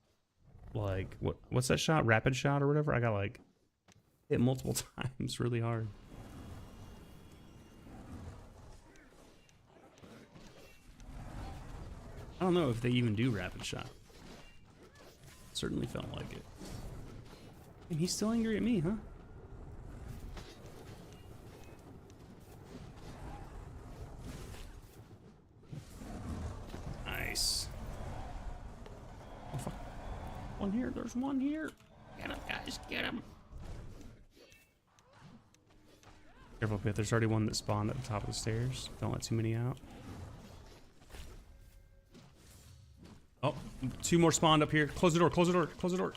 S2: like, what's that shot? Rapid shot or whatever? I got, like, hit multiple times really hard. I don't know if they even do rapid shot. Certainly felt like it. And he's still angry at me, huh? Nice. Oh, fuck. One here. There's one here. Get him, guys. Get him. Careful, Pith. There's already one that spawned at the top of the stairs. Don't let too many out. Oh, two more spawned up here. Close the door. Close the door. Close the door.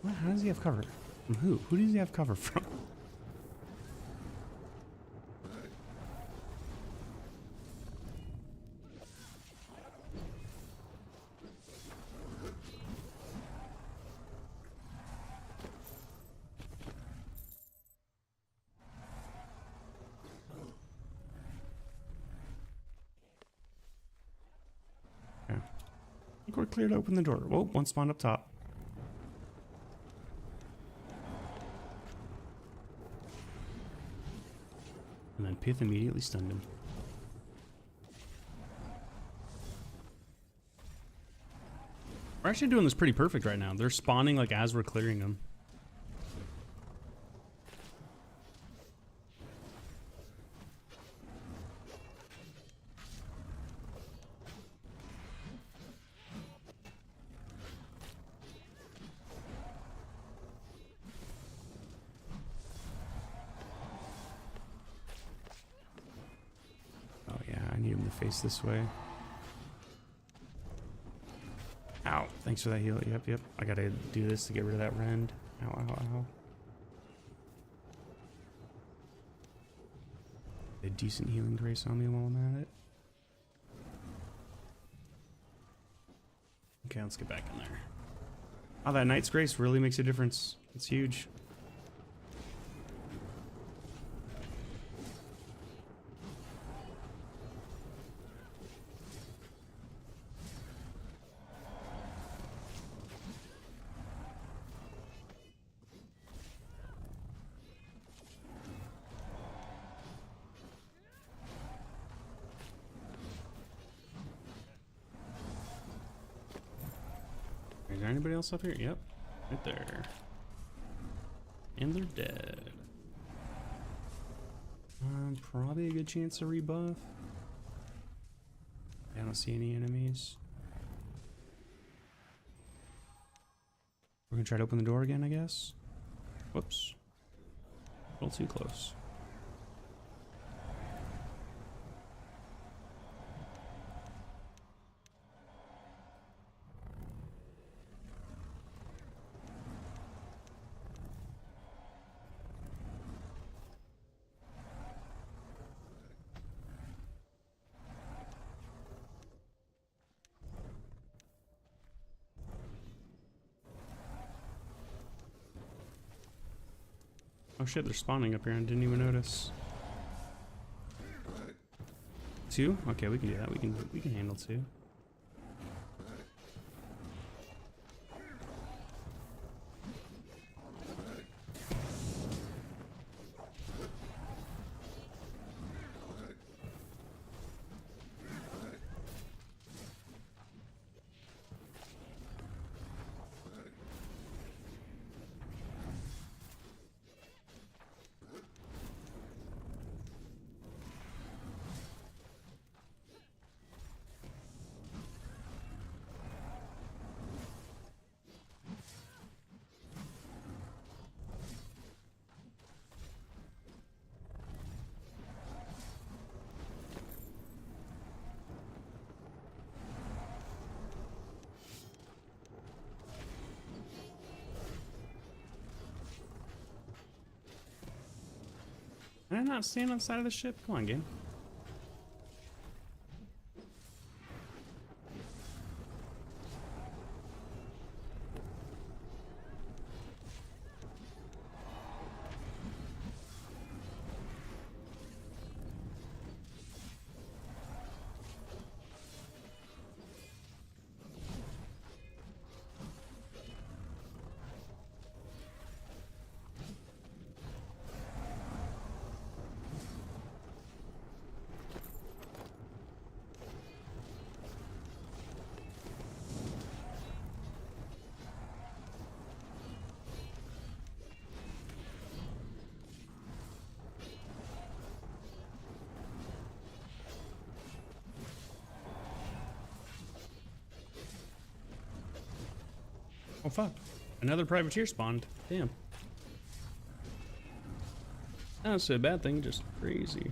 S2: What? How does he have cover? From who? Who does he have cover from? clear to open the door. Whoa, one spawned up top. And then Pith immediately stunned him. We're actually doing this pretty perfect right now. They're spawning like as we're clearing them. Oh yeah, I need him to face this way. Ow, thanks for that heal. Yep. I gotta do this to get rid of that rend. Ow. A decent healing grace on me while I'm at it. Okay, let's get back in there. Oh, that Knight's Grace really makes a difference. It's huge. Is there anybody else up here? Yep. Right there. And they're dead. Probably a good chance to rebuff. I don't see any enemies. We're gonna try to open the door again, I guess. Whoops. A little too close. Oh shit, they're spawning up here and didn't even notice. 2? Okay, we can do that. We can handle 2. Can I not stand on the side of the ship? Come on, game. Oh fuck. Another privateer spawned. Damn. That's a bad thing, just crazy.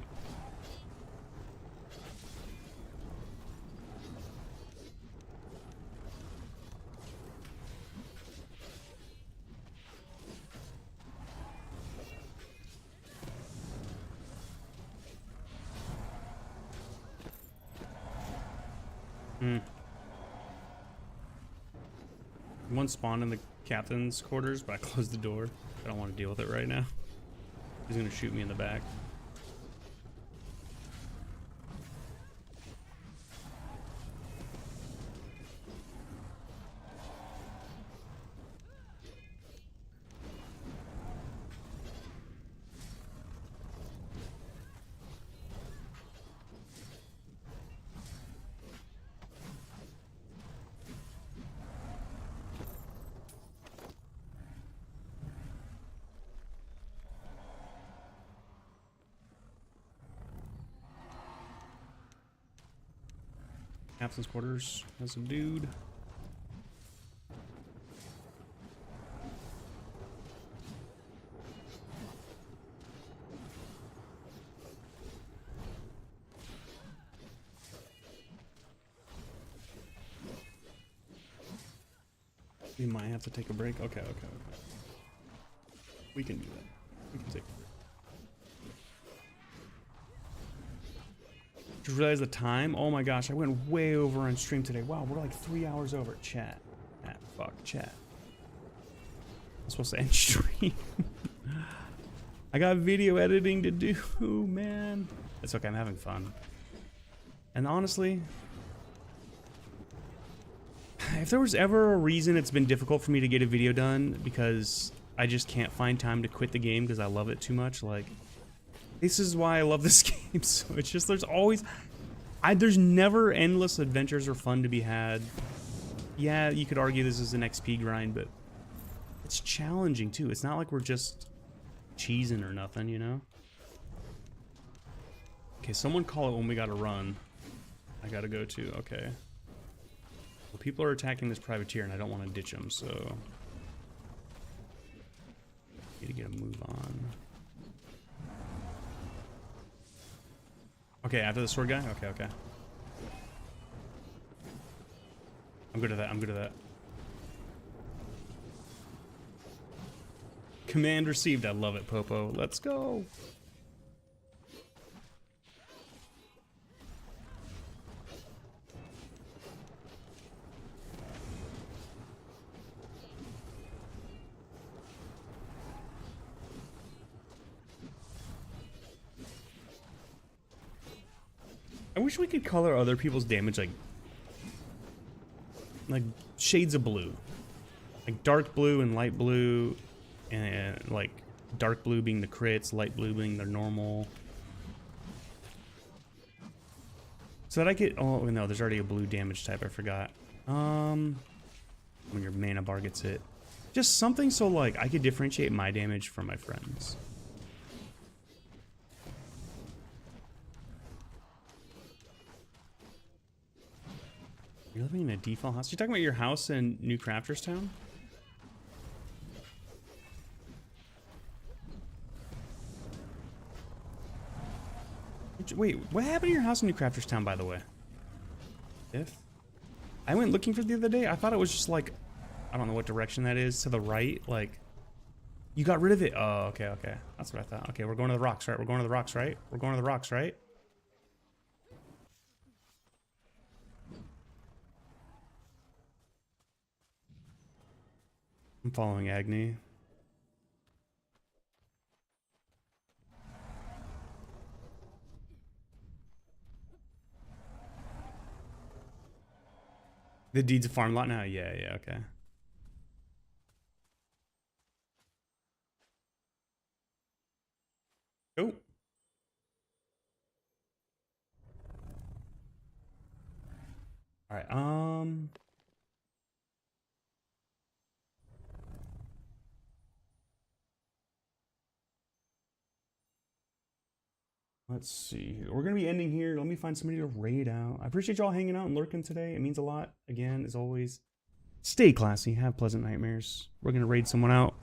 S2: One spawned in the captain's quarters, but I closed the door. I don't want to deal with it right now. He's gonna shoot me in the back.
S1: Captain's quarters. That's a dude. We might have to take a break. Okay. We can do that. We can take a break. Just realized the time. Oh my gosh, I went way over on stream today. Wow, we're like 3 hours over. Chat. Fuck, chat. I'm supposed to end stream. I got video editing to do, man. It's okay, I'm having fun. And honestly, if there was ever a reason it's been difficult for me to get a video done because I just can't find time to quit the game because I love it too much, like, this is why I love this game. So it's just, there's never endless adventures or fun to be had. Yeah, you could argue this is an XP grind, but it's challenging too. It's not like we're just cheesing or nothing, you know? Okay, someone call it when we gotta run. I gotta go too, okay. Well, people are attacking this privateer and I don't want to ditch them, so need to get a move on. Okay, after the sword guy? Okay. I'm good at that. Command received. I love it, Popo. Let's go. I wish we could color other people's damage like shades of blue, like dark blue and light blue, and like dark blue being the crits, light blue being the normal. So that I get, oh no, there's already a blue damage type, I forgot. When your mana bar gets hit. Just something so like I could differentiate my damage from my friends. You're living in a default house? You're talking about your house in New Crafters Town? Wait, what happened to your house in New Crafters Town, by the way? If? I went looking for it the other day. I thought it was just like, I don't know what direction that is, to the right. Like, you got rid of it. Oh, okay. That's what I thought. Okay, we're going to the rocks, right? We're going to the rocks, right? I'm following Agni. The deed's a farm lot now? Yeah, okay. Oh. Alright, let's see here. We're going to be ending here. Let me find somebody to raid out. I appreciate y'all hanging out and lurking today. It means a lot. Again, as always, stay classy. Have pleasant nightmares. We're going to raid someone out.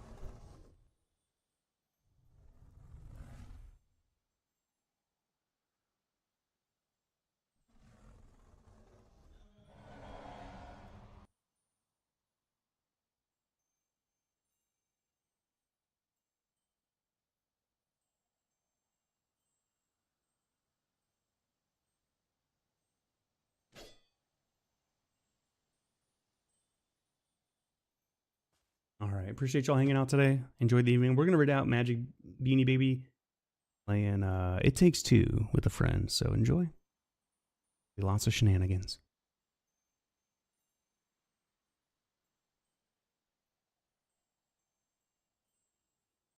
S1: All right. Appreciate y'all hanging out today. Enjoy the evening. We're going to read out Magic Beanie Baby playing It Takes Two with a friend. So enjoy. Lots of shenanigans.